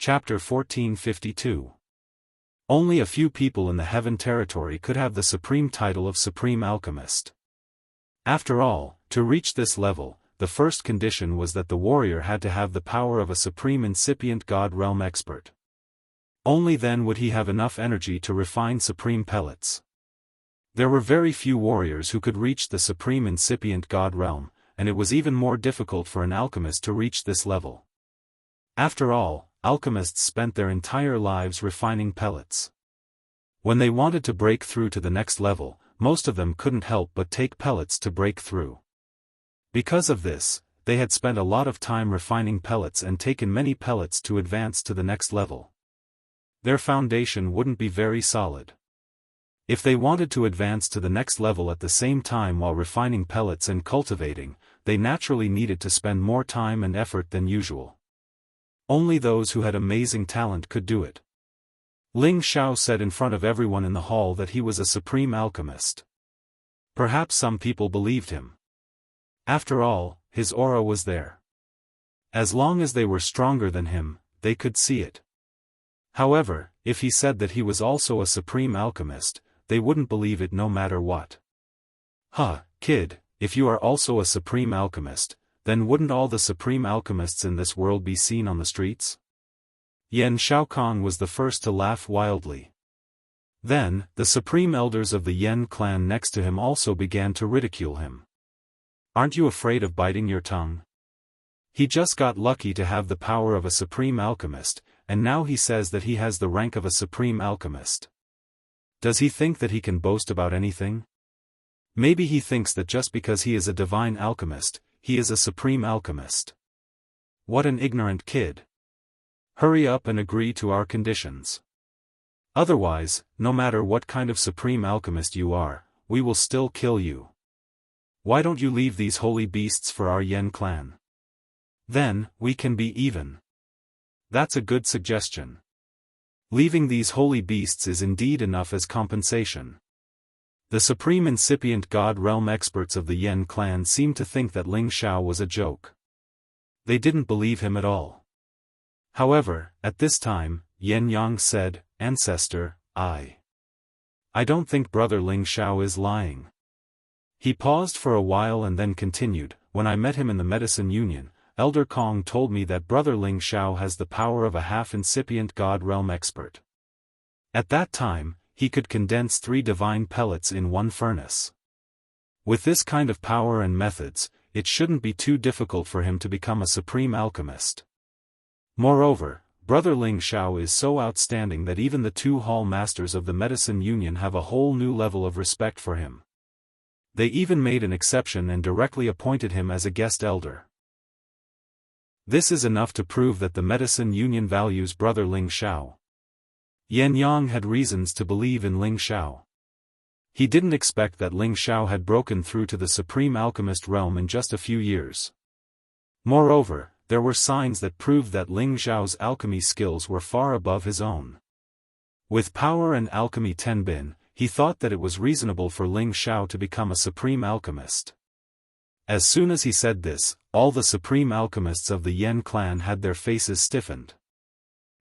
Chapter 1452. Only a few people in the Heaven territory could have the supreme title of Supreme Alchemist. After all, to reach this level, the first condition was that the warrior had to have the power of a supreme incipient God realm expert. Only then would he have enough energy to refine supreme pellets. There were very few warriors who could reach the supreme incipient God realm, and it was even more difficult for an alchemist to reach this level. After all, alchemists spent their entire lives refining pellets. When they wanted to break through to the next level, most of them couldn't help but take pellets to break through. Because of this, they had spent a lot of time refining pellets and taken many pellets to advance to the next level. Their foundation wouldn't be very solid. If they wanted to advance to the next level at the same time while refining pellets and cultivating, they naturally needed to spend more time and effort than usual. Only those who had amazing talent could do it. Ling Xiao said in front of everyone in the hall that he was a supreme alchemist. Perhaps some people believed him. After all, his aura was there. As long as they were stronger than him, they could see it. However, if he said that he was also a supreme alchemist, they wouldn't believe it no matter what. Huh, kid, if you are also a supreme alchemist, then wouldn't all the supreme alchemists in this world be seen on the streets? Yan Shaokong was the first to laugh wildly. Then, the supreme elders of the Yan clan next to him also began to ridicule him. Aren't you afraid of biting your tongue? He just got lucky to have the power of a supreme alchemist, and now he says that he has the rank of a supreme alchemist. Does he think that he can boast about anything? Maybe he thinks that just because he is a divine alchemist, he is a supreme alchemist. What an ignorant kid. Hurry up and agree to our conditions. Otherwise, no matter what kind of supreme alchemist you are, we will still kill you. Why don't you leave these holy beasts for our Yan clan? Then, we can be even. That's a good suggestion. Leaving these holy beasts is indeed enough as compensation. The supreme incipient God realm experts of the Yan clan seemed to think that Ling Xiao was a joke. They didn't believe him at all. However, at this time, Yan Yang said, "Ancestor, I don't think Brother Ling Xiao is lying." He paused for a while and then continued, "When I met him in the Medicine Union, Elder Kong told me that Brother Ling Xiao has the power of a half-incipient God realm expert. At that time, he could condense 3 divine pellets in one furnace. With this kind of power and methods, it shouldn't be too difficult for him to become a supreme alchemist. Moreover, Brother Ling Xiao is so outstanding that even the 2 hall masters of the Medicine Union have a whole new level of respect for him. They even made an exception and directly appointed him as a guest elder. This is enough to prove that the Medicine Union values Brother Ling Xiao." Yan Yang had reasons to believe in Ling Xiao. He didn't expect that Ling Xiao had broken through to the Supreme Alchemist realm in just a few years. Moreover, there were signs that proved that Ling Xiao's alchemy skills were far above his own. With power and alchemy tenbin, he thought that it was reasonable for Ling Xiao to become a Supreme Alchemist. As soon as he said this, all the supreme alchemists of the Yan clan had their faces stiffened.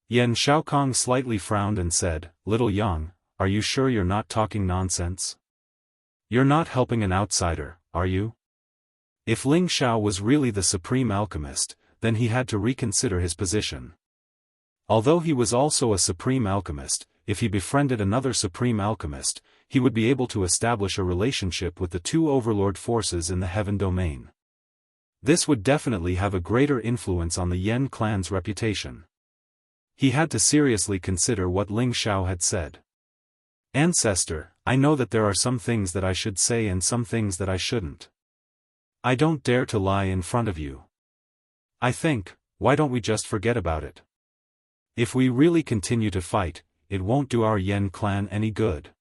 Yan Shaokong slightly frowned and said, "Little Yang, are you sure you're not talking nonsense? You're not helping an outsider, are you?" If Ling Xiao was really the supreme alchemist, then he had to reconsider his position. Although he was also a supreme alchemist, if he befriended another supreme alchemist, he would be able to establish a relationship with the 2 overlord forces in the heaven domain. This would definitely have a greater influence on the Yan clan's reputation. He had to seriously consider what Ling Xiao had said. "Ancestor, I know that there are some things that I should say and some things that I shouldn't. I don't dare to lie in front of you. I think, why don't we just forget about it? If we really continue to fight, it won't do our Yan clan any good,"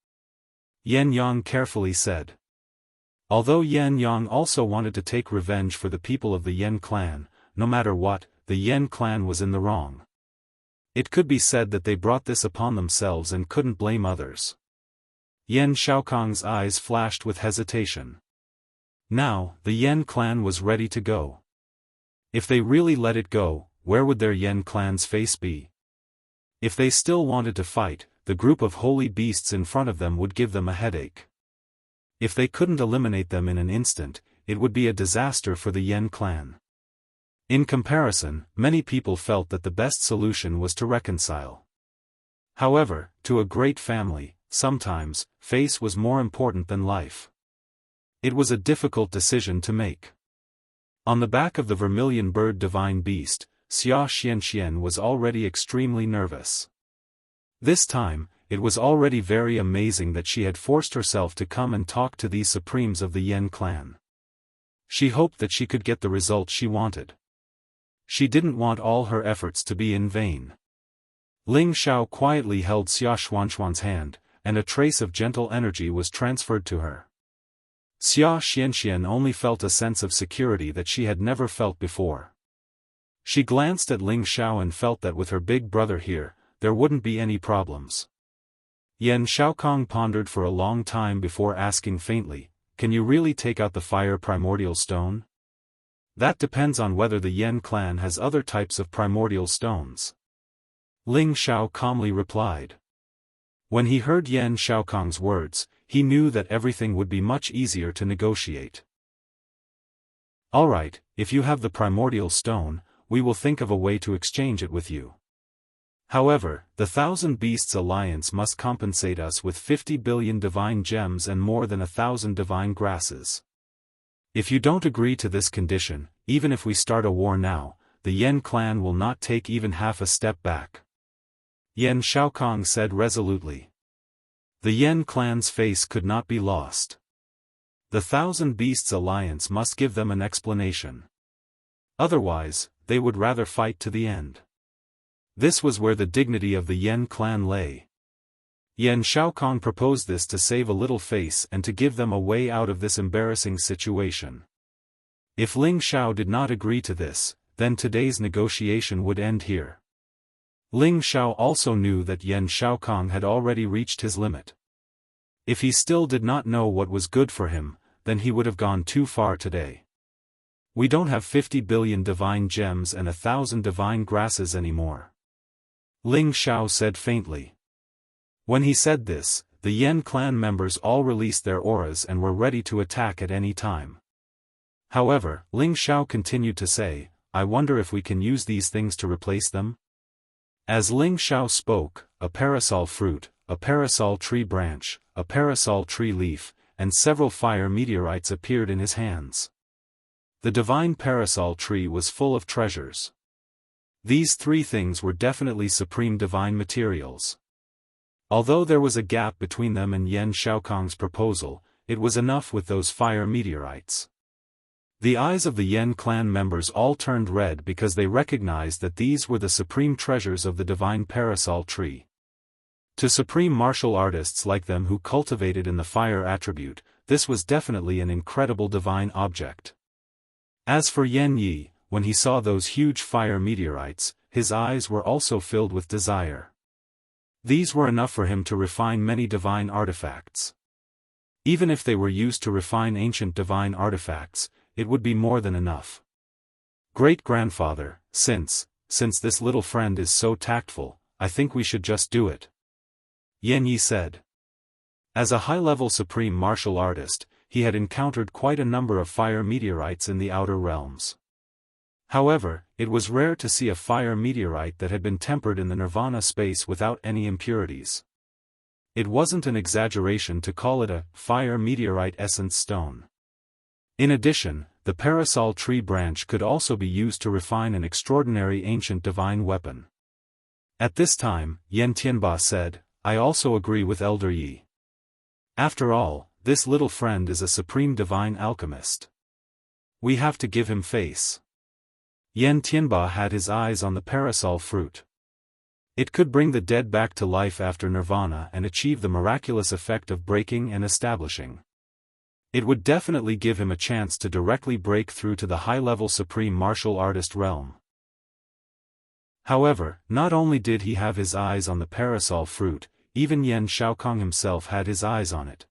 Yan Yang carefully said. Although Yan Yang also wanted to take revenge for the people of the Yan clan, no matter what, the Yan clan was in the wrong. It could be said that they brought this upon themselves and couldn't blame others. Yan Shaokong's eyes flashed with hesitation. Now, the Yan clan was ready to go. If they really let it go, where would their Yan clan's face be? If they still wanted to fight, the group of holy beasts in front of them would give them a headache. If they couldn't eliminate them in an instant, it would be a disaster for the Yen clan. In comparison, many people felt that the best solution was to reconcile. However, to a great family, sometimes, face was more important than life. It was a difficult decision to make. On the back of the vermilion bird divine beast, Wuxia Xianxia was already extremely nervous. This time, it was already very amazing that she had forced herself to come and talk to these supremes of the Yen clan. She hoped that she could get the result she wanted. She didn't want all her efforts to be in vain. Ling Xiao quietly held Xia Xuanxuan's hand, and a trace of gentle energy was transferred to her. Wuxia Xianxia only felt a sense of security that she had never felt before. She glanced at Ling Xiao and felt that with her big brother here, there wouldn't be any problems. Yan Xiaokong pondered for a long time before asking faintly, "Can you really take out the fire primordial stone?" "That depends on whether the Yen clan has other types of primordial stones," Ling Xiao calmly replied. When he heard Yan Xiaokong's words, he knew that everything would be much easier to negotiate. "Alright, if you have the primordial stone, we will think of a way to exchange it with you. However, the Thousand Beasts Alliance must compensate us with 50 billion divine gems and more than 1,000 divine grasses. If you don't agree to this condition, even if we start a war now, the Yen clan will not take even half a step back," Yan Xiaokong said resolutely. The Yen clan's face could not be lost. The Thousand Beasts Alliance must give them an explanation. Otherwise, they would rather fight to the end. This was where the dignity of the Yen clan lay. Yan Xiaokong proposed this to save a little face and to give them a way out of this embarrassing situation. If Ling Xiao did not agree to this, then today's negotiation would end here. Ling Xiao also knew that Yan Xiaokong had already reached his limit. If he still did not know what was good for him, then he would have gone too far today. "We don't have 50 billion divine gems and 1,000 divine grasses anymore," Ling Xiao said faintly. When he said this, the Yen clan members all released their auras and were ready to attack at any time. However, Ling Xiao continued to say, "I wonder if we can use these things to replace them?" As Ling Xiao spoke, a parasol fruit, a parasol tree branch, a parasol tree leaf, and several fire meteorites appeared in his hands. The divine parasol tree was full of treasures. These three things were definitely supreme divine materials. Although there was a gap between them and Yan Xiaokong's proposal, it was enough with those fire meteorites. The eyes of the Yen clan members all turned red because they recognized that these were the supreme treasures of the divine parasol tree. To supreme martial artists like them who cultivated in the fire attribute, this was definitely an incredible divine object. As for Yan Yi, when he saw those huge fire meteorites, his eyes were also filled with desire. These were enough for him to refine many divine artifacts. Even if they were used to refine ancient divine artifacts, it would be more than enough. "Great-grandfather, since this little friend is so tactful, I think we should just do it," Yan Yi said. As a high-level supreme martial artist, he had encountered quite a number of fire meteorites in the outer realms. However, it was rare to see a fire meteorite that had been tempered in the nirvana space without any impurities. It wasn't an exaggeration to call it a fire meteorite essence stone. In addition, the parasol tree branch could also be used to refine an extraordinary ancient divine weapon. At this time, Yan Tianba said, "I also agree with Elder Yi. After all, this little friend is a supreme divine alchemist. We have to give him face." Yan Tianba had his eyes on the parasol fruit. It could bring the dead back to life after nirvana and achieve the miraculous effect of breaking and establishing. It would definitely give him a chance to directly break through to the high-level supreme martial artist realm. However, not only did he have his eyes on the parasol fruit, even Yan Xiaokong himself had his eyes on it.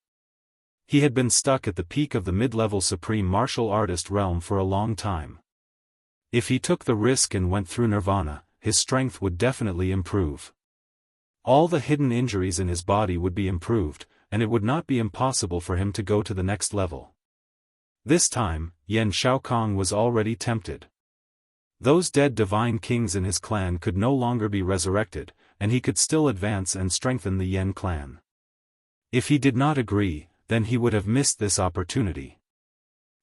He had been stuck at the peak of the mid-level supreme martial artist realm for a long time. If he took the risk and went through nirvana, his strength would definitely improve. all the hidden injuries in his body would be improved, and it would not be impossible for him to go to the next level. This time, Yan Shaokong was already tempted. Those dead divine kings in his clan could no longer be resurrected, and he could still advance and strengthen the Yan clan. If he did not agree, then he would have missed this opportunity.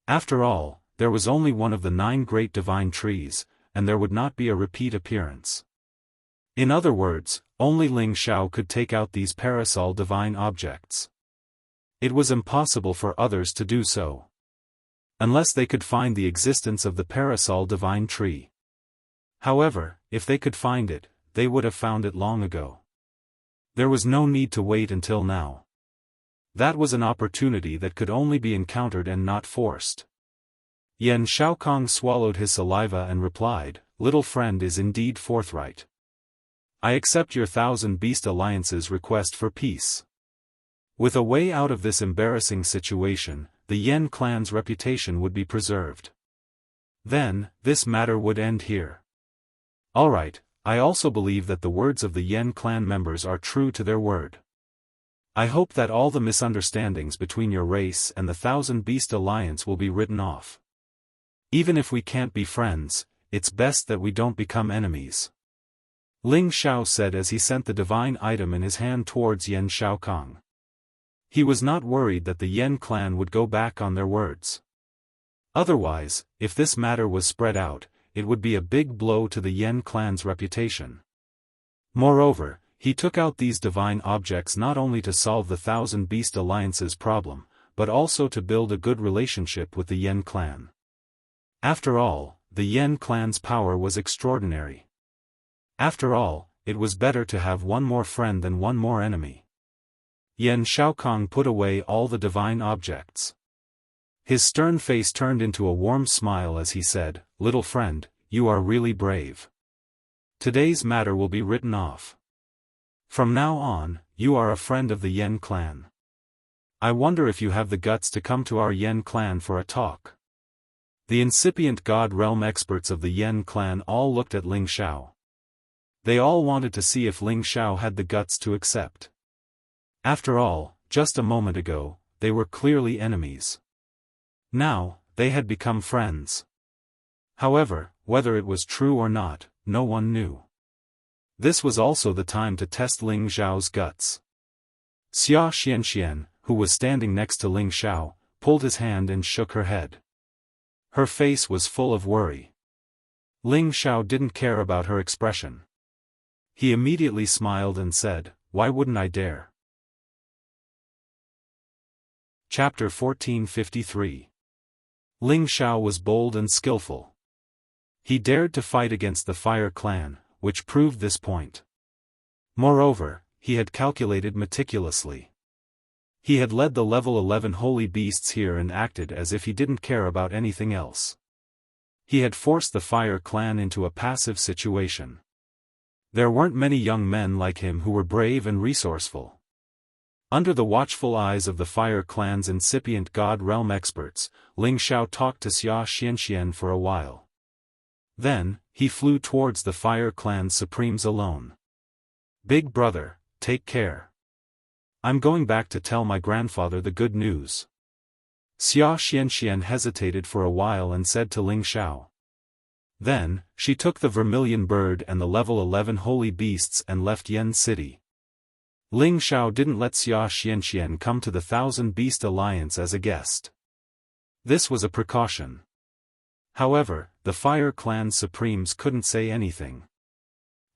After all, there was only one of the 9 great divine trees, and there would not be a repeat appearance. In other words, only Ling Xiao could take out these parasol divine objects. It was impossible for others to do so, unless they could find the existence of the parasol divine tree. However, if they could find it, they would have found it long ago. There was no need to wait until now. That was an opportunity that could only be encountered and not forced. Yan Shaokong swallowed his saliva and replied, "Little friend is indeed forthright. I accept your Thousand Beast Alliance's request for peace. With a way out of this embarrassing situation, the Yan clan's reputation would be preserved. Then, this matter would end here. Alright, I also believe that the words of the Yan clan members are true to their word. I hope that all the misunderstandings between your race and the Thousand Beast Alliance will be written off. Even if we can't be friends, it's best that we don't become enemies," Ling Xiao said as he sent the divine item in his hand towards Yan Shaokong. He was not worried that the Yan clan would go back on their words. Otherwise, if this matter was spread out, it would be a big blow to the Yan clan's reputation. Moreover, he took out these divine objects not only to solve the Thousand Beast Alliance's problem, but also to build a good relationship with the Yan clan. After all, the Yan clan's power was extraordinary. After all, it was better to have one more friend than one more enemy. Yan Shaokong put away all the divine objects. His stern face turned into a warm smile as he said, "Little friend, you are really brave. Today's matter will be written off. From now on, you are a friend of the Yan clan. I wonder if you have the guts to come to our Yan clan for a talk." The incipient God Realm experts of the Yan clan all looked at Ling Xiao. They all wanted to see if Ling Xiao had the guts to accept. After all, just a moment ago, they were clearly enemies. Now, they had become friends. However, whether it was true or not, no one knew. This was also the time to test Ling Xiao's guts. Wuxia Xianxia, who was standing next to Ling Xiao, pulled his hand and shook her head. Her face was full of worry. Ling Xiao didn't care about her expression. He immediately smiled and said, "Why wouldn't I dare?" Chapter 1453. Ling Xiao was bold and skillful. He dared to fight against the Fire Clan, which proved this point. Moreover, he had calculated meticulously. He had led the level 11 holy beasts here and acted as if he didn't care about anything else. He had forced the Fire Clan into a passive situation. There weren't many young men like him who were brave and resourceful. Under the watchful eyes of the Fire Clan's incipient God Realm experts, Ling Xiao talked to Wuxia Xianxia for a while. Then, he flew towards the Fire Clan's supremes alone. "Big brother, take care. I'm going back to tell my grandfather the good news." Wuxia Xianxia hesitated for a while and said to Ling Xiao. Then, she took the vermilion bird and the level 11 holy beasts and left Yan City. Ling Xiao didn't let Wuxia Xianxia come to the Thousand Beast Alliance as a guest. This was a precaution. However, the Fire Clan Supremes couldn't say anything.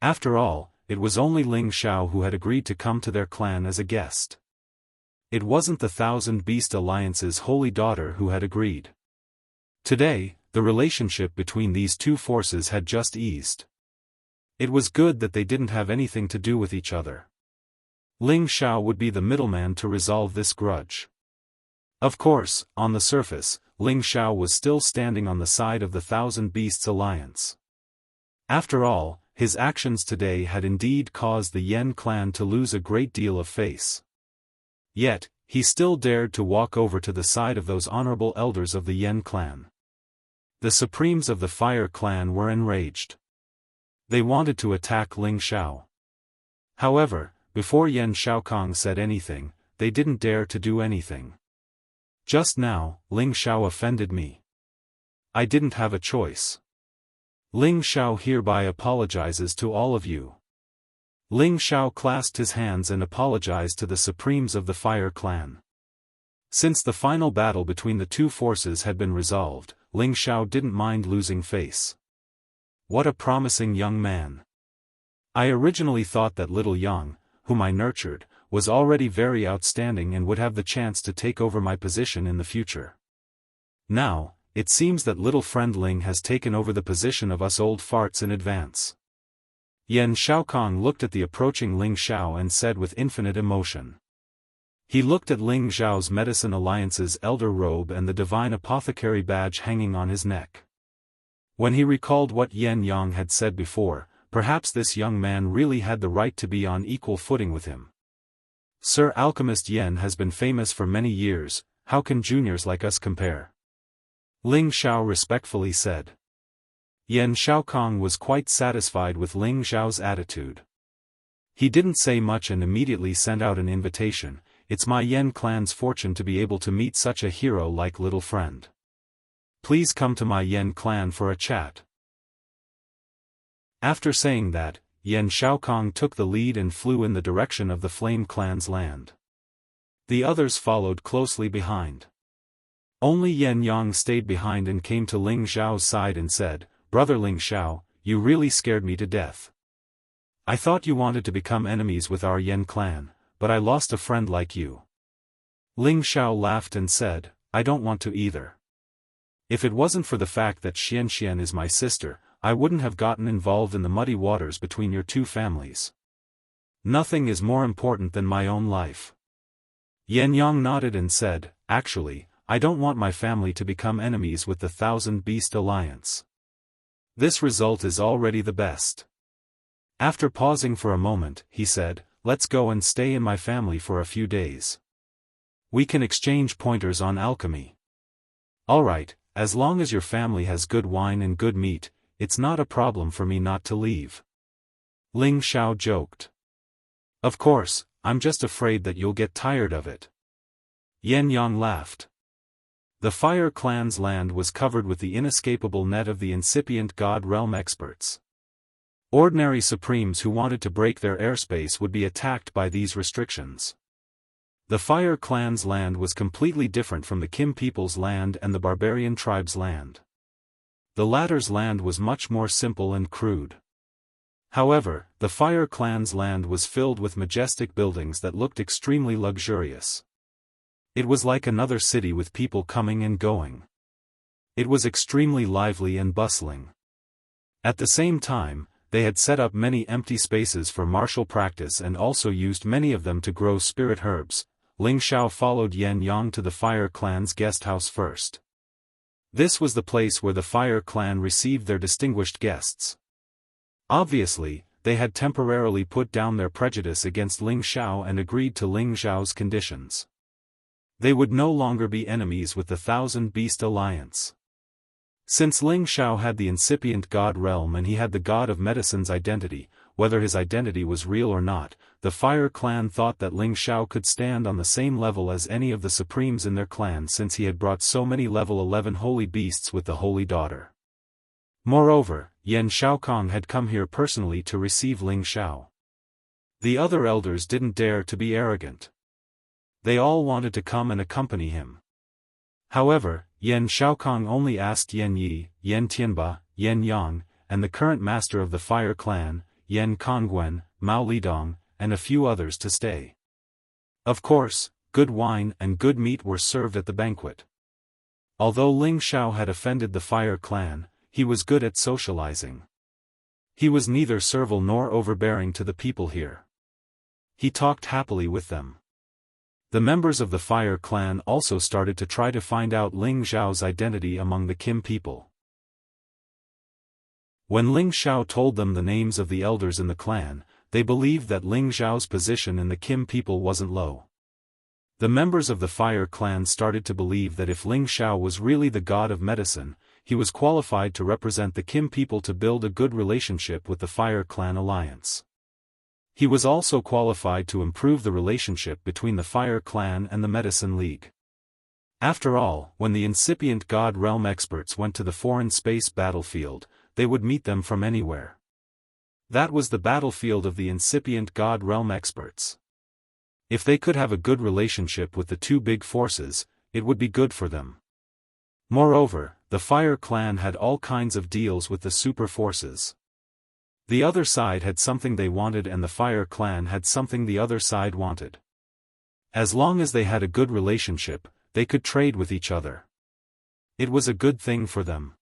After all, it was only Ling Xiao who had agreed to come to their clan as a guest. It wasn't the Thousand Beast Alliance's holy daughter who had agreed. Today, the relationship between these two forces had just eased. It was good that they didn't have anything to do with each other. Ling Xiao would be the middleman to resolve this grudge. Of course, on the surface, Ling Xiao was still standing on the side of the Thousand Beasts Alliance. After all, his actions today had indeed caused the Yan clan to lose a great deal of face. Yet, he still dared to walk over to the side of those honorable elders of the Yan clan. The Supremes of the Fire Clan were enraged. They wanted to attack Ling Xiao. However, before Yan Shaokong said anything, they didn't dare to do anything. Just now, Ling Xiao offended me. I didn't have a choice. Ling Xiao hereby apologizes to all of you. Ling Xiao clasped his hands and apologized to the supremes of the Fire Clan. Since the final battle between the two forces had been resolved, Ling Xiao didn't mind losing face. What a promising young man. I originally thought that little Yang, whom I nurtured, was already very outstanding and would have the chance to take over my position in the future. Now, it seems that little friend Ling has taken over the position of us old farts in advance. Yan Shaokong looked at the approaching Ling Xiao and said with infinite emotion. He looked at Ling Xiao's Medicine Alliance's elder robe and the divine apothecary badge hanging on his neck. When he recalled what Yan Yang had said before, perhaps this young man really had the right to be on equal footing with him. Sir Alchemist Yan has been famous for many years, how can juniors like us compare? Ling Xiao respectfully said. Yan Shaokong was quite satisfied with Ling Xiao's attitude. He didn't say much and immediately sent out an invitation. It's my Yan clan's fortune to be able to meet such a hero like little friend. Please come to my Yan clan for a chat. After saying that, Yan Shaokong took the lead and flew in the direction of the Flame Clan's land. The others followed closely behind. Only Yan Yang stayed behind and came to Ling Xiao's side and said, "Brother Ling Xiao, you really scared me to death. I thought you wanted to become enemies with our Yan clan, but I lost a friend like you." Ling Xiao laughed and said, "I don't want to either. If it wasn't for the fact that Xianxian is my sister, I wouldn't have gotten involved in the muddy waters between your two families. Nothing is more important than my own life." Yan Yang nodded and said, "Actually, I don't want my family to become enemies with the Thousand Beast Alliance. This result is already the best." After pausing for a moment, he said, "Let's go and stay in my family for a few days. We can exchange pointers on alchemy. Alright, as long as your family has good wine and good meat, it's not a problem for me not to leave." Ling Xiao joked. "Of course, I'm just afraid that you'll get tired of it." Yan Yang laughed. The Fire Clan's land was covered with the inescapable net of the incipient God Realm experts. Ordinary Supremes who wanted to break their airspace would be attacked by these restrictions. The Fire Clan's land was completely different from the Kim people's land and the Barbarian tribe's land. The latter's land was much more simple and crude. However, the Fire Clan's land was filled with majestic buildings that looked extremely luxurious. It was like another city with people coming and going. It was extremely lively and bustling. At the same time, they had set up many empty spaces for martial practice and also used many of them to grow spirit herbs. Ling Xiao followed Yan Yang to the Fire Clan's guest house first. This was the place where the Fire Clan received their distinguished guests. Obviously, they had temporarily put down their prejudice against Ling Xiao and agreed to Ling Xiao's conditions. They would no longer be enemies with the Thousand Beast Alliance. Since Ling Xiao had the incipient God Realm and he had the God of Medicine's identity, whether his identity was real or not, the Fire Clan thought that Ling Xiao could stand on the same level as any of the Supremes in their clan since he had brought so many level 11 holy beasts with the Holy Daughter. Moreover, Yan Shaokong had come here personally to receive Ling Xiao. The other elders didn't dare to be arrogant. They all wanted to come and accompany him. However, Yan Shaokong only asked Yan Yi, Yan Tianba, Yan Yang, and the current master of the Fire Clan, Yan Kongwen, Mao Lidong, and a few others to stay. Of course, good wine and good meat were served at the banquet. Although Ling Xiao had offended the Fire Clan, he was good at socializing. He was neither servile nor overbearing to the people here. He talked happily with them. The members of the Fire Clan also started to try to find out Ling Xiao's identity among the Kim people. When Ling Xiao told them the names of the elders in the clan, they believed that Ling Xiao's position in the Kim people wasn't low. The members of the Fire Clan started to believe that if Ling Xiao was really the god of medicine, he was qualified to represent the Kim people to build a good relationship with the Fire Clan alliance. He was also qualified to improve the relationship between the Fire Clan and the Medicine League. After all, when the incipient God Realm experts went to the foreign space battlefield, they would meet them from anywhere. That was the battlefield of the incipient God Realm experts. If they could have a good relationship with the two big forces, it would be good for them. Moreover, the Fire Clan had all kinds of deals with the super forces. The other side had something they wanted and the Fire Clan had something the other side wanted. As long as they had a good relationship, they could trade with each other. It was a good thing for them.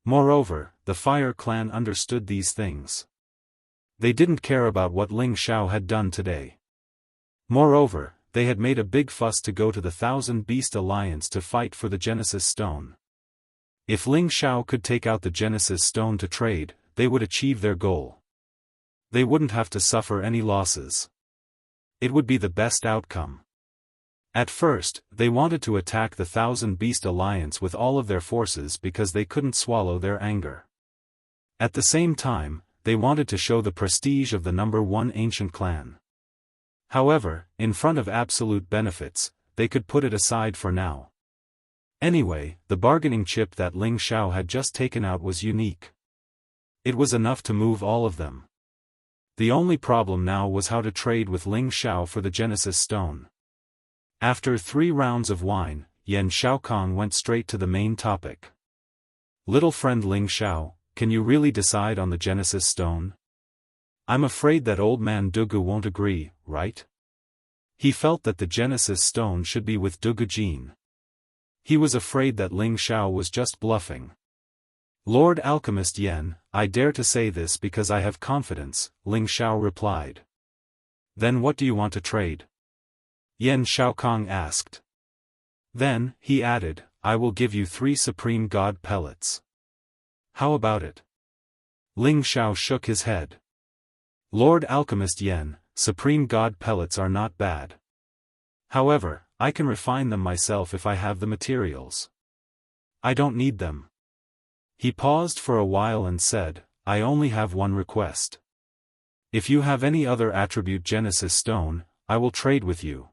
Moreover, the Fire Clan understood these things. They didn't care about what Ling Xiao had done today. Moreover, they had made a big fuss to go to the Thousand Beast Alliance to fight for the Genesis Stone. If Ling Xiao could take out the Genesis Stone to trade, they would achieve their goal. They wouldn't have to suffer any losses. It would be the best outcome. At first, they wanted to attack the Thousand Beast Alliance with all of their forces because they couldn't swallow their anger. At the same time, they wanted to show the prestige of the number one ancient clan. However, in front of absolute benefits, they could put it aside for now. Anyway, the bargaining chip that Ling Xiao had just taken out was unique. It was enough to move all of them. The only problem now was how to trade with Ling Xiao for the Genesis Stone. After 3 rounds of wine, Yan Xiaokong went straight to the main topic. Little friend Ling Xiao, can you really decide on the Genesis Stone? I'm afraid that old man Dugu won't agree, right? He felt that the Genesis Stone should be with Dugu Jin. He was afraid that Ling Xiao was just bluffing. Lord Alchemist Yan, I dare to say this because I have confidence, Ling Xiao replied. Then what do you want to trade? Yan Xiaokong asked. Then, he added, I will give you 3 Supreme God pellets. How about it? Ling Xiao shook his head. Lord Alchemist Yan, Supreme God pellets are not bad. However, I can refine them myself if I have the materials. I don't need them. He paused for a while and said, I only have one request. If you have any other attribute Genesis Stone, I will trade with you.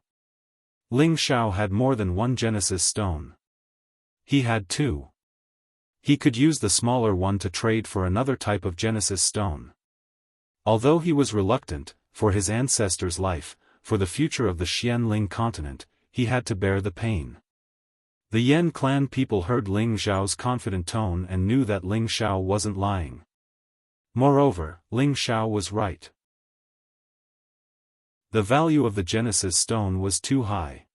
Ling Xiao had more than one Genesis Stone. He had 2. He could use the smaller one to trade for another type of Genesis Stone. Although he was reluctant, for his ancestors' life, for the future of the Xianling continent, he had to bear the pain. The Yan clan people heard Ling Xiao's confident tone and knew that Ling Xiao wasn't lying. Moreover, Ling Xiao was right. The value of the Genesis Stone was too high.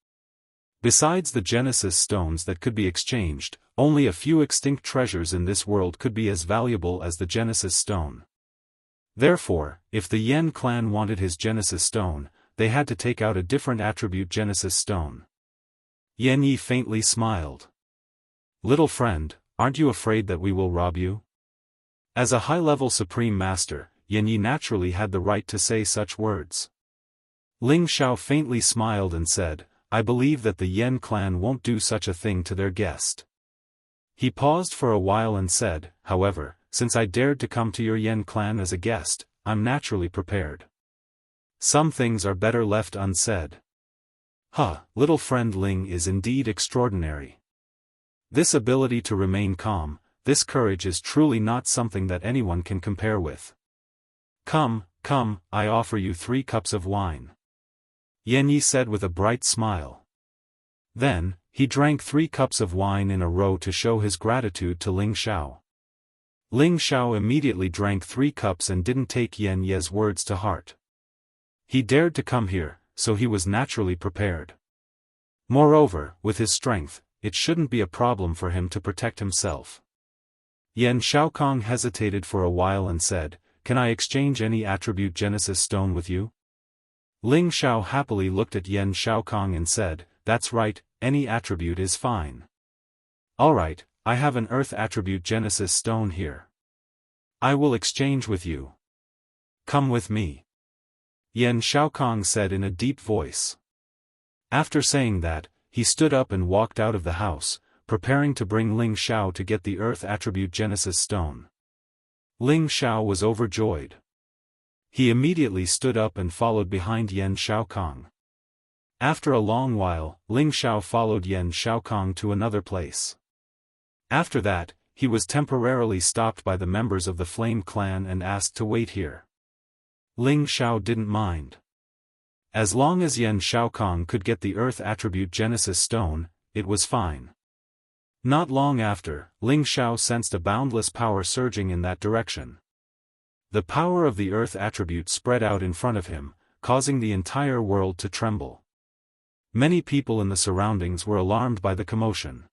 Besides the Genesis Stones that could be exchanged, only a few extinct treasures in this world could be as valuable as the Genesis Stone. Therefore, if the Yan clan wanted his Genesis Stone, they had to take out a different attribute Genesis Stone. Yan Yi faintly smiled. Little friend, aren't you afraid that we will rob you? As a high-level Supreme Master, Yan Yi naturally had the right to say such words. Ling Xiao faintly smiled and said, I believe that the Yan clan won't do such a thing to their guest. He paused for a while and said, however, since I dared to come to your Yan clan as a guest, I'm naturally prepared. Some things are better left unsaid. Little friend Ling is indeed extraordinary. This ability to remain calm, this courage is truly not something that anyone can compare with. Come, I offer you 3 cups of wine. Yan Yi said with a bright smile. Then, he drank 3 cups of wine in a row to show his gratitude to Ling Xiao. Ling Xiao immediately drank 3 cups and didn't take Yan Yi's words to heart. He dared to come here, so he was naturally prepared. Moreover, with his strength, it shouldn't be a problem for him to protect himself. Yan Xiaokong hesitated for a while and said, Can I exchange any attribute Genesis Stone with you? Ling Xiao happily looked at Yan Xiaokong and said, That's right, any attribute is fine. Alright, I have an Earth attribute Genesis Stone here. I will exchange with you. Come with me. Yan Xiaokong said in a deep voice. After saying that, he stood up and walked out of the house, preparing to bring Ling Xiao to get the Earth attribute Genesis Stone. Ling Xiao was overjoyed. He immediately stood up and followed behind Yan Shaokong. After a long while, Ling Xiao followed Yan Shaokong to another place. After that, he was temporarily stopped by the members of the Flame Clan and asked to wait here. Ling Xiao didn't mind. As long as Yan Shaokong could get the Earth Attribute Genesis Stone, it was fine. Not long after, Ling Xiao sensed a boundless power surging in that direction. The power of the Earth Attribute spread out in front of him, causing the entire world to tremble. Many people in the surroundings were alarmed by the commotion.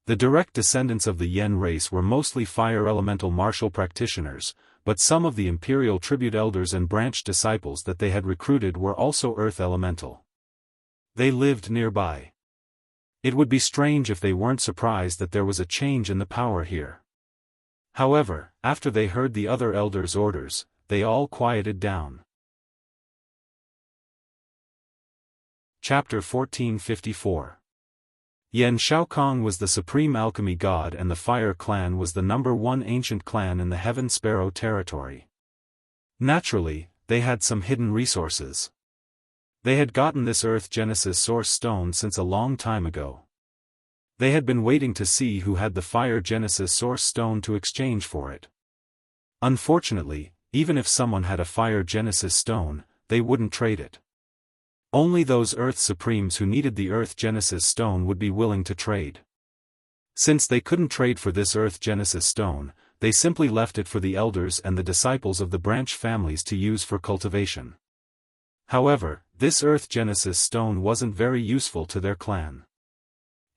The direct descendants of the Yen race were mostly fire elemental martial practitioners, but some of the imperial tribute elders and branch disciples that they had recruited were also earth elemental. They lived nearby. It would be strange if they weren't surprised that there was a change in the power here. However, after they heard the other elders' orders, they all quieted down. Chapter 1454. Yan Shaokong was the supreme alchemy god and the Fire Clan was the #1 ancient clan in the Heaven Sparrow territory. Naturally, they had some hidden resources. They had gotten this Earth Genesis Source Stone since a long time ago. They had been waiting to see who had the Fire Genesis Source Stone to exchange for it. Unfortunately, even if someone had a Fire Genesis Stone, they wouldn't trade it. Only those Earth Supremes who needed the Earth Genesis Stone would be willing to trade. Since they couldn't trade for this Earth Genesis Stone, they simply left it for the elders and the disciples of the branch families to use for cultivation. However, this Earth Genesis Stone wasn't very useful to their clan.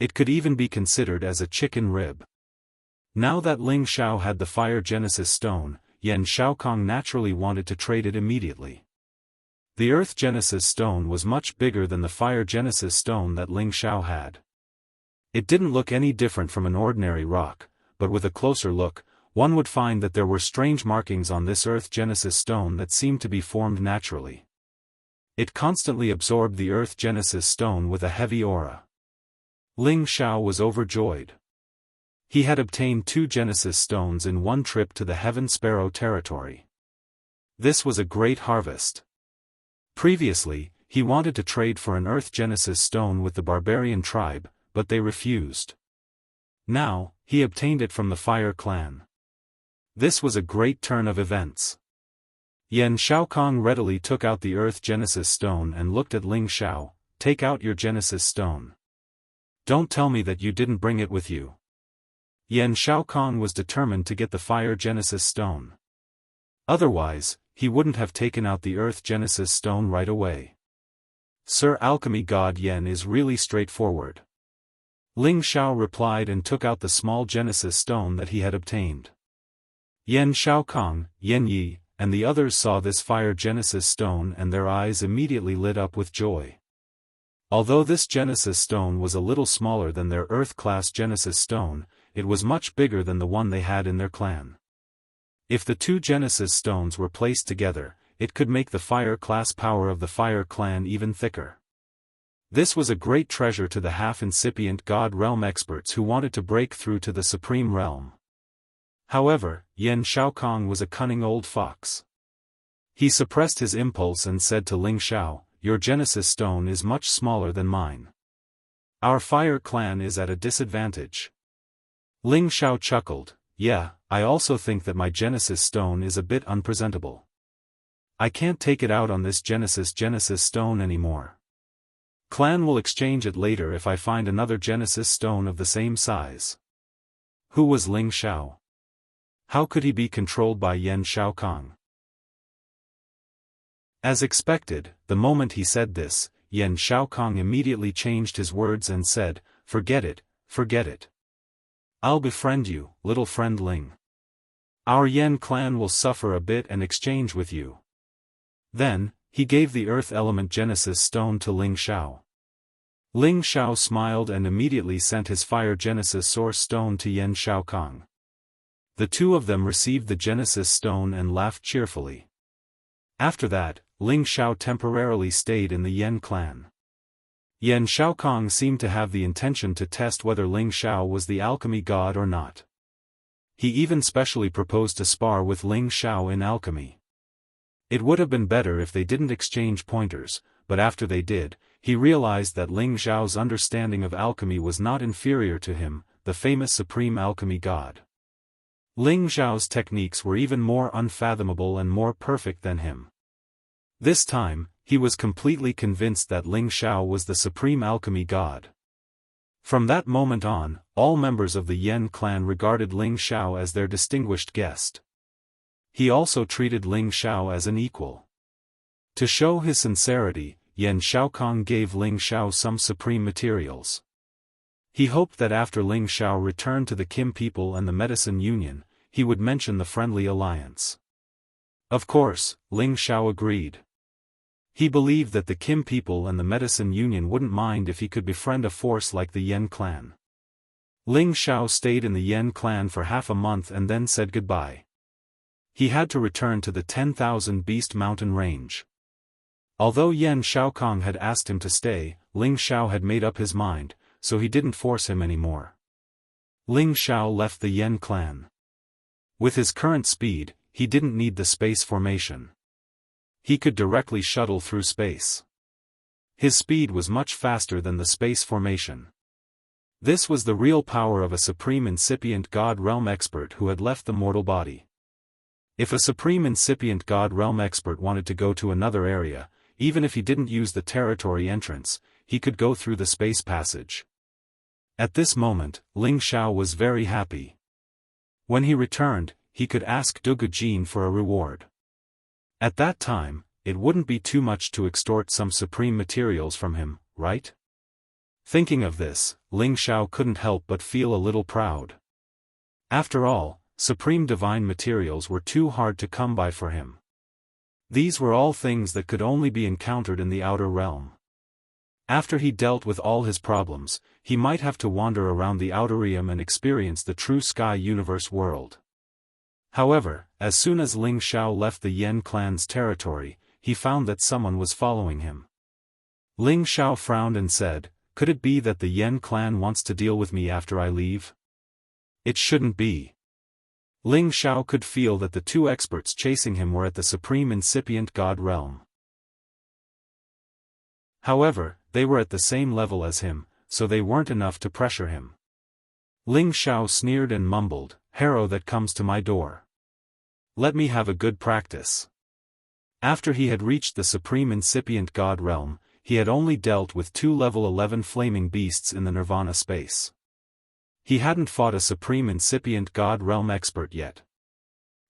It could even be considered as a chicken rib. Now that Ling Xiao had the Fire Genesis Stone, Yan Shaokong naturally wanted to trade it immediately. The Earth Genesis Stone was much bigger than the Fire Genesis Stone that Ling Xiao had. It didn't look any different from an ordinary rock, but with a closer look, one would find that there were strange markings on this Earth Genesis Stone that seemed to be formed naturally. It constantly absorbed the Earth Genesis Stone with a heavy aura. Ling Xiao was overjoyed. He had obtained 2 Genesis Stones in one trip to the Heaven Sparrow territory. This was a great harvest. Previously, he wanted to trade for an Earth Genesis Stone with the barbarian tribe, but they refused. Now, he obtained it from the Fire Clan. This was a great turn of events. Yan Shaokong readily took out the Earth Genesis Stone and looked at Ling Xiao. "Take out your Genesis Stone. Don't tell me that you didn't bring it with you." Yan Shaokong was determined to get the Fire Genesis Stone. Otherwise, he wouldn't have taken out the Earth Genesis Stone right away. "Sir Alchemy God Yan is really straightforward." Ling Xiao replied and took out the small Genesis Stone that he had obtained. Yan Shaokong, Yan Yi, and the others saw this Fire Genesis Stone and their eyes immediately lit up with joy. Although this Genesis Stone was a little smaller than their Earth-class Genesis Stone, it was much bigger than the one they had in their clan. If the 2 Genesis Stones were placed together, it could make the Fire-class power of the Fire Clan even thicker. This was a great treasure to the half-incipient God Realm experts who wanted to break through to the Supreme Realm. However, Yan Shaokong was a cunning old fox. He suppressed his impulse and said to Ling Xiao, "Your Genesis Stone is much smaller than mine. Our Fire Clan is at a disadvantage." Ling Xiao chuckled, "Yeah, I also think that my Genesis Stone is a bit unpresentable. I can't take it out on this Genesis Stone anymore. Clan will exchange it later if I find another Genesis Stone of the same size." Who was Ling Xiao? How could he be controlled by Yan Shaokong? As expected, the moment he said this, Yan Shaokong immediately changed his words and said, forget it. I'll befriend you, little friend Ling. Our Yan clan will suffer a bit and exchange with you." Then, he gave the Earth Element Genesis Stone to Ling Xiao. Ling Xiao smiled and immediately sent his Fire Genesis Source Stone to Yan Shaokong. The 2 of them received the Genesis Stone and laughed cheerfully. After that, Ling Xiao temporarily stayed in the Yan clan. Yan Shaokong seemed to have the intention to test whether Ling Xiao was the alchemy god or not. He even specially proposed to spar with Ling Xiao in alchemy. It would have been better if they didn't exchange pointers, but after they did, he realized that Ling Xiao's understanding of alchemy was not inferior to him, the famous supreme alchemy god. Ling Xiao's techniques were even more unfathomable and more perfect than him. This time, he was completely convinced that Ling Xiao was the supreme alchemy god. From that moment on, all members of the Yan clan regarded Ling Xiao as their distinguished guest. He also treated Ling Xiao as an equal. To show his sincerity, Yan Xiaokong gave Ling Xiao some supreme materials. He hoped that after Ling Xiao returned to the Kim people and the Medicine Union, he would mention the friendly alliance. Of course, Ling Xiao agreed. He believed that the Kim people and the Medicine Union wouldn't mind if he could befriend a force like the Yan clan. Ling Xiao stayed in the Yan clan for half a month and then said goodbye. He had to return to the 10,000 Beast Mountain range. Although Yan Xiaokong had asked him to stay, Ling Xiao had made up his mind, so he didn't force him anymore. Ling Xiao left the Yan clan. With his current speed, he didn't need the space formation. He could directly shuttle through space. His speed was much faster than the space formation. This was the real power of a supreme incipient God realm expert who had left the mortal body. If a supreme incipient God realm expert wanted to go to another area, even if he didn't use the territory entrance, he could go through the space passage. At this moment, Ling Xiao was very happy. When he returned, he could ask Dugu Jin for a reward. At that time, it wouldn't be too much to extort some supreme materials from him, right? Thinking of this, Ling Xiao couldn't help but feel a little proud. After all, supreme divine materials were too hard to come by for him. These were all things that could only be encountered in the outer realm. After he dealt with all his problems, he might have to wander around the outer realm and experience the true sky universe world. However, as soon as Ling Xiao left the Yan clan's territory, he found that someone was following him. Ling Xiao frowned and said, "Could it be that the Yan clan wants to deal with me after I leave? It shouldn't be." Ling Xiao could feel that the two experts chasing him were at the supreme incipient God realm. However, they were at the same level as him, so they weren't enough to pressure him. Ling Xiao sneered and mumbled, "Harrow that comes to my door. Let me have a good practice." After he had reached the supreme incipient God realm, he had only dealt with 2 level 11 flaming beasts in the Nirvana space. He hadn't fought a supreme incipient God realm expert yet.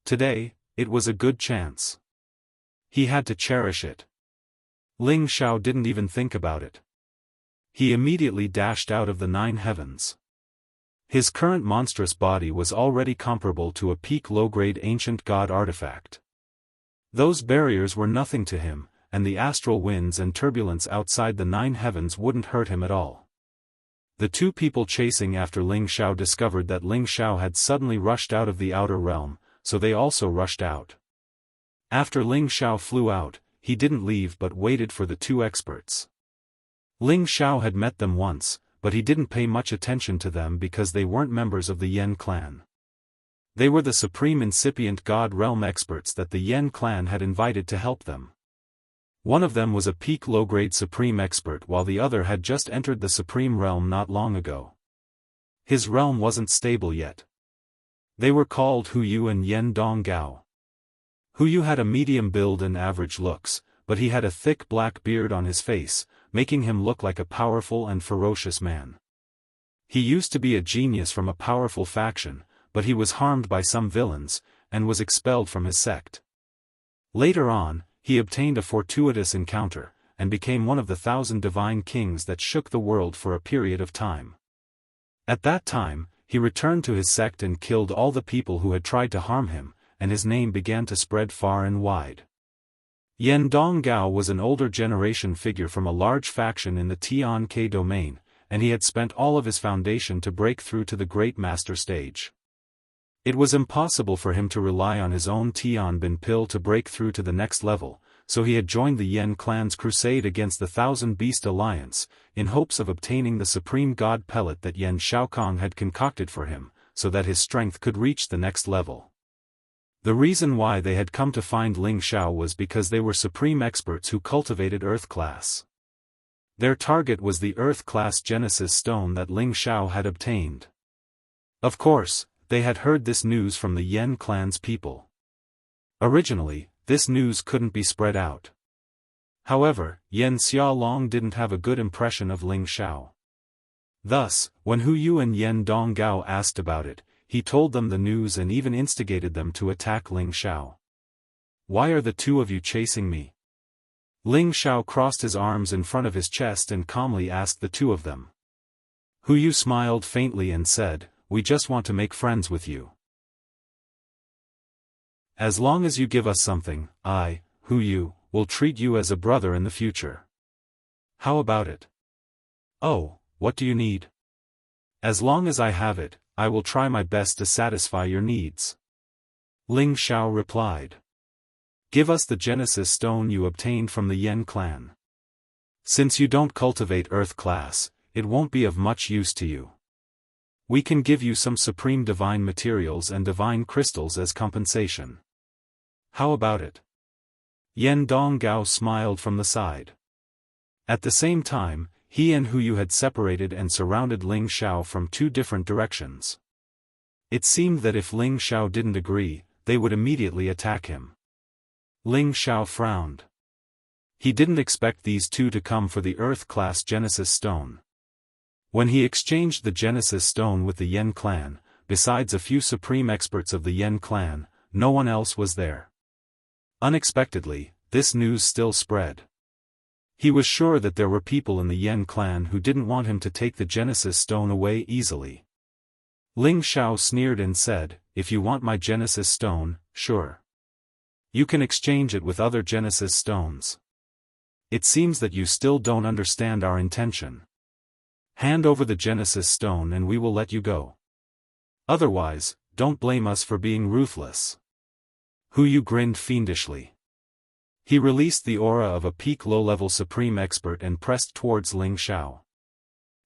Today, it was a good chance. He had to cherish it. Ling Xiao didn't even think about it. He immediately dashed out of the 9 heavens. His current monstrous body was already comparable to a peak low-grade ancient god artifact. Those barriers were nothing to him, and the astral winds and turbulence outside the 9 heavens wouldn't hurt him at all. The two people chasing after Ling Xiao discovered that Ling Xiao had suddenly rushed out of the outer realm, so they also rushed out. After Ling Xiao flew out, he didn't leave but waited for the two experts. Ling Xiao had met them once, but he didn't pay much attention to them because they weren't members of the Yan clan. They were the supreme incipient God realm experts that the Yan clan had invited to help them. One of them was a peak low-grade supreme expert while the other had just entered the supreme realm not long ago. His realm wasn't stable yet. They were called Hu Yu and Yen Dong Gao. Hu Yu had a medium build and average looks, but he had a thick black beard on his face, making him look like a powerful and ferocious man. He used to be a genius from a powerful faction, but he was harmed by some villains, and was expelled from his sect. Later on, he obtained a fortuitous encounter, and became one of the 1,000 divine kings that shook the world for a period of time. At that time, he returned to his sect and killed all the people who had tried to harm him, and his name began to spread far and wide. Yen Dong Gao was an older generation figure from a large faction in the Tian Ke domain, and he had spent all of his foundation to break through to the Great Master stage. It was impossible for him to rely on his own Tian Bin pill to break through to the next level, so he had joined the Yan clan's crusade against the 1,000 Beast Alliance, in hopes of obtaining the supreme god pellet that Yan Xiaokong had concocted for him, so that his strength could reach the next level. The reason why they had come to find Ling Xiao was because they were supreme experts who cultivated Earth class. Their target was the Earth class Genesis stone that Ling Xiao had obtained. Of course, they had heard this news from the Yen clan's people. Originally, this news couldn't be spread out. However, Yan Xiaolong didn't have a good impression of Ling Xiao. Thus, when Hu Yu and Yan Donggao asked about it, he told them the news and even instigated them to attack Ling Xiao. "Why are the two of you chasing me?" Ling Xiao crossed his arms in front of his chest and calmly asked the two of them. Hu Yu smiled faintly and said, "We just want to make friends with you. As long as you give us something, I, Hu Yu, will treat you as a brother in the future. How about it?" "Oh, what do you need?" "As long as I have it, I will try my best to satisfy your needs." Ling Xiao replied. "Give us the Genesis stone you obtained from the Yen clan. Since you don't cultivate Earth class, it won't be of much use to you. We can give you some supreme divine materials and divine crystals as compensation. How about it?" Yan Donggao smiled from the side. At the same time, he and Hu Yu had separated and surrounded Ling Xiao from two different directions. It seemed that if Ling Xiao didn't agree, they would immediately attack him. Ling Xiao frowned. He didn't expect these two to come for the Earth-class Genesis stone. When he exchanged the Genesis stone with the Yen clan, besides a few supreme experts of the Yen clan, no one else was there. Unexpectedly, this news still spread. He was sure that there were people in the Yen clan who didn't want him to take the Genesis stone away easily. Ling Xiao sneered and said, "If you want my Genesis stone, sure. You can exchange it with other Genesis stones. It seems that you still don't understand our intention. Hand over the Genesis stone and we will let you go. Otherwise, don't blame us for being ruthless." Hu Yu grinned fiendishly. He released the aura of a peak low-level supreme expert and pressed towards Ling Xiao.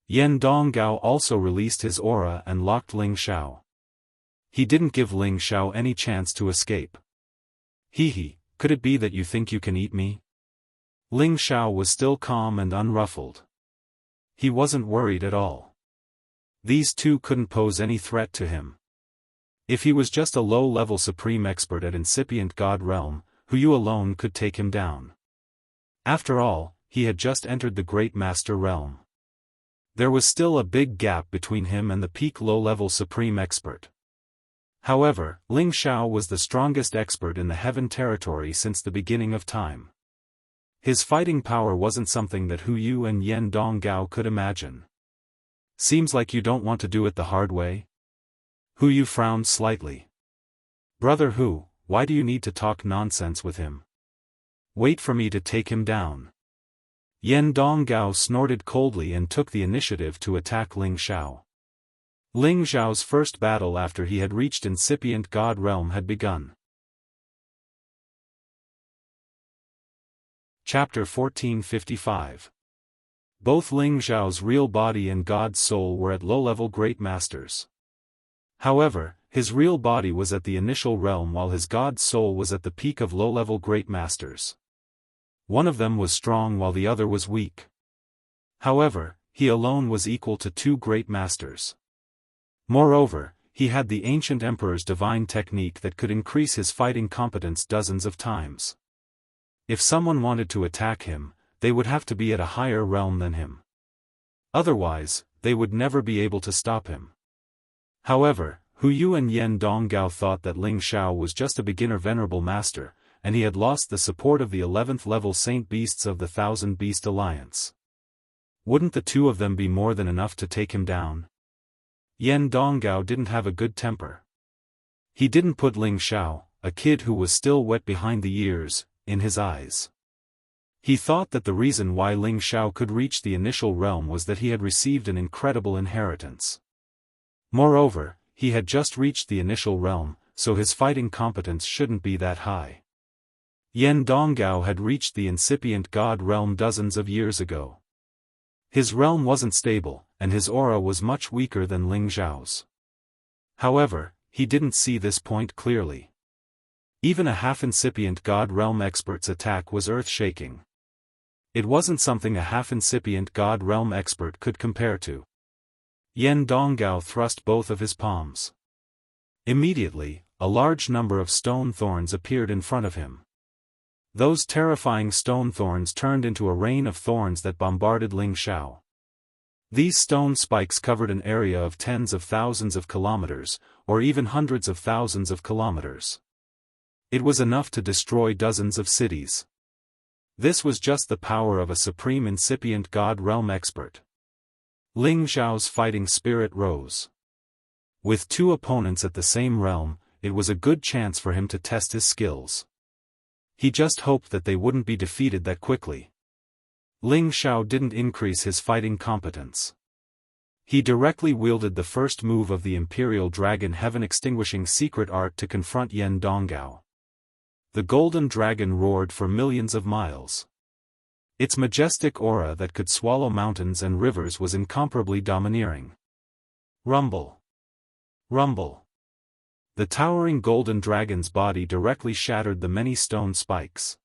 Yan Donggao also released his aura and locked Ling Xiao. He didn't give Ling Xiao any chance to escape. "Hee, could it be that you think you can eat me?" Ling Xiao was still calm and unruffled. He wasn't worried at all. These two couldn't pose any threat to him. If he was just a low-level supreme expert at incipient God realm, Hu Yu alone could take him down. After all, he had just entered the Great Master realm. There was still a big gap between him and the peak low-level supreme expert. However, Ling Xiao was the strongest expert in the Heaven territory since the beginning of time. His fighting power wasn't something that Hu Yu and Yan Donggao could imagine. "Seems like you don't want to do it the hard way?" Hu Yu frowned slightly. "Brother Hu, why do you need to talk nonsense with him? Wait for me to take him down." Yan Donggao snorted coldly and took the initiative to attack Ling Xiao. Ling Xiao's first battle after he had reached incipient God realm had begun. Chapter 1455. Both Ling Xiao's real body and God's soul were at low-level Great Masters. However, his real body was at the initial realm while his God's soul was at the peak of low-level Great Masters. One of them was strong while the other was weak. However, he alone was equal to two Great Masters. Moreover, he had the ancient Emperor's divine technique that could increase his fighting competence dozens of times. If someone wanted to attack him, they would have to be at a higher realm than him. Otherwise, they would never be able to stop him. However, Hu Yu and Yan Donggao thought that Ling Xiao was just a beginner venerable master, and he had lost the support of the 11th level Saint Beasts of the Thousand Beast Alliance. Wouldn't the two of them be more than enough to take him down? Yan Donggao didn't have a good temper. He didn't put Ling Xiao, a kid who was still wet behind the ears, in his eyes. He thought that the reason why Ling Xiao could reach the initial realm was that he had received an incredible inheritance. Moreover, he had just reached the initial realm, so his fighting competence shouldn't be that high. Yan Donggao had reached the incipient God realm dozens of years ago. His realm wasn't stable, and his aura was much weaker than Ling Xiao's. However, he didn't see this point clearly. Even a half-incipient God Realm expert's attack was earth-shaking. It wasn't something a half-incipient God Realm expert could compare to. Yan Donggao thrust both of his palms. Immediately, a large number of stone thorns appeared in front of him. Those terrifying stone thorns turned into a rain of thorns that bombarded Ling Xiao. These stone spikes covered an area of tens of thousands of kilometers, or even hundreds of thousands of kilometers. It was enough to destroy dozens of cities. This was just the power of a supreme incipient God Realm expert. Ling Xiao's fighting spirit rose. With two opponents at the same realm, it was a good chance for him to test his skills. He just hoped that they wouldn't be defeated that quickly. Ling Xiao didn't increase his fighting competence. He directly wielded the first move of the Imperial Dragon Heaven-extinguishing secret art to confront Yan Donggao. The golden dragon roared for millions of miles. Its majestic aura that could swallow mountains and rivers was incomparably domineering. Rumble. Rumble. The towering golden dragon's body directly shattered the many stone spikes.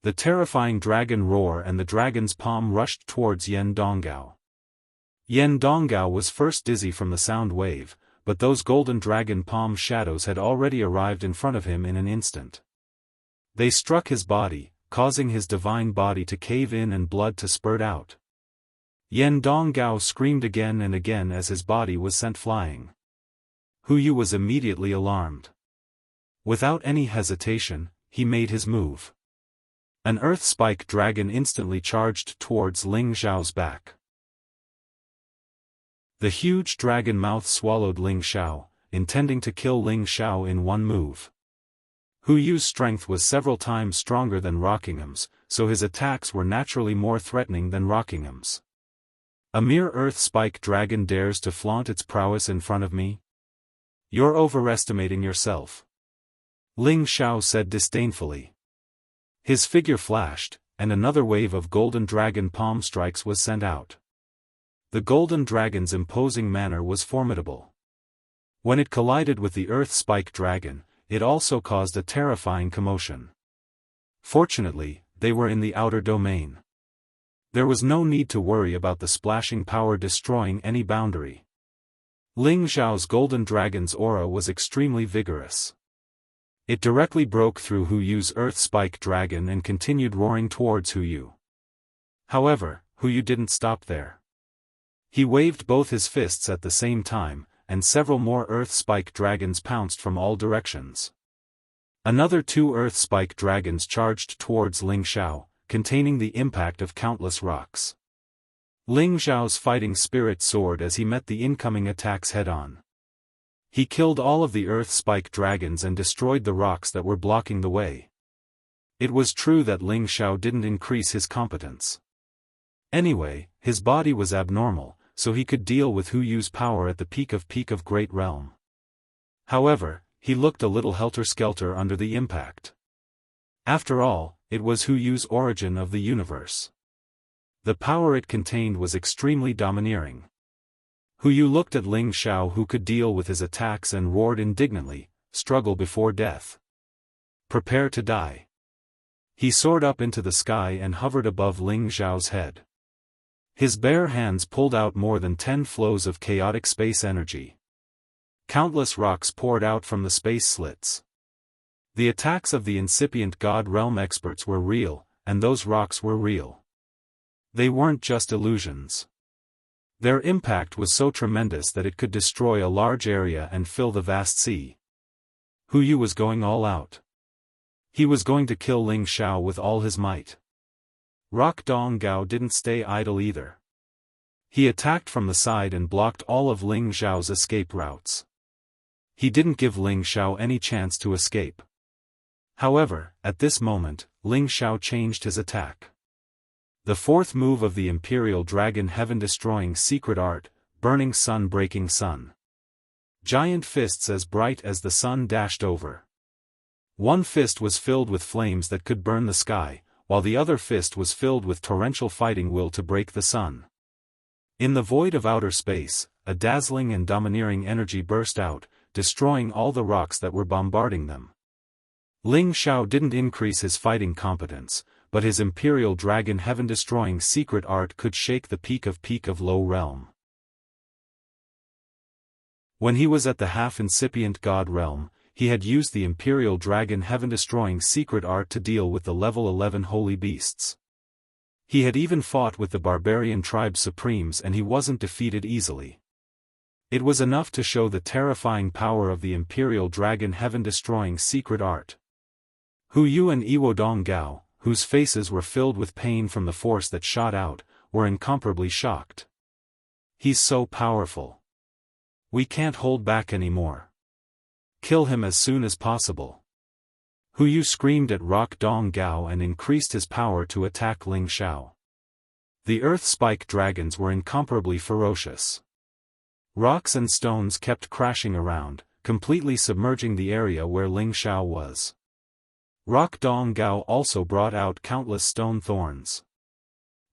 The terrifying dragon roar and the dragon's palm rushed towards Yan Donggao. Yan Donggao was first dizzy from the sound wave, but those golden dragon palm shadows had already arrived in front of him in an instant. They struck his body, causing his divine body to cave in and blood to spurt out. Yan Donggao screamed again and again as his body was sent flying. Hu Yu was immediately alarmed. Without any hesitation, he made his move. An earth spike dragon instantly charged towards Ling Xiao's back. The huge dragon mouth swallowed Ling Xiao, intending to kill Ling Xiao in one move. Hu Yu's strength was several times stronger than Rockingham's, so his attacks were naturally more threatening than Rockingham's. A mere earth spike dragon dares to flaunt its prowess in front of me? You're overestimating yourself. Ling Xiao said disdainfully. His figure flashed, and another wave of golden dragon palm strikes was sent out. The golden dragon's imposing manner was formidable. When it collided with the earth spike dragon, it also caused a terrifying commotion. Fortunately, they were in the outer domain. There was no need to worry about the splashing power destroying any boundary. Ling Xiao's golden dragon's aura was extremely vigorous. It directly broke through Hu Yu's earth spike dragon and continued roaring towards Hu Yu. However, Hu Yu didn't stop there. He waved both his fists at the same time, and several more earth spike dragons pounced from all directions. Another two earth spike dragons charged towards Ling Xiao, containing the impact of countless rocks. Ling Xiao's fighting spirit soared as he met the incoming attacks head-on. He killed all of the earth spike dragons and destroyed the rocks that were blocking the way. It was true that Ling Xiao didn't increase his competence. Anyway, his body was abnormal, so he could deal with Hu Yu's power at the peak of Great Realm. However, he looked a little helter-skelter under the impact. After all, it was Hu Yu's origin of the universe. The power it contained was extremely domineering. Hu Yu looked at Ling Xiao, who could deal with his attacks, and roared indignantly, "Struggle before death. Prepare to die." He soared up into the sky and hovered above Ling Xiao's head. His bare hands pulled out more than 10 flows of chaotic space energy. Countless rocks poured out from the space slits. The attacks of the incipient God Realm experts were real, and those rocks were real. They weren't just illusions. Their impact was so tremendous that it could destroy a large area and fill the vast sea. Hu Yu was going all out. He was going to kill Ling Xiao with all his might. Rock Donggao didn't stay idle either. He attacked from the side and blocked all of Ling Xiao's escape routes. He didn't give Ling Xiao any chance to escape. However, at this moment, Ling Xiao changed his attack. The fourth move of the Imperial Dragon Heaven-destroying secret art, Burning Sun Breaking Sun. Giant fists as bright as the sun dashed over. One fist was filled with flames that could burn the sky, while the other fist was filled with torrential fighting will to break the sun. In the void of outer space, a dazzling and domineering energy burst out, destroying all the rocks that were bombarding them. Ling Xiao didn't increase his fighting competence, but his Imperial Dragon heaven-destroying secret art could shake the peak of low realm. When he was at the half-incipient God realm, he had used the Imperial Dragon heaven-destroying secret art to deal with the level 11 holy beasts. He had even fought with the barbarian tribe supremes and he wasn't defeated easily. It was enough to show the terrifying power of the Imperial Dragon heaven-destroying secret art. Hu Yu and Iwodong Gao, whose faces were filled with pain from the force that shot out, were incomparably shocked. He's so powerful. We can't hold back anymore. Kill him as soon as possible. Hu Yu screamed at Rock Dong Gao and increased his power to attack Ling Xiao. The earth spike dragons were incomparably ferocious. Rocks and stones kept crashing around, completely submerging the area where Ling Xiao was. Rock Dong Gao also brought out countless stone thorns.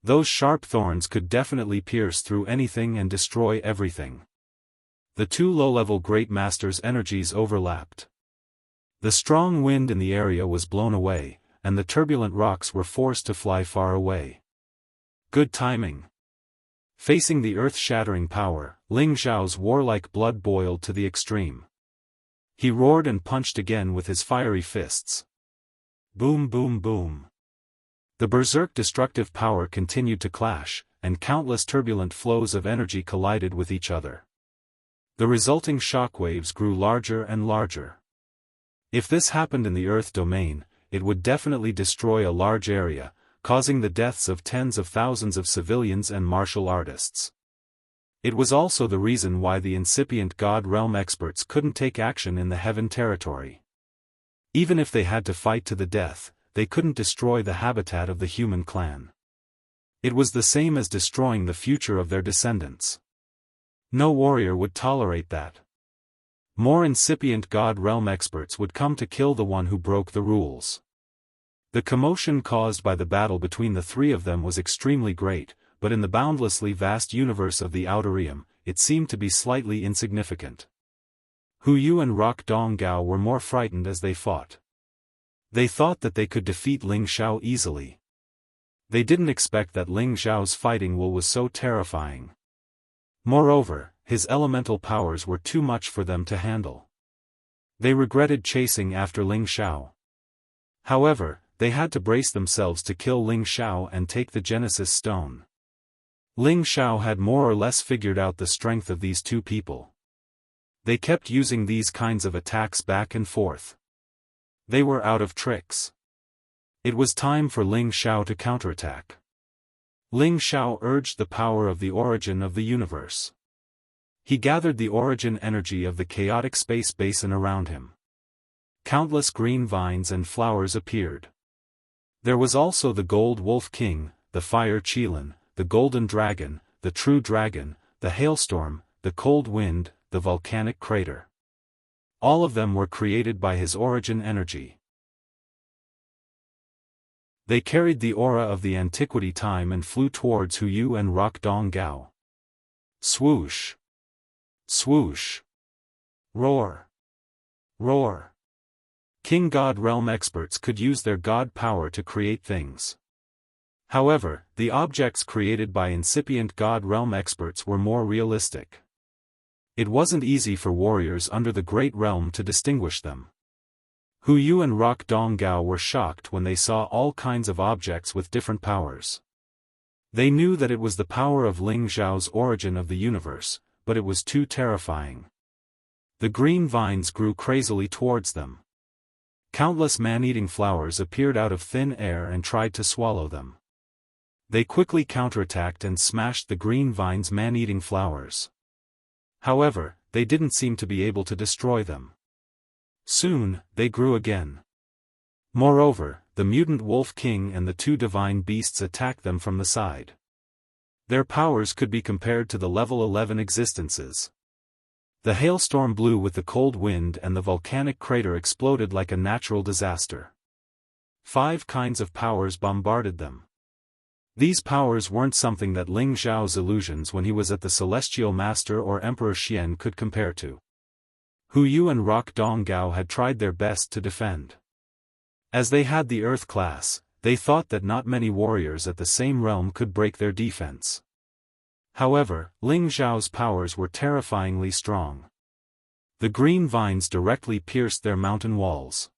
Those sharp thorns could definitely pierce through anything and destroy everything. The two low-level Great Masters' energies overlapped. The strong wind in the area was blown away, and the turbulent rocks were forced to fly far away. Good timing. Facing the earth-shattering power, Ling Xiao's warlike blood boiled to the extreme. He roared and punched again with his fiery fists. Boom boom boom. The berserk destructive power continued to clash, and countless turbulent flows of energy collided with each other. The resulting shockwaves grew larger and larger. If this happened in the Earth domain, it would definitely destroy a large area, causing the deaths of tens of thousands of civilians and martial artists. It was also the reason why the incipient God realm experts couldn't take action in the heaven territory. Even if they had to fight to the death, they couldn't destroy the habitat of the human clan. It was the same as destroying the future of their descendants. No warrior would tolerate that. More incipient God realm experts would come to kill the one who broke the rules. The commotion caused by the battle between the three of them was extremely great, but in the boundlessly vast universe of the Outer Realm, it seemed to be slightly insignificant. Hu Yu and Rock Dong Gao were more frightened as they fought. They thought that they could defeat Ling Xiao easily. They didn't expect that Ling Xiao's fighting will was so terrifying. Moreover, his elemental powers were too much for them to handle. They regretted chasing after Ling Xiao. However, they had to brace themselves to kill Ling Xiao and take the Genesis Stone. Ling Xiao had more or less figured out the strength of these two people. They kept using these kinds of attacks back and forth. They were out of tricks. It was time for Ling Xiao to counterattack. Ling Xiao urged the power of the origin of the universe. He gathered the origin energy of the chaotic space basin around him. Countless green vines and flowers appeared. There was also the Gold Wolf King, the Fire Qilin, the Golden Dragon, the True Dragon, the Hailstorm, the Cold Wind, the Volcanic Crater. All of them were created by his origin energy. They carried the aura of the antiquity time and flew towards Hu Yu and Rock Dong Gao. Swoosh! Swoosh! Roar! Roar! King God realm experts could use their god power to create things. However, the objects created by incipient God realm experts were more realistic. It wasn't easy for warriors under the Great Realm to distinguish them. Hu Yu and Rock Dong Gao were shocked when they saw all kinds of objects with different powers. They knew that it was the power of Ling Xiao's origin of the universe, but it was too terrifying. The green vines grew crazily towards them. Countless man-eating flowers appeared out of thin air and tried to swallow them. They quickly counterattacked and smashed the green vines' man-eating flowers. However, they didn't seem to be able to destroy them. Soon, they grew again. Moreover, the mutant Wolf King and the two divine beasts attacked them from the side. Their powers could be compared to the level 11 existences. The hailstorm blew with the cold wind and the volcanic crater exploded like a natural disaster. 5 kinds of powers bombarded them. These powers weren't something that Ling Xiao's illusions when he was at the Celestial Master or Emperor Xian could compare to. Hu Yu and Rock Dong Gao had tried their best to defend. As they had the Earth class, they thought that not many warriors at the same realm could break their defense. However, Ling Xiao's powers were terrifyingly strong. The green vines directly pierced their mountain walls.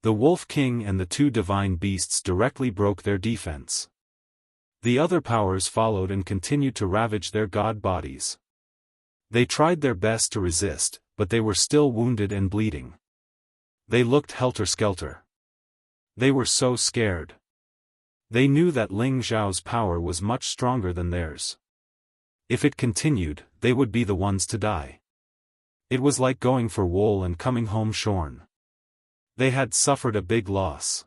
The Wolf King and the two divine beasts directly broke their defense. The other powers followed and continued to ravage their god bodies. They tried their best to resist, but they were still wounded and bleeding. They looked helter-skelter. They were so scared. They knew that Ling Xiao's power was much stronger than theirs. If it continued, they would be the ones to die. It was like going for wool and coming home shorn. They had suffered a big loss.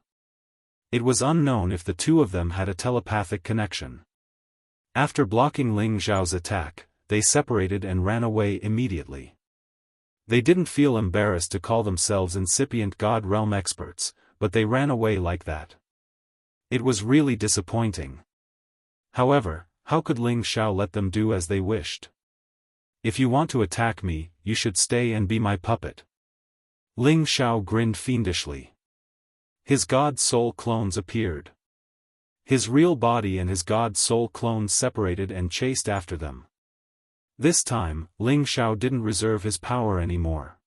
It was unknown if the two of them had a telepathic connection. After blocking Ling Xiao's attack, they separated and ran away immediately. They didn't feel embarrassed to call themselves incipient God realm experts, but they ran away like that. It was really disappointing. However, how could Ling Xiao let them do as they wished? If you want to attack me, you should stay and be my puppet. Ling Xiao grinned fiendishly. His god soul clones appeared. His real body and his god soul clones separated and chased after them. This time, Ling Xiao didn't reserve his power anymore.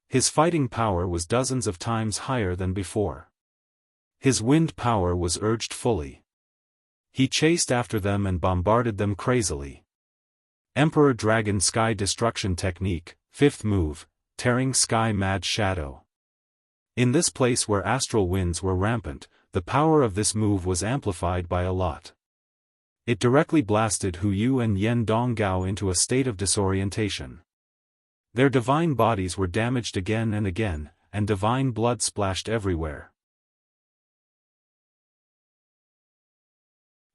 His fighting power was dozens of times higher than before. His wind power was urged fully. He chased after them and bombarded them crazily. Emperor Dragon Sky Destruction Technique, 5th move, Tearing Sky Mad Shadow. In this place where astral winds were rampant, the power of this move was amplified by a lot. It directly blasted Hu Yu and Yen Donggao into a state of disorientation. Their divine bodies were damaged again and again, and divine blood splashed everywhere.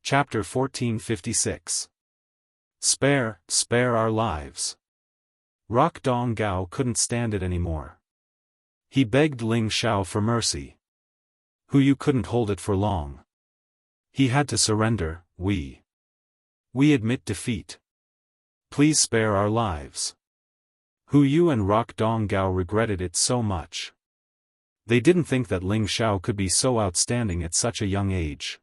Chapter 1456. Spare our lives. Rock Donggao couldn't stand it anymore. He begged Ling Xiao for mercy. Hu Yu couldn't hold it for long. He had to surrender. We admit defeat. Please spare our lives. Hu Yu and Rock Donggao regretted it so much. They didn't think that Ling Xiao could be so outstanding at such a young age.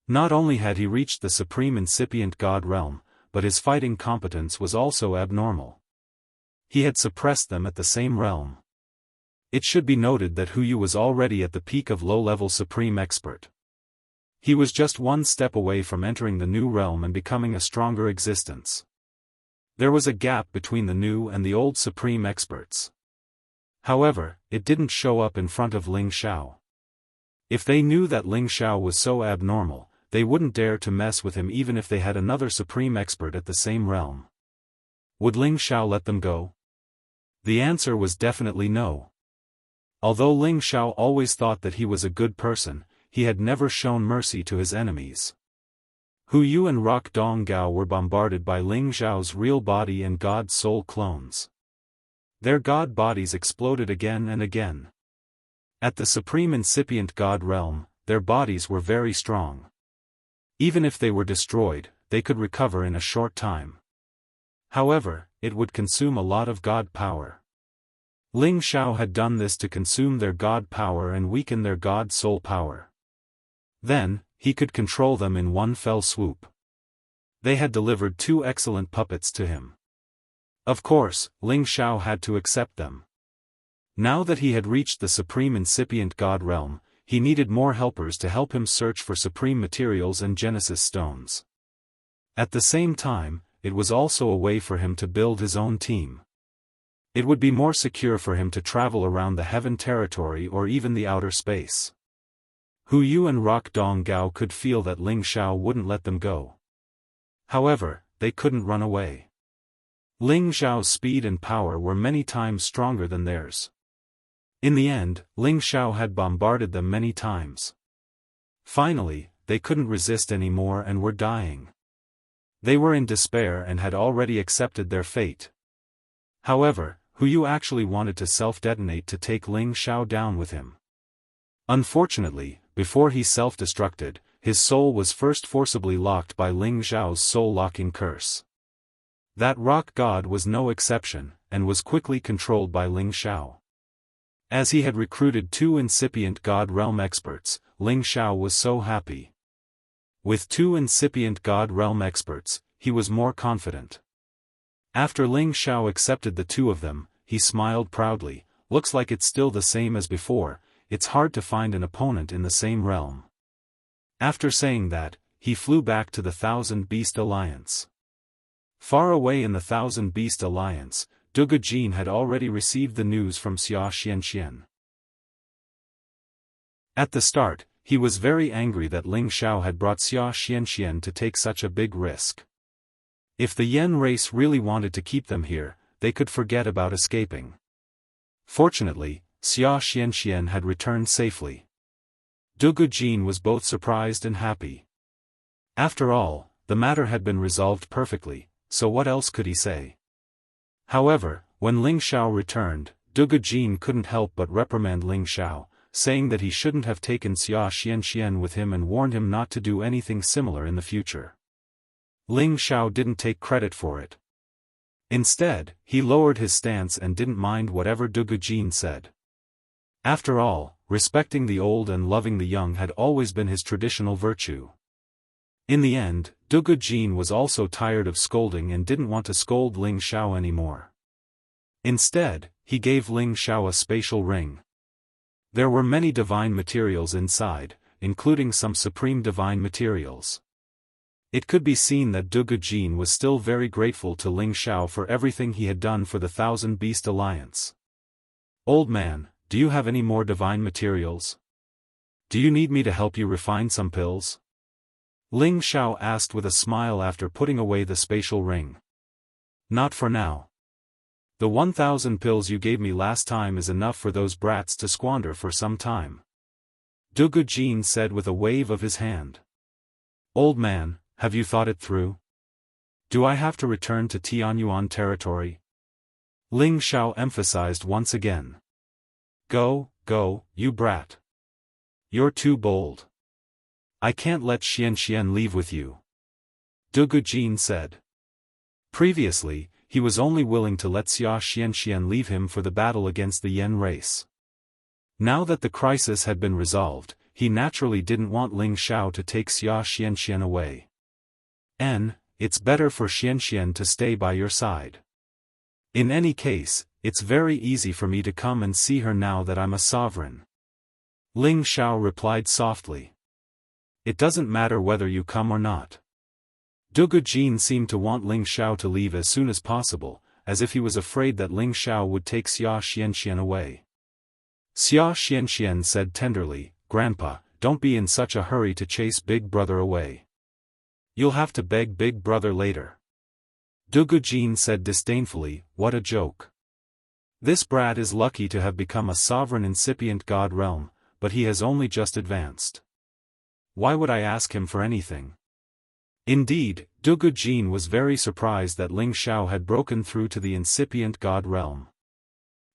Not only had he reached the supreme incipient god realm, but his fighting competence was also abnormal. He had suppressed them at the same realm. It should be noted that Hu Yu was already at the peak of low-level supreme expert. He was just one step away from entering the new realm and becoming a stronger existence. There was a gap between the new and the old supreme experts. However, it didn't show up in front of Ling Xiao. If they knew that Ling Xiao was so abnormal, they wouldn't dare to mess with him even if they had another supreme expert at the same realm. Would Ling Xiao let them go? The answer was definitely no. Although Ling Xiao always thought that he was a good person, he had never shown mercy to his enemies. Hu Yu and Rock Donggao were bombarded by Ling Xiao's real body and god soul clones. Their god bodies exploded again and again. At the supreme incipient god realm, their bodies were very strong. Even if they were destroyed, they could recover in a short time. However, it would consume a lot of god power. Ling Xiao had done this to consume their god power and weaken their god soul power. Then, he could control them in one fell swoop. They had delivered two excellent puppets to him. Of course, Ling Xiao had to accept them. Now that he had reached the supreme incipient god realm, he needed more helpers to help him search for supreme materials and Genesis stones. At the same time, it was also a way for him to build his own team. It would be more secure for him to travel around the heaven territory or even the outer space. Hu Yu and Rock Donggao could feel that Ling Xiao wouldn't let them go. However, they couldn't run away. Ling Xiao's speed and power were many times stronger than theirs. In the end, Ling Xiao had bombarded them many times. Finally, they couldn't resist anymore and were dying. They were in despair and had already accepted their fate. However, Hu Yu actually wanted to self-detonate to take Ling Xiao down with him. Unfortunately, before he self-destructed, his soul was first forcibly locked by Ling Xiao's soul-locking curse. That rock god was no exception, and was quickly controlled by Ling Xiao. As he had recruited 2 incipient God Realm experts, Ling Xiao was so happy. With 2 incipient God Realm experts, he was more confident. After Ling Xiao accepted the 2 of them, he smiled proudly. Looks like it's still the same as before, it's hard to find an opponent in the same realm. After saying that, he flew back to the Thousand Beast Alliance. Far away in the Thousand Beast Alliance, Dugu Jin had already received the news from Wuxia Xianxia. At the start, he was very angry that Ling Xiao had brought Wuxia Xianxia to take such a big risk. If the Yan race really wanted to keep them here, they could forget about escaping. Fortunately, Wuxia Xianxia had returned safely. Dugu Jin was both surprised and happy. After all, the matter had been resolved perfectly, so what else could he say? However, when Ling Xiao returned, Dugu Jin couldn't help but reprimand Ling Xiao, saying that he shouldn't have taken Wuxia Xianxia with him and warned him not to do anything similar in the future. Ling Xiao didn't take credit for it. Instead, he lowered his stance and didn't mind whatever Dugu Jin said. After all, respecting the old and loving the young had always been his traditional virtue. In the end, Dugu Jin was also tired of scolding and didn't want to scold Ling Xiao anymore. Instead, he gave Ling Xiao a spatial ring. There were many divine materials inside, including some supreme divine materials. It could be seen that Dugu Jin was still very grateful to Ling Xiao for everything he had done for the Thousand Beast Alliance. "Old man, do you have any more divine materials? Do you need me to help you refine some pills?" Ling Xiao asked with a smile after putting away the spatial ring. "Not for now. The 1,000 pills you gave me last time is enough for those brats to squander for some time," Dugu Jin said with a wave of his hand. "Old man, have you thought it through? Do I have to return to Tianyuan territory?" Ling Xiao emphasized once again. Go, you brat. You're too bold. I can't let Xianxian leave with you," Dugu Jin said. Previously, he was only willing to let Wuxia Xianxia leave him for the battle against the Yan race. Now that the crisis had been resolved, he naturally didn't want Ling Xiao to take Wuxia Xianxia away. It's better for Xianxian to stay by your side. In any case, it's very easy for me to come and see her now that I'm a sovereign," Ling Xiao replied softly. "It doesn't matter whether you come or not." Dugu Jin seemed to want Ling Xiao to leave as soon as possible, as if he was afraid that Ling Xiao would take Wuxia Xianxia away. Wuxia Xianxia said tenderly, "Grandpa, don't be in such a hurry to chase Big Brother away. You'll have to beg Big Brother later." Dugu Jin said disdainfully, "What a joke. This brat is lucky to have become a sovereign incipient god realm, but he has only just advanced. Why would I ask him for anything?" Indeed, Dugu Jin was very surprised that Ling Xiao had broken through to the incipient god realm.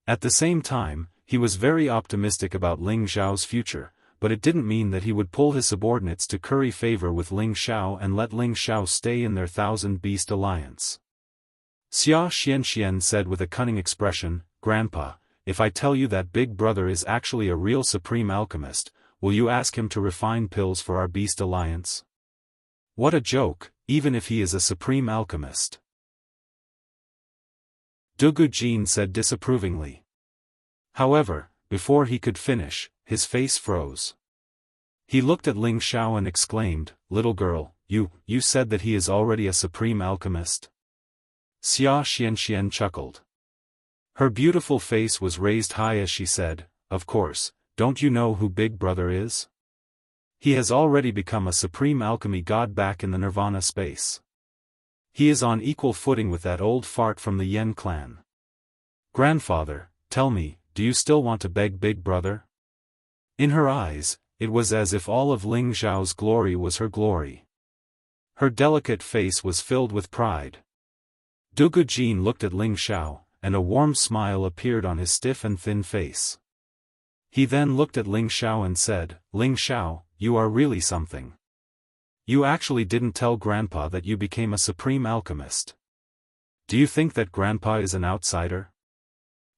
At the same time, he was very optimistic about Ling Xiao's future, but it didn't mean that he would pull his subordinates to curry favor with Ling Xiao and let Ling Xiao stay in their Thousand Beast Alliance. Wuxia Xianxia said with a cunning expression, "Grandpa, if I tell you that Big Brother is actually a real supreme alchemist, will you ask him to refine pills for our Beast Alliance?" "What a joke, even if he is a supreme alchemist," Dugu Jin said disapprovingly. However, before he could finish, his face froze. He looked at Ling Xiao and exclaimed, "Little girl, you said that he is already a supreme alchemist?" Wuxia Xianxia chuckled. Her beautiful face was raised high as she said, "Of course, don't you know who Big Brother is? He has already become a supreme alchemy god back in the Nirvana space. He is on equal footing with that old fart from the Yen clan. Grandfather, tell me, do you still want to beg Big Brother?" In her eyes, it was as if all of Ling Xiao's glory was her glory. Her delicate face was filled with pride. Dugu Jin looked at Ling Xiao, and a warm smile appeared on his stiff and thin face. He then looked at Ling Xiao and said, "Ling Xiao, you are really something. You actually didn't tell Grandpa that you became a supreme alchemist. Do you think that Grandpa is an outsider?"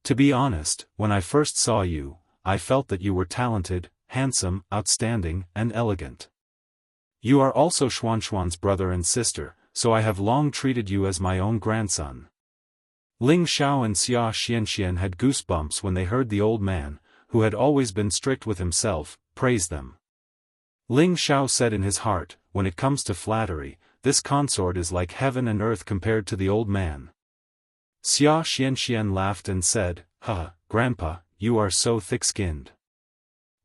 To be honest, when I first saw you, I felt that you were talented, handsome, outstanding, and elegant. You are also Xuanxuan's brother and sister, so I have long treated you as my own grandson. Ling Xiao and Wuxia Xianxia had goosebumps when they heard the old man, who had always been strict with himself, praise them. Ling Xiao said in his heart, when it comes to flattery, this consort is like heaven and earth compared to the old man. Wuxia Xianxia laughed and said, "Ha, Grandpa, you are so thick-skinned.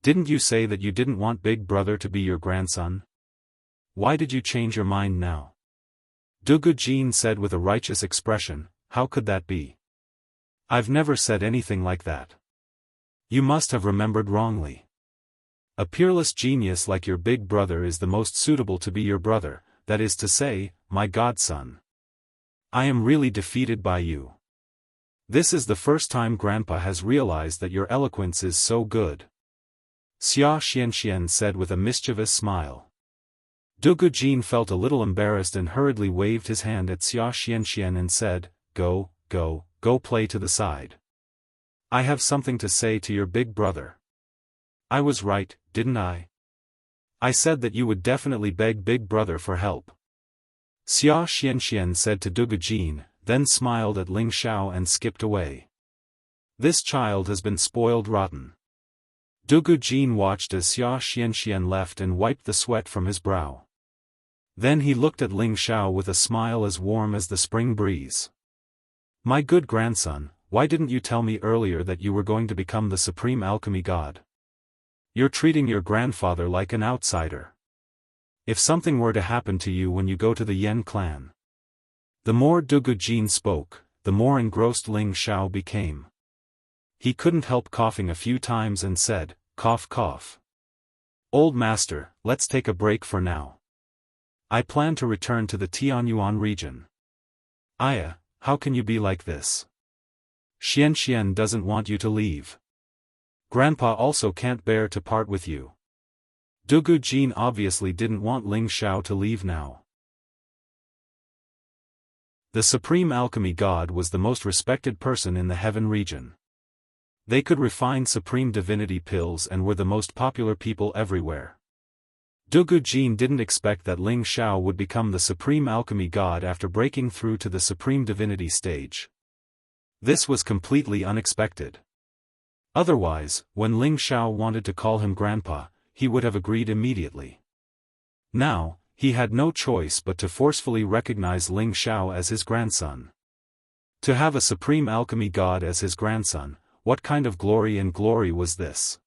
Didn't you say that you didn't want Big Brother to be your grandson? Why did you change your mind now?" Dugu Jin said with a righteous expression, "How could that be? I've never said anything like that. You must have remembered wrongly. A peerless genius like your big brother is the most suitable to be your brother, that is to say, my godson. I am really defeated by you. This is the first time Grandpa has realized that your eloquence is so good." Wuxia Xianxia said with a mischievous smile. Dugu Jin felt a little embarrassed and hurriedly waved his hand at Wuxia Xianxia and said, Go play to the side. I have something to say to your big brother. I was right, didn't I? I said that you would definitely beg Big Brother for help. Wuxia Xianxia said to Dugu Jin, then smiled at Ling Xiao and skipped away. This child has been spoiled rotten. Dugu Jin watched as Wuxia Xianxia left and wiped the sweat from his brow. Then he looked at Ling Xiao with a smile as warm as the spring breeze. My good grandson, why didn't you tell me earlier that you were going to become the supreme alchemy god? You're treating your grandfather like an outsider. If something were to happen to you when you go to the Yen clan. The more Dugu Jin spoke, the more engrossed Ling Xiao became. He couldn't help coughing a few times and said, cough cough. Old master, let's take a break for now. I plan to return to the Tianyuan region. Aya, how can you be like this? Xianxian doesn't want you to leave. Grandpa also can't bear to part with you. Dugu Jin obviously didn't want Ling Xiao to leave now. The supreme alchemy god was the most respected person in the heaven region. They could refine supreme divinity pills and were the most popular people everywhere. Dugu Jin didn't expect that Ling Xiao would become the supreme alchemy god after breaking through to the supreme divinity stage. This was completely unexpected. Otherwise, when Ling Xiao wanted to call him grandpa, he would have agreed immediately. Now, he had no choice but to forcefully recognize Ling Xiao as his grandson. To have a supreme alchemy god as his grandson, what kind of glory was this?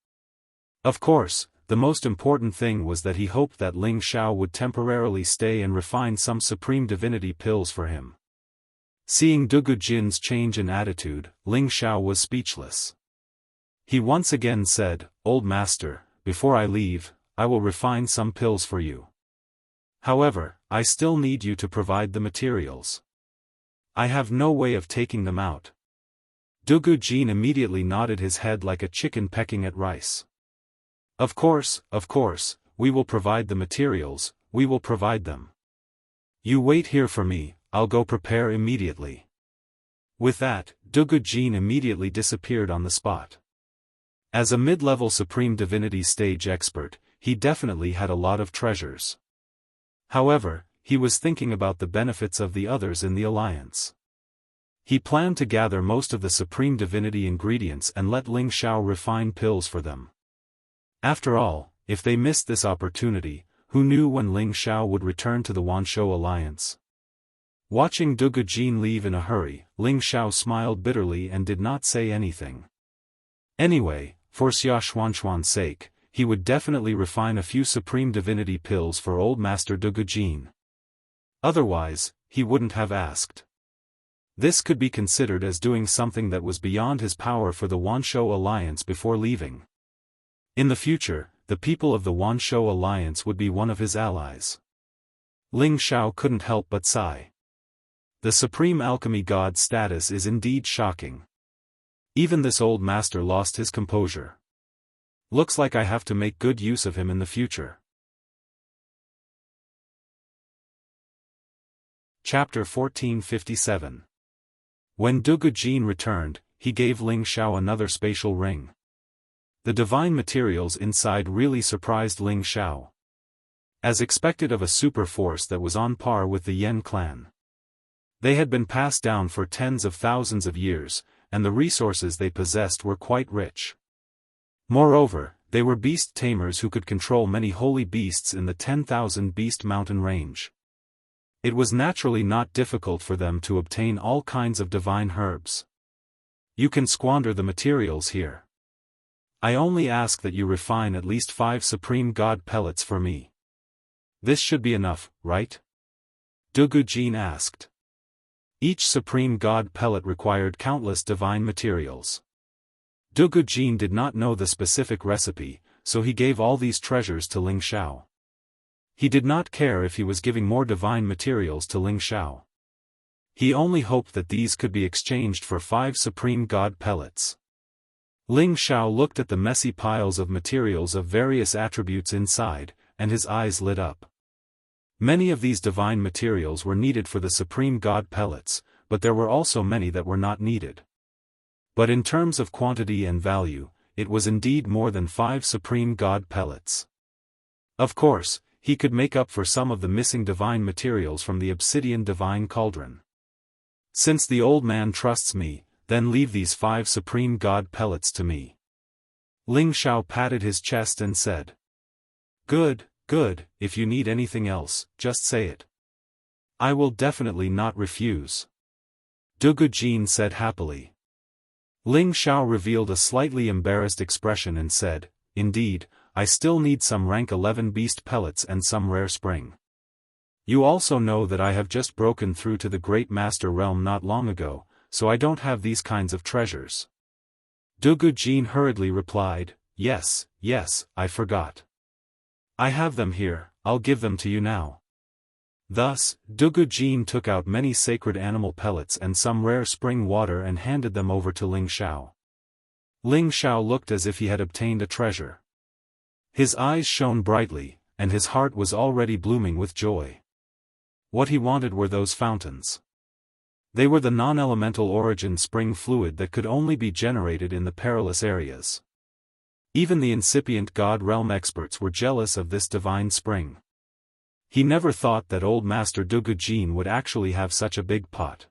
Of course, the most important thing was that he hoped that Ling Xiao would temporarily stay and refine some supreme divinity pills for him. Seeing Dugu Jin's change in attitude, Ling Xiao was speechless. He once again said, Old master, before I leave, I will refine some pills for you. However, I still need you to provide the materials. I have no way of taking them out. Dugu Jin immediately nodded his head like a chicken pecking at rice. Of course, we will provide the materials, we will provide them. You wait here for me, I'll go prepare immediately. With that, Dugu Jin immediately disappeared on the spot. As a mid-level supreme divinity stage expert, he definitely had a lot of treasures. However, he was thinking about the benefits of the others in the alliance. He planned to gather most of the supreme divinity ingredients and let Ling Xiao refine pills for them. After all, if they missed this opportunity, who knew when Ling Xiao would return to the Wanshou alliance? Watching Dugu Jin leave in a hurry, Ling Xiao smiled bitterly and did not say anything. Anyway, for Xia Xuanxuan's sake, he would definitely refine a few supreme divinity pills for old master Dugu Jin. Otherwise, he wouldn't have asked. This could be considered as doing something that was beyond his power for the Wanshou alliance before leaving. In the future, the people of the Wanshou alliance would be one of his allies. Ling Xiao couldn't help but sigh. The supreme alchemy god's status is indeed shocking. Even this old master lost his composure. Looks like I have to make good use of him in the future. Chapter 1457. When Dugu Jin returned, he gave Ling Xiao another spatial ring. The divine materials inside really surprised Ling Xiao. As expected of a super force that was on par with the Yen clan. They had been passed down for tens of thousands of years, and the resources they possessed were quite rich. Moreover, they were beast tamers who could control many holy beasts in the 10,000 beast mountain range. It was naturally not difficult for them to obtain all kinds of divine herbs. You can squander the materials here. I only ask that you refine at least 5 supreme god pellets for me. This should be enough, right? Dugu Jin asked. Each supreme god pellet required countless divine materials. Dugu Jin did not know the specific recipe, so he gave all these treasures to Ling Xiao. He did not care if he was giving more divine materials to Ling Xiao. He only hoped that these could be exchanged for 5 supreme god pellets. Ling Xiao looked at the messy piles of materials of various attributes inside, and his eyes lit up. Many of these divine materials were needed for the supreme god pellets, but there were also many that were not needed. But in terms of quantity and value, it was indeed more than 5 supreme god pellets. Of course, he could make up for some of the missing divine materials from the obsidian divine cauldron. Since the old man trusts me, then leave these 5 supreme god pellets to me. Ling Xiao patted his chest and said. Good, good, if you need anything else, just say it. I will definitely not refuse. Dugu Jin said happily. Ling Xiao revealed a slightly embarrassed expression and said, Indeed, I still need some rank 11 beast pellets and some rare spring. You also know that I have just broken through to the Great Master Realm not long ago, so I don't have these kinds of treasures. Dugu Jin hurriedly replied, Yes, I forgot. I have them here, I'll give them to you now. Thus, Dugu Jin took out many sacred animal pellets and some rare spring water and handed them over to Ling Xiao. Ling Xiao looked as if he had obtained a treasure. His eyes shone brightly, and his heart was already blooming with joy. What he wanted were those fountains. They were the non-elemental origin spring fluid that could only be generated in the perilous areas. Even the incipient God Realm experts were jealous of this divine spring. He never thought that old Master Dugu Jin would actually have such a big pot.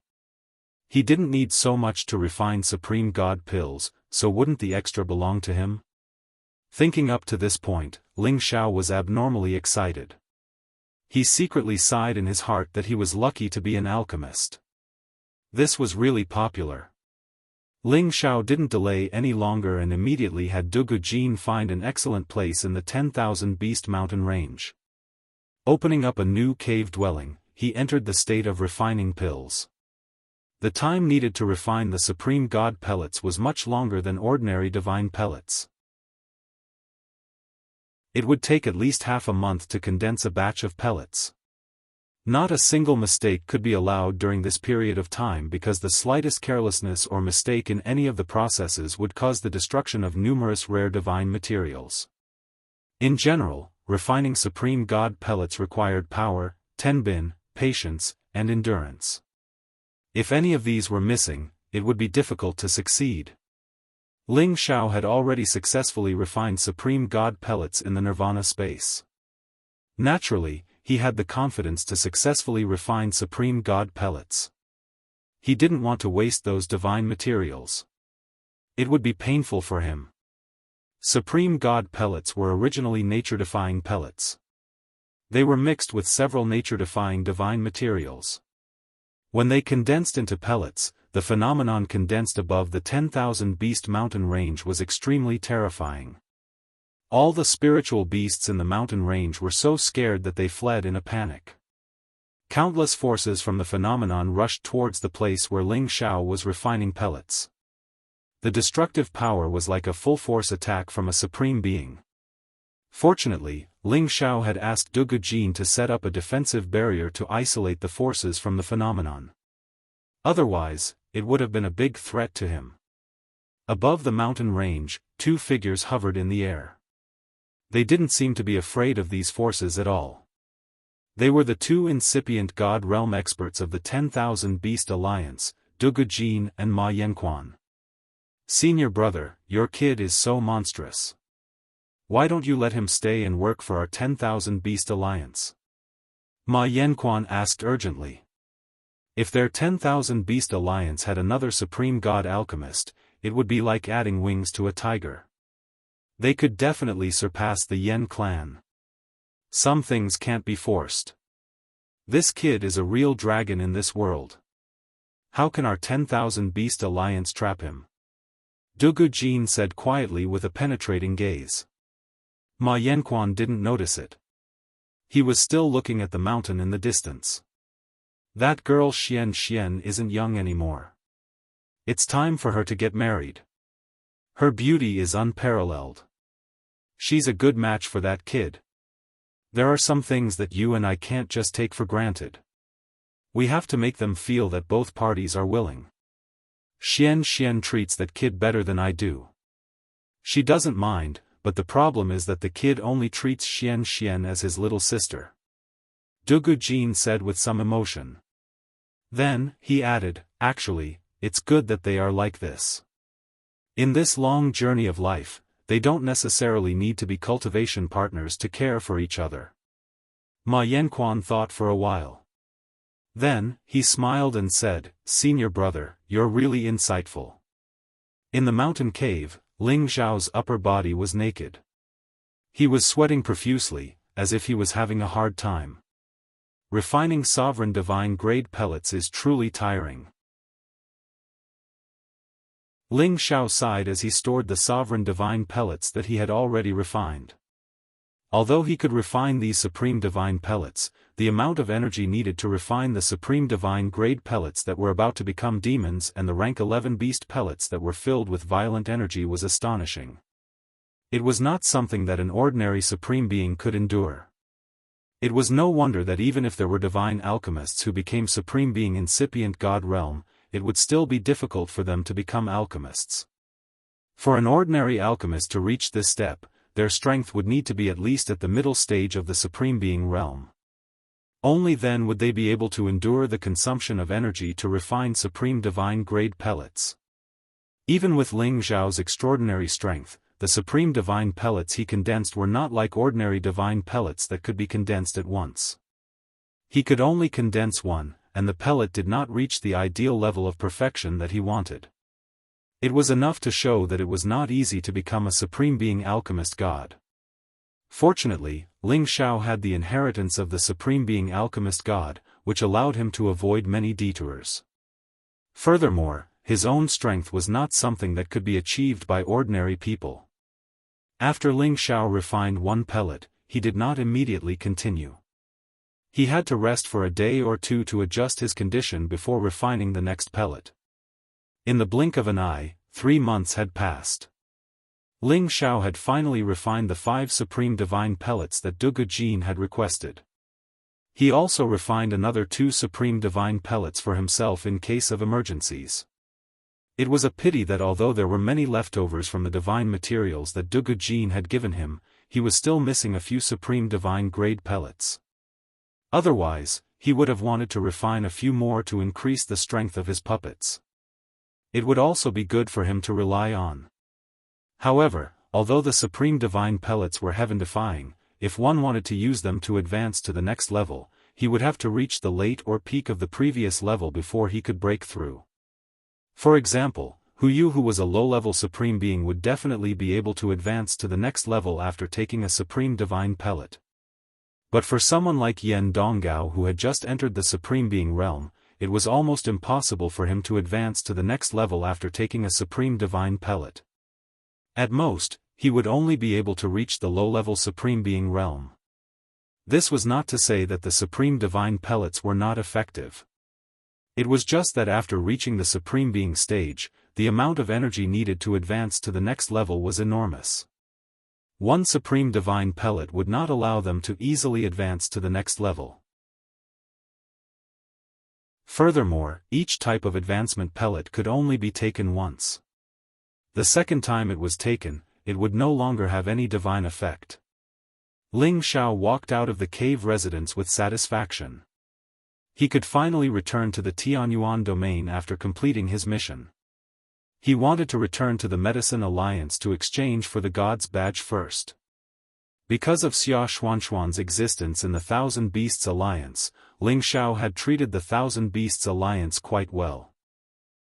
He didn't need so much to refine supreme God pills, so wouldn't the extra belong to him? Thinking up to this point, Ling Xiao was abnormally excited. He secretly sighed in his heart that he was lucky to be an alchemist. This was really popular. Ling Xiao didn't delay any longer and immediately had Dugu Jin find an excellent place in the 10,000 beast mountain range. Opening up a new cave dwelling, he entered the state of refining pills. The time needed to refine the supreme god pellets was much longer than ordinary divine pellets. It would take at least half a month to condense a batch of pellets. Not a single mistake could be allowed during this period of time because the slightest carelessness or mistake in any of the processes would cause the destruction of numerous rare divine materials. In general, refining supreme god pellets required power, tenbin, patience, and endurance. If any of these were missing, it would be difficult to succeed. Ling Xiao had already successfully refined supreme god pellets in the nirvana space. Naturally, he had the confidence to successfully refine supreme god pellets. He didn't want to waste those divine materials. It would be painful for him. Supreme God pellets were originally nature-defying pellets. They were mixed with several nature-defying divine materials. When they condensed into pellets, the phenomenon condensed above the 10,000 beast mountain range was extremely terrifying. All the spiritual beasts in the mountain range were so scared that they fled in a panic. Countless forces from the phenomenon rushed towards the place where Ling Xiao was refining pellets. The destructive power was like a full-force attack from a supreme being. Fortunately, Ling Xiao had asked Dugu Jin to set up a defensive barrier to isolate the forces from the phenomenon. Otherwise, it would have been a big threat to him. Above the mountain range, 2 figures hovered in the air. They didn't seem to be afraid of these forces at all. They were the 2 incipient God Realm experts of the 10,000 Beast Alliance, Dugu Jin and Ma Yanquan. Senior brother, your kid is so monstrous. Why don't you let him stay and work for our 10,000 Beast Alliance? Ma Yanquan asked urgently. If their 10,000 Beast Alliance had another Supreme God Alchemist, it would be like adding wings to a tiger. They could definitely surpass the Yen clan. Some things can't be forced. This kid is a real dragon in this world. How can our 10,000 Beast Alliance trap him? Dugu Jin said quietly with a penetrating gaze. Ma Yanquan didn't notice it. He was still looking at the mountain in the distance. That girl Xian isn't young anymore. It's time for her to get married. Her beauty is unparalleled. She's a good match for that kid. There are some things that you and I can't just take for granted. We have to make them feel that both parties are willing. Xian treats that kid better than I do. She doesn't mind, but the problem is that the kid only treats Xian as his little sister. Dugu Jin said with some emotion. Then, he added, actually, it's good that they are like this. In this long journey of life, they don't necessarily need to be cultivation partners to care for each other. Ma Yanquan thought for a while. Then, he smiled and said, Senior brother, you're really insightful. In the mountain cave, Ling Zhao's upper body was naked. He was sweating profusely, as if he was having a hard time. Refining sovereign divine grade pellets is truly tiring. Ling Zhao sighed as he stored the sovereign divine pellets that he had already refined. Although he could refine these supreme divine pellets, the amount of energy needed to refine the supreme divine grade pellets that were about to become demons and the rank 11 beast pellets that were filled with violent energy was astonishing. It was not something that an ordinary supreme being could endure. It was no wonder that even if there were divine alchemists who became supreme being incipient god realm, it would still be difficult for them to become alchemists. For an ordinary alchemist to reach this step, their strength would need to be at least at the middle stage of the supreme being realm. Only then would they be able to endure the consumption of energy to refine supreme divine grade pellets. Even with Ling Zhao's extraordinary strength, the supreme divine pellets he condensed were not like ordinary divine pellets that could be condensed at once. He could only condense one, and the pellet did not reach the ideal level of perfection that he wanted. It was enough to show that it was not easy to become a supreme being alchemist god. Fortunately, Ling Zhao had the inheritance of the supreme being alchemist god, which allowed him to avoid many detours. Furthermore, his own strength was not something that could be achieved by ordinary people. After Ling Zhao refined one pellet, he did not immediately continue. He had to rest for a day or two to adjust his condition before refining the next pellet. In the blink of an eye, 3 months had passed. Ling Zhao had finally refined the 5 supreme divine pellets that Dugu Jin had requested. He also refined another 2 supreme divine pellets for himself in case of emergencies. It was a pity that although there were many leftovers from the divine materials that Dugu Jin had given him, he was still missing a few supreme divine grade pellets. Otherwise, he would have wanted to refine a few more to increase the strength of his puppets. It would also be good for him to rely on. However, although the supreme divine pellets were heaven-defying, if one wanted to use them to advance to the next level, he would have to reach the late or peak of the previous level before he could break through. For example, Hu who was a low-level supreme being would definitely be able to advance to the next level after taking a supreme divine pellet. But for someone like Yan Donggao who had just entered the supreme being realm, it was almost impossible for him to advance to the next level after taking a supreme divine pellet. At most, he would only be able to reach the low-level supreme being realm. This was not to say that the supreme divine pellets were not effective. It was just that after reaching the supreme being stage, the amount of energy needed to advance to the next level was enormous. One supreme divine pellet would not allow them to easily advance to the next level. Furthermore, each type of advancement pellet could only be taken once. The second time it was taken, it would no longer have any divine effect. Ling Zhao walked out of the cave residence with satisfaction. He could finally return to the Tianyuan domain after completing his mission. He wanted to return to the Medicine Alliance to exchange for the God's badge first. Because of Xia Xuanxuan's existence in the Thousand Beasts Alliance, Ling Xiao had treated the Thousand Beasts Alliance quite well.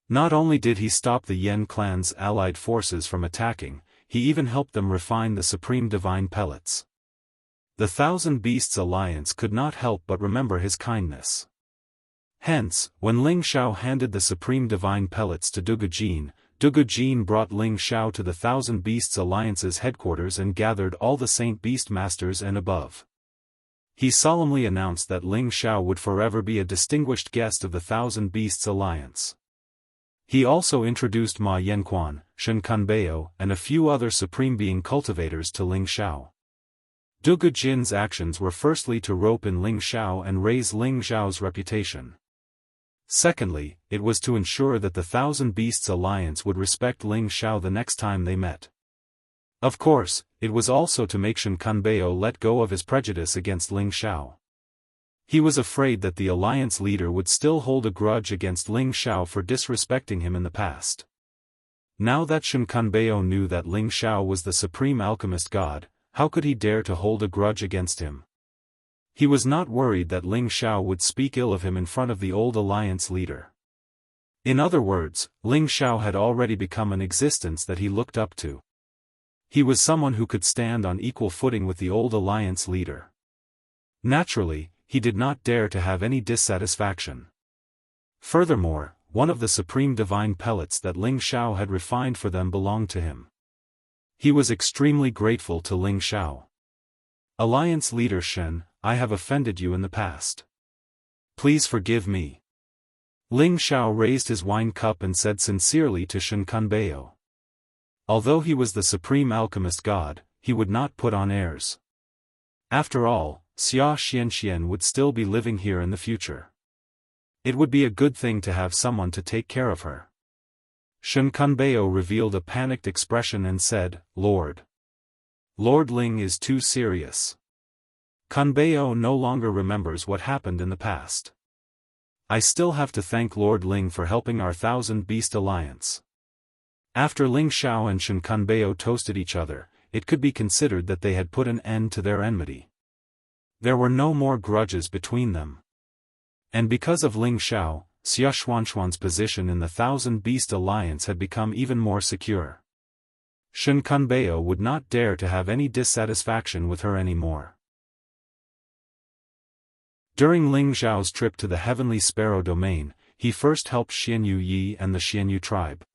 Not only did he stop the Yan clan's allied forces from attacking, he even helped them refine the Supreme Divine Pellets. The Thousand Beasts Alliance could not help but remember his kindness. Hence, when Ling Xiao handed the Supreme Divine Pellets to Dugu Jin brought Ling Xiao to the Thousand Beasts Alliance's headquarters and gathered all the Saint Beast Masters and above. He solemnly announced that Ling Xiao would forever be a distinguished guest of the Thousand Beasts Alliance. He also introduced Ma Yanquan, Shen Kunbeo, and a few other Supreme Being cultivators to Ling Xiao. Dugu Jin's actions were firstly to rope in Ling Xiao and raise Ling Xiao's reputation. Secondly, it was to ensure that the Thousand Beasts Alliance would respect Ling Xiao the next time they met. Of course, it was also to make Shen Kunbeo let go of his prejudice against Ling Xiao. He was afraid that the alliance leader would still hold a grudge against Ling Xiao for disrespecting him in the past. Now that Shen Kunbeo knew that Ling Xiao was the supreme alchemist god, how could he dare to hold a grudge against him? He was not worried that Ling Xiao would speak ill of him in front of the old alliance leader. In other words, Ling Xiao had already become an existence that he looked up to. He was someone who could stand on equal footing with the old alliance leader. Naturally, he did not dare to have any dissatisfaction. Furthermore, one of the Supreme Divine Pellets that Ling Xiao had refined for them belonged to him. He was extremely grateful to Ling Xiao. Alliance leader Shen, I have offended you in the past. Please forgive me. Ling Xiao raised his wine cup and said sincerely to Shen Kunbeo. Although he was the supreme alchemist god, he would not put on airs. After all, Wuxia Xianxia would still be living here in the future. It would be a good thing to have someone to take care of her. Shen Kunbeo revealed a panicked expression and said, Lord Ling is too serious. Kunbeo no longer remembers what happened in the past. I still have to thank Lord Ling for helping our Thousand Beast Alliance. After Ling Xiao and Shen Kunbeo toasted each other, it could be considered that they had put an end to their enmity. There were no more grudges between them. And because of Ling Xiao, Xia Xuanxuan's position in the Thousand Beast Alliance had become even more secure. Shen Kunbeo would not dare to have any dissatisfaction with her anymore. During Ling Xiao's trip to the Heavenly Sparrow Domain, he first helped Xianyu Yi and the Xianyu tribe.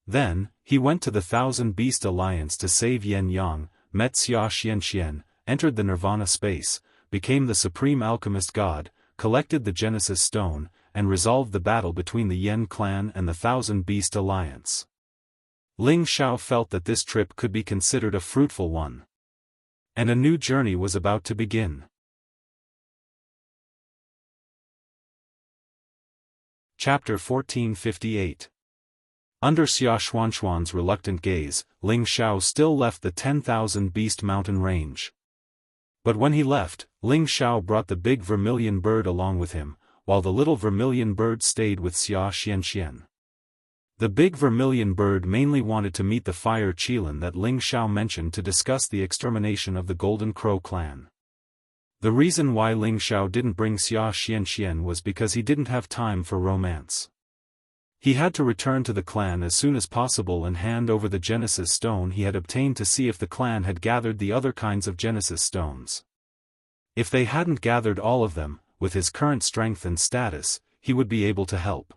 Then, he went to the Thousand Beast Alliance to save Yan Yang, met Wuxia Xianxia, entered the Nirvana space, became the Supreme Alchemist God, collected the Genesis Stone, and resolved the battle between the Yan clan and the Thousand Beast Alliance. Ling Xiao felt that this trip could be considered a fruitful one. And a new journey was about to begin. Chapter 1458. Under Xia Xuanxuan's reluctant gaze, Ling Xiao still left the 10,000 Beast Mountain range. But when he left, Ling Xiao brought the big vermilion bird along with him, while the little vermilion bird stayed with Wuxia Xianxia. The big vermilion bird mainly wanted to meet the fire Qilin that Ling Xiao mentioned to discuss the extermination of the Golden Crow clan. The reason why Ling Xiao didn't bring Wuxia Xianxia was because he didn't have time for romance. He had to return to the clan as soon as possible and hand over the Genesis Stone he had obtained to see if the clan had gathered the other kinds of Genesis Stones. If they hadn't gathered all of them, with his current strength and status, he would be able to help.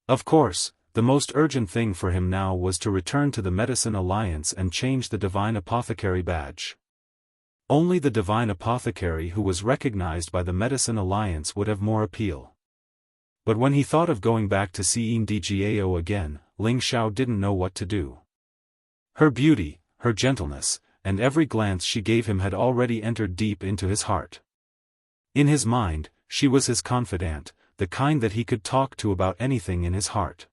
Of course, the most urgent thing for him now was to return to the Medicine Alliance and change the Divine Apothecary badge. Only the Divine Apothecary who was recognized by the Medicine Alliance would have more appeal. But when he thought of going back to see Ndgao again, Ling Xiao didn't know what to do. Her beauty, her gentleness, and every glance she gave him had already entered deep into his heart. In his mind, she was his confidante, the kind that he could talk to about anything in his heart.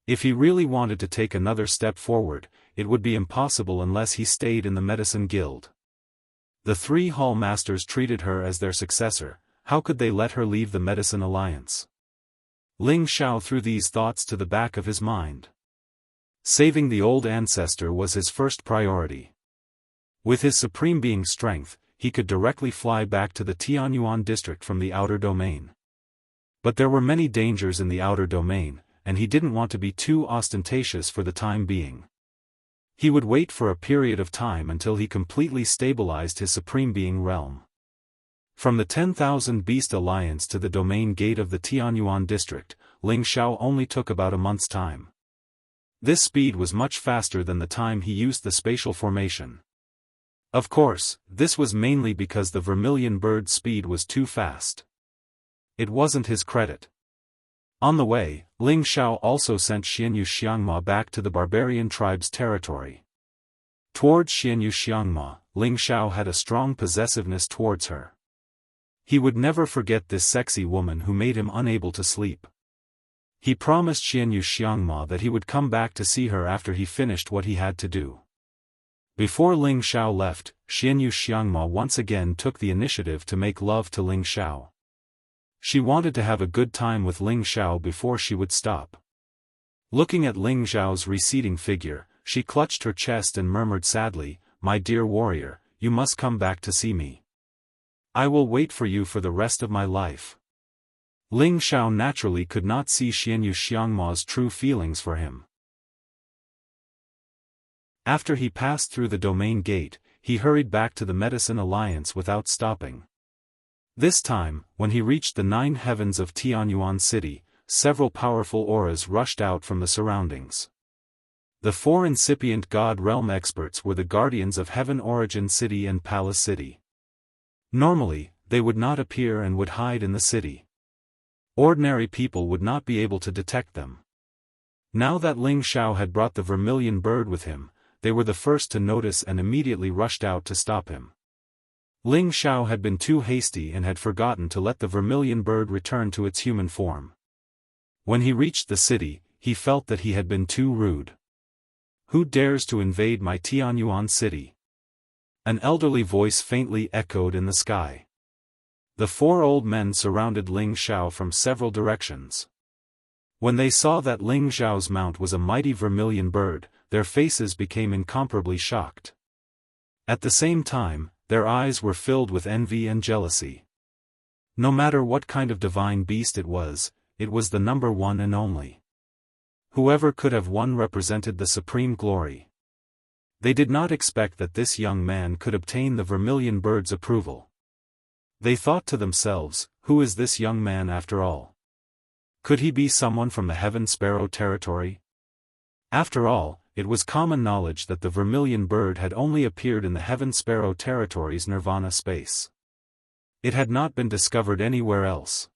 If he really wanted to take another step forward, it would be impossible unless he stayed in the Medicine Guild. The three Hall Masters treated her as their successor, how could they let her leave the Medicine Alliance? Ling Xiao threw these thoughts to the back of his mind. Saving the old ancestor was his first priority. With his supreme being strength, he could directly fly back to the Tianyuan district from the outer domain. But there were many dangers in the outer domain, and he didn't want to be too ostentatious for the time being. He would wait for a period of time until he completely stabilized his supreme being realm. From the 10,000 Beast Alliance to the domain gate of the Tianyuan district, Ling Xiao only took about a month's time. This speed was much faster than the time he used the spatial formation. Of course, this was mainly because the vermilion bird's speed was too fast. It wasn't his credit. On the way, Ling Xiao also sent Wuxia Xianxia back to the barbarian tribe's territory. Towards Wuxia Xianxia, Ling Xiao had a strong possessiveness towards her. He would never forget this sexy woman who made him unable to sleep. He promised Wuxia Xianxia that he would come back to see her after he finished what he had to do. Before Ling Xiao left, Wuxia Xianxia once again took the initiative to make love to Ling Xiao. She wanted to have a good time with Ling Xiao before she would stop. Looking at Ling Xiao's receding figure, she clutched her chest and murmured sadly, "My dear warrior, you must come back to see me. I will wait for you for the rest of my life." Ling Xiao naturally could not see Wuxia Xianxia's true feelings for him. After he passed through the domain gate, he hurried back to the Medicine Alliance without stopping. This time, when he reached the 9 heavens of Tianyuan City, several powerful auras rushed out from the surroundings. The 4 incipient God Realm experts were the guardians of Heaven Origin City and Palace City. Normally, they would not appear and would hide in the city. Ordinary people would not be able to detect them. Now that Ling Xiao had brought the vermilion bird with him, they were the first to notice and immediately rushed out to stop him. Ling Xiao had been too hasty and had forgotten to let the vermilion bird return to its human form. When he reached the city, he felt that he had been too rude. "Who dares to invade my Tianyuan city?" An elderly voice faintly echoed in the sky. The 4 old men surrounded Ling Xiao from several directions. When they saw that Ling Xiao's mount was a mighty vermilion bird, their faces became incomparably shocked. At the same time, their eyes were filled with envy and jealousy. No matter what kind of divine beast it was the number one and only. Whoever could have won represented the supreme glory. They did not expect that this young man could obtain the vermilion bird's approval. They thought to themselves, who is this young man after all? Could he be someone from the Heaven Sparrow territory? After all, it was common knowledge that the vermilion bird had only appeared in the Heaven Sparrow territory's nirvana space. It had not been discovered anywhere else.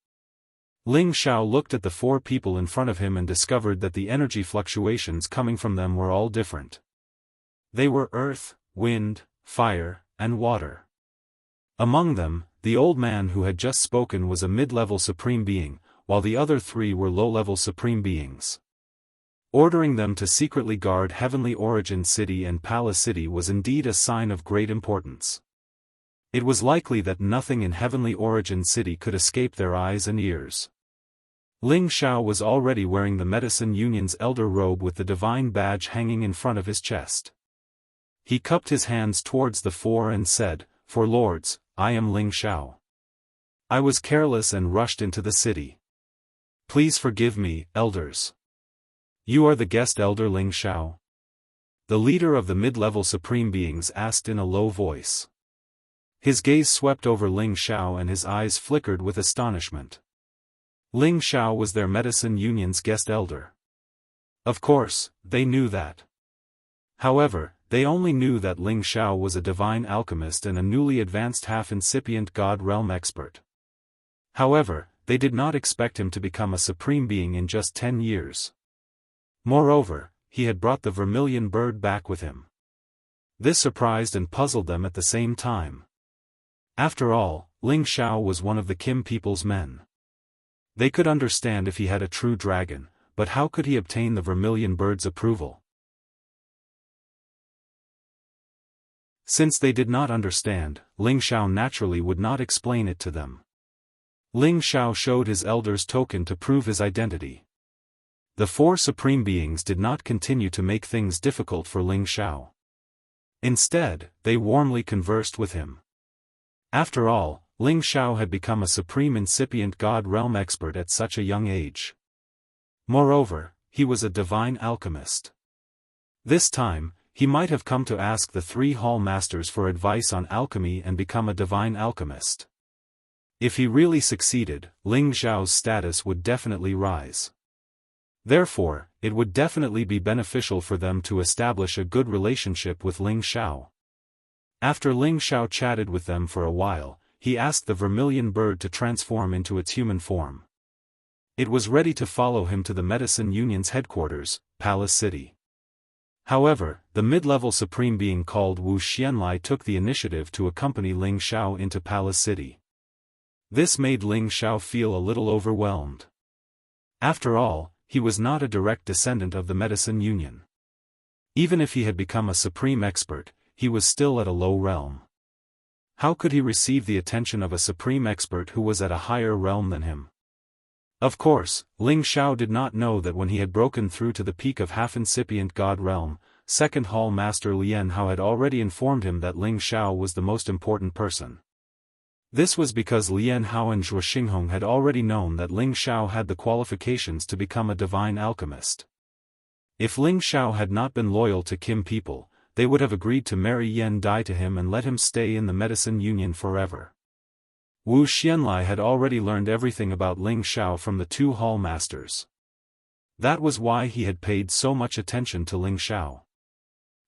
Ling Xiao looked at the 4 people in front of him and discovered that the energy fluctuations coming from them were all different. They were earth, wind, fire, and water. Among them, the old man who had just spoken was a mid-level supreme being, while the other 3 were low-level supreme beings. Ordering them to secretly guard Heavenly Origin City and Palace City was indeed a sign of great importance. It was likely that nothing in Heavenly Origin City could escape their eyes and ears. Ling Xiao was already wearing the Medicine Union's elder robe with the divine badge hanging in front of his chest. He cupped his hands towards the 4 and said, "For lords, I am Ling Xiao. I was careless and rushed into the city. Please forgive me, elders." "You are the guest elder Ling Xiao?" The leader of the mid-level supreme beings asked in a low voice. His gaze swept over Ling Xiao and his eyes flickered with astonishment. Ling Xiao was their Medicine Union's guest elder. Of course, they knew that. However, they only knew that Ling Xiao was a divine alchemist and a newly advanced half-incipient God Realm expert. However, they did not expect him to become a supreme being in just 10 years. Moreover, he had brought the vermilion bird back with him. This surprised and puzzled them at the same time. After all, Ling Xiao was one of the Kim people's men. They could understand if he had a true dragon, but how could he obtain the vermilion bird's approval? Since they did not understand, Ling Xiao naturally would not explain it to them. Ling Xiao showed his elder's token to prove his identity. The four supreme beings did not continue to make things difficult for Ling Xiao. Instead, they warmly conversed with him. After all, Ling Xiao had become a supreme incipient god realm expert at such a young age. Moreover, he was a divine alchemist. This time, he might have come to ask the three hall masters for advice on alchemy and become a divine alchemist. If he really succeeded, Ling Xiao's status would definitely rise. Therefore, it would definitely be beneficial for them to establish a good relationship with Ling Xiao. After Ling Xiao chatted with them for a while, he asked the vermilion bird to transform into its human form. It was ready to follow him to the Medicine Union's headquarters, Palace City. However, the mid-level supreme being called Wu Xianlai took the initiative to accompany Ling Xiao into Palace City. This made Ling Xiao feel a little overwhelmed. After all, he was not a direct descendant of the Medicine Union. Even if he had become a supreme expert, he was still at a low realm. How could he receive the attention of a supreme expert who was at a higher realm than him? Of course, Ling Xiao did not know that when he had broken through to the peak of half-incipient god realm, second hall master Lian Hao had already informed him that Ling Xiao was the most important person. This was because Lian Hao and Zhuo Xinghong had already known that Ling Xiao had the qualifications to become a divine alchemist. If Ling Xiao had not been loyal to Kim people, they would have agreed to marry Yan Dai to him and let him stay in the Medicine Union forever. Wu Xianlai had already learned everything about Ling Xiao from the two hall masters. That was why he had paid so much attention to Ling Xiao.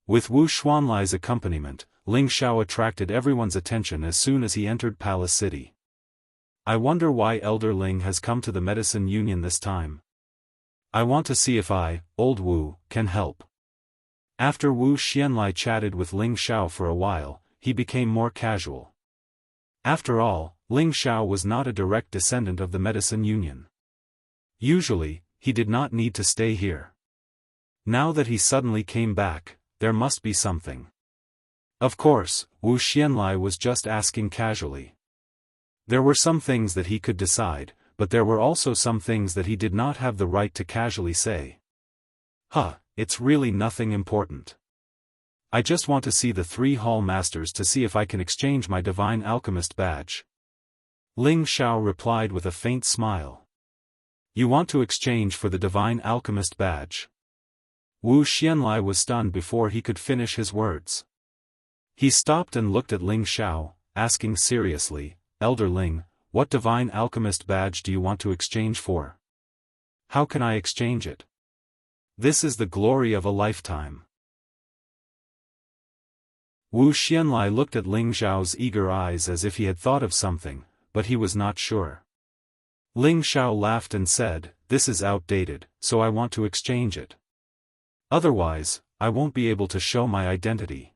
With Wu Xuanlai's accompaniment, Ling Xiao attracted everyone's attention as soon as he entered Palace City. I wonder why Elder Ling has come to the Medicine Union this time. I want to see if I, old Wu, can help. After Wu Xianlai chatted with Ling Xiao for a while, he became more casual. After all, Ling Xiao was not a direct descendant of the Medicine Union. Usually, he did not need to stay here. Now that he suddenly came back, there must be something. Of course, Wu Xianlai was just asking casually. There were some things that he could decide, but there were also some things that he did not have the right to casually say. It's really nothing important. I just want to see the three hall masters to see if I can exchange my divine alchemist badge. Ling Xiao replied with a faint smile. You want to exchange for the divine alchemist badge? Wu Xianlai was stunned before he could finish his words. He stopped and looked at Ling Xiao, asking seriously, Elder Ling, what divine alchemist badge do you want to exchange for? How can I exchange it? This is the glory of a lifetime. Wu Xianlai looked at Ling Xiao's eager eyes as if he had thought of something, but he was not sure. Ling Xiao laughed and said, This is outdated, so I want to exchange it. Otherwise, I won't be able to show my identity.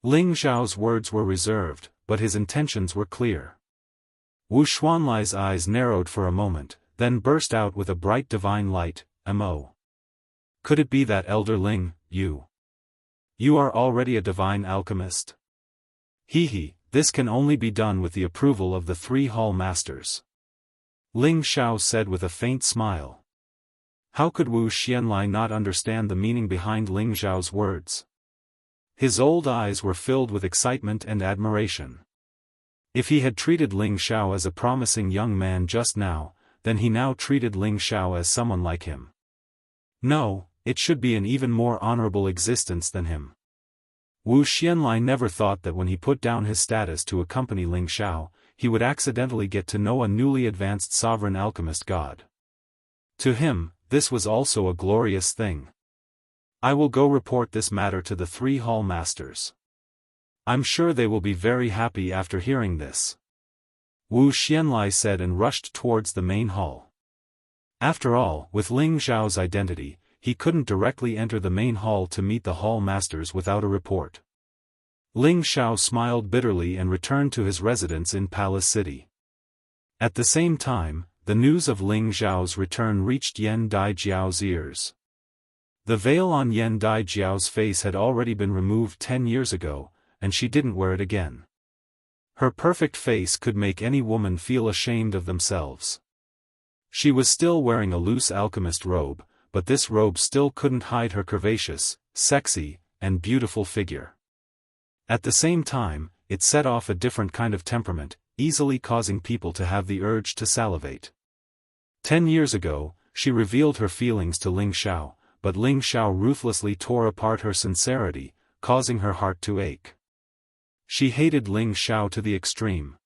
Ling Xiao's words were reserved, but his intentions were clear. Wu Xuanlai's eyes narrowed for a moment, then burst out with a bright divine light, Mo. Could it be that Elder Ling, you are already a divine alchemist? This can only be done with the approval of the three hall masters. Ling Xiao said with a faint smile. How could Wu Xianlai not understand the meaning behind Ling Xiao's words? His old eyes were filled with excitement and admiration. If he had treated Ling Xiao as a promising young man just now, then he now treated Ling Xiao as someone like him. No, it should be an even more honorable existence than him. Wu Xianlai never thought that when he put down his status to accompany Ling Xiao, he would accidentally get to know a newly advanced sovereign alchemist god. To him, this was also a glorious thing. I will go report this matter to the three hall masters. I'm sure they will be very happy after hearing this. Wu Xianlai said and rushed towards the main hall. After all, with Ling Xiao's identity, he couldn't directly enter the main hall to meet the hall masters without a report. Ling Xiao smiled bitterly and returned to his residence in Palace City. At the same time, the news of Ling Xiao's return reached Yan Dai Jiao's ears. The veil on Yan Dai Jiao's face had already been removed 10 years ago, and she didn't wear it again. Her perfect face could make any woman feel ashamed of themselves. She was still wearing a loose alchemist robe, but this robe still couldn't hide her curvaceous, sexy, and beautiful figure. At the same time, it set off a different kind of temperament, easily causing people to have the urge to salivate. 10 years ago, she revealed her feelings to Ling Xiao, but Ling Xiao ruthlessly tore apart her sincerity, causing her heart to ache. She hated Ling Xiao to the extreme.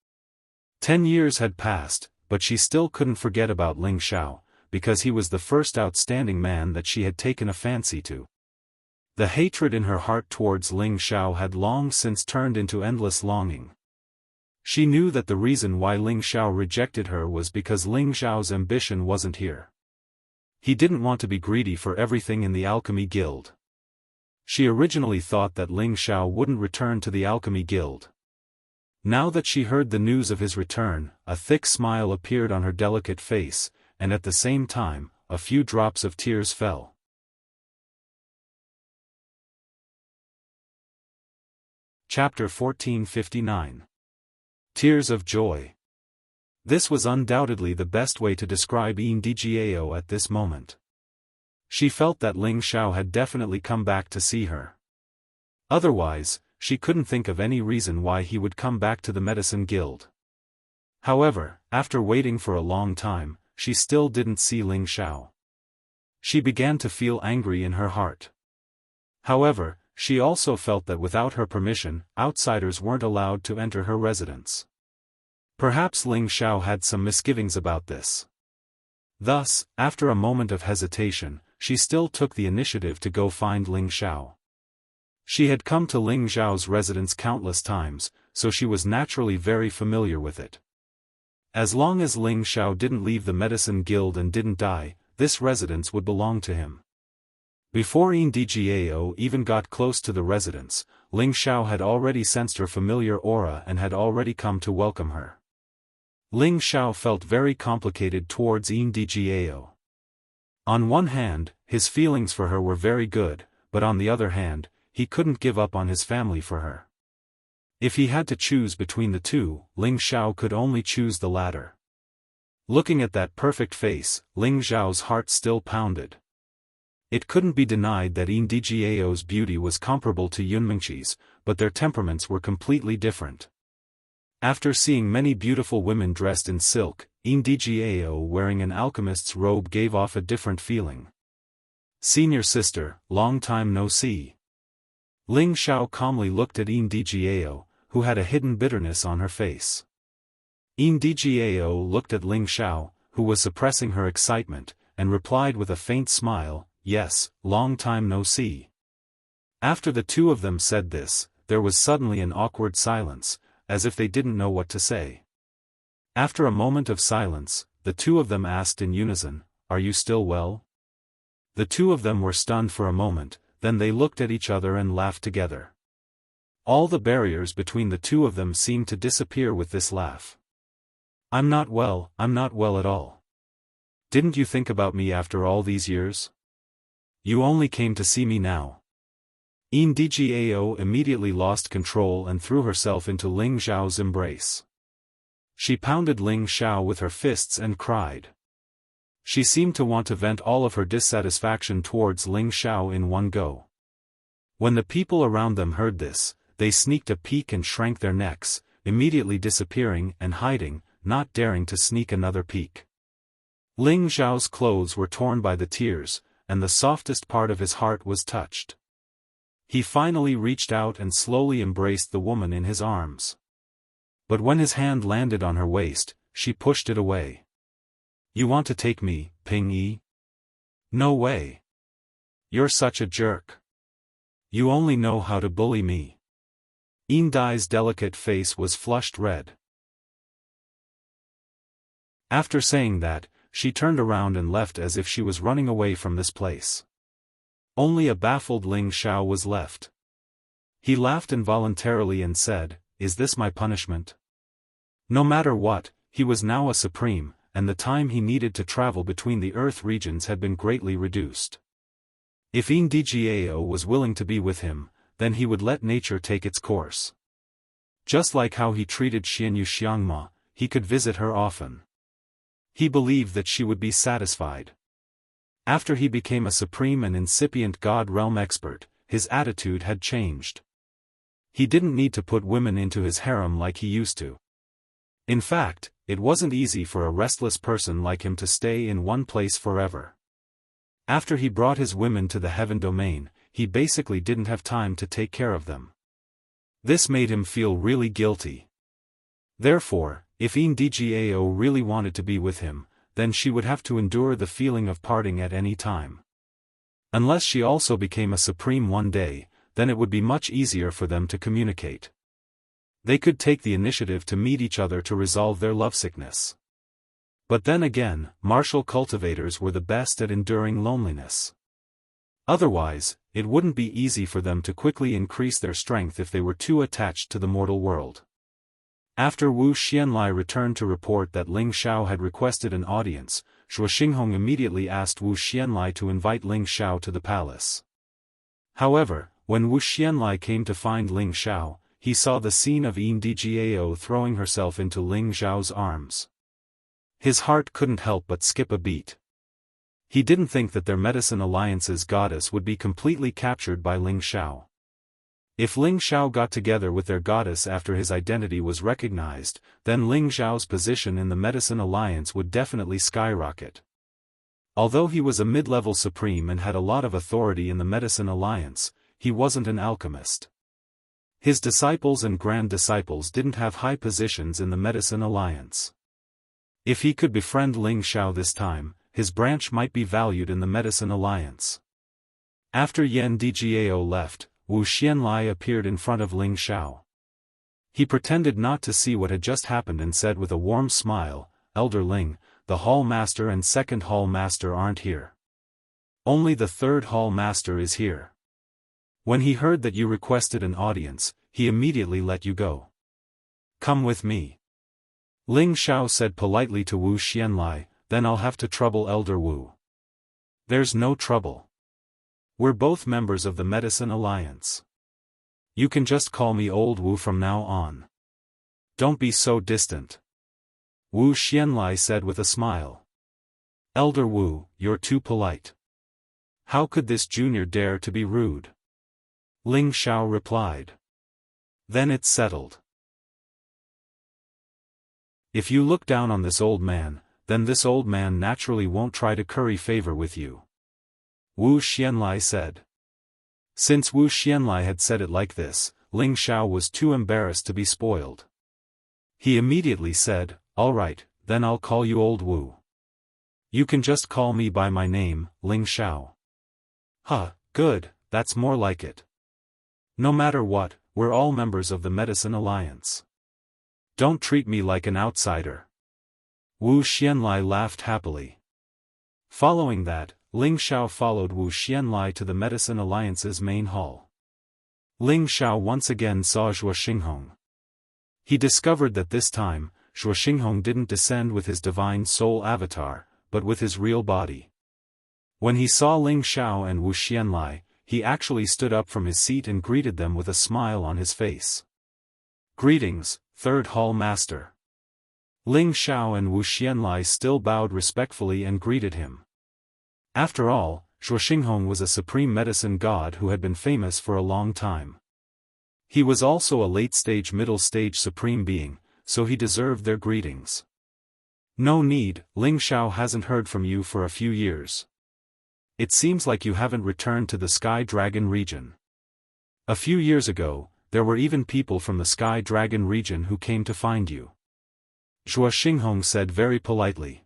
10 years had passed, but she still couldn't forget about Ling Xiao, because he was the first outstanding man that she had taken a fancy to. The hatred in her heart towards Ling Xiao had long since turned into endless longing. She knew that the reason why Ling Xiao rejected her was because Ling Xiao's ambition wasn't here. He didn't want to be greedy for everything in the Alchemy Guild. She originally thought that Ling Xiao wouldn't return to the Alchemy Guild. Now that she heard the news of his return, a thick smile appeared on her delicate face, and at the same time, a few drops of tears fell. Chapter 1459. Tears of Joy. This was undoubtedly the best way to describe Ndgao at this moment. She felt that Ling Xiao had definitely come back to see her. Otherwise, she couldn't think of any reason why he would come back to the Medicine Guild. However, after waiting for a long time, she still didn't see Ling Xiao. She began to feel angry in her heart. However, she also felt that without her permission, outsiders weren't allowed to enter her residence. Perhaps Ling Xiao had some misgivings about this. Thus, after a moment of hesitation, she still took the initiative to go find Ling Xiao. She had come to Ling Xiao's residence countless times, so she was naturally very familiar with it. As long as Ling Xiao didn't leave the Medicine Guild and didn't die, this residence would belong to him. Before Ndgao even got close to the residence, Ling Xiao had already sensed her familiar aura and had already come to welcome her. Ling Xiao felt very complicated towards Ndgao. On one hand, his feelings for her were very good, but on the other hand, he couldn't give up on his family for her. If he had to choose between the two, Ling Xiao could only choose the latter. Looking at that perfect face, Ling Xiao's heart still pounded. It couldn't be denied that Ndgao's beauty was comparable to Yunmingqi's, but their temperaments were completely different. After seeing many beautiful women dressed in silk, Ndgao wearing an alchemist's robe gave off a different feeling. "Senior sister, long time no see." Ling Xiao calmly looked at Ndgao, who had a hidden bitterness on her face. Ndgao looked at Ling Xiao, who was suppressing her excitement, and replied with a faint smile, "Yes, long time no see." After the two of them said this, there was suddenly an awkward silence, as if they didn't know what to say. After a moment of silence, the two of them asked in unison, "Are you still well?" The two of them were stunned for a moment, then they looked at each other and laughed together. All the barriers between the two of them seemed to disappear with this laugh. I'm not well at all. Didn't you think about me after all these years? You only came to see me now." Ndgao immediately lost control and threw herself into Ling Xiao's embrace. She pounded Ling Xiao with her fists and cried. She seemed to want to vent all of her dissatisfaction towards Ling Xiao in one go. When the people around them heard this, they sneaked a peek and shrank their necks, immediately disappearing and hiding, not daring to sneak another peek. Ling Xiao's clothes were torn by the tears, and the softest part of his heart was touched. He finally reached out and slowly embraced the woman in his arms. But when his hand landed on her waist, she pushed it away. "You want to take me, Ping Yi? No way. You're such a jerk. You only know how to bully me." Ndai's delicate face was flushed red. After saying that, she turned around and left as if she was running away from this place. Only a baffled Ling Xiao was left. He laughed involuntarily and said, "Is this my punishment?" No matter what, he was now a supreme, and the time he needed to travel between the Earth regions had been greatly reduced. If Ndgao was willing to be with him, then he would let nature take its course. Just like how he treated Xianyu Xiangma, he could visit her often. He believed that she would be satisfied. After he became a supreme and incipient God realm expert, his attitude had changed. He didn't need to put women into his harem like he used to. In fact, it wasn't easy for a restless person like him to stay in one place forever. After he brought his women to the heaven domain, he basically didn't have time to take care of them. This made him feel really guilty. Therefore, if Ndgao really wanted to be with him, then she would have to endure the feeling of parting at any time. Unless she also became a supreme one day, then it would be much easier for them to communicate. They could take the initiative to meet each other to resolve their lovesickness. But then again, martial cultivators were the best at enduring loneliness. Otherwise, it wouldn't be easy for them to quickly increase their strength if they were too attached to the mortal world. After Wu Xianlai returned to report that Ling Xiao had requested an audience, Zhuo Xinghong immediately asked Wu Xianlai to invite Ling Xiao to the palace. However, when Wu Xianlai came to find Ling Xiao, he saw the scene of Ndgao throwing herself into Ling Xiao's arms. His heart couldn't help but skip a beat. He didn't think that their Medicine Alliance's goddess would be completely captured by Ling Xiao. If Ling Xiao got together with their goddess after his identity was recognized, then Ling Xiao's position in the Medicine Alliance would definitely skyrocket. Although he was a mid-level supreme and had a lot of authority in the Medicine Alliance, he wasn't an alchemist. His disciples and grand disciples didn't have high positions in the Medicine Alliance. If he could befriend Ling Xiao this time, his branch might be valued in the Medicine Alliance. After Ndgao left, Wu Xianlai appeared in front of Ling Xiao. He pretended not to see what had just happened and said with a warm smile, "Elder Ling, the Hall Master and Second Hall Master aren't here. Only the Third Hall Master is here. When he heard that you requested an audience, he immediately let you go. Come with me." Ling Xiao said politely to Wu Xianlai, "Then I'll have to trouble Elder Wu." "There's no trouble. We're both members of the Medicine Alliance. You can just call me Old Wu from now on. Don't be so distant." Wu Xianlai said with a smile. "Elder Wu, you're too polite. How could this junior dare to be rude?" Ling Xiao replied. "Then it's settled. If you look down on this old man, then this old man naturally won't try to curry favor with you," Wu Xianlai said. Since Wu Xianlai had said it like this, Ling Xiao was too embarrassed to be spoiled. He immediately said, "All right, then I'll call you Old Wu. You can just call me by my name, Ling Xiao." "Huh, good, that's more like it. No matter what, we're all members of the Medicine Alliance. Don't treat me like an outsider." Wu Xianlai laughed happily. Following that, Ling Xiao followed Wu Xianlai to the Medicine Alliance's main hall. Ling Xiao once again saw Zhuo Xinghong. He discovered that this time, Zhuo Xinghong didn't descend with his divine soul avatar, but with his real body. When he saw Ling Xiao and Wu Xianlai, he actually stood up from his seat and greeted them with a smile on his face. "Greetings, Third Hall Master." Ling Xiao and Wu Xianlai still bowed respectfully and greeted him. After all, Zhuo Xinghong was a supreme medicine god who had been famous for a long time. He was also a late-stage middle-stage supreme being, so he deserved their greetings. "No need, Ling Xiao hasn't heard from you for a few years. It seems like you haven't returned to the Sky Dragon region. A few years ago, there were even people from the Sky Dragon region who came to find you," Zhuo Xinghong said very politely.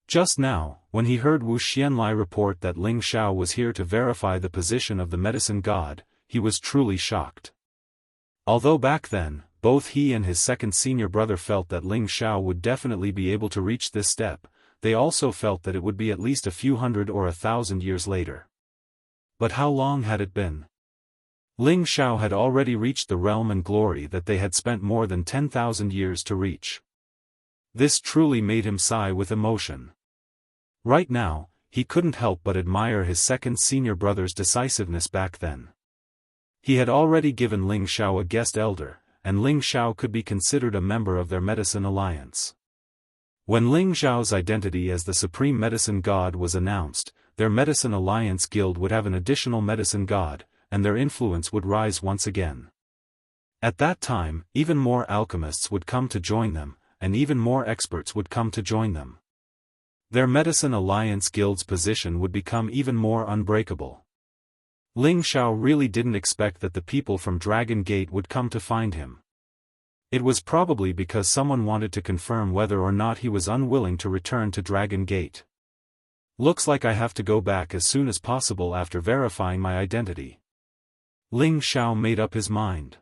Just now, when he heard Wu Xianlai report that Ling Xiao was here to verify the position of the medicine god, he was truly shocked. Although back then, both he and his second senior brother felt that Ling Xiao would definitely be able to reach this step, they also felt that it would be at least a few hundred or 1,000 years later. But how long had it been? Ling Xiao had already reached the realm and glory that they had spent more than 10,000 years to reach. This truly made him sigh with emotion. Right now, he couldn't help but admire his second senior brother's decisiveness back then. He had already given Ling Xiao a guest elder, and Ling Xiao could be considered a member of their medicine alliance. When Ling Xiao's identity as the supreme medicine god was announced, their medicine alliance guild would have an additional medicine god, and their influence would rise once again. At that time, even more alchemists would come to join them, and even more experts would come to join them. Their medicine alliance guild's position would become even more unbreakable. Ling Xiao really didn't expect that the people from Dragon Gate would come to find him. It was probably because someone wanted to confirm whether or not he was unwilling to return to Dragon Gate. Looks like I have to go back as soon as possible after verifying my identity. Ling Xiao made up his mind.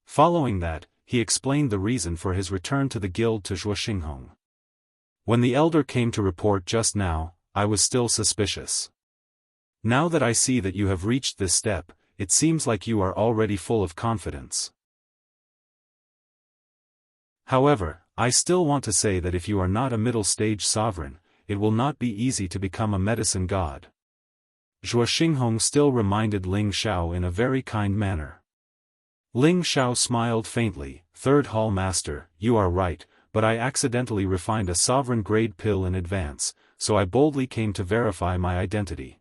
Following that, he explained the reason for his return to the guild to Zhuoxinghong. When the elder came to report just now, I was still suspicious. Now that I see that you have reached this step, it seems like you are already full of confidence. However, I still want to say that if you are not a middle-stage sovereign, it will not be easy to become a medicine god. Zhuoxinghong still reminded Ling Xiao in a very kind manner. Ling Xiao smiled faintly. Third Hall Master, you are right, but I accidentally refined a sovereign-grade pill in advance, so I boldly came to verify my identity.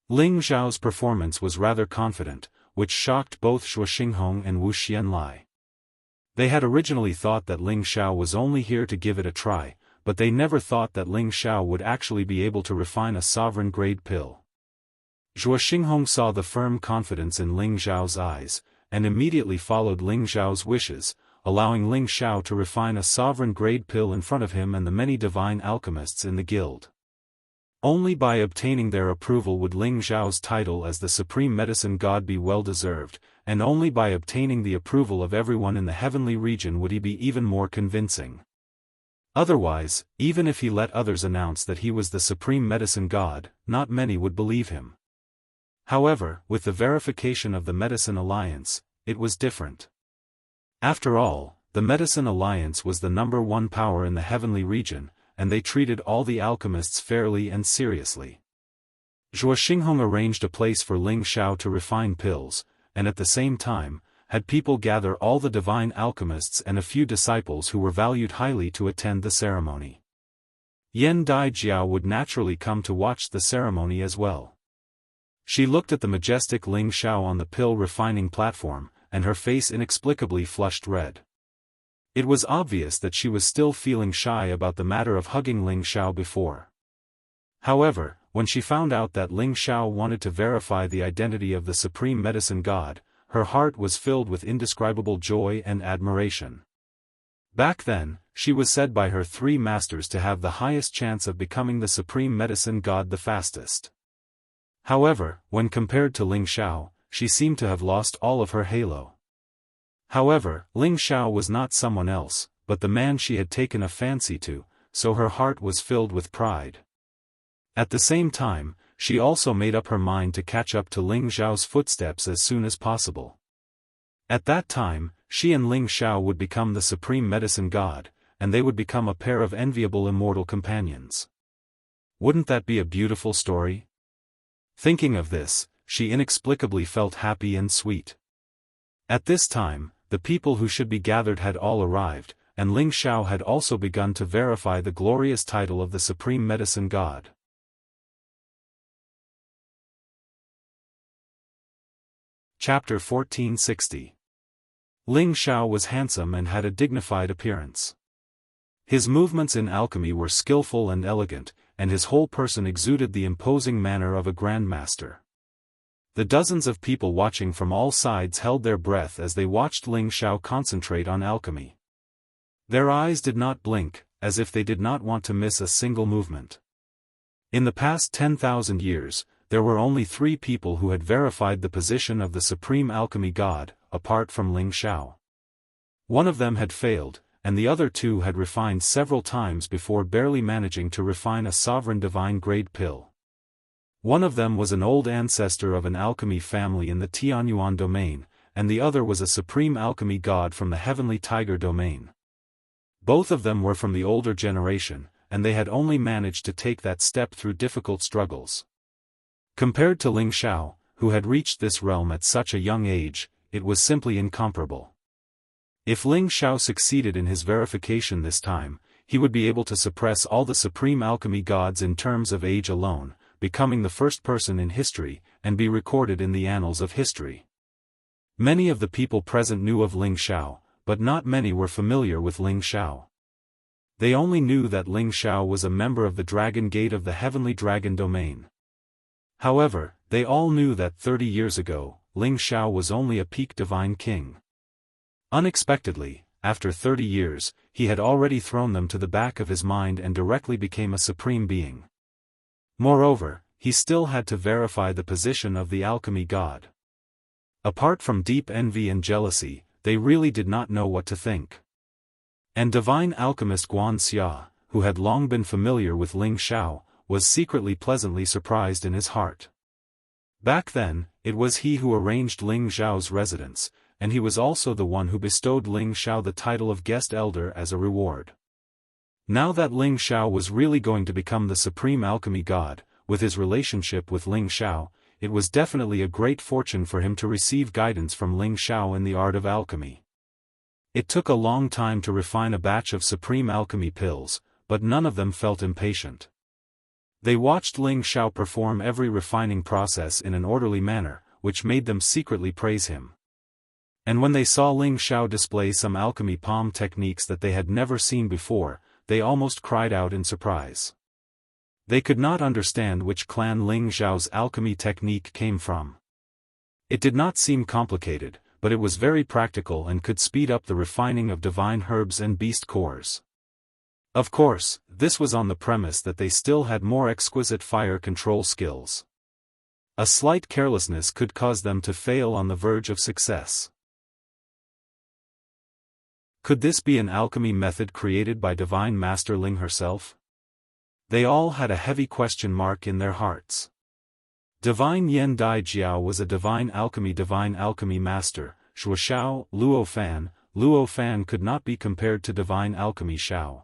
Ling Xiao's performance was rather confident, which shocked both Zhuoxinghong and Wu Xianlai. They had originally thought that Ling Xiao was only here to give it a try, but they never thought that Ling Xiao would actually be able to refine a sovereign-grade pill. Zhuoxinghong saw the firm confidence in Ling Xiao's eyes, and immediately followed Ling Xiao's wishes, allowing Ling Xiao to refine a sovereign-grade pill in front of him and the many divine alchemists in the guild. Only by obtaining their approval would Ling Xiao's title as the supreme medicine god be well-deserved, and only by obtaining the approval of everyone in the heavenly region would he be even more convincing. Otherwise, even if he let others announce that he was the supreme medicine god, not many would believe him. However, with the verification of the Medicine Alliance, it was different. After all, the Medicine Alliance was the #1 power in the heavenly region, and they treated all the alchemists fairly and seriously. Zhuoxinghong arranged a place for Ling Xiao to refine pills, and at the same time, had people gather all the divine alchemists and a few disciples who were valued highly to attend the ceremony. Yan Daijiao would naturally come to watch the ceremony as well. She looked at the majestic Ling Xiao on the pill refining platform, and her face inexplicably flushed red. It was obvious that she was still feeling shy about the matter of hugging Ling Xiao before. However, when she found out that Ling Xiao wanted to verify the identity of the supreme medicine god, her heart was filled with indescribable joy and admiration. Back then, she was said by her 3 masters to have the highest chance of becoming the supreme medicine god the fastest. However, when compared to Ling Xiao, she seemed to have lost all of her halo. However, Ling Xiao was not someone else, but the man she had taken a fancy to, so her heart was filled with pride. At the same time, she also made up her mind to catch up to Ling Xiao's footsteps as soon as possible. At that time, she and Ling Xiao would become the supreme medicine god, and they would become a pair of enviable immortal companions. Wouldn't that be a beautiful story? Thinking of this, she inexplicably felt happy and sweet. At this time, the people who should be gathered had all arrived, and Ling Xiao had also begun to verify the glorious title of the supreme medicine god. Chapter 1460. Ling Xiao was handsome and had a dignified appearance. His movements in alchemy were skillful and elegant, and his whole person exuded the imposing manner of a grandmaster. The dozens of people watching from all sides held their breath as they watched Ling Xiao concentrate on alchemy. Their eyes did not blink, as if they did not want to miss a single movement. In the past 10,000 years, there were only 3 people who had verified the position of the supreme alchemy god, apart from Ling Xiao. One of them had failed, and the other 2 had refined several times before barely managing to refine a sovereign divine grade pill. One of them was an old ancestor of an alchemy family in the Tianyuan domain, and the other was a supreme alchemy god from the heavenly tiger domain. Both of them were from the older generation, and they had only managed to take that step through difficult struggles. Compared to Ling Xiao, who had reached this realm at such a young age, it was simply incomparable. If Ling Xiao succeeded in his verification this time, he would be able to suppress all the supreme alchemy gods in terms of age alone, becoming the first person in history, and be recorded in the annals of history. Many of the people present knew of Ling Xiao, but not many were familiar with Ling Xiao. They only knew that Ling Xiao was a member of the Dragon Gate of the Heavenly Dragon Domain. However, they all knew that 30 years ago, Ling Xiao was only a peak divine king. Unexpectedly, after 30 years, he had already thrown them to the back of his mind and directly became a supreme being. Moreover, he still had to verify the position of the alchemy god. Apart from deep envy and jealousy, they really did not know what to think. And divine alchemist Guan Xia, who had long been familiar with Ling Xiao, was secretly pleasantly surprised in his heart. Back then, it was he who arranged Ling Xiao's residence, and he was also the one who bestowed Ling Xiao the title of guest elder as a reward. Now that Ling Xiao was really going to become the supreme alchemy god, with his relationship with Ling Xiao, it was definitely a great fortune for him to receive guidance from Ling Xiao in the art of alchemy. It took a long time to refine a batch of supreme alchemy pills, but none of them felt impatient. They watched Ling Xiao perform every refining process in an orderly manner, which made them secretly praise him. And when they saw Ling Xiao display some alchemy palm techniques that they had never seen before, they almost cried out in surprise. They could not understand which clan Ling Xiao's alchemy technique came from. It did not seem complicated, but it was very practical and could speed up the refining of divine herbs and beast cores. Of course, this was on the premise that they still had more exquisite fire control skills. A slight carelessness could cause them to fail on the verge of success. Could this be an alchemy method created by Divine Master Ling herself? They all had a heavy question mark in their hearts. Divine Yen Dai Jiao was a divine alchemy master, Shuo Xiao, Luo Fan could not be compared to divine alchemy Xiao.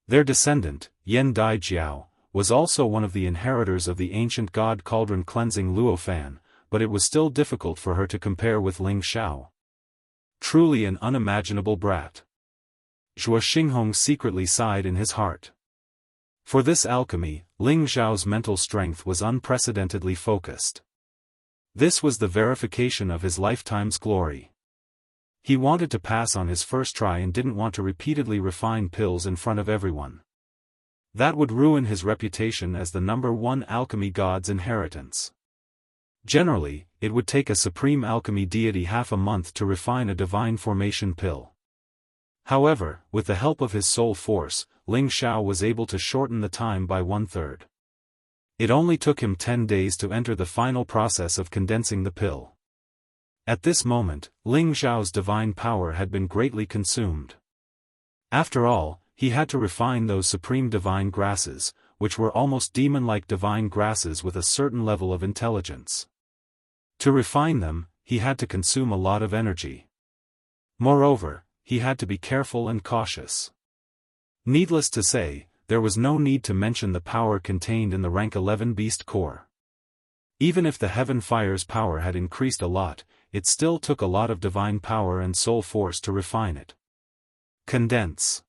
Their descendant, Yen Dai Jiao, was also one of the inheritors of the ancient god cauldron cleansing Luo Fan, but it was still difficult for her to compare with Ling Xiao. Truly an unimaginable brat. Zhuo Xinghong secretly sighed in his heart. For this alchemy, Ling Xiao's mental strength was unprecedentedly focused. This was the verification of his lifetime's glory. He wanted to pass on his first try and didn't want to repeatedly refine pills in front of everyone. That would ruin his reputation as the #1 alchemy god's inheritance. Generally, it would take a supreme alchemy deity half a month to refine a divine formation pill. However, with the help of his soul force, Ling Xiao was able to shorten the time by 1/3. It only took him 10 days to enter the final process of condensing the pill. At this moment, Ling Xiao's divine power had been greatly consumed. After all, he had to refine those supreme divine grasses, which were almost demon-like divine grasses with a certain level of intelligence. To refine them, he had to consume a lot of energy. Moreover, he had to be careful and cautious. Needless to say, there was no need to mention the power contained in the rank 11 beast core. Even if the heaven fire's power had increased a lot, it still took a lot of divine power and soul force to refine it. Condense.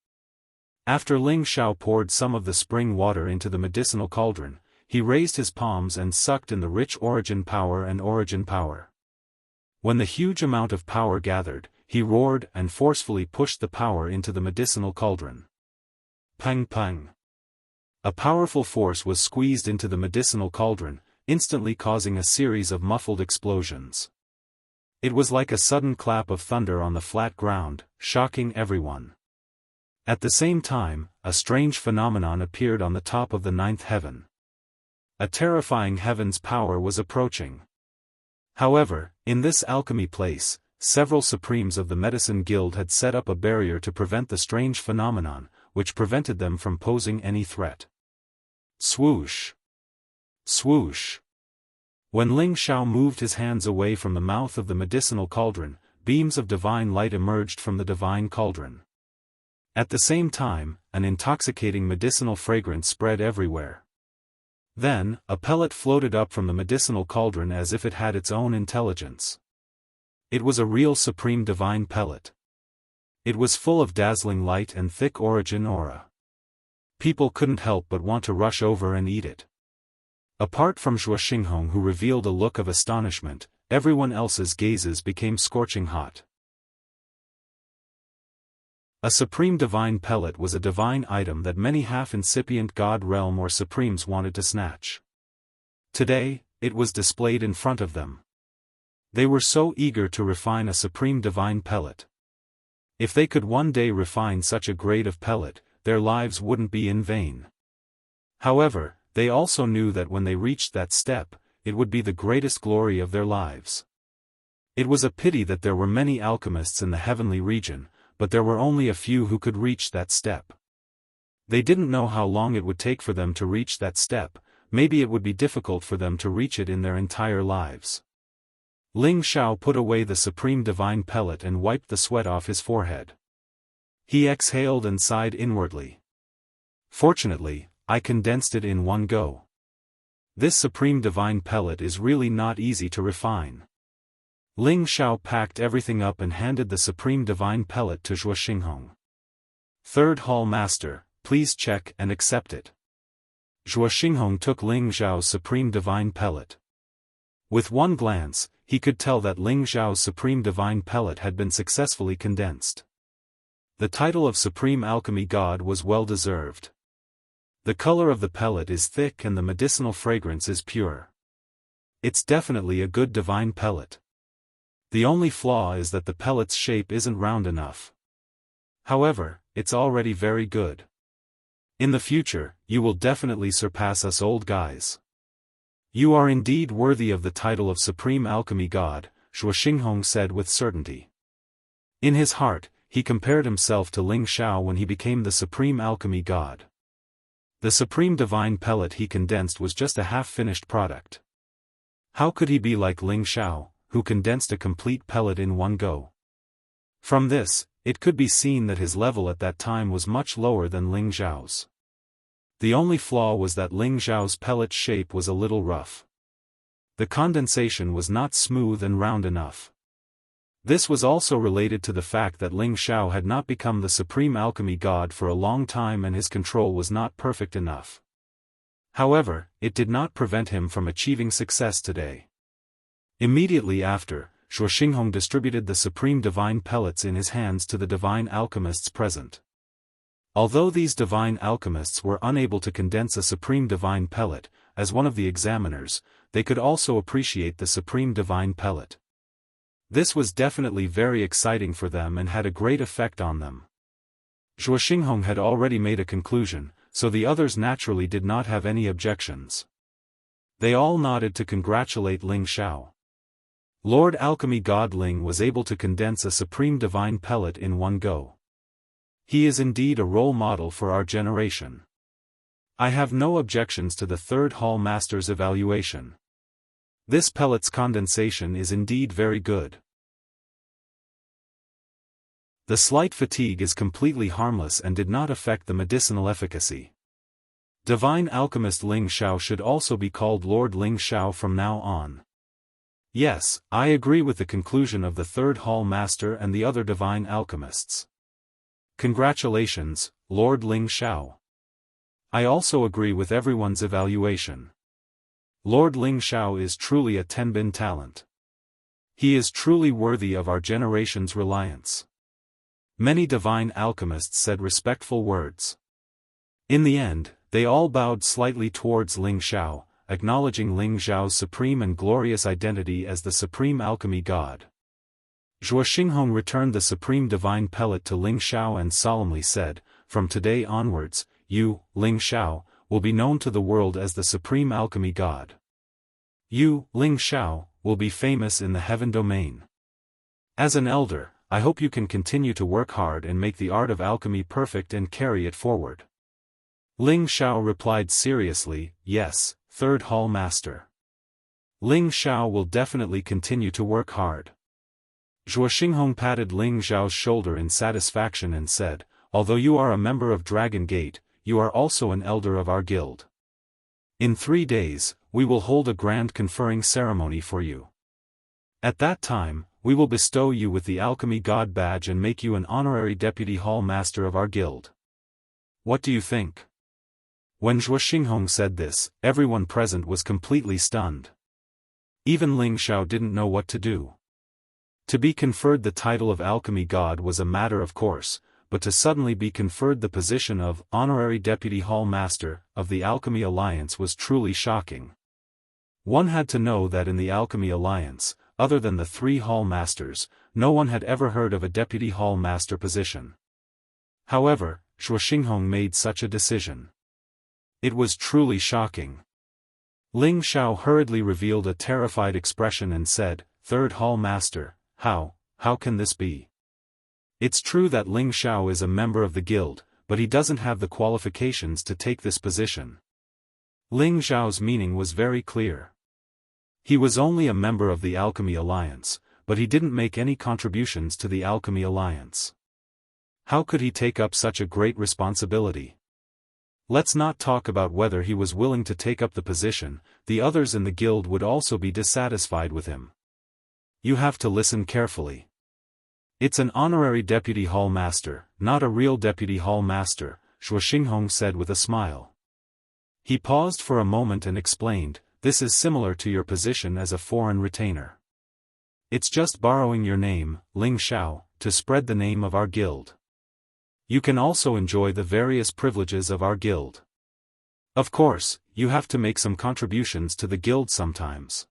After Ling Xiao poured some of the spring water into the medicinal cauldron, he raised his palms and sucked in the rich origin power. When the huge amount of power gathered, he roared and forcefully pushed the power into the medicinal cauldron. Pang pang. A powerful force was squeezed into the medicinal cauldron, instantly causing a series of muffled explosions. It was like a sudden clap of thunder on the flat ground, shocking everyone. At the same time, a strange phenomenon appeared on the top of the 9th heaven. A terrifying heaven's power was approaching. However, in this alchemy place, several supremes of the Medicine Guild had set up a barrier to prevent the strange phenomenon, which prevented them from posing any threat. Swoosh! Swoosh! When Ling Xiao moved his hands away from the mouth of the medicinal cauldron, beams of divine light emerged from the divine cauldron. At the same time, an intoxicating medicinal fragrance spread everywhere. Then, a pellet floated up from the medicinal cauldron as if it had its own intelligence. It was a real supreme divine pellet. It was full of dazzling light and thick origin aura. People couldn't help but want to rush over and eat it. Apart from Zhuo Xinghong, who revealed a look of astonishment, everyone else's gazes became scorching hot. A supreme divine pellet was a divine item that many half-incipient god realm or supremes wanted to snatch. Today, it was displayed in front of them. They were so eager to refine a supreme divine pellet. If they could one day refine such a grade of pellet, their lives wouldn't be in vain. However, they also knew that when they reached that step, it would be the greatest glory of their lives. It was a pity that there were many alchemists in the heavenly region, but there were only a few who could reach that step. They didn't know how long it would take for them to reach that step. Maybe it would be difficult for them to reach it in their entire lives. Ling Xiao put away the supreme divine pellet and wiped the sweat off his forehead. He exhaled and sighed inwardly. Fortunately, I condensed it in one go. This supreme divine pellet is really not easy to refine. Ling Xiao packed everything up and handed the supreme divine pellet to Zhuo Xinghong. Third Hall Master, please check and accept it. Zhuo Xinghong took Ling Xiao's supreme divine pellet. With one glance, he could tell that Ling Xiao's supreme divine pellet had been successfully condensed. The title of Supreme Alchemy God was well deserved. The color of the pellet is thick and the medicinal fragrance is pure. It's definitely a good divine pellet. The only flaw is that the pellet's shape isn't round enough. However, it's already very good. In the future, you will definitely surpass us old guys. You are indeed worthy of the title of Supreme Alchemy God, Zhuo Xinghong said with certainty. In his heart, he compared himself to Ling Xiao when he became the Supreme Alchemy God. The supreme divine pellet he condensed was just a half-finished product. How could he be like Ling Xiao, who condensed a complete pellet in one go? From this, it could be seen that his level at that time was much lower than Ling Xiao's. The only flaw was that Ling Xiao's pellet shape was a little rough. The condensation was not smooth and round enough. This was also related to the fact that Ling Xiao had not become the supreme alchemy god for a long time and his control was not perfect enough. However, it did not prevent him from achieving success today. Immediately after, Zhuo Xinghong distributed the supreme divine pellets in his hands to the divine alchemists present. Although these divine alchemists were unable to condense a supreme divine pellet, as one of the examiners, they could also appreciate the supreme divine pellet. This was definitely very exciting for them and had a great effect on them. Zhuo Xinghong had already made a conclusion, so the others naturally did not have any objections. They all nodded to congratulate Ling Xiao. Lord Alchemy God Ling was able to condense a supreme divine pellet in one go. He is indeed a role model for our generation. I have no objections to the Third Hall Master's evaluation. This pellet's condensation is indeed very good. The slight fatigue is completely harmless and did not affect the medicinal efficacy. Divine Alchemist Ling Xiao should also be called Lord Ling Xiao from now on. Yes, I agree with the conclusion of the Third Hall Master and the other Divine Alchemists. Congratulations, Lord Ling Xiao. I also agree with everyone's evaluation. Lord Ling Xiao is truly a Tenbin talent. He is truly worthy of our generation's reliance. Many divine alchemists said respectful words. In the end, they all bowed slightly towards Ling Xiao, acknowledging Ling Xiao's supreme and glorious identity as the supreme alchemy god. Zhuo Xinghong returned the supreme divine pellet to Ling Xiao and solemnly said, "From today onwards, you, Ling Xiao, will be known to the world as the supreme alchemy god. You, Ling Xiao, will be famous in the heaven domain. As an elder, I hope you can continue to work hard and make the art of alchemy perfect and carry it forward." Ling Xiao replied seriously, "Yes, Third Hall Master. Ling Xiao will definitely continue to work hard." Zhuo Xinghong patted Ling Xiao's shoulder in satisfaction and said, "Although you are a member of Dragon Gate, you are also an elder of our guild. In 3 days, we will hold a grand conferring ceremony for you. At that time, we will bestow you with the Alchemy God badge and make you an honorary deputy hall master of our guild. What do you think? When Zhuo Xinghong said this, everyone present was completely stunned. Even Ling Xiao didn't know what to do. To be conferred the title of Alchemy God was a matter of course, but to suddenly be conferred the position of Honorary Deputy Hall Master of the Alchemy Alliance was truly shocking. One had to know that in the Alchemy Alliance, other than the 3 Hall Masters, no one had ever heard of a Deputy Hall Master position. However, Zhuo Xinghong made such a decision. It was truly shocking. Ling Xiao hurriedly revealed a terrified expression and said, "Third Hall Master, how can this be?" It's true that Ling Xiao is a member of the guild, but he doesn't have the qualifications to take this position. Ling Xiao's meaning was very clear. He was only a member of the Alchemy Alliance, but he didn't make any contributions to the Alchemy Alliance. How could he take up such a great responsibility? Let's not talk about whether he was willing to take up the position, the others in the guild would also be dissatisfied with him. You have to listen carefully. It's an honorary deputy hall master, not a real deputy hall master, Zhuo Xinghong said with a smile. He paused for a moment and explained, "This is similar to your position as a foreign retainer. It's just borrowing your name, Ling Xiao, to spread the name of our guild. You can also enjoy the various privileges of our guild. Of course, you have to make some contributions to the guild sometimes.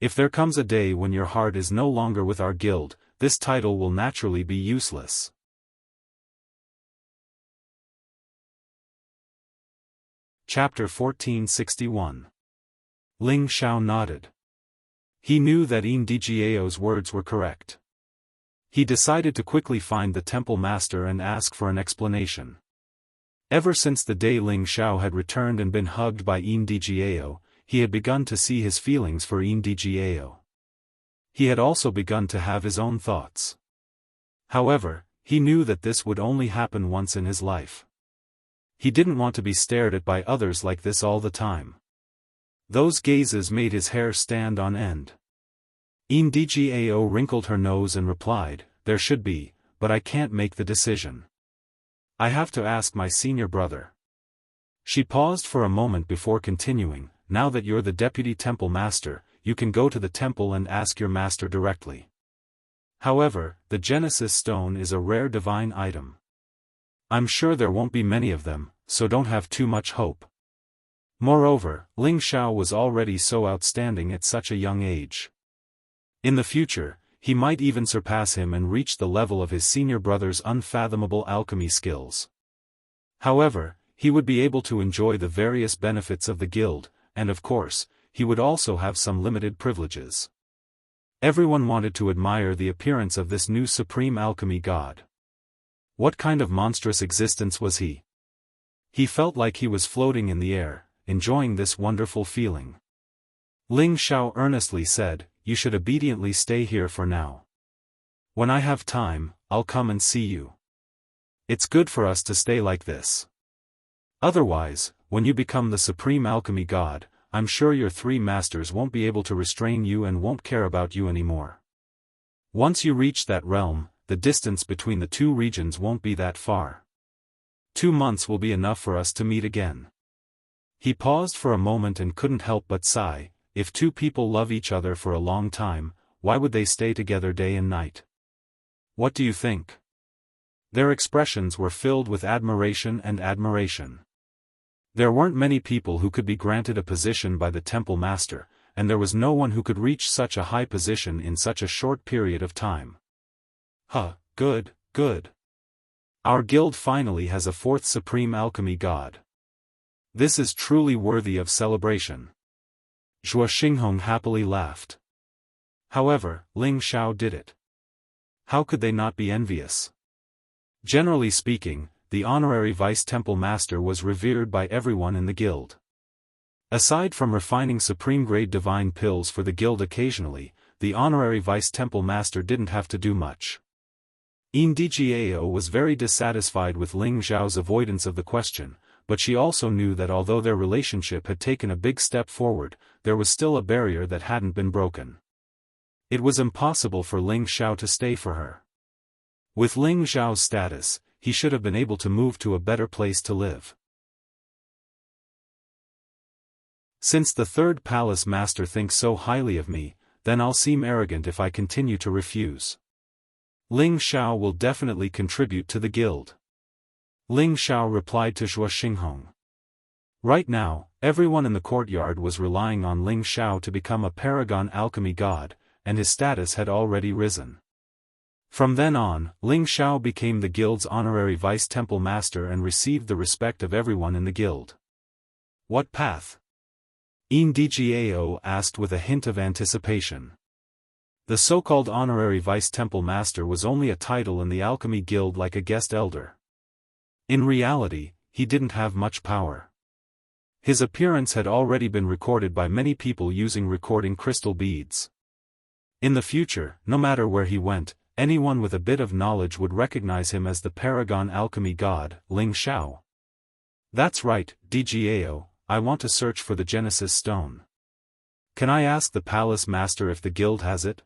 If there comes a day when your heart is no longer with our guild, this title will naturally be useless." Chapter 1461. Ling Xiao nodded. He knew that Ndjiao's words were correct. He decided to quickly find the temple master and ask for an explanation. Ever since the day Ling Xiao had returned and been hugged by Ndjiao, he had begun to see his feelings for Ndjiao. He had also begun to have his own thoughts. However, he knew that this would only happen once in his life. He didn't want to be stared at by others like this all the time. Those gazes made his hair stand on end. Ndjiao wrinkled her nose and replied, "There should be, but I can't make the decision. I have to ask my senior brother." She paused for a moment before continuing, "Now that you're the deputy temple master, you can go to the temple and ask your master directly. However, the Genesis stone is a rare divine item. I'm sure there won't be many of them, so don't have too much hope." Moreover, Ling Xiao was already so outstanding at such a young age. In the future, he might even surpass him and reach the level of his senior brother's unfathomable alchemy skills. However, he would be able to enjoy the various benefits of the guild, and of course, he would also have some limited privileges. Everyone wanted to admire the appearance of this new supreme alchemy god. What kind of monstrous existence was he? He felt like he was floating in the air, enjoying this wonderful feeling. Ling Xiao earnestly said, "You should obediently stay here for now. When I have time, I'll come and see you. It's good for us to stay like this. Otherwise, when you become the supreme alchemy god, I'm sure your 3 masters won't be able to restrain you and won't care about you anymore. Once you reach that realm, the distance between the 2 regions won't be that far. 2 months will be enough for us to meet again." He paused for a moment and couldn't help but sigh. If 2 people love each other for a long time, why would they stay together day and night? What do you think? Their expressions were filled with admiration and admiration. There weren't many people who could be granted a position by the temple master, and there was no one who could reach such a high position in such a short period of time. Good. Our guild finally has a 4th supreme alchemy god. This is truly worthy of celebration. Zhuo Xinghong happily laughed. However, Ling Xiao did it. How could they not be envious? Generally speaking, the honorary vice-temple master was revered by everyone in the guild. Aside from refining supreme-grade divine pills for the guild occasionally, the honorary vice-temple master didn't have to do much. Ndjiao was very dissatisfied with Ling Xiao's avoidance of the question, but she also knew that although their relationship had taken a big step forward, there was still a barrier that hadn't been broken. It was impossible for Ling Xiao to stay for her. With Ling Xiao's status, he should have been able to move to a better place to live. Since the third palace master thinks so highly of me, then I'll seem arrogant if I continue to refuse. Ling Xiao will definitely contribute to the guild. Ling Xiao replied to Zhuo Xinghong. Right now, everyone in the courtyard was relying on Ling Xiao to become a paragon alchemy god, and his status had already risen. From then on, Ling Xiao became the guild's honorary vice-temple master and received the respect of everyone in the guild. What path? Ndgao asked with a hint of anticipation. The so-called honorary vice-temple master was only a title in the alchemy guild, like a guest elder. In reality, he didn't have much power. His appearance had already been recorded by many people using recording crystal beads. In the future, no matter where he went, anyone with a bit of knowledge would recognize him as the paragon alchemy god, Ling Xiao. That's right, Dgao, I want to search for the Genesis Stone. Can I ask the palace master if the guild has it?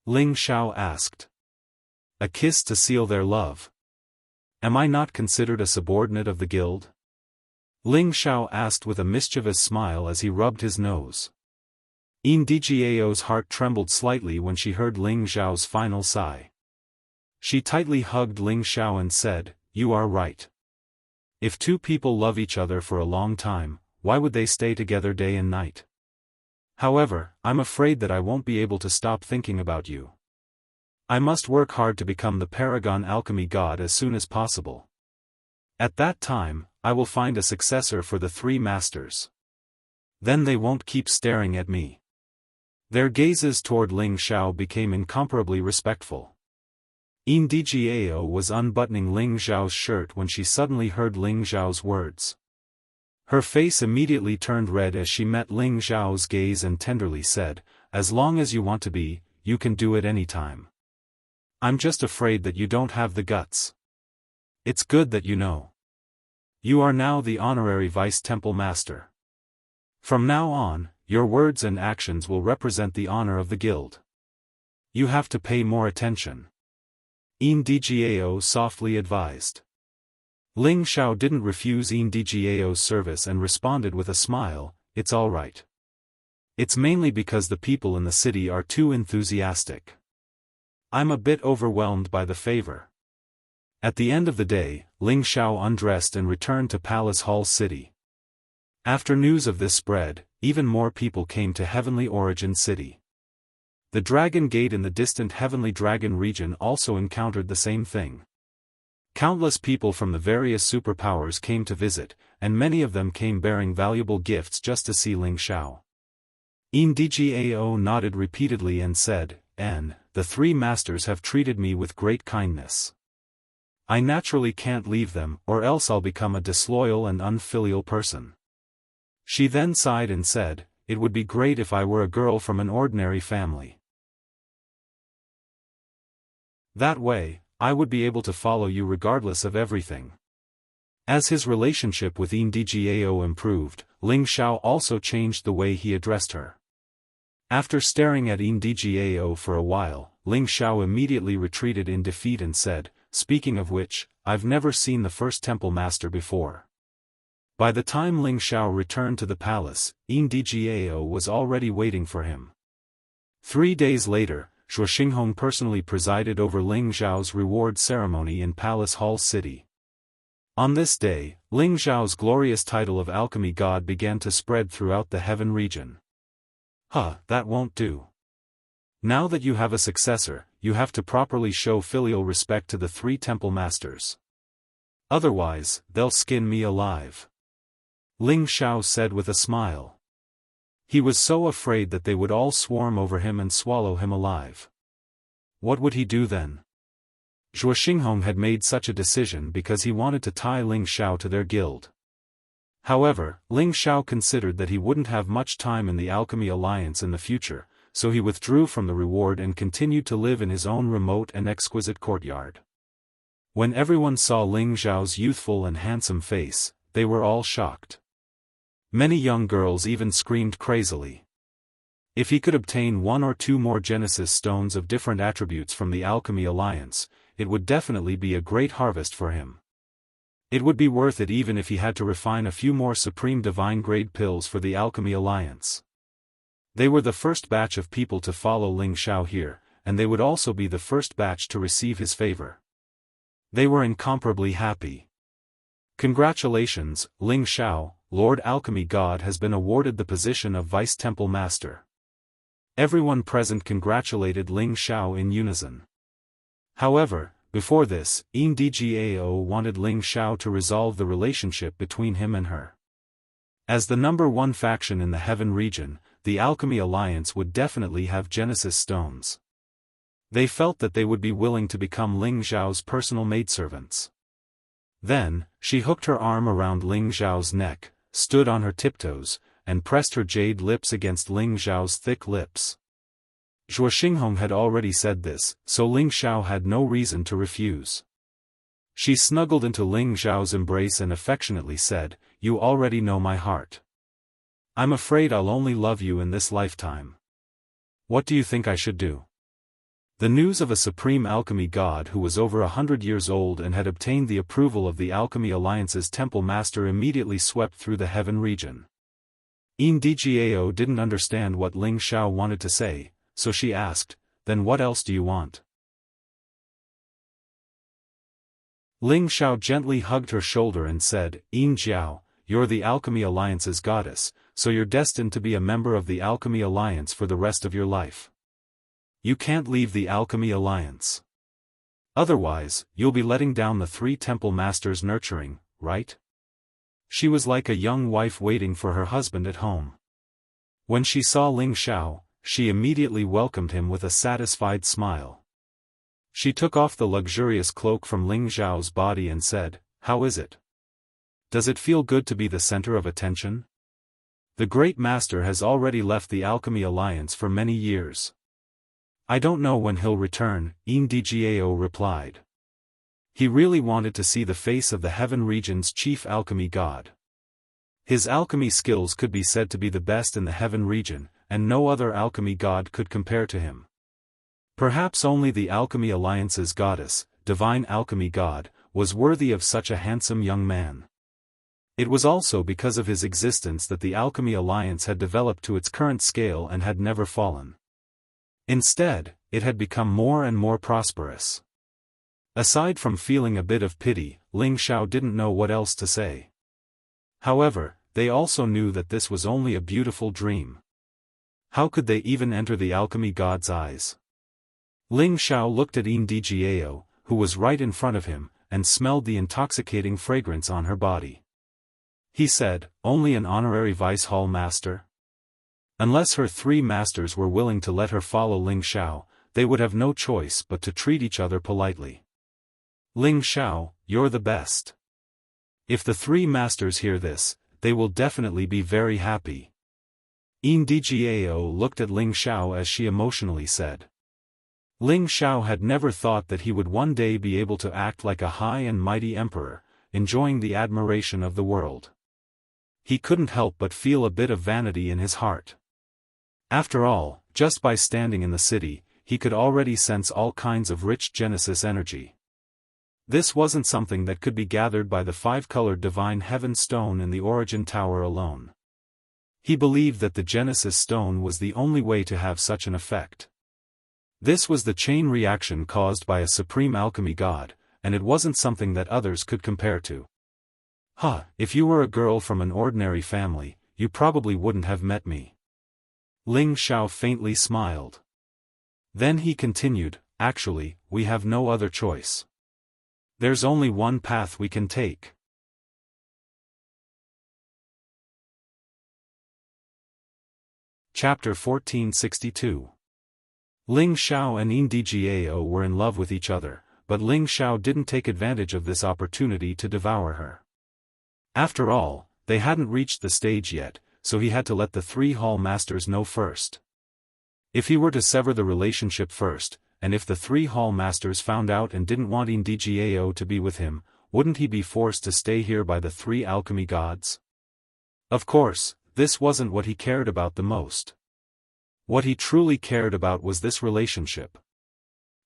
Ling Xiao asked. A kiss to seal their love. Am I not considered a subordinate of the guild? Ling Xiao asked with a mischievous smile as he rubbed his nose. Ndgao's heart trembled slightly when she heard Ling Xiao's final sigh. She tightly hugged Ling Xiao and said, "You are right. If two people love each other for a long time, why would they stay together day and night? However, I'm afraid that I won't be able to stop thinking about you. I must work hard to become the paragon alchemy god as soon as possible. At that time, I will find a successor for the three masters. Then they won't keep staring at me." Their gazes toward Ling Xiao became incomparably respectful. Ndgao was unbuttoning Ling Xiao's shirt when she suddenly heard Ling Xiao's words. Her face immediately turned red as she met Ling Xiao's gaze and tenderly said, "As long as you want to be, you can do it any time. I'm just afraid that you don't have the guts. It's good that you know. You are now the honorary vice-temple master. From now on, your words and actions will represent the honor of the guild. You have to pay more attention," Ndgao softly advised. Ling Xiao didn't refuse Ndgao's service and responded with a smile, "It's all right. It's mainly because the people in the city are too enthusiastic. I'm a bit overwhelmed by the favor." At the end of the day, Ling Xiao undressed and returned to Palace Hall City. After news of this spread, even more people came to Heavenly Origin City. The Dragon Gate in the distant Heavenly Dragon region also encountered the same thing. Countless people from the various superpowers came to visit, and many of them came bearing valuable gifts just to see Ling Xiao. Ndgao nodded repeatedly and said, "The three masters have treated me with great kindness. I naturally can't leave them, or else I'll become a disloyal and unfilial person." She then sighed and said, "It would be great if I were a girl from an ordinary family. That way, I would be able to follow you regardless of everything." As his relationship with Ndgao improved, Ling Xiao also changed the way he addressed her. After staring at Ndgao for a while, Ling Xiao immediately retreated in defeat and said, "Speaking of which, I've never seen the first temple master before." By the time Ling Xiao returned to the palace, Ndgao was already waiting for him. 3 days later, Zhuo Xinghong personally presided over Ling Xiao's reward ceremony in Palace Hall City. On this day, Ling Xiao's glorious title of alchemy god began to spread throughout the heaven region. That won't do. Now that you have a successor, you have to properly show filial respect to the three temple masters. Otherwise, they'll skin me alive," Ling Xiao said with a smile. He was so afraid that they would all swarm over him and swallow him alive. What would he do then? Zhuo Xinghong had made such a decision because he wanted to tie Ling Xiao to their guild. However, Ling Xiao considered that he wouldn't have much time in the Alchemy Alliance in the future, so he withdrew from the reward and continued to live in his own remote and exquisite courtyard. When everyone saw Ling Xiao's youthful and handsome face, they were all shocked. Many young girls even screamed crazily. If he could obtain 1 or 2 more Genesis stones of different attributes from the Alchemy Alliance, it would definitely be a great harvest for him. It would be worth it even if he had to refine a few more Supreme Divine Grade pills for the Alchemy Alliance. They were the first batch of people to follow Ling Xiao here, and they would also be the first batch to receive his favor. They were incomparably happy. Congratulations, Ling Xiao, Lord Alchemy God has been awarded the position of Vice Temple Master. Everyone present congratulated Ling Xiao in unison. However, before this, Ndgao wanted Ling Xiao to resolve the relationship between him and her. As the number 1 faction in the Heaven region, the Alchemy Alliance would definitely have Genesis stones. They felt that they would be willing to become Ling Xiao's personal maidservants. Then, she hooked her arm around Ling Xiao's neck, stood on her tiptoes, and pressed her jade lips against Ling Xiao's thick lips. Zhuo Xinghong had already said this, so Ling Xiao had no reason to refuse. She snuggled into Ling Xiao's embrace and affectionately said, "You already know my heart. I'm afraid I'll only love you in this lifetime. What do you think I should do?" The news of a supreme alchemy god who was over 100 years old and had obtained the approval of the Alchemy Alliance's temple master immediately swept through the Heaven region. Ndgao didn't understand what Ling Xiao wanted to say, so she asked, "Then what else do you want?" Ling Xiao gently hugged her shoulder and said, "Yin Jiao, you're the Alchemy Alliance's goddess, so you're destined to be a member of the Alchemy Alliance for the rest of your life. You can't leave the Alchemy Alliance. Otherwise, you'll be letting down the 3 temple masters' nurturing, right?" She was like a young wife waiting for her husband at home. When she saw Ling Xiao, she immediately welcomed him with a satisfied smile. She took off the luxurious cloak from Ling Xiao's body and said, "How is it? Does it feel good to be the center of attention? The Great Master has already left the Alchemy Alliance for many years. I don't know when he'll return," Ndgao replied. He really wanted to see the face of the Heaven region's chief alchemy god. His alchemy skills could be said to be the best in the Heaven region, and no other alchemy god could compare to him. Perhaps only the Alchemy Alliance's goddess, Divine Alchemy God, was worthy of such a handsome young man. It was also because of his existence that the Alchemy Alliance had developed to its current scale and had never fallen. Instead, it had become more and more prosperous. Aside from feeling a bit of pity, Ling Xiao didn't know what else to say. However, they also knew that this was only a beautiful dream. How could they even enter the alchemy god's eyes? Ling Xiao looked at Ndgao, who was right in front of him, and smelled the intoxicating fragrance on her body. He said, "Only an honorary vice hall master?" Unless her 3 masters were willing to let her follow Ling Xiao, they would have no choice but to treat each other politely. "Ling Xiao, you're the best. If the 3 masters hear this, they will definitely be very happy." Ndgao looked at Ling Xiao as she emotionally said. Ling Xiao had never thought that he would one day be able to act like a high and mighty emperor, enjoying the admiration of the world. He couldn't help but feel a bit of vanity in his heart. After all, just by standing in the city, he could already sense all kinds of rich Genesis energy. This wasn't something that could be gathered by the 5-colored divine heaven stone in the origin tower alone. He believed that the Genesis stone was the only way to have such an effect. This was the chain reaction caused by a supreme alchemy god, and it wasn't something that others could compare to. If you were a girl from an ordinary family, you probably wouldn't have met me." Ling Xiao faintly smiled. Then he continued, "Actually, we have no other choice. There's only one path we can take." Chapter 1462. Ling Xiao and Ndgao were in love with each other, but Ling Xiao didn't take advantage of this opportunity to devour her. After all, they hadn't reached the stage yet, so he had to let the 3 hall masters know first. If he were to sever the relationship first, and if the 3 hall masters found out and didn't want Ndgao to be with him, wouldn't he be forced to stay here by the 3 alchemy gods? Of course, this wasn't what he cared about the most. What he truly cared about was this relationship.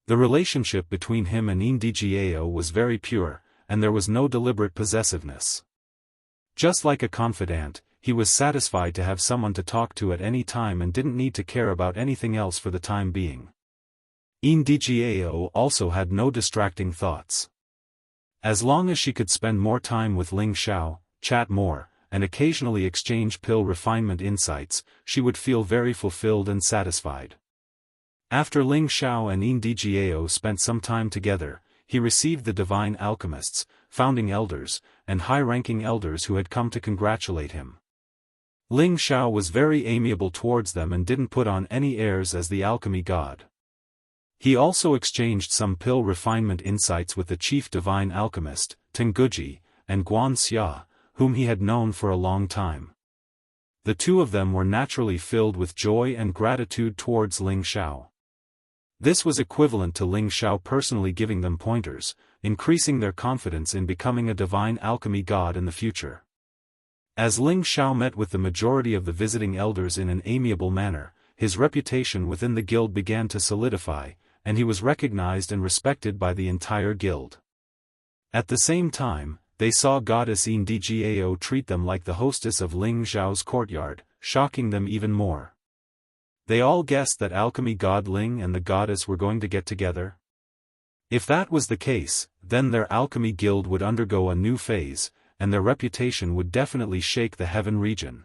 The relationship between him and Ndgao was very pure, and there was no deliberate possessiveness. Just like a confidant, he was satisfied to have someone to talk to at any time and didn't need to care about anything else for the time being. Ndgao also had no distracting thoughts. As long as she could spend more time with Ling Xiao, chat more, and occasionally exchange pill refinement insights, she would feel very fulfilled and satisfied. After Ling Xiao and Ndgao spent some time together, he received the divine alchemists, founding elders, and high-ranking elders who had come to congratulate him. Ling Xiao was very amiable towards them and didn't put on any airs as the alchemy god. He also exchanged some pill refinement insights with the chief divine alchemist, Tenguji, and Guan Xia, whom he had known for a long time. The two of them were naturally filled with joy and gratitude towards Ling Xiao. This was equivalent to Ling Xiao personally giving them pointers, increasing their confidence in becoming a divine alchemy god in the future. As Ling Xiao met with the majority of the visiting elders in an amiable manner, his reputation within the guild began to solidify, and he was recognized and respected by the entire guild. At the same time, they saw goddess Ndgao treat them like the hostess of Ling Xiao's courtyard, shocking them even more. They all guessed that alchemy god Ling and the goddess were going to get together. If that was the case, then their alchemy guild would undergo a new phase, and their reputation would definitely shake the heaven region.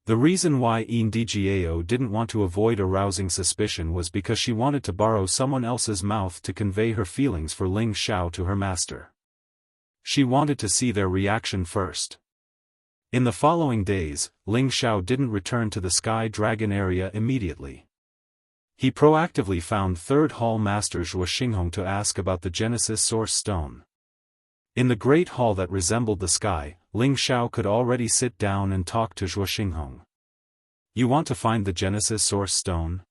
The reason why Ndgao didn't want to avoid arousing suspicion was because she wanted to borrow someone else's mouth to convey her feelings for Ling Xiao to her master. She wanted to see their reaction first. In the following days, Ling Xiao didn't return to the Sky Dragon area immediately. He proactively found Third Hall Master Zhuo Xinghong to ask about the Genesis Source Stone. In the Great Hall that resembled the sky, Ling Xiao could already sit down and talk to Zhuo Xinghong. "You want to find the Genesis Source Stone?"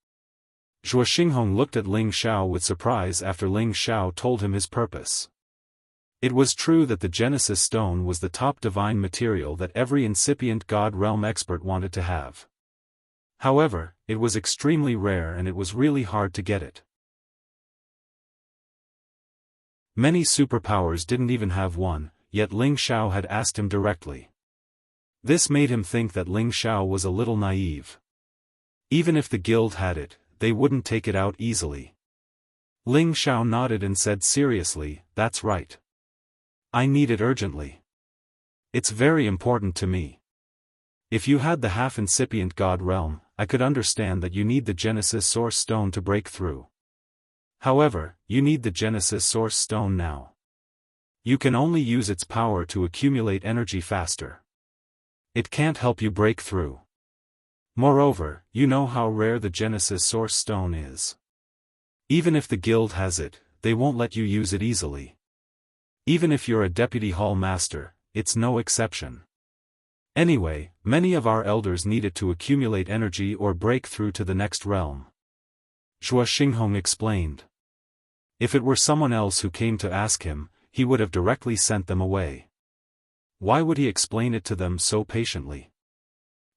Zhuo Xinghong looked at Ling Xiao with surprise after Ling Xiao told him his purpose. It was true that the Genesis Stone was the top divine material that every incipient God Realm expert wanted to have. However, it was extremely rare and it was really hard to get it. Many superpowers didn't even have one, yet Ling Xiao had asked him directly. This made him think that Ling Xiao was a little naive. Even if the guild had it, they wouldn't take it out easily. Ling Xiao nodded and said seriously, "That's right. I need it urgently. It's very important to me. If you had the half-incipient God Realm, I could understand that you need the Genesis Source Stone to break through. However, you need the Genesis Source Stone now. You can only use its power to accumulate energy faster. It can't help you break through. Moreover, you know how rare the Genesis Source Stone is. Even if the guild has it, they won't let you use it easily. Even if you're a deputy hall master, it's no exception. Anyway, many of our elders need it to accumulate energy or break through to the next realm," Zhuo Xinghong explained. If it were someone else who came to ask him, he would have directly sent them away. Why would he explain it to them so patiently?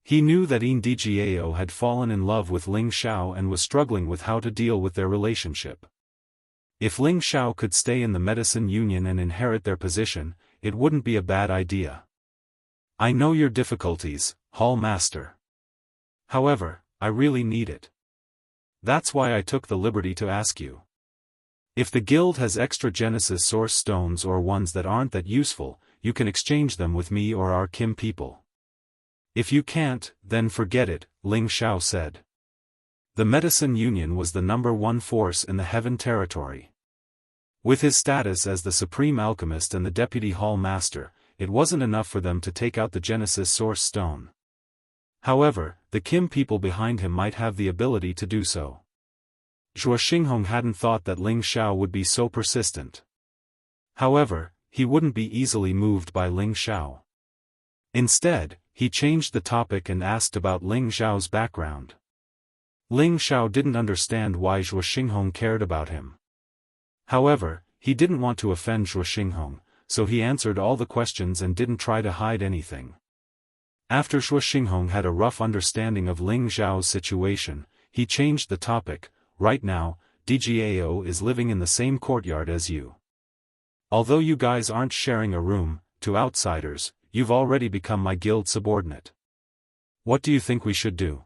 He knew that Ndgao had fallen in love with Ling Xiao and was struggling with how to deal with their relationship. If Ling Xiao could stay in the medicine union and inherit their position, it wouldn't be a bad idea. "I know your difficulties, Hall Master. However, I really need it. That's why I took the liberty to ask you. If the guild has extra Genesis Source Stones or ones that aren't that useful, you can exchange them with me or our Kim people. If you can't, then forget it," Ling Xiao said. The Medicine Union was the #1 force in the Heaven Territory. With his status as the Supreme Alchemist and the Deputy Hall Master, it wasn't enough for them to take out the Genesis Source Stone. However, the Kim people behind him might have the ability to do so. Zhuo Xinghong hadn't thought that Ling Xiao would be so persistent. However, he wouldn't be easily moved by Ling Xiao. Instead, he changed the topic and asked about Ling Xiao's background. Ling Xiao didn't understand why Zhuo Xinghong cared about him. However, he didn't want to offend Zhuo Xinghong, so he answered all the questions and didn't try to hide anything. After Zhuo Xinghong had a rough understanding of Ling Xiao's situation, he changed the topic. Right now, DGAO is living in the same courtyard as you. Although you guys aren't sharing a room, to outsiders, you've already become my guild subordinate. What do you think we should do?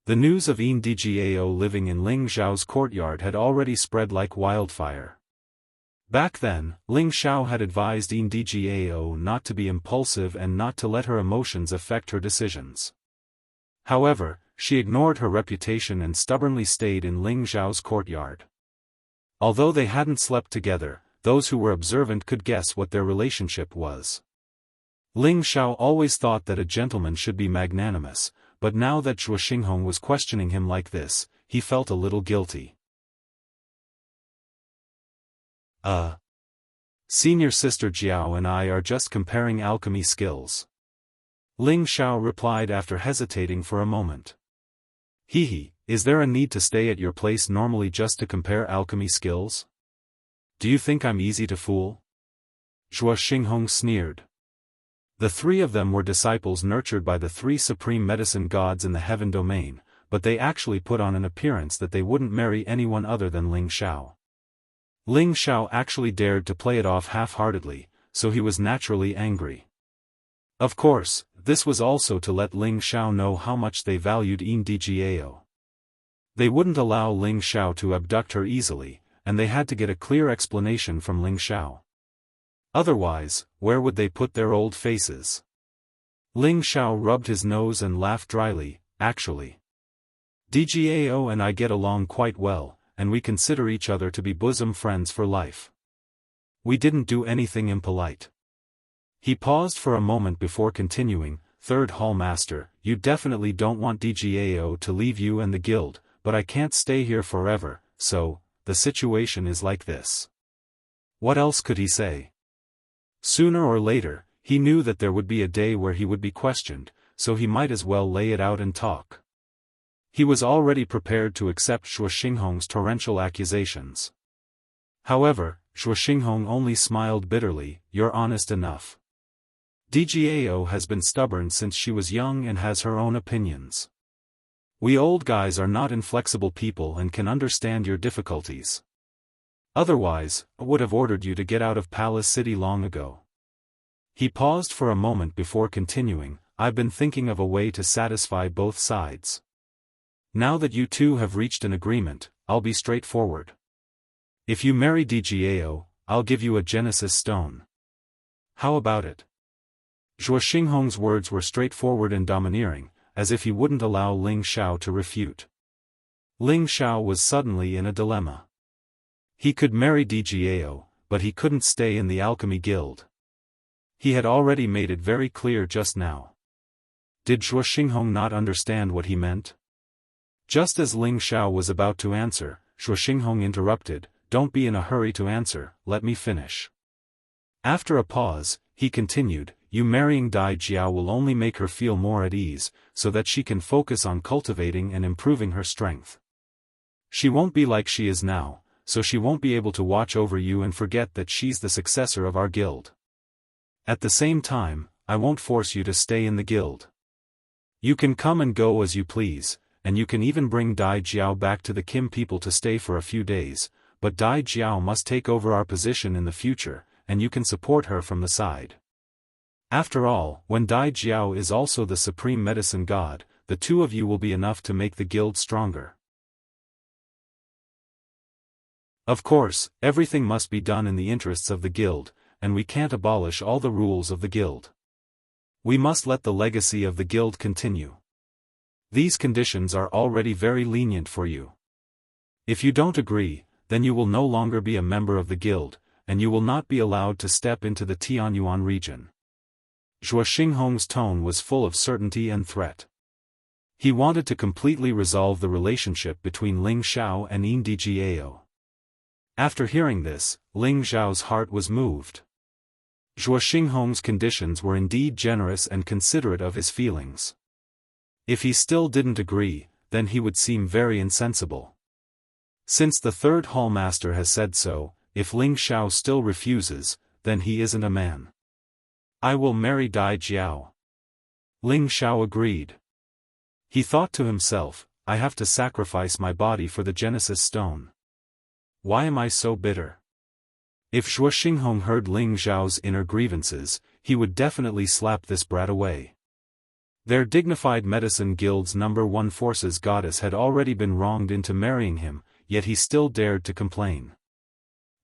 The news of DGAO living in Ling Xiao's courtyard had already spread like wildfire. Back then, Ling Xiao had advised DGAO not to be impulsive and not to let her emotions affect her decisions. However, she ignored her reputation and stubbornly stayed in Ling Xiao's courtyard. Although they hadn't slept together, those who were observant could guess what their relationship was. Ling Xiao always thought that a gentleman should be magnanimous, but now that Zhuo Xinghong was questioning him like this, he felt a little guilty. Senior sister Jiao and I are just comparing alchemy skills. Ling Xiao replied after hesitating for a moment. Hehe, is there a need to stay at your place normally just to compare alchemy skills? Do you think I'm easy to fool? Zhuo Xinghong sneered. The three of them were disciples nurtured by the three supreme medicine gods in the heaven domain, but they actually put on an appearance that they wouldn't marry anyone other than Ling Xiao. Ling Xiao actually dared to play it off half-heartedly, so he was naturally angry. Of course, this was also to let Ling Xiao know how much they valued DGAO. They wouldn't allow Ling Xiao to abduct her easily, and they had to get a clear explanation from Ling Xiao. Otherwise, where would they put their old faces? Ling Xiao rubbed his nose and laughed dryly. Actually, DGAO and I get along quite well, and we consider each other to be bosom friends for life. We didn't do anything impolite. He paused for a moment before continuing. Third Hall Master, you definitely don't want DGAO to leave you and the guild, but I can't stay here forever, so, the situation is like this. What else could he say? Sooner or later, he knew that there would be a day where he would be questioned, so he might as well lay it out and talk. He was already prepared to accept Zhuo Xinghong's torrential accusations. However, Zhuo Xinghong only smiled bitterly. You're honest enough. DGAO has been stubborn since she was young and has her own opinions. We old guys are not inflexible people and can understand your difficulties. Otherwise, I would have ordered you to get out of Palace City long ago. He paused for a moment before continuing. I've been thinking of a way to satisfy both sides. Now that you two have reached an agreement, I'll be straightforward. If you marry DGAO, I'll give you a Genesis stone. How about it? Zhuo Xinghong's words were straightforward and domineering, as if he wouldn't allow Ling Xiao to refute. Ling Xiao was suddenly in a dilemma. He could marry DGAO, but he couldn't stay in the Alchemy Guild. He had already made it very clear just now. Did Zhuo Xinghong not understand what he meant? Just as Ling Xiao was about to answer, Zhuo Xinghong interrupted. Don't be in a hurry to answer, let me finish. After a pause, he continued, you marrying Dai Jiao will only make her feel more at ease, so that she can focus on cultivating and improving her strength. She won't be like she is now, so she won't be able to watch over you and forget that she's the successor of our guild. At the same time, I won't force you to stay in the guild. You can come and go as you please, and you can even bring Dai Jiao back to the Kim people to stay for a few days, but Dai Jiao must take over our position in the future, and you can support her from the side. After all, when Dai Jiao is also the supreme medicine god, the two of you will be enough to make the guild stronger. Of course, everything must be done in the interests of the guild, and we can't abolish all the rules of the guild. We must let the legacy of the guild continue. These conditions are already very lenient for you. If you don't agree, then you will no longer be a member of the guild, and you will not be allowed to step into the Tianyuan region. Zhuo Xinghong's tone was full of certainty and threat. He wanted to completely resolve the relationship between Ling Xiao and DGAO. After hearing this, Ling Xiao's heart was moved. Zhuo Xinghong's conditions were indeed generous and considerate of his feelings. If he still didn't agree, then he would seem very insensible. Since the third hall master has said so, if Ling Xiao still refuses, then he isn't a man. I will marry Dai Jiao. Ling Xiao agreed. He thought to himself, I have to sacrifice my body for the Genesis Stone. Why am I so bitter? If Zhuo Xinghong heard Ling Zhao's inner grievances, he would definitely slap this brat away. Their dignified medicine guild's #1 forces goddess had already been wronged into marrying him, yet he still dared to complain.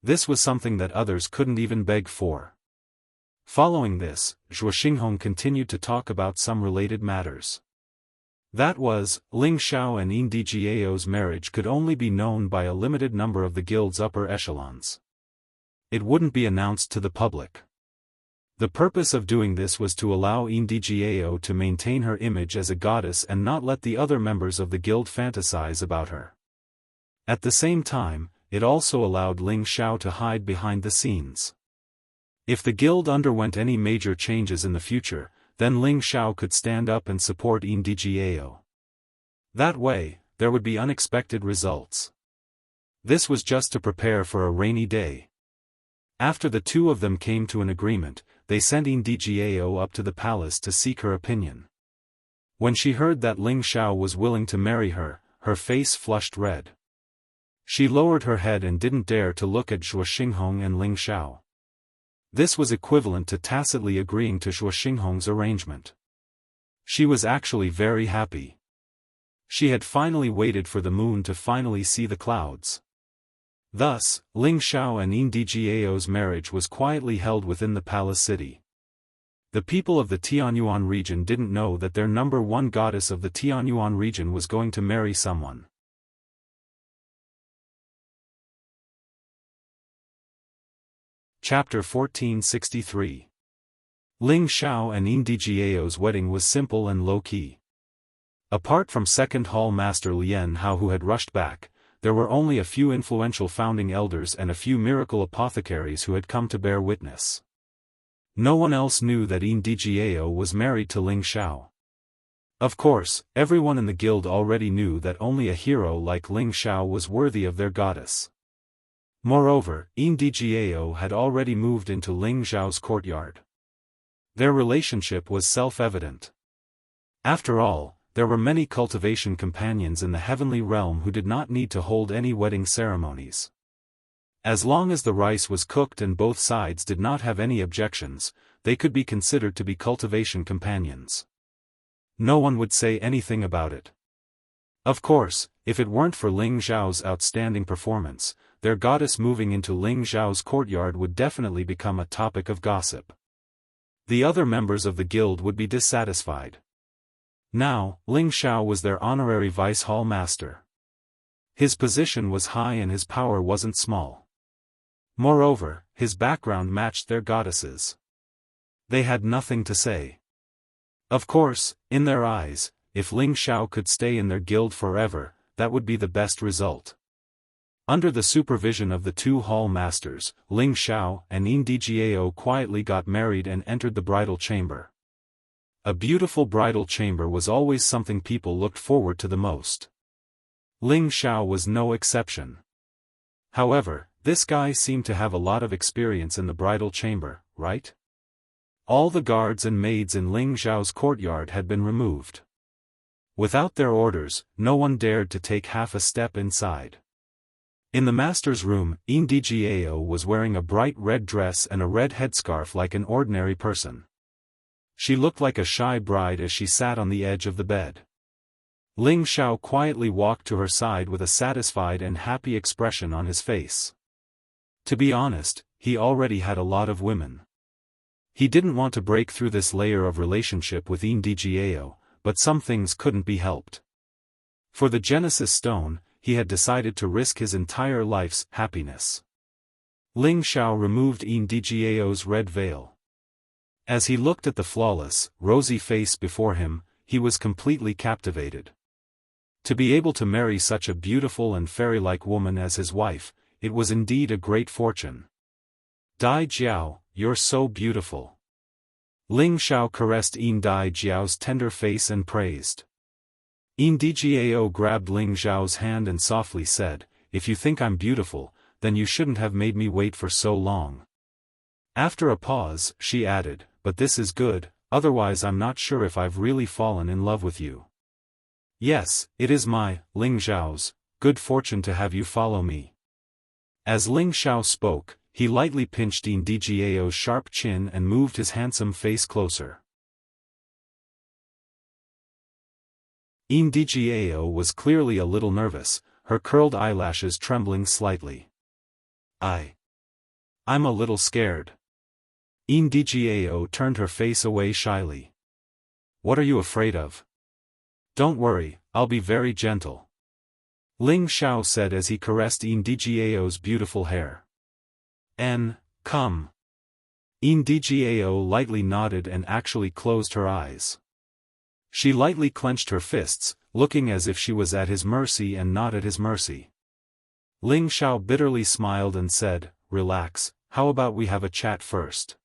This was something that others couldn't even beg for. Following this, Zhuo Xinghong continued to talk about some related matters. That was, Ling Xiao and Indijiao's marriage could only be known by a limited number of the guild's upper echelons. It wouldn't be announced to the public. The purpose of doing this was to allow Indijiao to maintain her image as a goddess and not let the other members of the guild fantasize about her. At the same time, it also allowed Ling Xiao to hide behind the scenes. If the guild underwent any major changes in the future, then Ling Xiao could stand up and support Indijiao. That way, there would be unexpected results. This was just to prepare for a rainy day. After the two of them came to an agreement, they sent Indijiao up to the palace to seek her opinion. When she heard that Ling Xiao was willing to marry her, her face flushed red. She lowered her head and didn't dare to look at Zhuo Xinghong and Ling Xiao. This was equivalent to tacitly agreeing to Zhuo Xinghong's arrangement. She was actually very happy. She had finally waited for the moon to finally see the clouds. Thus, Ling Xiao and Indijiao's marriage was quietly held within the palace city. The people of the Tianyuan region didn't know that their #1 goddess of the Tianyuan region was going to marry someone. Chapter 1463. Ling Xiao and Indijiao's wedding was simple and low-key. Apart from Second Hall Master Lian Hao who had rushed back, there were only a few influential founding elders and a few miracle apothecaries who had come to bear witness. No one else knew that Indijiao was married to Ling Xiao. Of course, everyone in the guild already knew that only a hero like Ling Xiao was worthy of their goddess. Moreover, Indijiao had already moved into Ling Xiao's courtyard. Their relationship was self-evident. After all, there were many cultivation companions in the heavenly realm who did not need to hold any wedding ceremonies. As long as the rice was cooked and both sides did not have any objections, they could be considered to be cultivation companions. No one would say anything about it. Of course, if it weren't for Ling Xiao's outstanding performance, their goddess moving into Ling Xiao's courtyard would definitely become a topic of gossip. The other members of the guild would be dissatisfied. Now, Ling Xiao was their honorary vice hall master. His position was high and his power wasn't small. Moreover, his background matched their goddesses. They had nothing to say. Of course, in their eyes, if Ling Xiao could stay in their guild forever, that would be the best result. Under the supervision of the two hall masters, Ling Xiao and Indijiao quietly got married and entered the bridal chamber. A beautiful bridal chamber was always something people looked forward to the most. Ling Xiao was no exception. However, this guy seemed to have a lot of experience in the bridal chamber, right? All the guards and maids in Ling Xiao's courtyard had been removed. Without their orders, no one dared to take half a step inside. In the master's room, Indijiao was wearing a bright red dress and a red headscarf like an ordinary person. She looked like a shy bride as she sat on the edge of the bed. Ling Xiao quietly walked to her side with a satisfied and happy expression on his face. To be honest, he already had a lot of women. He didn't want to break through this layer of relationship with Indijiao, but some things couldn't be helped. For the Genesis Stone, he had decided to risk his entire life's happiness. Ling Xiao removed Indijiao's red veil. As he looked at the flawless, rosy face before him, he was completely captivated. To be able to marry such a beautiful and fairy-like woman as his wife, it was indeed a great fortune. Dai Jiao, you're so beautiful. Ling Xiao caressed Dai Jiao's tender face and praised. Indijiao grabbed Ling Xiao's hand and softly said, "If you think I'm beautiful, then you shouldn't have made me wait for so long." After a pause, she added, "But this is good, otherwise I'm not sure if I've really fallen in love with you." Yes, it is my, Ling Xiao's, good fortune to have you follow me. As Ling Xiao spoke, he lightly pinched Indjiao's sharp chin and moved his handsome face closer. Indjiao was clearly a little nervous, her curled eyelashes trembling slightly. I'm a little scared. Indjiao turned her face away shyly. What are you afraid of? Don't worry, I'll be very gentle. Ling Xiao said as he caressed Indjiao's beautiful hair. Come. Indjiao lightly nodded and actually closed her eyes. She lightly clenched her fists, looking as if she was at his mercy and not at his mercy. Ling Xiao bitterly smiled and said, Relax, how about we have a chat first?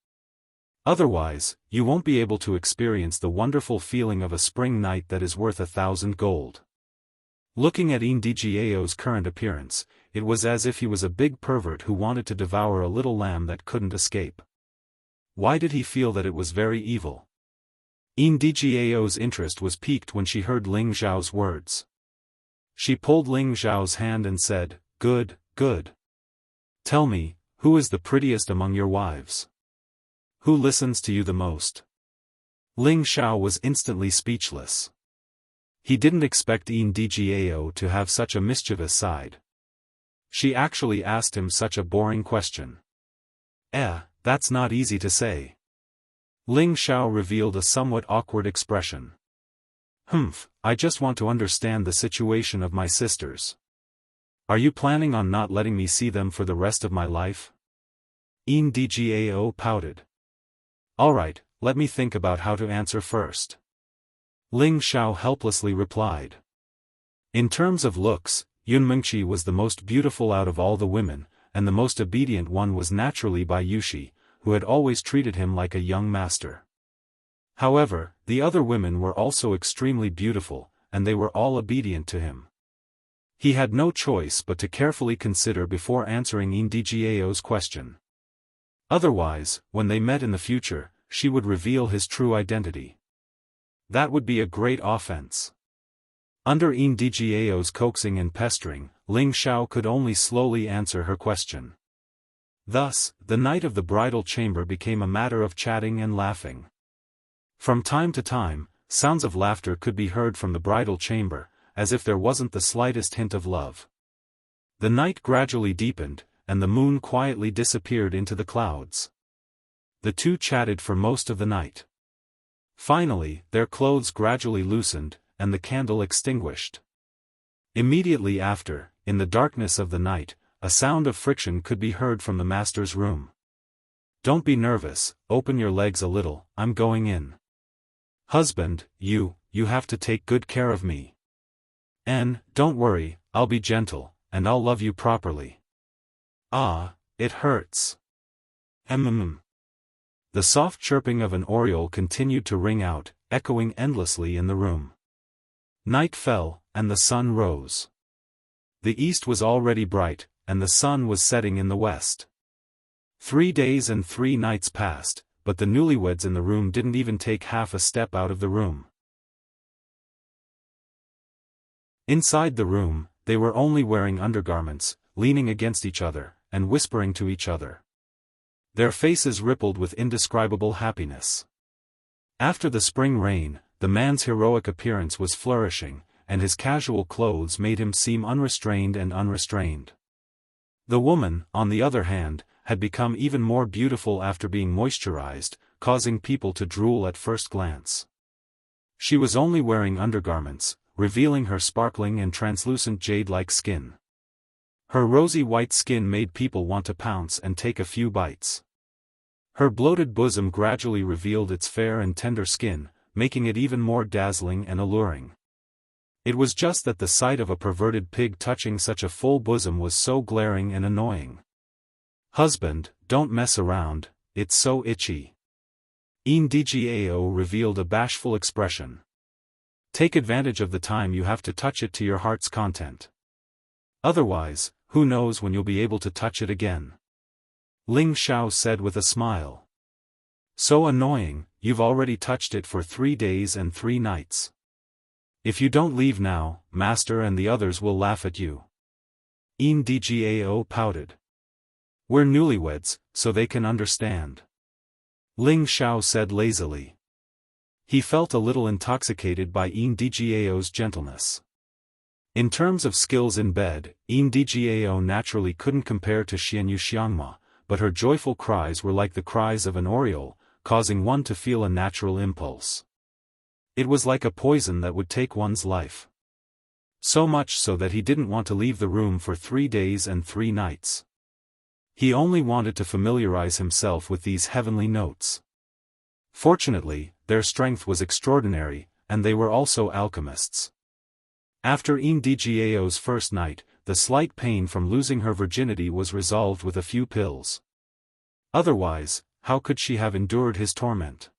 Otherwise, you won't be able to experience the wonderful feeling of a spring night that is worth 1,000 gold. Looking at Indjiao's current appearance, it was as if he was a big pervert who wanted to devour a little lamb that couldn't escape. Why did he feel that it was very evil? Indjiao's interest was piqued when she heard Ling Xiao's words. She pulled Ling Xiao's hand and said, Good, good. Tell me, who is the prettiest among your wives? Who listens to you the most? Ling Xiao was instantly speechless. He didn't expect Indjiao to have such a mischievous side. She actually asked him such a boring question. That's not easy to say. Ling Xiao revealed a somewhat awkward expression. I just want to understand the situation of my sisters. Are you planning on not letting me see them for the rest of my life? Indjiao pouted. Alright, let me think about how to answer first. Ling Xiao helplessly replied. In terms of looks, Yun Mengqi was the most beautiful out of all the women, and the most obedient one was naturally Bai Yushi, who had always treated him like a young master. However, the other women were also extremely beautiful, and they were all obedient to him. He had no choice but to carefully consider before answering Indjiao's question. Otherwise, when they met in the future, she would reveal his true identity. That would be a great offense. Under Indjiao's coaxing and pestering, Ling Xiao could only slowly answer her question. Thus, the night of the bridal chamber became a matter of chatting and laughing. From time to time, sounds of laughter could be heard from the bridal chamber, as if there wasn't the slightest hint of love. The night gradually deepened, and the moon quietly disappeared into the clouds. The two chatted for most of the night. Finally, their clothes gradually loosened, and the candle extinguished. Immediately after, in the darkness of the night, a sound of friction could be heard from the master's room. Don't be nervous, open your legs a little, I'm going in. Husband, you have to take good care of me. Don't worry, I'll be gentle, and I'll love you properly. It hurts. The soft chirping of an oriole continued to ring out, echoing endlessly in the room. Night fell, and the sun rose. The east was already bright, and the sun was setting in the west. 3 days and 3 nights passed, but the newlyweds in the room didn't even take half a step out of the room. Inside the room, they were only wearing undergarments, leaning against each other, and whispering to each other. Their faces rippled with indescribable happiness. After the spring rain, the man's heroic appearance was flourishing, and his casual clothes made him seem unrestrained and unrestrained. The woman, on the other hand, had become even more beautiful after being moisturized, causing people to drool at first glance. She was only wearing undergarments, revealing her sparkling and translucent jade-like skin. Her rosy white skin made people want to pounce and take a few bites. Her bloated bosom gradually revealed its fair and tender skin, making it even more dazzling and alluring. It was just that the sight of a perverted pig touching such a full bosom was so glaring and annoying. Husband, don't mess around, it's so itchy. Indjiao revealed a bashful expression. Take advantage of the time you have to touch it to your heart's content. Otherwise, who knows when you'll be able to touch it again. Ling Xiao said with a smile. So annoying, you've already touched it for 3 days and 3 nights. If you don't leave now, Master and the others will laugh at you. Ndgao pouted. We're newlyweds, so they can understand. Ling Xiao said lazily. He felt a little intoxicated by Ndgao's gentleness. In terms of skills in bed, Ndgao naturally couldn't compare to Wuxia Xianxia, but her joyful cries were like the cries of an oriole, causing one to feel a natural impulse. It was like a poison that would take one's life. So much so that he didn't want to leave the room for 3 days and 3 nights. He only wanted to familiarize himself with these heavenly notes. Fortunately, their strength was extraordinary, and they were also alchemists. After Ndgao's first night, the slight pain from losing her virginity was resolved with a few pills. Otherwise, how could she have endured his torment?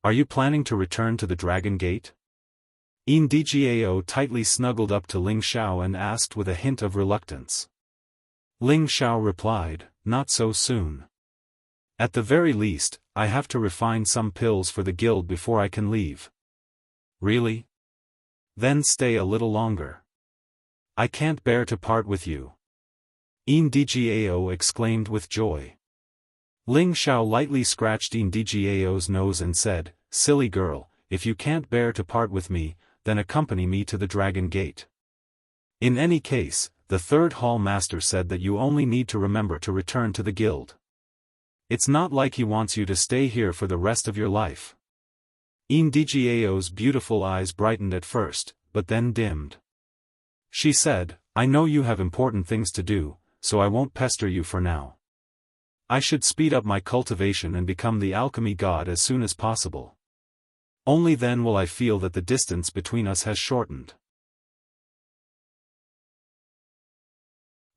Are you planning to return to the Dragon Gate? Ndgao tightly snuggled up to Ling Xiao and asked with a hint of reluctance. Ling Xiao replied, not so soon. At the very least, I have to refine some pills for the guild before I can leave. Really? Then stay a little longer. I can't bear to part with you. Ndgao exclaimed with joy. Ling Xiao lightly scratched Ndgao's nose and said, silly girl, if you can't bear to part with me, then accompany me to the Dragon Gate. In any case, the third hall master said that you only need to remember to return to the guild. It's not like he wants you to stay here for the rest of your life. Ndgao's beautiful eyes brightened at first, but then dimmed. She said, I know you have important things to do, so I won't pester you for now. I should speed up my cultivation and become the alchemy god as soon as possible. Only then will I feel that the distance between us has shortened.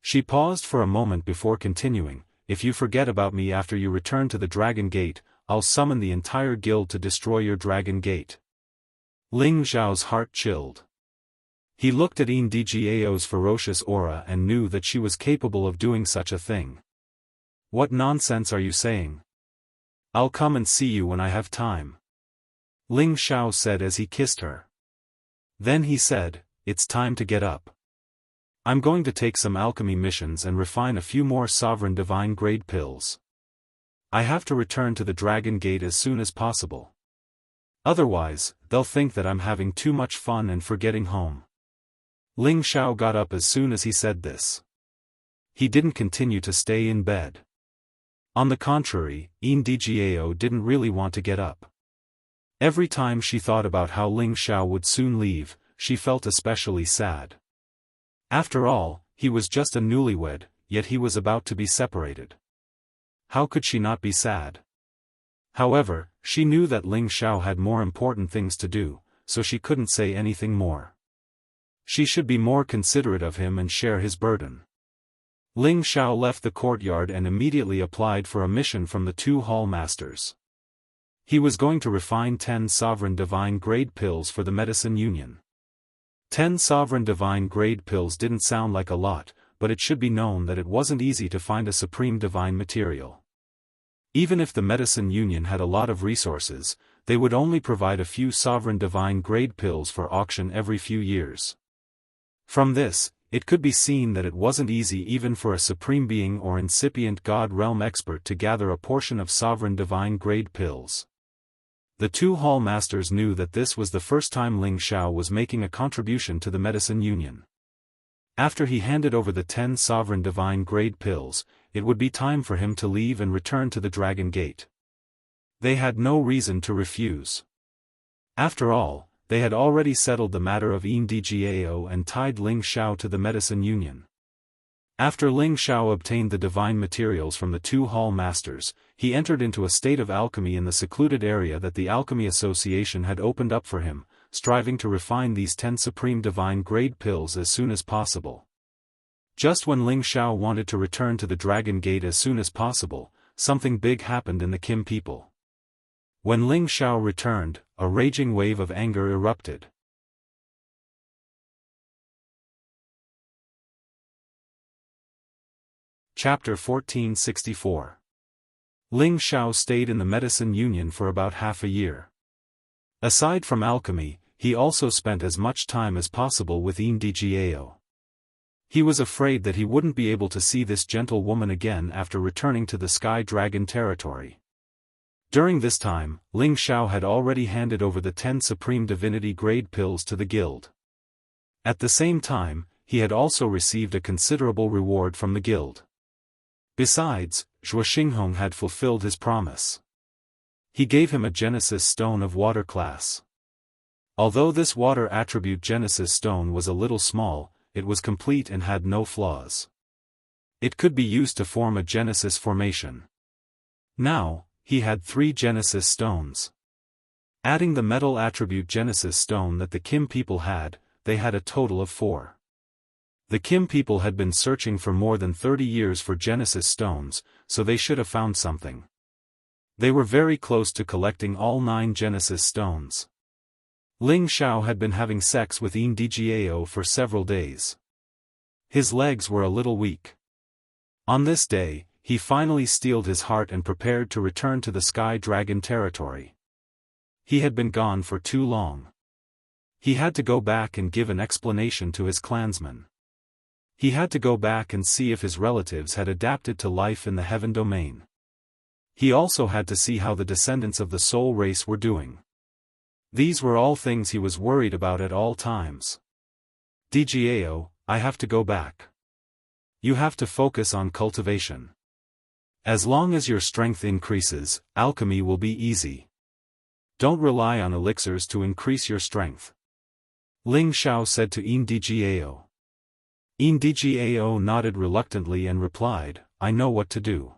She paused for a moment before continuing, if you forget about me after you return to the Dragon Gate, I'll summon the entire guild to destroy your Dragon Gate. Ling Xiao's heart chilled. He looked at Ndgao's ferocious aura and knew that she was capable of doing such a thing. What nonsense are you saying? I'll come and see you when I have time. Ling Xiao said as he kissed her. Then he said, it's time to get up. I'm going to take some alchemy missions and refine a few more sovereign divine grade pills. I have to return to the Dragon Gate as soon as possible. Otherwise, they'll think that I'm having too much fun and forgetting home. Ling Xiao got up as soon as he said this. He didn't continue to stay in bed. On the contrary, Ndgao didn't really want to get up. Every time she thought about how Ling Xiao would soon leave, she felt especially sad. After all, he was just a newlywed, yet he was about to be separated. How could she not be sad? However, she knew that Ling Xiao had more important things to do, so she couldn't say anything more. She should be more considerate of him and share his burden. Ling Xiao left the courtyard and immediately applied for a mission from the 2 hall masters. He was going to refine 10 sovereign divine grade pills for the medicine union. 10 sovereign divine grade pills didn't sound like a lot, but it should be known that it wasn't easy to find a supreme divine material. Even if the medicine union had a lot of resources, they would only provide a few sovereign divine grade pills for auction every few years. From this, it could be seen that it wasn't easy even for a supreme being or incipient god realm expert to gather a portion of sovereign divine grade pills. The 2 hall masters knew that this was the first time Ling Xiao was making a contribution to the medicine union. After he handed over the 10 sovereign divine grade pills, it would be time for him to leave and return to the Dragon Gate. They had no reason to refuse. After all, they had already settled the matter of Ndgao and tied Ling Xiao to the medicine union. After Ling Xiao obtained the divine materials from the 2 hall masters, he entered into a state of alchemy in the secluded area that the Alchemy Association had opened up for him, striving to refine these 10 supreme divine grade pills as soon as possible. Just when Ling Xiao wanted to return to the Dragon Gate as soon as possible, something big happened in the Kim people. When Ling Xiao returned, a raging wave of anger erupted. Chapter 1464. Ling Xiao stayed in the medicine union for about half a year. Aside from alchemy, he also spent as much time as possible with Ndgao. He was afraid that he wouldn't be able to see this gentle woman again after returning to the Sky Dragon territory. During this time, Ling Xiao had already handed over the 10 Supreme Divinity grade pills to the guild. At the same time, he had also received a considerable reward from the guild. Besides, Zhuo Xinghong had fulfilled his promise. He gave him a Genesis Stone of Water class. Although this water attribute Genesis Stone was a little small, it was complete and had no flaws. It could be used to form a Genesis formation. Now, he had 3 Genesis Stones. Adding the metal attribute Genesis Stone that the Kim people had, they had a total of 4. The Kim people had been searching for more than 30 years for Genesis Stones, so they should have found something. They were very close to collecting all 9 Genesis Stones. Ling Xiao had been having sex with Ndgao for several days. His legs were a little weak. On this day, he finally steeled his heart and prepared to return to the Sky Dragon territory. He had been gone for too long. He had to go back and give an explanation to his clansmen. He had to go back and see if his relatives had adapted to life in the heaven domain. He also had to see how the descendants of the soul race were doing. These were all things he was worried about at all times. Dgao, I have to go back. You have to focus on cultivation. As long as your strength increases, alchemy will be easy. Don't rely on elixirs to increase your strength. Ling Xiao said to Ndgao. Ndgao nodded reluctantly and replied, I know what to do.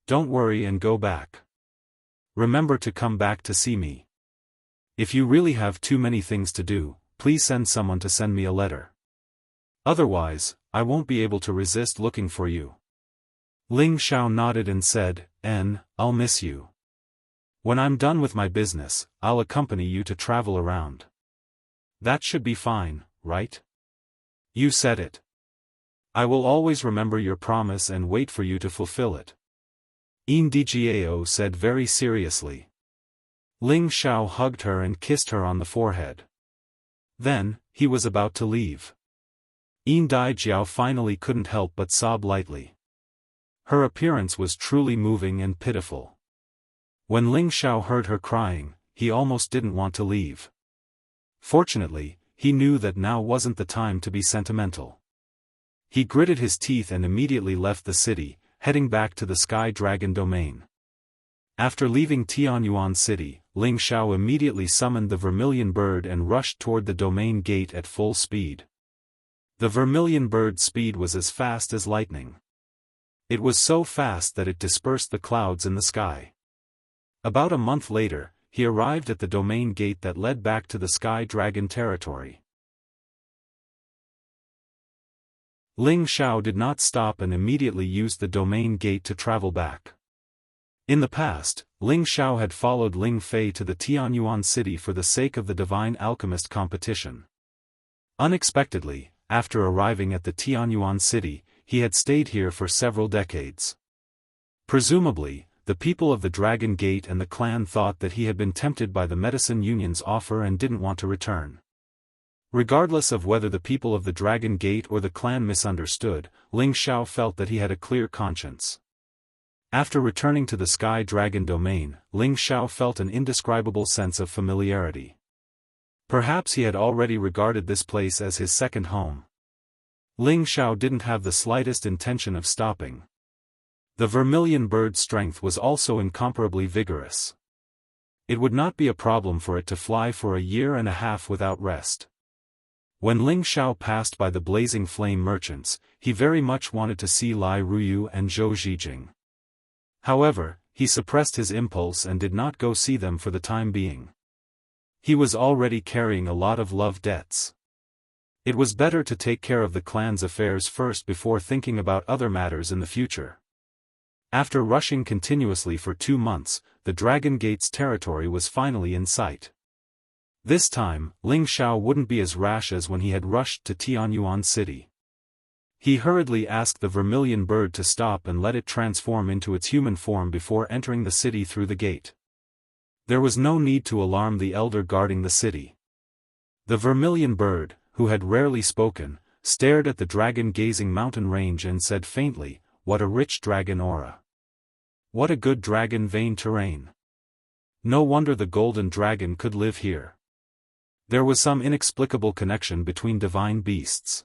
Don't worry and go back. Remember to come back to see me. If you really have too many things to do, please send someone to send me a letter. Otherwise, I won't be able to resist looking for you. Ling Xiao nodded and said, I'll miss you. When I'm done with my business, I'll accompany you to travel around. That should be fine, right? You said it. I will always remember your promise and wait for you to fulfill it. Ndgao said very seriously. Ling Xiao hugged her and kissed her on the forehead. Then, he was about to leave. Ndgao finally couldn't help but sob lightly. Her appearance was truly moving and pitiful. When Ling Xiao heard her crying, he almost didn't want to leave. Fortunately, he knew that now wasn't the time to be sentimental. He gritted his teeth and immediately left the city, heading back to the Sky Dragon domain. After leaving Tianyuan City, Ling Xiao immediately summoned the Vermilion Bird and rushed toward the domain gate at full speed. The Vermilion Bird's speed was as fast as lightning. It was so fast that it dispersed the clouds in the sky. About a month later, he arrived at the domain gate that led back to the Sky Dragon territory. Ling Xiao did not stop and immediately used the domain gate to travel back. In the past, Ling Xiao had followed Ling Fei to the Tianyuan city for the sake of the Divine Alchemist competition. Unexpectedly, after arriving at the Tianyuan city, he had stayed here for several decades. Presumably, the people of the Dragon Gate and the clan thought that he had been tempted by the Medicine Union's offer and didn't want to return. Regardless of whether the people of the Dragon Gate or the clan misunderstood, Ling Xiao felt that he had a clear conscience. After returning to the Sky Dragon domain, Ling Xiao felt an indescribable sense of familiarity. Perhaps he had already regarded this place as his second home. Ling Xiao didn't have the slightest intention of stopping. The Vermilion Bird's strength was also incomparably vigorous. It would not be a problem for it to fly for a year and a half without rest. When Ling Xiao passed by the Blazing Flame merchants, he very much wanted to see Lai Ruyu and Zhou Zhijing. However, he suppressed his impulse and did not go see them for the time being. He was already carrying a lot of love debts. It was better to take care of the clan's affairs first before thinking about other matters in the future. After rushing continuously for 2 months, the Dragon Gate's territory was finally in sight. This time, Ling Xiao wouldn't be as rash as when he had rushed to Tianyuan City. He hurriedly asked the Vermilion Bird to stop and let it transform into its human form before entering the city through the gate. There was no need to alarm the elder guarding the city. The vermilion bird, who had rarely spoken, stared at the dragon-gazing mountain range and said faintly, "What a rich dragon aura. What a good dragon vein terrain. No wonder the golden dragon could live here." There was some inexplicable connection between divine beasts.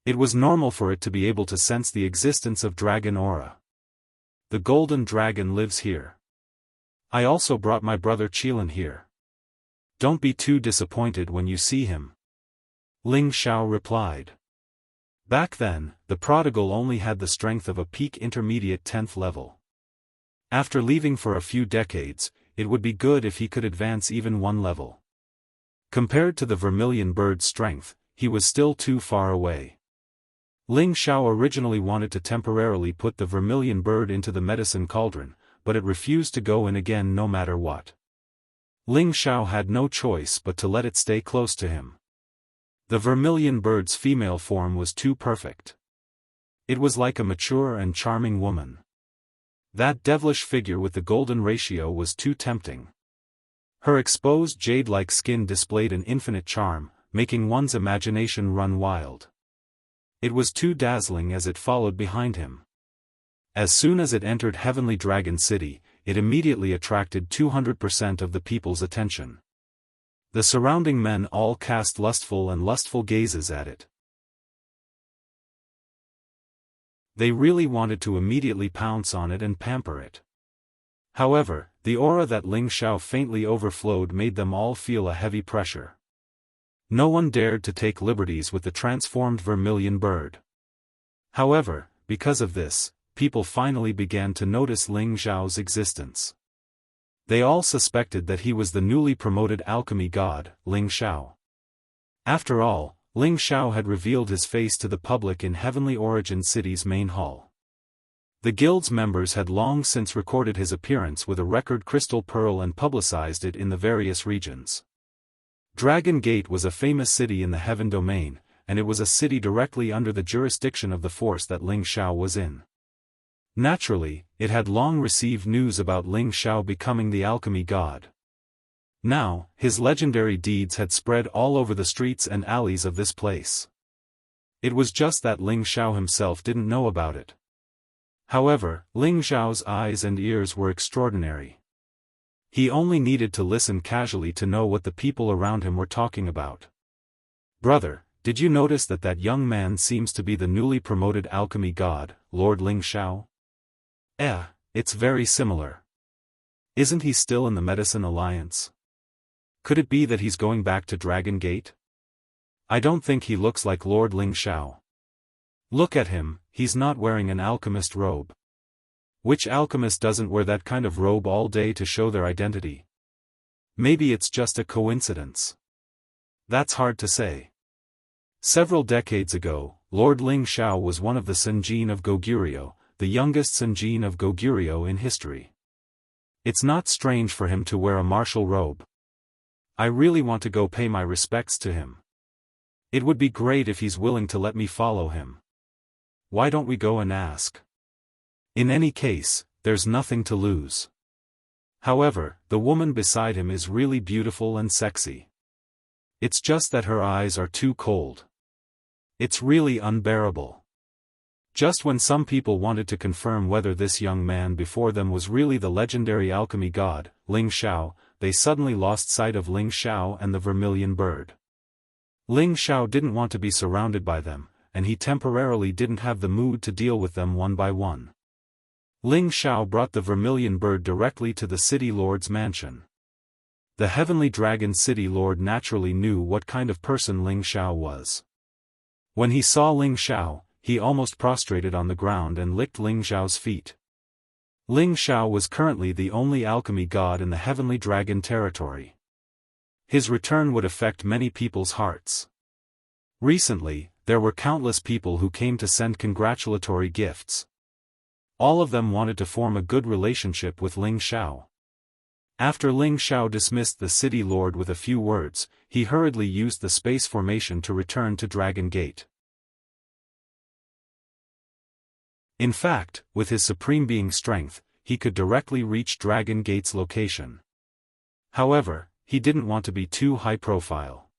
It was normal for it to be able to sense the existence of dragon aura. The golden dragon lives here. I also brought my brother Qilin here. Don't be too disappointed when you see him. Ling Xiao replied. Back then, the prodigal only had the strength of a peak intermediate 10th level. After leaving for a few decades, it would be good if he could advance even one level. Compared to the vermilion bird's strength, he was still too far away. Ling Xiao originally wanted to temporarily put the vermilion bird into the medicine cauldron, but it refused to go in again no matter what. Ling Xiao had no choice but to let it stay close to him. The vermilion bird's female form was too perfect. It was like a mature and charming woman. That devilish figure with the golden ratio was too tempting. Her exposed jade-like skin displayed an infinite charm, making one's imagination run wild. It was too dazzling as it followed behind him. As soon as it entered Heavenly Dragon City, it immediately attracted 200% of the people's attention. The surrounding men all cast lustful gazes at it. They really wanted to immediately pounce on it and pamper it. However, the aura that Ling Xiao faintly overflowed made them all feel a heavy pressure. No one dared to take liberties with the transformed vermilion bird. However, because of this, people finally began to notice Ling Xiao's existence. They all suspected that he was the newly promoted alchemy god, Ling Xiao. After all, Ling Xiao had revealed his face to the public in Heavenly Origin City's main hall. The guild's members had long since recorded his appearance with a record crystal pearl and publicized it in the various regions. Dragon Gate was a famous city in the Heaven Domain, and it was a city directly under the jurisdiction of the force that Ling Xiao was in. Naturally, it had long received news about Ling Xiao becoming the alchemy god. Now, his legendary deeds had spread all over the streets and alleys of this place. It was just that Ling Xiao himself didn't know about it. However, Ling Xiao's eyes and ears were extraordinary. He only needed to listen casually to know what the people around him were talking about. "Brother, did you notice that young man seems to be the newly promoted alchemy god, Lord Ling Xiao?" It's very similar. Isn't he still in the Medicine Alliance? Could it be that he's going back to Dragon Gate? I don't think he looks like Lord Ling Xiao. Look at him, he's not wearing an alchemist robe. Which alchemist doesn't wear that kind of robe all day to show their identity? Maybe it's just a coincidence. That's hard to say. Several decades ago, Lord Ling Xiao was one of the Senjin of Goguryeo, the youngest Senjin of Goguryeo in history. It's not strange for him to wear a martial robe. I really want to go pay my respects to him. It would be great if he's willing to let me follow him. Why don't we go and ask? In any case, there's nothing to lose. However, the woman beside him is really beautiful and sexy. It's just that her eyes are too cold. It's really unbearable. Just when some people wanted to confirm whether this young man before them was really the legendary alchemy god, Ling Xiao, they suddenly lost sight of Ling Xiao and the vermilion bird. Ling Xiao didn't want to be surrounded by them, and he temporarily didn't have the mood to deal with them one by one. Ling Xiao brought the vermilion bird directly to the city lord's mansion. The Heavenly Dragon City Lord naturally knew what kind of person Ling Xiao was. When he saw Ling Xiao, he almost prostrated on the ground and licked Ling Xiao's feet. Ling Xiao was currently the only alchemy god in the Heavenly Dragon territory. His return would affect many people's hearts. Recently, there were countless people who came to send congratulatory gifts. All of them wanted to form a good relationship with Ling Xiao. After Ling Xiao dismissed the city lord with a few words, he hurriedly used the space formation to return to Dragon Gate. In fact, with his supreme being strength, he could directly reach Dragon Gate's location. However, he didn't want to be too high profile.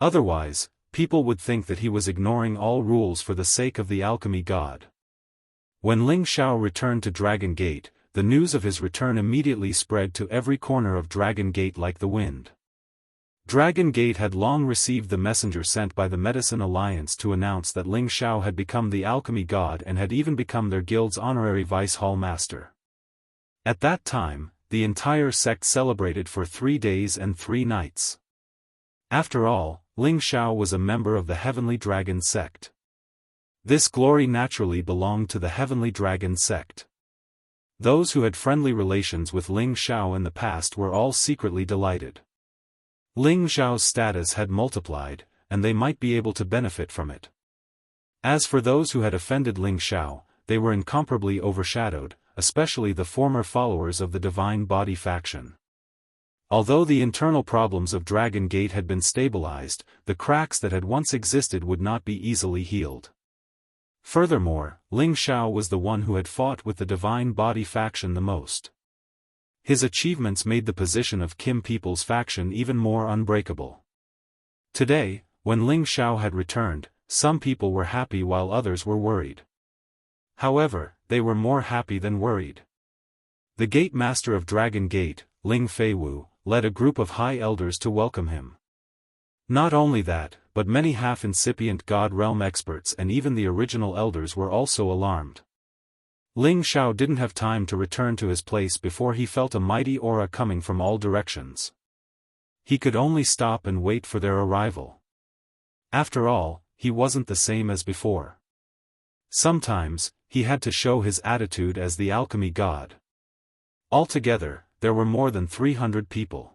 Otherwise, people would think that he was ignoring all rules for the sake of the alchemy god. When Ling Xiao returned to Dragon Gate, the news of his return immediately spread to every corner of Dragon Gate like the wind. Dragon Gate had long received the messenger sent by the Medicine Alliance to announce that Ling Xiao had become the alchemy god and had even become their guild's honorary vice hall master. At that time, the entire sect celebrated for 3 days and 3 nights. After all, Ling Xiao was a member of the Heavenly Dragon sect. This glory naturally belonged to the Heavenly Dragon sect. Those who had friendly relations with Ling Xiao in the past were all secretly delighted. Ling Xiao's status had multiplied, and they might be able to benefit from it. As for those who had offended Ling Xiao, they were incomparably overshadowed, especially the former followers of the Divine Body faction. Although the internal problems of Dragon Gate had been stabilized, the cracks that had once existed would not be easily healed. Furthermore, Ling Xiao was the one who had fought with the Divine Body faction the most. His achievements made the position of Kim People's faction even more unbreakable. Today, when Ling Xiao had returned, some people were happy while others were worried. However, they were more happy than worried. The Gate Master of Dragon Gate, Ling Feiwu, led a group of high elders to welcome him. Not only that, but many half-incipient God Realm experts and even the original elders were also alarmed. Ling Xiao didn't have time to return to his place before he felt a mighty aura coming from all directions. He could only stop and wait for their arrival. After all, he wasn't the same as before. Sometimes, he had to show his attitude as the alchemy god. Altogether, there were more than 300 people.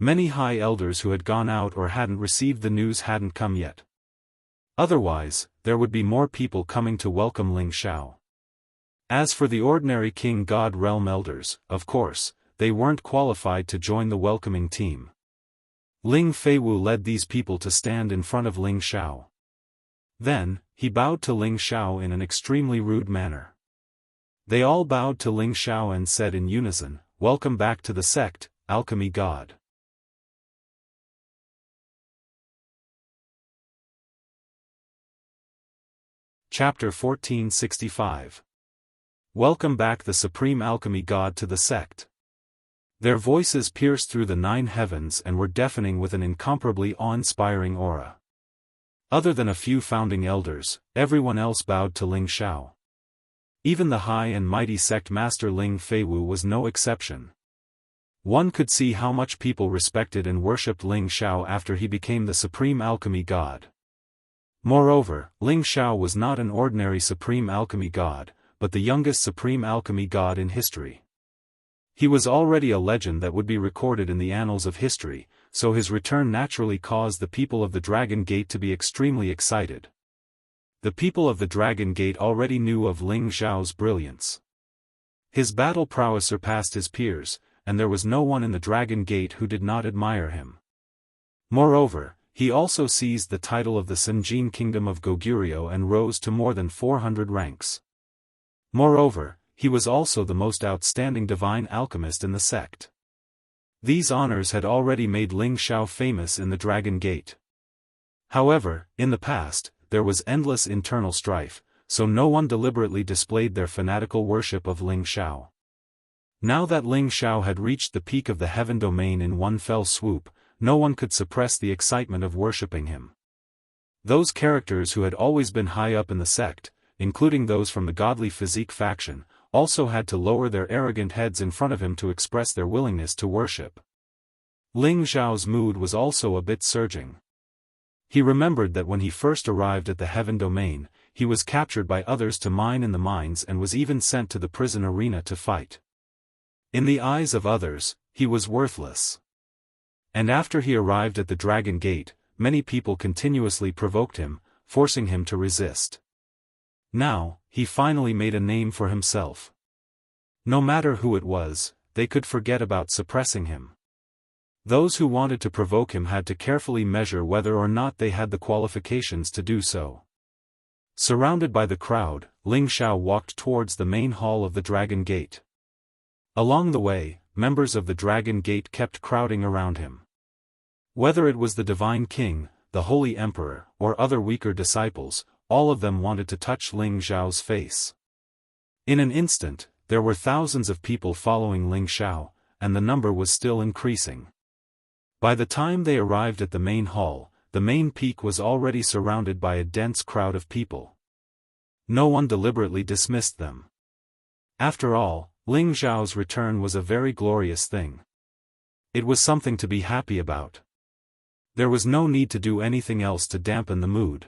Many high elders who had gone out or hadn't received the news hadn't come yet. Otherwise, there would be more people coming to welcome Ling Xiao. As for the ordinary King God Realm elders, of course, they weren't qualified to join the welcoming team. Ling Feiwu led these people to stand in front of Ling Xiao. Then, he bowed to Ling Xiao in an extremely rude manner. They all bowed to Ling Xiao and said in unison, "Welcome back to the sect, Alchemy God." Chapter 1465. Welcome back the Supreme Alchemy God to the sect. Their voices pierced through the 9 heavens and were deafening with an incomparably awe-inspiring aura. Other than a few founding elders, everyone else bowed to Ling Xiao. Even the high and mighty sect master Ling Feiwu was no exception. One could see how much people respected and worshipped Ling Xiao after he became the Supreme Alchemy God. Moreover, Ling Xiao was not an ordinary Supreme Alchemy God, but the youngest Supreme Alchemy God in history. He was already a legend that would be recorded in the annals of history, so his return naturally caused the people of the Dragon Gate to be extremely excited. The people of the Dragon Gate already knew of Ling Xiao's brilliance. His battle prowess surpassed his peers, and there was no one in the Dragon Gate who did not admire him. Moreover, he also seized the title of the Senjin Kingdom of Goguryeo and rose to more than 400 ranks. Moreover, he was also the most outstanding divine alchemist in the sect. These honors had already made Ling Xiao famous in the Dragon Gate. However, in the past, there was endless internal strife, so no one deliberately displayed their fanatical worship of Ling Xiao. Now that Ling Xiao had reached the peak of the heaven domain in one fell swoop, no one could suppress the excitement of worshipping him. Those characters who had always been high up in the sect, including those from the godly physique faction, also had to lower their arrogant heads in front of him to express their willingness to worship. Ling Xiao's mood was also a bit surging. He remembered that when he first arrived at the heaven domain, he was captured by others to mine in the mines and was even sent to the prison arena to fight. In the eyes of others, he was worthless. And after he arrived at the Dragon Gate, many people continuously provoked him, forcing him to resist. Now, he finally made a name for himself. No matter who it was, they could forget about suppressing him. Those who wanted to provoke him had to carefully measure whether or not they had the qualifications to do so. Surrounded by the crowd, Ling Xiao walked towards the main hall of the Dragon Gate. Along the way, members of the Dragon Gate kept crowding around him. Whether it was the Divine King, the Holy Emperor, or other weaker disciples, all of them wanted to touch Ling Xiao's face. In an instant, there were thousands of people following Ling Xiao, and the number was still increasing. By the time they arrived at the main hall, the main peak was already surrounded by a dense crowd of people. No one deliberately dismissed them. After all, Ling Xiao's return was a very glorious thing. It was something to be happy about. There was no need to do anything else to dampen the mood.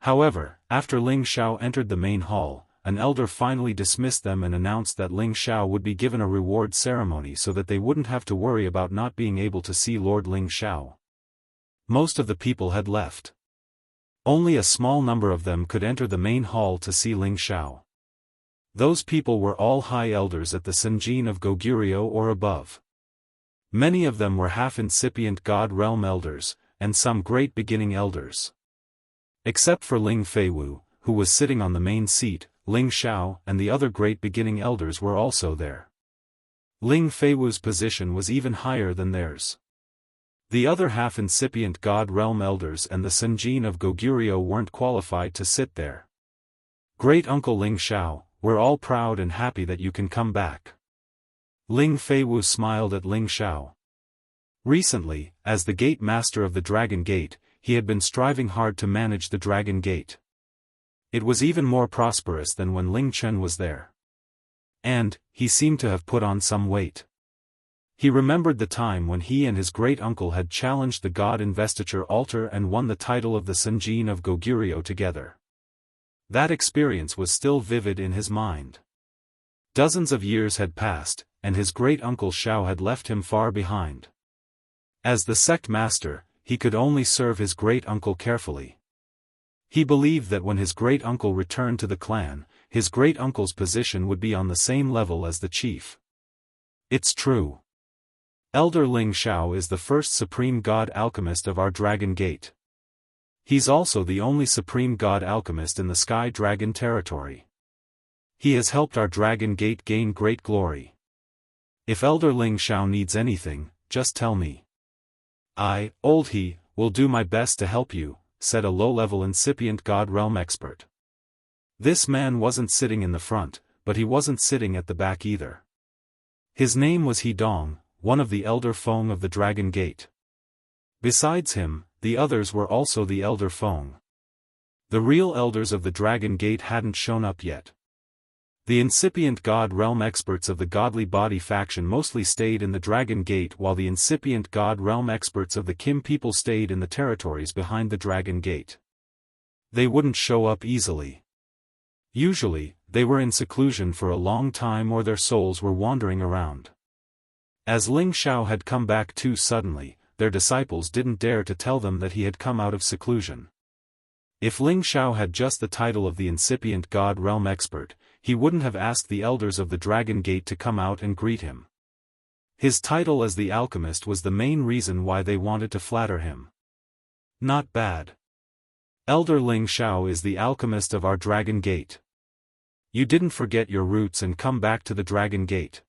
However, after Ling Xiao entered the main hall, an elder finally dismissed them and announced that Ling Xiao would be given a reward ceremony so that they wouldn't have to worry about not being able to see Lord Ling Xiao. Most of the people had left. Only a small number of them could enter the main hall to see Ling Xiao. Those people were all high elders at the Sanjin of Goguryeo or above. Many of them were half-incipient God Realm elders, and some great beginning elders. Except for Ling Feiwu, who was sitting on the main seat, Ling Xiao and the other great beginning elders were also there. Ling Feiwu's position was even higher than theirs. The other half-incipient God Realm elders and the Sanjin of Goguryeo weren't qualified to sit there. Great Uncle Ling Xiao, we're all proud and happy that you can come back. Ling Feiwu smiled at Ling Xiao. Recently, as the Gate Master of the Dragon Gate, he had been striving hard to manage the Dragon Gate. It was even more prosperous than when Ling Chen was there. And, he seemed to have put on some weight. He remembered the time when he and his great-uncle had challenged the God Investiture Altar and won the title of the Sanjin of Goguryeo together. That experience was still vivid in his mind. Dozens of years had passed, and his great-uncle Xiao had left him far behind. As the sect master, he could only serve his great-uncle carefully. He believed that when his great-uncle returned to the clan, his great-uncle's position would be on the same level as the chief. It's true. Elder Ling Xiao is the first supreme god alchemist of our Dragon Gate. He's also the only supreme god alchemist in the Sky Dragon territory. He has helped our Dragon Gate gain great glory. If Elder Ling Xiao needs anything, just tell me. I, Old He, will do my best to help you, said a low-level incipient God Realm expert. This man wasn't sitting in the front, but he wasn't sitting at the back either. His name was He Dong, one of the Elder Feng of the Dragon Gate. Besides him, the others were also the Elder Feng. The real elders of the Dragon Gate hadn't shown up yet. The incipient God Realm experts of the Godly Body faction mostly stayed in the Dragon Gate while the incipient God Realm experts of the Kim people stayed in the territories behind the Dragon Gate. They wouldn't show up easily. Usually, they were in seclusion for a long time or their souls were wandering around. As Ling Xiao had come back too suddenly, their disciples didn't dare to tell them that he had come out of seclusion. If Ling Xiao had just the title of the incipient God Realm expert, he wouldn't have asked the elders of the Dragon Gate to come out and greet him. His title as the alchemist was the main reason why they wanted to flatter him. Not bad. Elder Ling Xiao is the alchemist of our Dragon Gate. You didn't forget your roots and come back to the Dragon Gate.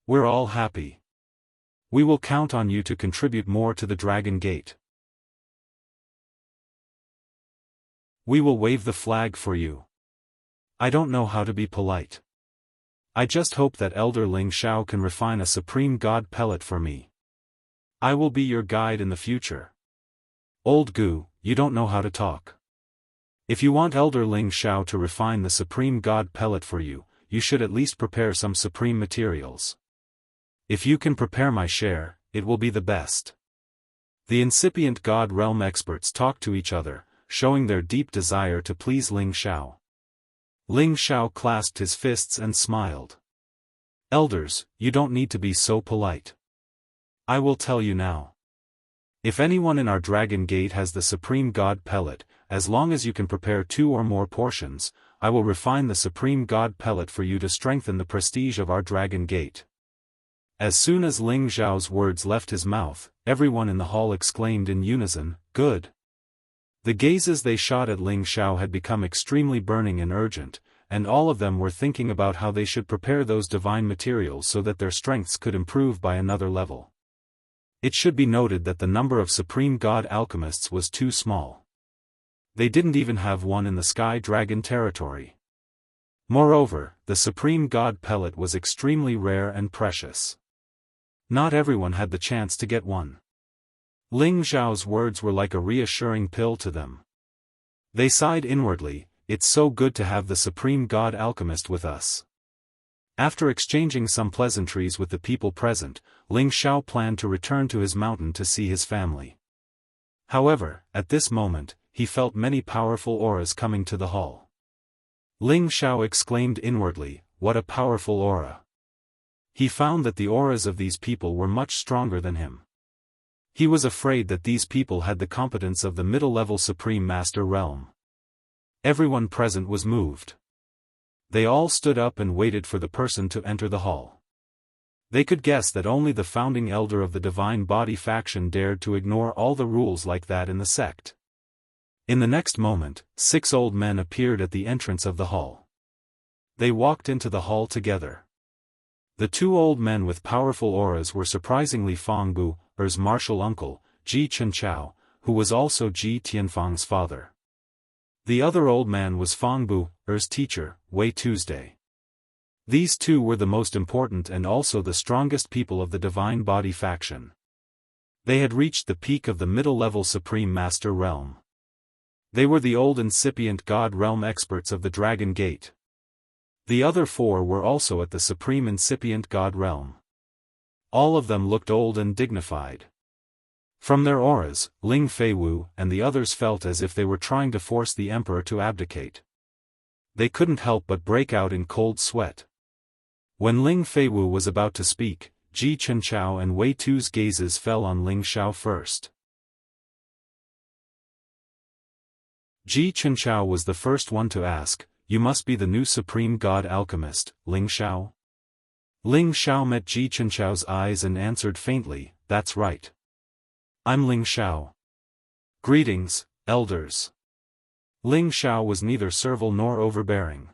We're all happy. We will count on you to contribute more to the Dragon Gate. We will wave the flag for you. I don't know how to be polite. I just hope that Elder Ling Xiao can refine a supreme god pellet for me. I will be your guide in the future. Old Gu, you don't know how to talk. If you want Elder Ling Xiao to refine the supreme god pellet for you, you should at least prepare some supreme materials. If you can prepare my share, it will be the best. The incipient God Realm experts talked to each other, showing their deep desire to please Ling Xiao. Ling Xiao clasped his fists and smiled. Elders, you don't need to be so polite. I will tell you now. If anyone in our Dragon Gate has the supreme god pellet, as long as you can prepare 2 or more portions, I will refine the supreme god pellet for you to strengthen the prestige of our Dragon Gate. As soon as Ling Xiao's words left his mouth, everyone in the hall exclaimed in unison, "Good." The gazes they shot at Ling Xiao had become extremely burning and urgent, and all of them were thinking about how they should prepare those divine materials so that their strengths could improve by another level. It should be noted that the number of Supreme God alchemists was too small. They didn't even have one in the Sky Dragon territory. Moreover, the Supreme God pellet was extremely rare and precious. Not everyone had the chance to get one. Ling Xiao's words were like a reassuring pill to them. They sighed inwardly, it's so good to have the Supreme God alchemist with us. After exchanging some pleasantries with the people present, Ling Xiao planned to return to his mountain to see his family. However, at this moment, he felt many powerful auras coming to the hall. Ling Xiao exclaimed inwardly, what a powerful aura. He found that the auras of these people were much stronger than him. He was afraid that these people had the competence of the middle-level Supreme Master realm. Everyone present was moved. They all stood up and waited for the person to enter the hall. They could guess that only the founding elder of the Divine Body faction dared to ignore all the rules like that in the sect. In the next moment, 6 old men appeared at the entrance of the hall. They walked into the hall together. The 2 old men with powerful auras were surprisingly Fangbu, Er's martial uncle, Ji Chenchao, who was also Ji Tianfang's father. The other old man was Fangbu, Er's teacher, Wei Tuesday. These 2 were the most important and also the strongest people of the Divine Body faction. They had reached the peak of the middle-level Supreme Master realm. They were the old incipient God realm experts of the Dragon Gate. The other 4 were also at the Supreme Incipient God realm. All of them looked old and dignified. From their auras, Ling Feiwu and the others felt as if they were trying to force the emperor to abdicate. They couldn't help but break out in cold sweat. When Ling Feiwu was about to speak, Ji Chenchao and Wei Tu's gazes fell on Ling Xiao first. Ji Chenchao was the first one to ask, you must be the new Supreme God Alchemist, Ling Xiao? Ling Xiao met Ji Chenchao's eyes and answered faintly, that's right. I'm Ling Xiao. Greetings, elders. Ling Xiao was neither servile nor overbearing.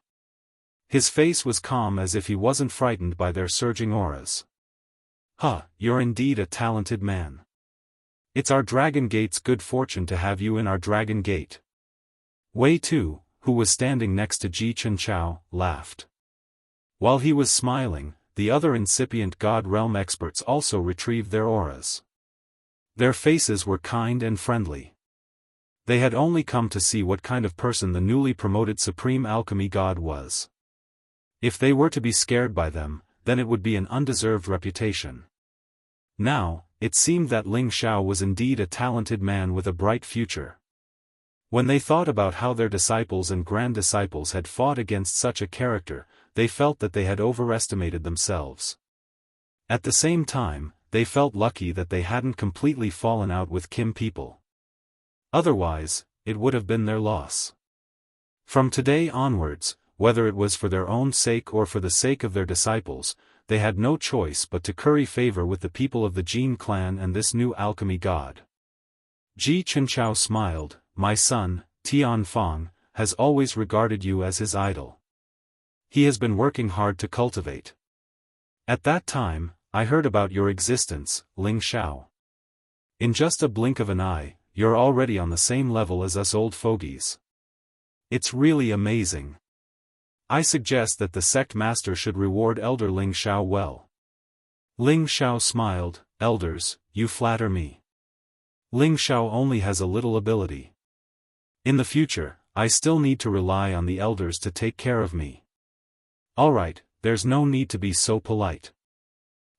His face was calm as if he wasn't frightened by their surging auras. Huh, you're indeed a talented man. It's our Dragon Gate's good fortune to have you in our Dragon Gate. Wei Tu, who was standing next to Ji Chenchao, laughed. While he was smiling, the other incipient God realm experts also retrieved their auras. Their faces were kind and friendly. They had only come to see what kind of person the newly promoted Supreme Alchemy God was. If they were to be scared by them, then it would be an undeserved reputation. Now, it seemed that Ling Xiao was indeed a talented man with a bright future. When they thought about how their disciples and grand-disciples had fought against such a character, they felt that they had overestimated themselves. At the same time, they felt lucky that they hadn't completely fallen out with Kim people. Otherwise, it would have been their loss. From today onwards, whether it was for their own sake or for the sake of their disciples, they had no choice but to curry favor with the people of the Jin clan and this new alchemy god. Ji Chenchao smiled, my son, Tian Fang, has always regarded you as his idol. He has been working hard to cultivate. At that time, I heard about your existence, Ling Xiao. In just a blink of an eye, you're already on the same level as us old fogies. It's really amazing. I suggest that the sect master should reward Elder Ling Xiao well. Ling Xiao smiled, elders, you flatter me. Ling Xiao only has a little ability. In the future, I still need to rely on the elders to take care of me. Alright, there's no need to be so polite.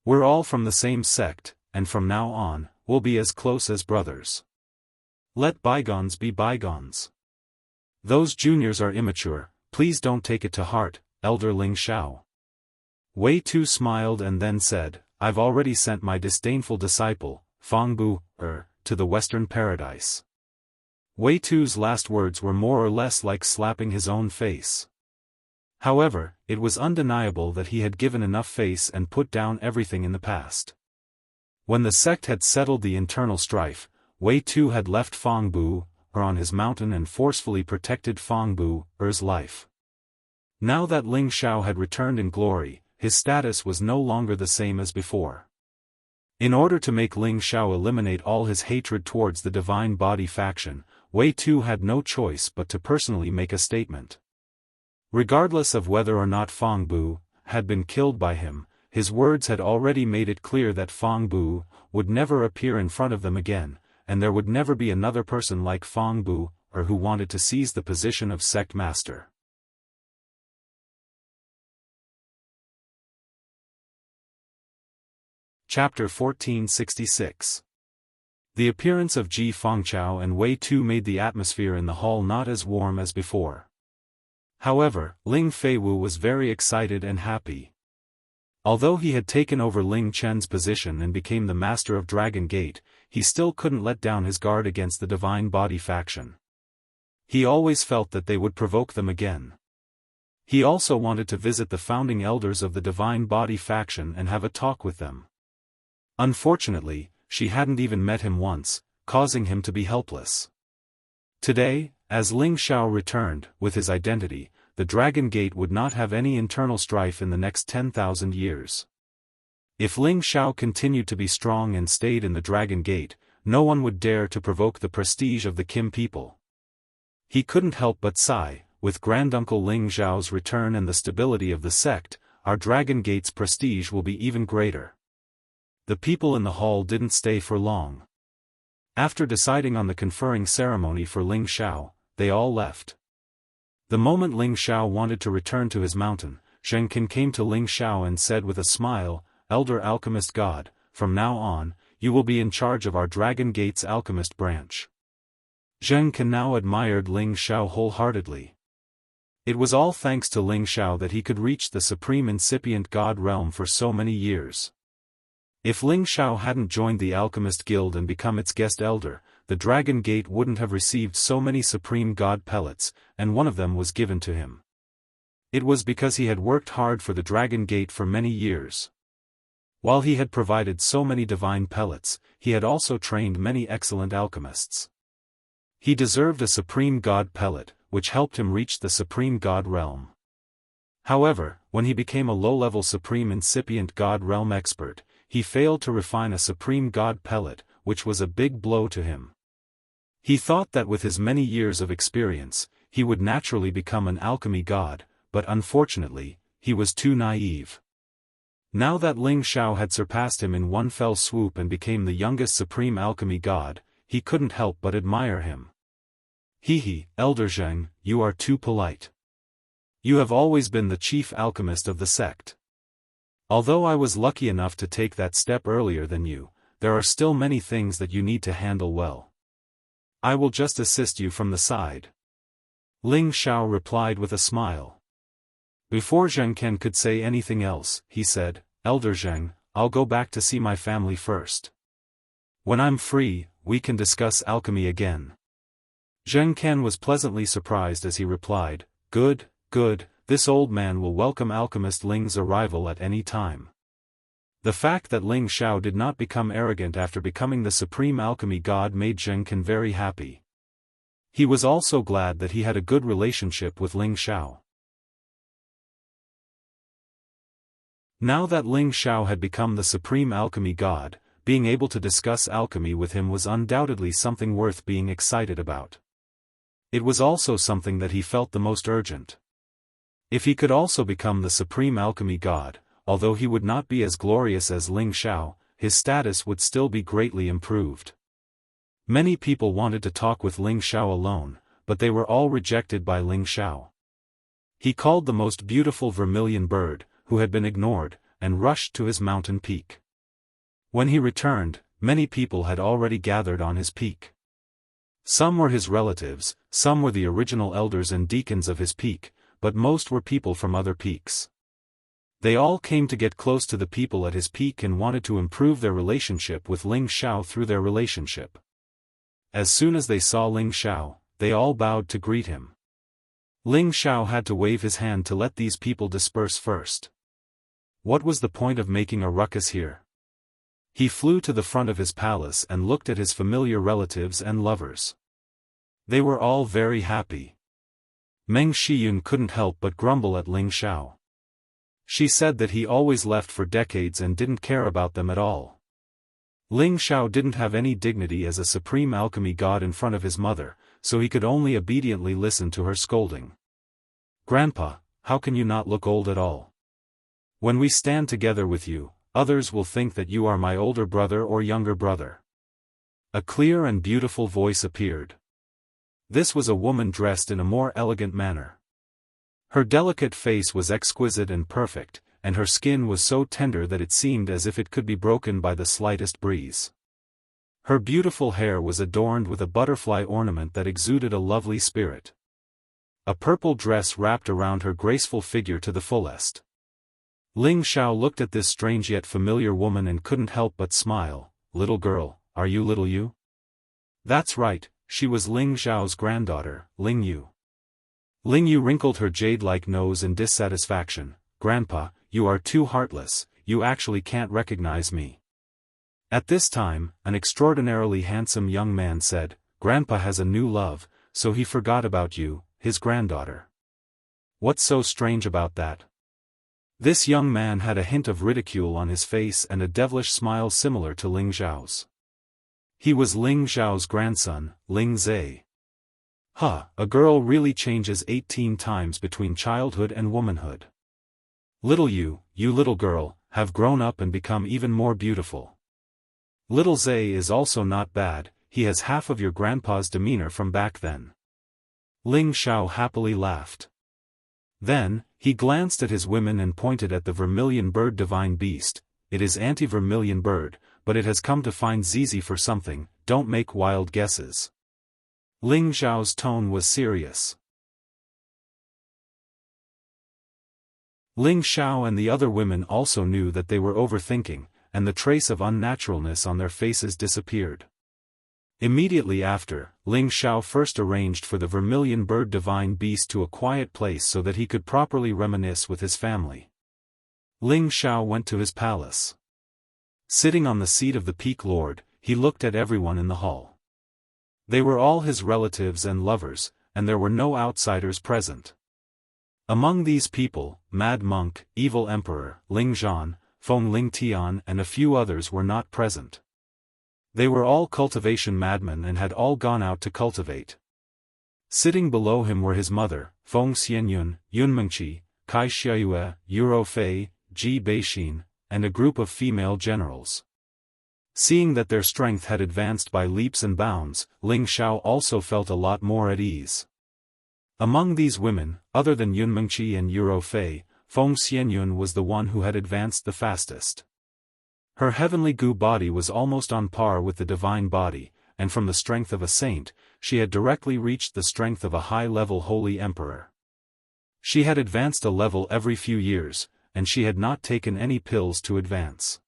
We're all from the same sect, and from now on, we'll be as close as brothers. Let bygones be bygones. Those juniors are immature, please don't take it to heart, Elder Ling Xiao. Wei Tu smiled and then said, I've already sent my disdainful disciple, Fangbu, to the Western Paradise. Wei Tu's last words were more or less like slapping his own face. However, it was undeniable that he had given enough face and put down everything in the past. When the sect had settled the internal strife, Wei Tu had left Fangbu on his mountain and forcefully protected Fangbu's life. Now that Ling Xiao had returned in glory, his status was no longer the same as before. In order to make Ling Xiao eliminate all his hatred towards the Divine Body faction, Wei Tu had no choice but to personally make a statement. Regardless of whether or not Fang Bu had been killed by him, his words had already made it clear that Fang Bu would never appear in front of them again, and there would never be another person like Fang Bu, or who wanted to seize the position of sect master. Chapter 1466. The appearance of Ji Fangchao and Wei Tu made the atmosphere in the hall not as warm as before. However, Ling Feiwu was very excited and happy. Although he had taken over Ling Chen's position and became the master of Dragon Gate, he still couldn't let down his guard against the Divine Body faction. He always felt that they would provoke them again. He also wanted to visit the founding elders of the Divine Body faction and have a talk with them. Unfortunately, she hadn't even met him once, causing him to be helpless. Today, as Ling Xiao returned, with his identity, the Dragon Gate would not have any internal strife in the next 10,000 years. If Ling Xiao continued to be strong and stayed in the Dragon Gate, no one would dare to provoke the prestige of the Kim people. He couldn't help but sigh, with Granduncle Ling Xiao's return and the stability of the sect, our Dragon Gate's prestige will be even greater. The people in the hall didn't stay for long. After deciding on the conferring ceremony for Ling Xiao, they all left. The moment Ling Xiao wanted to return to his mountain, Zheng Qin came to Ling Xiao and said with a smile, "Elder Alchemist God, from now on, you will be in charge of our Dragon Gate's Alchemist branch." Zheng Qin now admired Ling Xiao wholeheartedly. It was all thanks to Ling Xiao that he could reach the supreme incipient God realm for so many years. If Ling Xiao hadn't joined the Alchemist Guild and become its guest elder, the Dragon Gate wouldn't have received so many supreme God pellets, and one of them was given to him. It was because he had worked hard for the Dragon Gate for many years. While he had provided so many divine pellets, he had also trained many excellent alchemists. He deserved a supreme God pellet, which helped him reach the supreme God realm. However, when he became a low-level supreme incipient God realm expert, he failed to refine a supreme God pellet, which was a big blow to him. He thought that with his many years of experience, he would naturally become an alchemy god, but unfortunately, he was too naive. Now that Ling Xiao had surpassed him in one fell swoop and became the youngest supreme alchemy god, he couldn't help but admire him. "Hehe, Elder Zheng, you are too polite. You have always been the chief alchemist of the sect. Although I was lucky enough to take that step earlier than you, there are still many things that you need to handle well. I will just assist you from the side." Ling Xiao replied with a smile. Before Zheng Qin could say anything else, he said, "Elder Zheng, I'll go back to see my family first. When I'm free, we can discuss alchemy again." Zheng Qin was pleasantly surprised as he replied, "Good, good. This old man will welcome alchemist Ling's arrival at any time." The fact that Ling Xiao did not become arrogant after becoming the supreme alchemy god made Zheng Qin very happy. He was also glad that he had a good relationship with Ling Xiao. Now that Ling Xiao had become the supreme alchemy god, being able to discuss alchemy with him was undoubtedly something worth being excited about. It was also something that he felt the most urgent. If he could also become the supreme alchemy god, although he would not be as glorious as Ling Xiao, his status would still be greatly improved. Many people wanted to talk with Ling Xiao alone, but they were all rejected by Ling Xiao. He called the most beautiful vermilion bird, who had been ignored, and rushed to his mountain peak. When he returned, many people had already gathered on his peak. Some were his relatives, some were the original elders and deacons of his peak, but most were people from other peaks. They all came to get close to the people at his peak and wanted to improve their relationship with Ling Xiao through their relationship. As soon as they saw Ling Xiao, they all bowed to greet him. Ling Xiao had to wave his hand to let these people disperse first. What was the point of making a ruckus here? He flew to the front of his palace and looked at his familiar relatives and lovers. They were all very happy. Meng Shiyun couldn't help but grumble at Ling Xiao. She said that he always left for decades and didn't care about them at all. Ling Xiao didn't have any dignity as a supreme alchemy god in front of his mother, so he could only obediently listen to her scolding. "Grandpa, how can you not look old at all? When we stand together with you, others will think that you are my older brother or younger brother." A clear and beautiful voice appeared. This was a woman dressed in a more elegant manner. Her delicate face was exquisite and perfect, and her skin was so tender that it seemed as if it could be broken by the slightest breeze. Her beautiful hair was adorned with a butterfly ornament that exuded a lovely spirit. A purple dress wrapped around her graceful figure to the fullest. Ling Xiao looked at this strange yet familiar woman and couldn't help but smile. "Little girl, are you little Yu?" That's right, she was Ling Xiao's granddaughter, Ling Yu. Ling Yu wrinkled her jade-like nose in dissatisfaction. "Grandpa, you are too heartless, you actually can't recognize me." At this time, an extraordinarily handsome young man said, "Grandpa has a new love, so he forgot about you, his granddaughter." "What's so strange about that?" This young man had a hint of ridicule on his face and a devilish smile similar to Ling Xiao's. He was Ling Xiao's grandson, Ling Zhe. A girl really changes 18 times between childhood and womanhood. Little you little girl, have grown up and become even more beautiful. Little Zhe is also not bad, he has half of your grandpa's demeanor from back then. Ling Xiao happily laughed. Then, he glanced at his women and pointed at the vermilion bird divine beast. "It is anti-vermilion bird, but it has come to find Zizi for something, don't make wild guesses." Ling Xiao's tone was serious. Ling Xiao and the other women also knew that they were overthinking, and the trace of unnaturalness on their faces disappeared. Immediately after, Ling Xiao first arranged for the vermilion bird divine beast to a quiet place so that he could properly reminisce with his family. Ling Xiao went to his palace. Sitting on the seat of the Peak Lord, he looked at everyone in the hall. They were all his relatives and lovers, and there were no outsiders present. Among these people, Mad Monk, Evil Emperor, Ling Zhan, Feng Ling Tian and a few others were not present. They were all cultivation madmen and had all gone out to cultivate. Sitting below him were his mother, Feng Xianyun, Yun Mengqi, Kai Xiayue, Yuro Fei, Ji Beixin, and a group of female generals. Seeing that their strength had advanced by leaps and bounds, Ling Xiao also felt a lot more at ease. Among these women, other than Yun Mengqi and Yuro Fei, Feng Xianyun was the one who had advanced the fastest. Her heavenly goo body was almost on par with the divine body, and from the strength of a saint, she had directly reached the strength of a high-level holy emperor. She had advanced a level every few years, and she had not taken any pills to advance.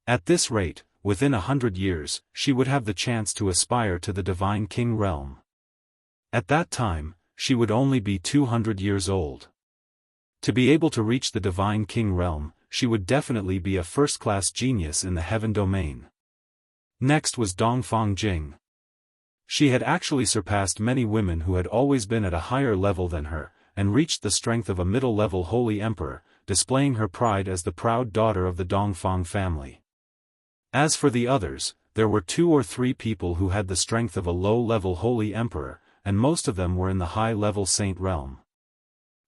At this rate, within 100 years, she would have the chance to aspire to the Divine King realm. At that time, she would only be 200 years old. To be able to reach the Divine King realm, she would definitely be a first-class genius in the heaven domain. Next was Dongfang Jing. She had actually surpassed many women who had always been at a higher level than her, and reached the strength of a middle-level holy emperor, displaying her pride as the proud daughter of the Dongfang family. As for the others, there were 2 or 3 people who had the strength of a low-level holy emperor, and most of them were in the high-level saint realm.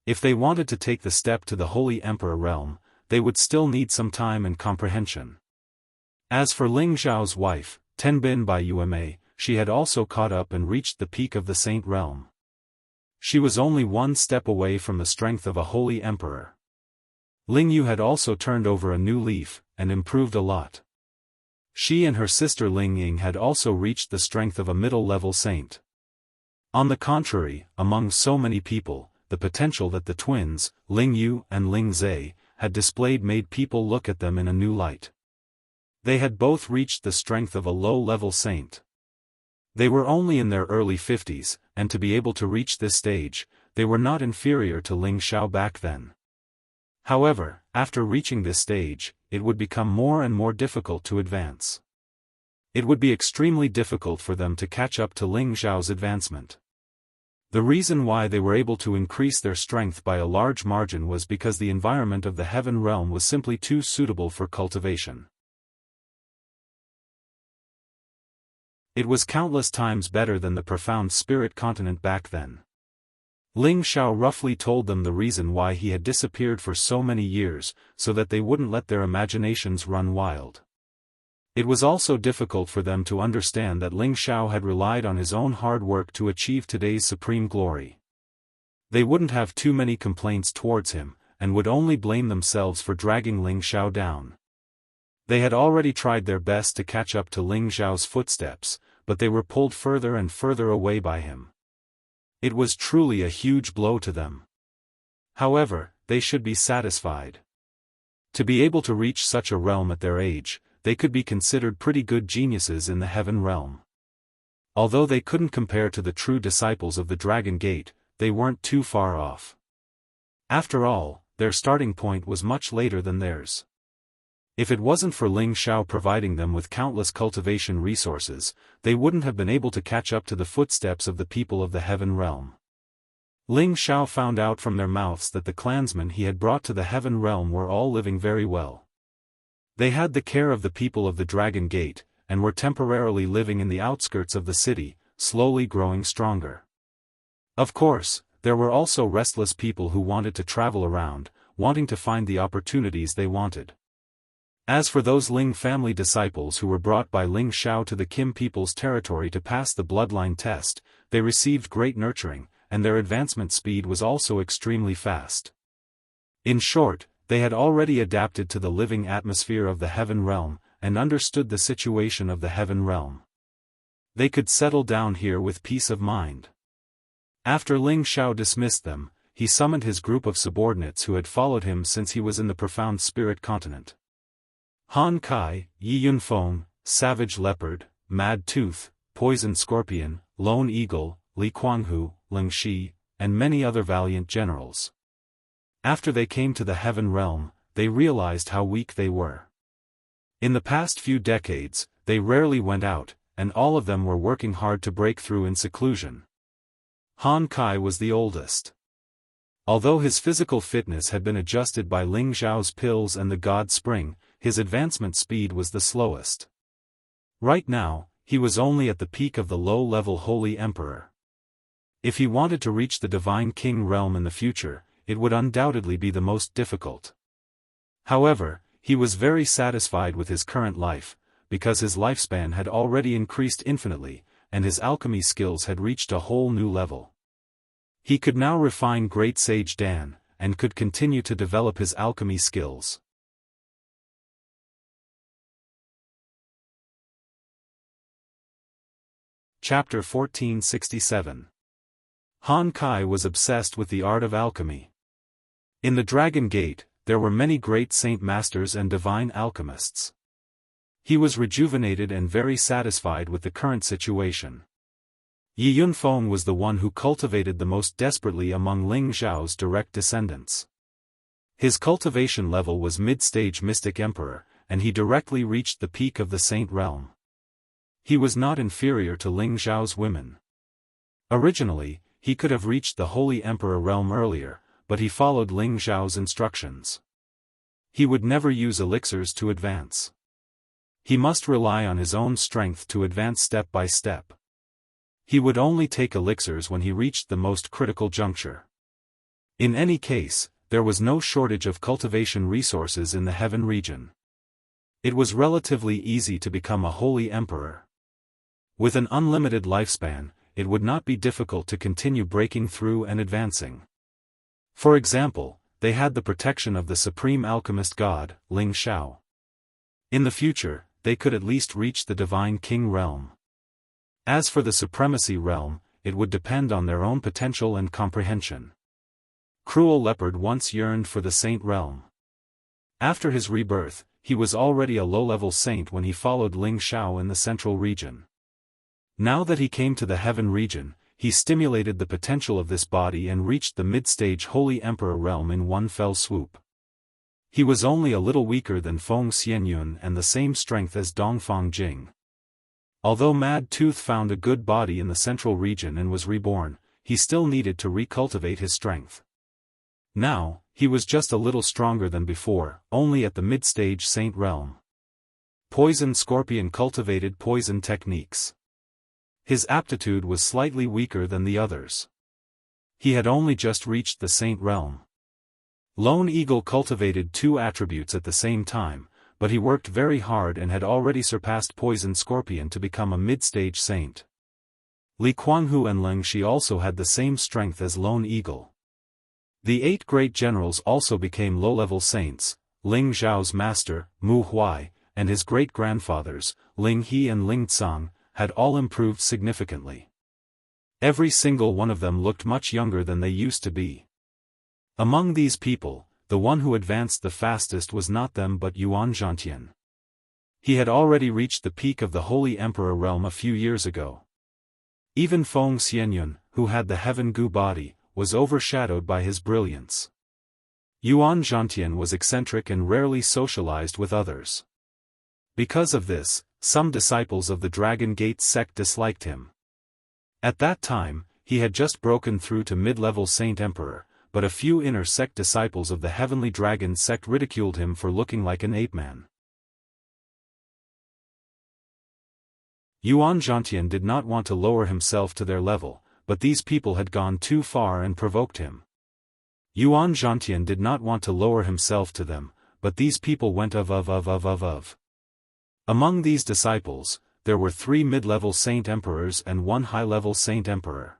If they wanted to take the step to the holy emperor realm, they would still need some time and comprehension. As for Ling Xiao's wife, Tenbin by Uma, she had also caught up and reached the peak of the saint realm. She was only 1 step away from the strength of a holy emperor. Ling Yu had also turned over a new leaf, and improved a lot. She and her sister Ling Ying had also reached the strength of a middle-level saint. On the contrary, among so many people, the potential that the twins, Ling Yu and Ling Zhe, had displayed made people look at them in a new light. They had both reached the strength of a low-level saint. They were only in their early 50s, and to be able to reach this stage, they were not inferior to Ling Xiao back then. However, after reaching this stage, it would become more and more difficult to advance. It would be extremely difficult for them to catch up to Ling Xiao's advancement. The reason why they were able to increase their strength by a large margin was because the environment of the heaven realm was simply too suitable for cultivation. It was countless times better than the profound spirit continent back then. Ling Xiao roughly told them the reason why he had disappeared for so many years, so that they wouldn't let their imaginations run wild. It was also difficult for them to understand that Ling Xiao had relied on his own hard work to achieve today's supreme glory. They wouldn't have too many complaints towards him, and would only blame themselves for dragging Ling Xiao down. They had already tried their best to catch up to Ling Xiao's footsteps, but they were pulled further and further away by him. It was truly a huge blow to them. However, they should be satisfied. To be able to reach such a realm at their age, they could be considered pretty good geniuses in the heaven realm. Although they couldn't compare to the true disciples of the Dragon Gate, they weren't too far off. After all, their starting point was much later than theirs. If it wasn't for Ling Xiao providing them with countless cultivation resources, they wouldn't have been able to catch up to the footsteps of the people of the heaven realm. Ling Xiao found out from their mouths that the clansmen he had brought to the heaven realm were all living very well. They had the care of the people of the Dragon Gate, and were temporarily living in the outskirts of the city, slowly growing stronger. Of course, there were also restless people who wanted to travel around, wanting to find the opportunities they wanted. As for those Ling family disciples who were brought by Ling Xiao to the Kim people's territory to pass the bloodline test, they received great nurturing, and their advancement speed was also extremely fast. In short, they had already adapted to the living atmosphere of the heaven realm, and understood the situation of the heaven realm. They could settle down here with peace of mind. After Ling Xiao dismissed them, he summoned his group of subordinates who had followed him since he was in the profound spirit continent. Han Kai, Yi Yunfeng, Savage Leopard, Mad Tooth, Poison Scorpion, Lone Eagle, Li Kuanghu, Ling Shi, and many other valiant generals. After they came to the heaven realm, they realized how weak they were. In the past few decades, they rarely went out, and all of them were working hard to break through in seclusion. Han Kai was the oldest. Although his physical fitness had been adjusted by Ling Xiao's pills and the God Spring, his advancement speed was the slowest. Right now, he was only at the peak of the low-level Holy Emperor. If he wanted to reach the Divine King realm in the future, it would undoubtedly be the most difficult. However, he was very satisfied with his current life, because his lifespan had already increased infinitely, and his alchemy skills had reached a whole new level. He could now refine Great Sage Dan, and could continue to develop his alchemy skills. Chapter 1467. Han Kai was obsessed with the art of alchemy. In the Dragon Gate, there were many great saint masters and divine alchemists. He was rejuvenated and very satisfied with the current situation. Yi Yunfeng was the one who cultivated the most desperately among Ling Xiao's direct descendants. His cultivation level was mid-stage Mystic Emperor, and he directly reached the peak of the Saint Realm. He was not inferior to Ling Xiao's women. Originally, he could have reached the Holy Emperor realm earlier, but he followed Ling Xiao's instructions. He would never use elixirs to advance. He must rely on his own strength to advance step by step. He would only take elixirs when he reached the most critical juncture. In any case, there was no shortage of cultivation resources in the heaven region. It was relatively easy to become a Holy Emperor. With an unlimited lifespan, it would not be difficult to continue breaking through and advancing. For example, they had the protection of the supreme alchemist god, Ling Xiao. In the future, they could at least reach the Divine King realm. As for the Supremacy realm, it would depend on their own potential and comprehension. Cruel Leopard once yearned for the Saint realm. After his rebirth, he was already a low-level saint when he followed Ling Xiao in the central region. Now that he came to the heaven region, he stimulated the potential of this body and reached the mid-stage Holy Emperor realm in one fell swoop. He was only a little weaker than Feng Xianyun and the same strength as Dongfang Jing. Although Mad Tooth found a good body in the central region and was reborn, he still needed to recultivate his strength. Now, he was just a little stronger than before, only at the mid-stage saint realm. Poison Scorpion cultivated poison techniques. His aptitude was slightly weaker than the others. He had only just reached the saint realm. Lone Eagle cultivated two attributes at the same time, but he worked very hard and had already surpassed Poison Scorpion to become a mid-stage saint. Li Kuanghu and Ling Shi also had the same strength as Lone Eagle. The 8 great generals also became low-level saints. Ling Zhao's master, Mu Huai, and his great-grandfathers, Ling He and Ling Tsang, had all improved significantly. Every single one of them looked much younger than they used to be. Among these people, the one who advanced the fastest was not them but Yuan Zhantian. He had already reached the peak of the Holy Emperor realm a few years ago. Even Feng Xianyun, who had the Heaven Gu body, was overshadowed by his brilliance. Yuan Zhantian was eccentric and rarely socialized with others. Because of this, some disciples of the Dragon Gate sect disliked him. At that time, he had just broken through to mid-level Saint Emperor, but a few inner sect disciples of the Heavenly Dragon sect ridiculed him for looking like an ape-man. Yuan Zhantian did not want to lower himself to their level, but these people had gone too far and provoked him. Yuan Zhantian did not want to lower himself to them, but these people went of. Among these disciples, there were 3 mid-level Saint Emperors and 1 high-level Saint Emperor.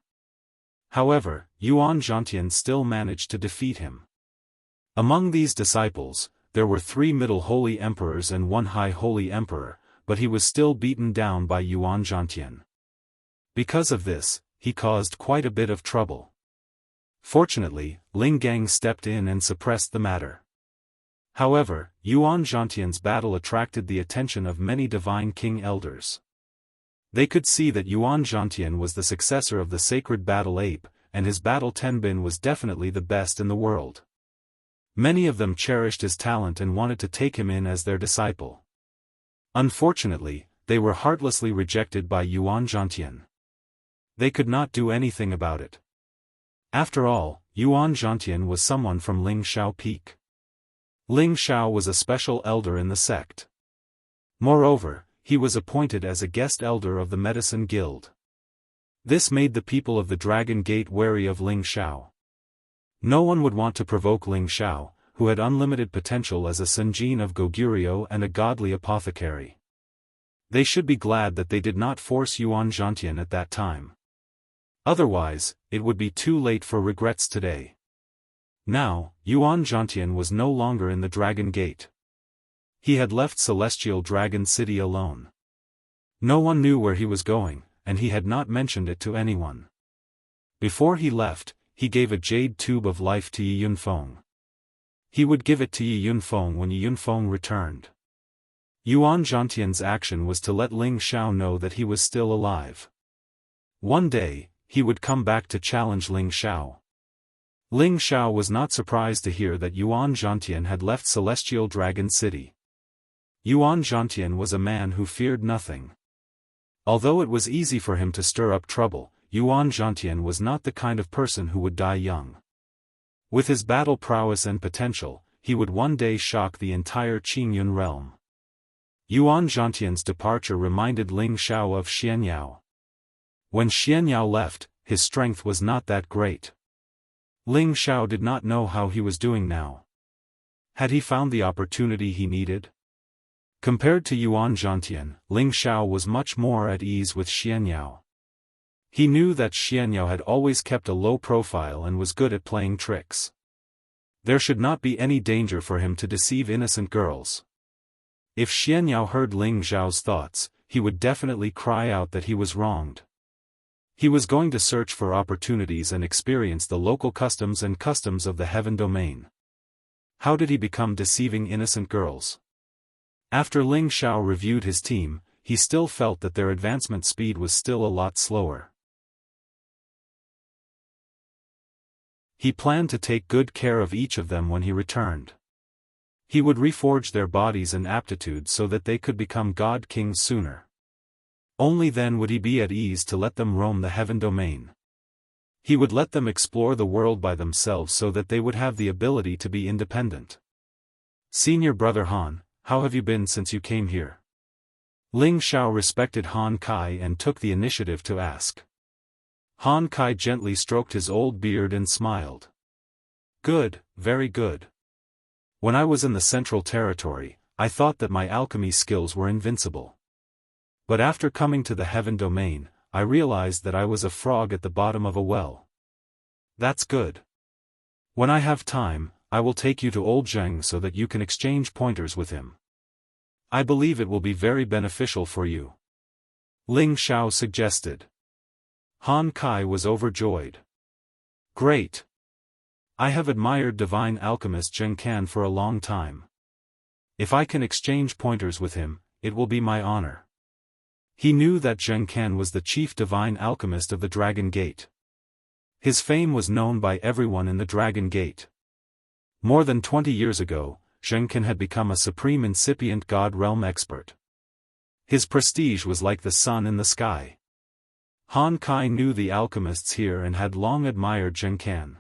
However, Yuan Zhantian still managed to defeat him. Among these disciples, there were 3 middle Holy Emperors and 1 high Holy Emperor, but he was still beaten down by Yuan Zhantian. Because of this, he caused quite a bit of trouble. Fortunately, Ling Gang stepped in and suppressed the matter. However, Yuan Zhantian's battle attracted the attention of many divine king elders. They could see that Yuan Zhantian was the successor of the sacred battle ape, and his battle tenbin was definitely the best in the world. Many of them cherished his talent and wanted to take him in as their disciple. Unfortunately, they were heartlessly rejected by Yuan Zhantian. They could not do anything about it. After all, Yuan Zhantian was someone from Ling Shao Peak. Ling Shao was a special elder in the sect. Moreover, he was appointed as a guest elder of the Medicine Guild. This made the people of the Dragon Gate wary of Ling Shao. No one would want to provoke Ling Shao, who had unlimited potential as a Senjin of Goguryeo and a godly apothecary. They should be glad that they did not force Yuan Zhantian at that time. Otherwise, it would be too late for regrets today. Now, Yuan Zhantian was no longer in the Dragon Gate. He had left Celestial Dragon City alone. No one knew where he was going, and he had not mentioned it to anyone. Before he left, he gave a jade tube of life to Yi Yunfeng. He would give it to Yi Yunfeng when Yi Yunfeng returned. Yuan Zhantian's action was to let Ling Shao know that he was still alive. One day, he would come back to challenge Ling Shao. Ling Shao was not surprised to hear that Yuan Zhantian had left Celestial Dragon City. Yuan Zhantian was a man who feared nothing. Although it was easy for him to stir up trouble, Yuan Zhantian was not the kind of person who would die young. With his battle prowess and potential, he would one day shock the entire Qingyun realm. Yuan Zhantian's departure reminded Ling Shao of Xianyao. When Xianyao left, his strength was not that great. Ling Shao did not know how he was doing now. Had he found the opportunity he needed? Compared to Yuan Zhantian, Ling Shao was much more at ease with Xianyao. He knew that Xianyao had always kept a low profile and was good at playing tricks. There should not be any danger for him to deceive innocent girls. If Xianyao heard Ling Zhao's thoughts, he would definitely cry out that he was wronged. He was going to search for opportunities and experience the local customs and customs of the heaven domain. How did he become deceiving innocent girls? After Ling Shao reviewed his team, he still felt that their advancement speed was still a lot slower. He planned to take good care of each of them when he returned. He would reforge their bodies and aptitudes so that they could become God Kings sooner. Only then would he be at ease to let them roam the heaven domain. He would let them explore the world by themselves so that they would have the ability to be independent. Senior brother Han, how have you been since you came here? Ling Xiao respected Han Kai and took the initiative to ask. Han Kai gently stroked his old beard and smiled. Good, very good. When I was in the Central Territory, I thought that my alchemy skills were invincible. But after coming to the Heaven Domain, I realized that I was a frog at the bottom of a well. That's good. When I have time, I will take you to Old Jianghu so that you can exchange pointers with him. I believe it will be very beneficial for you. Ling Xiao suggested. Han Kai was overjoyed. Great. I have admired divine alchemist Zheng Can for a long time. If I can exchange pointers with him, it will be my honor. He knew that Zheng Can was the chief divine alchemist of the Dragon Gate. His fame was known by everyone in the Dragon Gate. More than 20 years ago, Zheng Can had become a supreme incipient god realm expert. His prestige was like the sun in the sky. Han Kai knew the alchemists here and had long admired Zheng Can.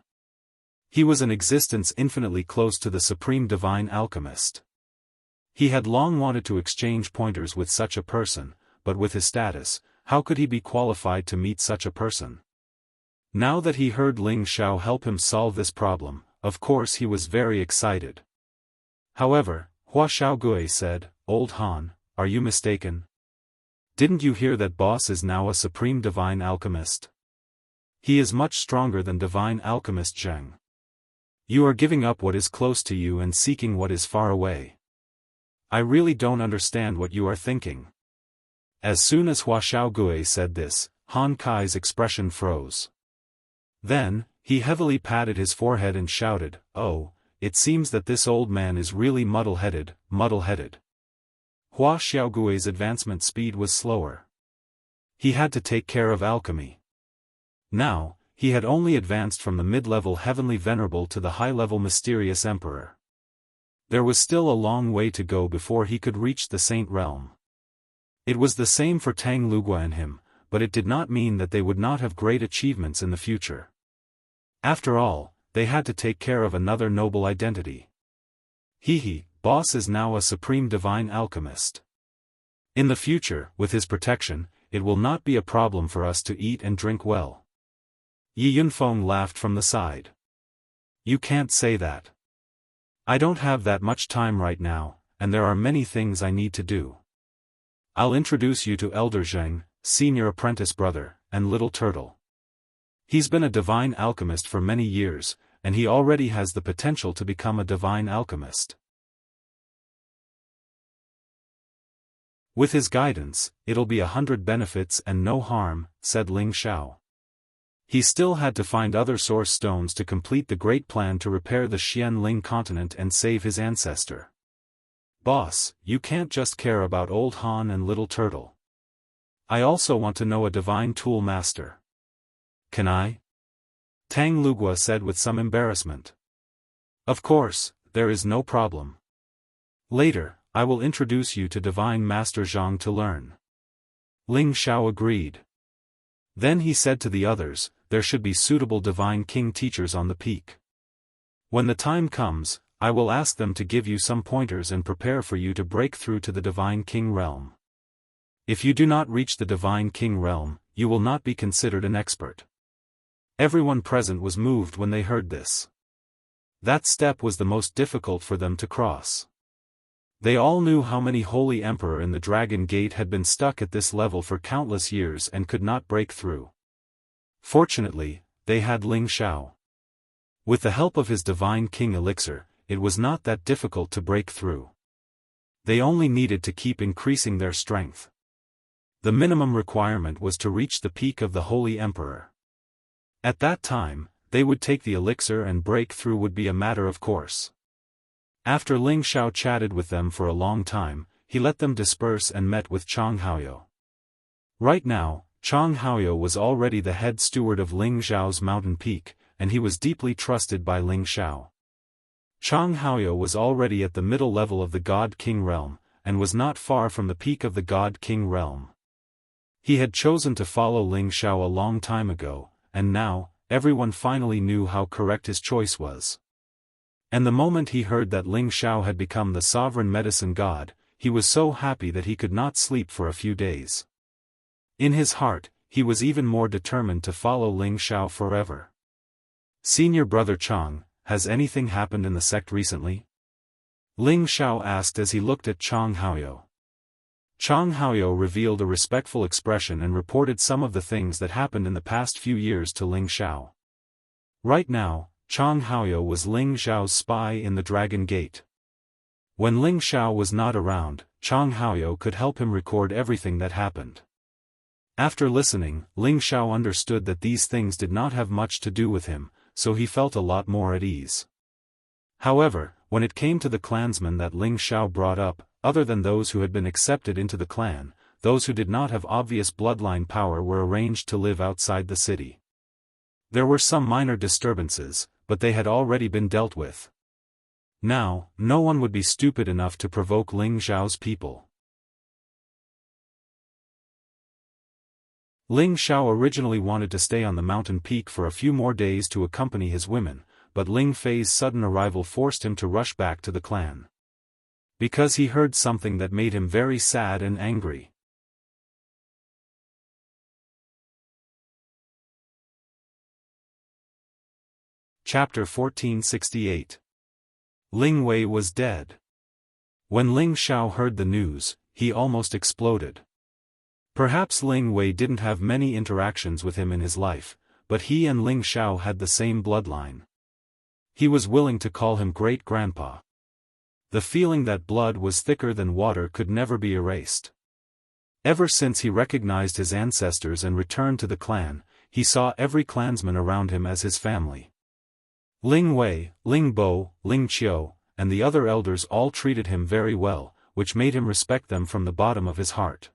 He was an existence infinitely close to the supreme divine alchemist. He had long wanted to exchange pointers with such a person, but with his status, how could he be qualified to meet such a person? Now that he heard Ling Xiao help him solve this problem, of course he was very excited. However, Hua Xiaogui said, Old Han, are you mistaken? Didn't you hear that boss is now a supreme divine alchemist? He is much stronger than divine alchemist Zheng. You are giving up what is close to you and seeking what is far away. I really don't understand what you are thinking. As soon as Hua Xiaogui said this, Han Kai's expression froze. Then, he heavily patted his forehead and shouted, Oh, it seems that this old man is really muddle-headed, muddle-headed. Hua Xiaogui's advancement speed was slower. He had to take care of alchemy. Now, he had only advanced from the mid-level heavenly venerable to the high-level mysterious emperor. There was still a long way to go before he could reach the saint realm. It was the same for Tang Lugua and him, but it did not mean that they would not have great achievements in the future. After all, they had to take care of another noble identity. Boss is now a supreme divine alchemist. In the future, with his protection, it will not be a problem for us to eat and drink well. Yi Yunfeng laughed from the side. You can't say that. I don't have that much time right now, and there are many things I need to do. I'll introduce you to Elder Zheng, senior apprentice brother, and little turtle. He's been a divine alchemist for many years, and he already has the potential to become a divine alchemist. With his guidance, it'll be 100 benefits and no harm, said Ling Xiao. He still had to find other source stones to complete the great plan to repair the Xianling continent and save his ancestor. Boss, you can't just care about Old Han and Little Turtle. I also want to know a divine tool master. Can I? Tang Lugua said with some embarrassment. Of course, there is no problem. Later, I will introduce you to Divine Master Zhang to learn. Ling Xiao agreed. Then he said to the others, there should be suitable Divine King teachers on the peak. When the time comes, I will ask them to give you some pointers and prepare for you to break through to the Divine King realm. If you do not reach the Divine King realm, you will not be considered an expert. Everyone present was moved when they heard this. That step was the most difficult for them to cross. They all knew how many holy emperor in the Dragon Gate had been stuck at this level for countless years and could not break through. Fortunately, they had Ling Xiao. With the help of his Divine King elixir, it was not that difficult to break through. They only needed to keep increasing their strength. The minimum requirement was to reach the peak of the Holy Emperor. At that time, they would take the elixir and break through would be a matter of course. After Ling Xiao chatted with them for a long time, he let them disperse and met with Chang Haoyou. Right now, Chang Haoyou was already the head steward of Ling Xiao's mountain peak, and he was deeply trusted by Ling Xiao. Chang Haoyou was already at the middle level of the God King realm, and was not far from the peak of the God King realm. He had chosen to follow Ling Xiao a long time ago, and now, everyone finally knew how correct his choice was. And the moment he heard that Ling Xiao had become the sovereign medicine god, he was so happy that he could not sleep for a few days. In his heart, he was even more determined to follow Ling Xiao forever. "Senior brother Chang, has anything happened in the sect recently?" Ling Xiao asked as he looked at Chang Haoyou. Chang Haoyou revealed a respectful expression and reported some of the things that happened in the past few years to Ling Xiao. Right now, Chang Haoyou was Ling Xiao's spy in the Dragon Gate. When Ling Xiao was not around, Chang Haoyou could help him record everything that happened. After listening, Ling Xiao understood that these things did not have much to do with him, so he felt a lot more at ease. However, when it came to the clansmen that Ling Xiao brought up, other than those who had been accepted into the clan, those who did not have obvious bloodline power were arranged to live outside the city. There were some minor disturbances, but they had already been dealt with. Now, no one would be stupid enough to provoke Ling Xiao's people. Ling Xiao originally wanted to stay on the mountain peak for a few more days to accompany his women, but Ling Fei's sudden arrival forced him to rush back to the clan. Because he heard something that made him very sad and angry. Chapter 1468. Ling Wei was dead. When Ling Xiao heard the news, he almost exploded. Perhaps Ling Wei didn't have many interactions with him in his life, but he and Ling Xiao had the same bloodline. He was willing to call him great-grandpa. The feeling that blood was thicker than water could never be erased. Ever since he recognized his ancestors and returned to the clan, he saw every clansman around him as his family. Ling Wei, Ling Bo, Ling Qiu, and the other elders all treated him very well, which made him respect them from the bottom of his heart.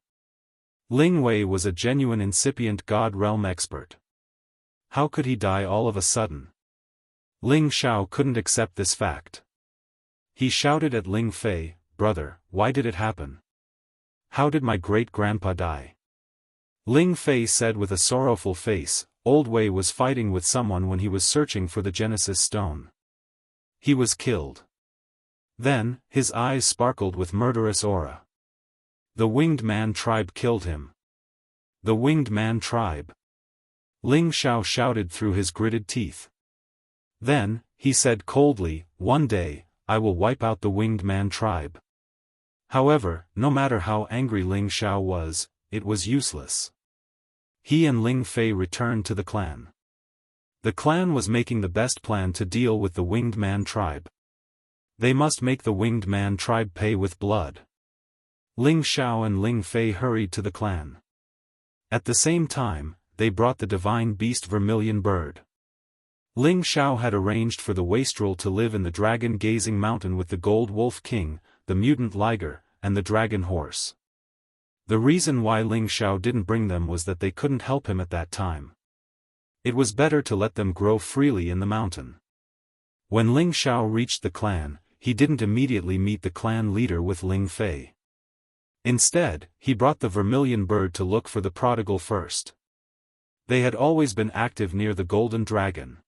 Ling Wei was a genuine incipient God realm expert. How could he die all of a sudden? Ling Xiao couldn't accept this fact. He shouted at Ling Fei, "Brother, why did it happen? How did my great-grandpa die?" Ling Fei said with a sorrowful face, "Old Wei was fighting with someone when he was searching for the Genesis stone. He was killed." Then, his eyes sparkled with murderous aura. "The Winged Man tribe killed him." "The Winged Man tribe?" Ling Xiao shouted through his gritted teeth. Then, he said coldly, "One day, I will wipe out the Winged Man tribe." However, no matter how angry Ling Xiao was, it was useless. He and Ling Fei returned to the clan. The clan was making the best plan to deal with the Winged Man tribe. They must make the Winged Man tribe pay with blood. Ling Xiao and Ling Fei hurried to the clan. At the same time, they brought the divine beast Vermilion Bird. Ling Xiao had arranged for the wastrel to live in the dragon-gazing mountain with the Gold Wolf King, the mutant liger, and the dragon horse. The reason why Ling Xiao didn't bring them was that they couldn't help him at that time. It was better to let them grow freely in the mountain. When Ling Xiao reached the clan, he didn't immediately meet the clan leader with Ling Fei. Instead, he brought the Vermilion Bird to look for the prodigal first. They had always been active near the Golden Dragon.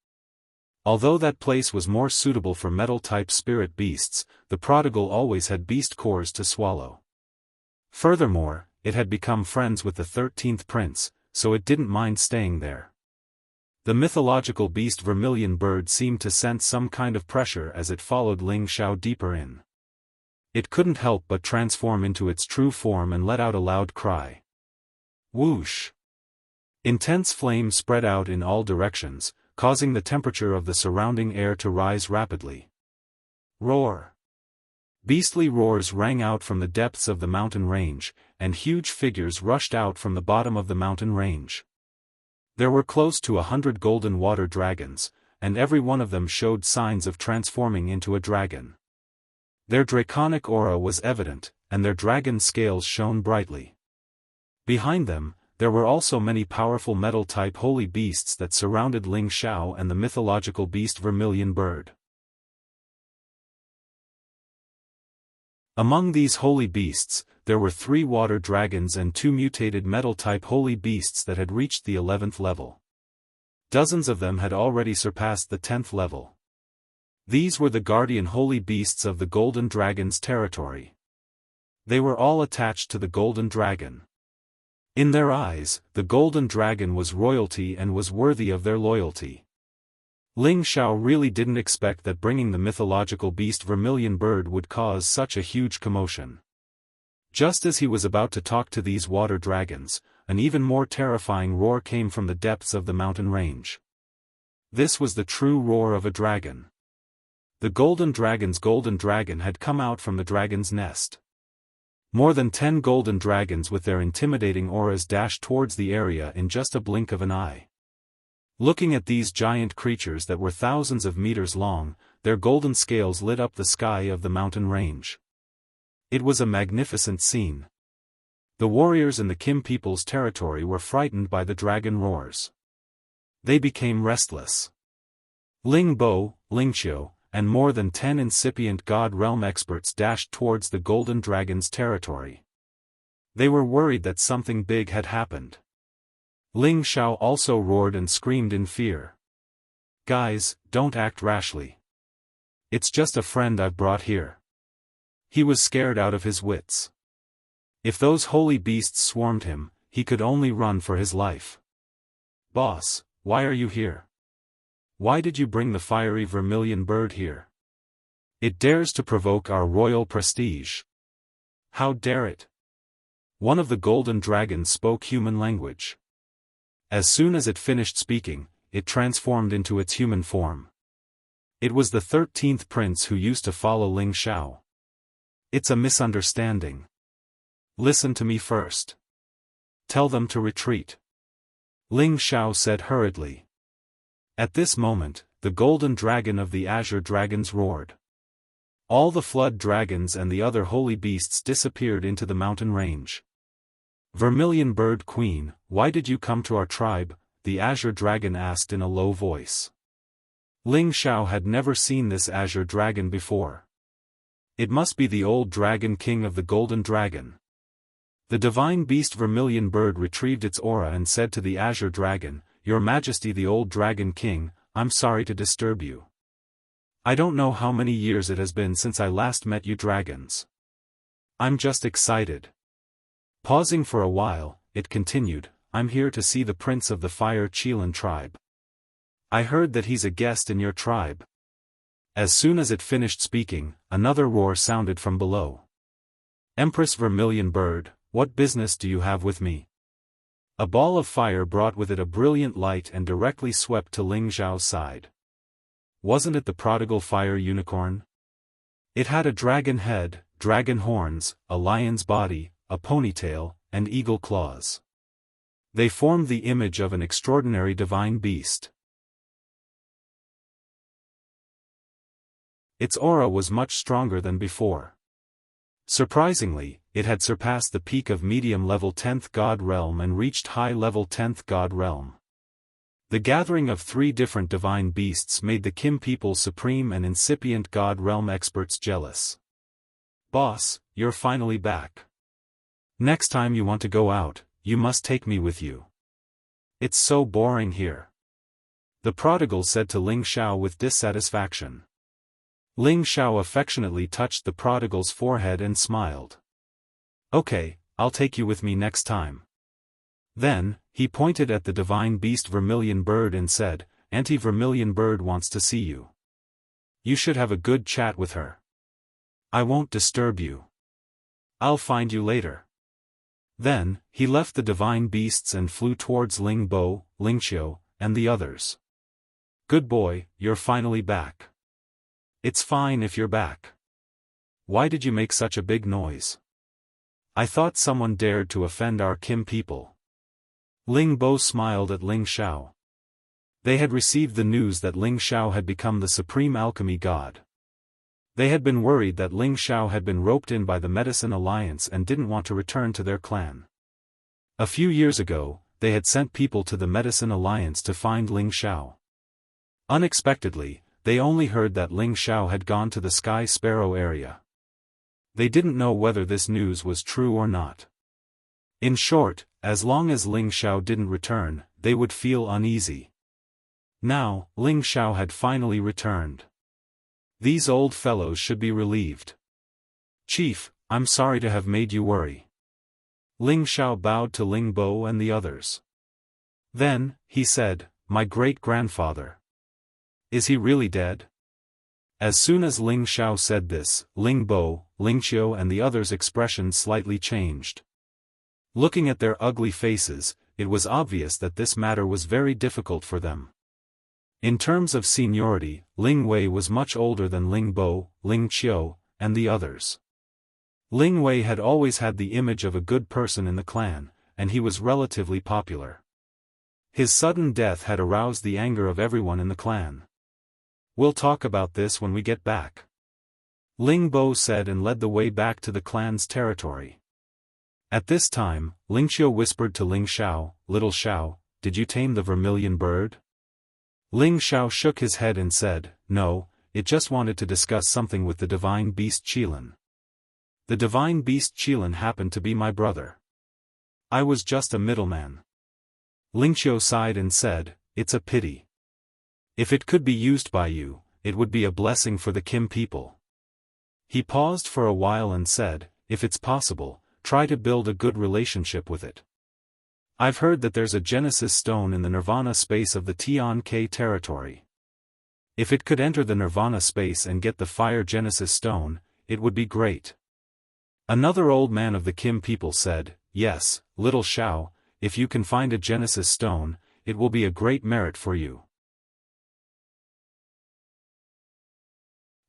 Although that place was more suitable for metal-type spirit beasts, the prodigal always had beast cores to swallow. Furthermore, it had become friends with the 13th prince, so it didn't mind staying there. The mythological beast Vermilion Bird seemed to sense some kind of pressure as it followed Ling Xiao deeper in. It couldn't help but transform into its true form and let out a loud cry. Whoosh! Intense flame spread out in all directions, causing the temperature of the surrounding air to rise rapidly. Roar! Beastly roars rang out from the depths of the mountain range, and huge figures rushed out from the bottom of the mountain range. There were close to 100 golden water dragons, and every one of them showed signs of transforming into a dragon. Their draconic aura was evident, and their dragon scales shone brightly. Behind them, there were also many powerful metal-type holy beasts that surrounded Ling Xiao and the mythological beast Vermilion Bird. Among these holy beasts, there were 3 water dragons and 2 mutated metal-type holy beasts that had reached the 11th level. Dozens of them had already surpassed the 10th level. These were the guardian holy beasts of the Golden Dragon's territory. They were all attached to the Golden Dragon. In their eyes, the Golden Dragon was royalty and was worthy of their loyalty. Ling Xiao really didn't expect that bringing the mythological beast Vermilion Bird would cause such a huge commotion. Just as he was about to talk to these water dragons, an even more terrifying roar came from the depths of the mountain range. This was the true roar of a dragon. The Golden Dragon's Golden Dragon had come out from the dragon's nest. More than 10 golden dragons with their intimidating auras dashed towards the area in just a blink of an eye. Looking at these giant creatures that were thousands of meters long, their golden scales lit up the sky of the mountain range. It was a magnificent scene. The warriors in the Kim people's territory were frightened by the dragon roars. They became restless. Ling Bo, Ling Qiu, and more than 10 incipient God Realm experts dashed towards the Golden Dragon's territory. They were worried that something big had happened. Ling Xiao also roared and screamed in fear. "Guys, don't act rashly. It's just a friend I've brought here." He was scared out of his wits. If those holy beasts swarmed him, he could only run for his life. "Boss, why are you here? Why did you bring the fiery Vermilion Bird here? It dares to provoke our royal prestige. How dare it?" One of the golden dragons spoke human language. As soon as it finished speaking, it transformed into its human form. It was the 13th prince who used to follow Ling Xiao. "It's a misunderstanding. Listen to me first. Tell them to retreat," Ling Xiao said hurriedly. At this moment, the golden dragon of the azure dragons roared. All the flood dragons and the other holy beasts disappeared into the mountain range. "Vermilion Bird Queen, why did you come to our tribe?" the azure dragon asked in a low voice. Ling Xiao had never seen this azure dragon before. It must be the old dragon king of the Golden Dragon. The divine beast Vermilion Bird retrieved its aura and said to the azure dragon, "Your Majesty the old dragon king, I'm sorry to disturb you. I don't know how many years it has been since I last met you dragons. I'm just excited." Pausing for a while, it continued, "I'm here to see the prince of the Fire Qilin tribe. I heard that he's a guest in your tribe." As soon as it finished speaking, another roar sounded from below. "Empress Vermilion Bird, what business do you have with me?" A ball of fire brought with it a brilliant light and directly swept to Ling Xiao's side. Wasn't it the prodigal fire unicorn? It had a dragon head, dragon horns, a lion's body, a ponytail, and eagle claws. They formed the image of an extraordinary divine beast. Its aura was much stronger than before. Surprisingly, it had surpassed the peak of medium-level 10th God Realm and reached high-level 10th God Realm. The gathering of 3 different divine beasts made the Kim people's supreme and incipient God Realm experts jealous. "Boss, you're finally back. Next time you want to go out, you must take me with you. It's so boring here," the prodigal said to Ling Xiao with dissatisfaction. Ling Xiao affectionately touched the prodigal's forehead and smiled. "Okay, I'll take you with me next time." Then, he pointed at the divine beast Vermilion Bird and said, "Auntie Vermilion Bird wants to see you. You should have a good chat with her. I won't disturb you. I'll find you later." Then, he left the divine beasts and flew towards Ling Bo, Ling Qiu, and the others. "Good boy, you're finally back. It's fine if you're back. Why did you make such a big noise? I thought someone dared to offend our Kim people." Ling Bo smiled at Ling Xiao. They had received the news that Ling Xiao had become the supreme alchemy god. They had been worried that Ling Xiao had been roped in by the Medicine Alliance and didn't want to return to their clan. A few years ago, they had sent people to the Medicine Alliance to find Ling Xiao. Unexpectedly, they only heard that Ling Xiao had gone to the Sky Sparrow area. They didn't know whether this news was true or not. In short, as long as Ling Xiao didn't return, they would feel uneasy. Now, Ling Xiao had finally returned. These old fellows should be relieved. Chief, I'm sorry to have made you worry. Ling Xiao bowed to Ling Bo and the others. Then, he said, my great-grandfather. Is he really dead? As soon as Ling Xiao said this, Ling Bo, Ling Qiu and the others' expressions slightly changed. Looking at their ugly faces, it was obvious that this matter was very difficult for them. In terms of seniority, Ling Wei was much older than Ling Bo, Ling Qiu, and the others. Ling Wei had always had the image of a good person in the clan, and he was relatively popular. His sudden death had aroused the anger of everyone in the clan. We'll talk about this when we get back. Ling Bo said and led the way back to the clan's territory. At this time, Ling Qiu whispered to Ling Xiao, Little Xiao, did you tame the vermilion bird? Ling Xiao shook his head and said, no, it just wanted to discuss something with the divine beast Qilin. The divine beast Qilin happened to be my brother. I was just a middleman. Ling Qiu sighed and said, it's a pity. If it could be used by you, it would be a blessing for the Kim people. He paused for a while and said, if it's possible, try to build a good relationship with it. I've heard that there's a Genesis stone in the Nirvana space of the Tian-K territory. If it could enter the Nirvana space and get the Fire Genesis stone, it would be great. Another old man of the Kim people said, yes, Little Xiao, if you can find a Genesis stone, it will be a great merit for you.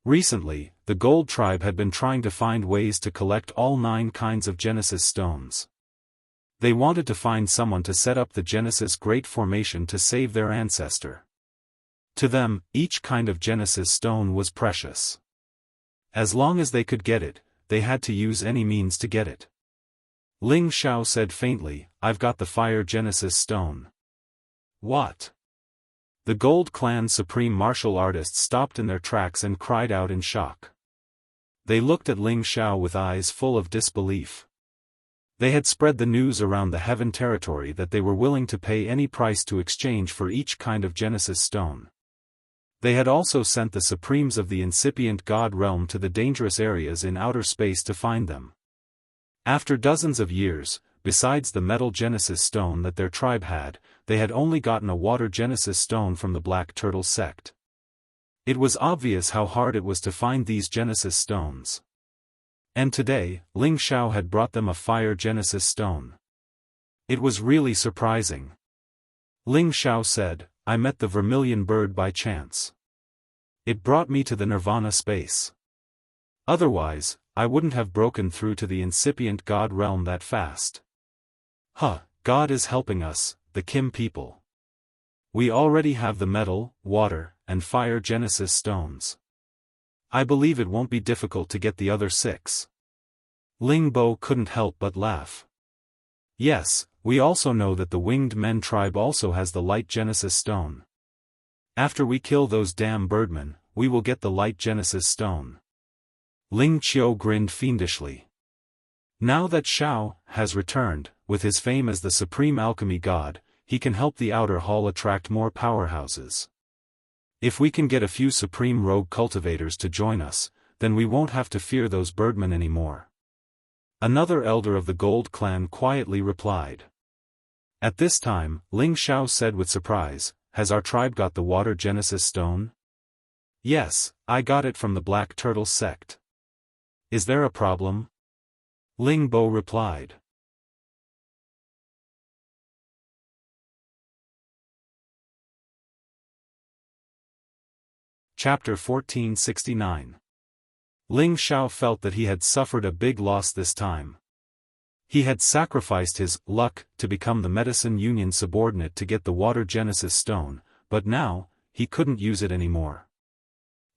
Recently, the Gold Tribe had been trying to find ways to collect all 9 kinds of Genesis stones. They wanted to find someone to set up the Genesis Great Formation to save their ancestor. To them, each kind of Genesis stone was precious. As long as they could get it, they had to use any means to get it. Ling Xiao said faintly, I've got the Fire Genesis stone. What? The Gold Clan's supreme martial artists stopped in their tracks and cried out in shock. They looked at Ling Xiao with eyes full of disbelief. They had spread the news around the Heaven territory that they were willing to pay any price to exchange for each kind of Genesis stone. They had also sent the supremes of the incipient God realm to the dangerous areas in outer space to find them. After dozens of years, besides the metal Genesis stone that their tribe had, they had only gotten a water Genesis stone from the Black Turtle sect. It was obvious how hard it was to find these Genesis stones. And today, Ling Xiao had brought them a Fire Genesis stone. It was really surprising. Ling Xiao said, I met the vermilion bird by chance. It brought me to the Nirvana space. Otherwise, I wouldn't have broken through to the incipient God realm that fast. God is helping us, the Kim people. We already have the metal, water, and fire Genesis stones. I believe it won't be difficult to get the other 6. Ling Bo couldn't help but laugh. Yes, we also know that the Winged Men tribe also has the Light Genesis stone. After we kill those damn birdmen, we will get the Light Genesis stone. Ling Qiu grinned fiendishly. Now that Xiao has returned, with his fame as the supreme alchemy god, he can help the outer hall attract more powerhouses. If we can get a few supreme rogue cultivators to join us, then we won't have to fear those birdmen anymore. Another elder of the Gold Clan quietly replied. At this time, Ling Xiao said with surprise, has our tribe got the Water Genesis stone? Yes, I got it from the Black Turtle sect. Is there a problem? Ling Bo replied. Chapter 1469. Ling Xiao felt that he had suffered a big loss this time. He had sacrificed his luck to become the Medicine Union subordinate to get the Water Genesis stone, but now, he couldn't use it anymore.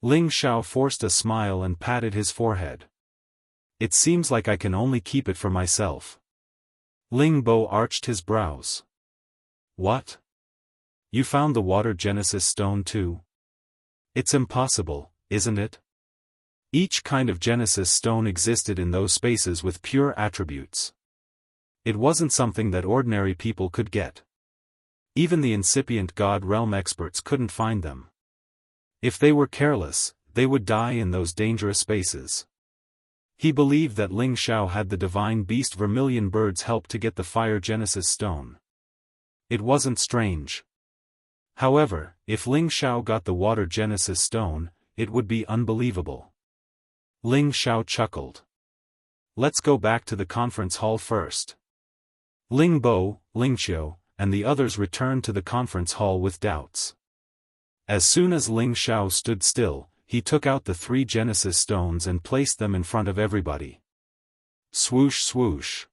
Ling Xiao forced a smile and patted his forehead. It seems like I can only keep it for myself. Ling Bo arched his brows. What? You found the Water Genesis stone too? It's impossible, isn't it? Each kind of Genesis stone existed in those spaces with pure attributes. It wasn't something that ordinary people could get. Even the incipient God realm experts couldn't find them. If they were careless, they would die in those dangerous spaces. He believed that Ling Xiao had the divine beast Vermilion Bird's help to get the Fire Genesis Stone. It wasn't strange. However, if Ling Xiao got the Water Genesis Stone, it would be unbelievable. Ling Xiao chuckled. Let's go back to the conference hall first. Ling Bo, Ling Qiu, and the others returned to the conference hall with doubts. As soon as Ling Xiao stood still, he took out the 3 Genesis stones and placed them in front of everybody. Swoosh swoosh.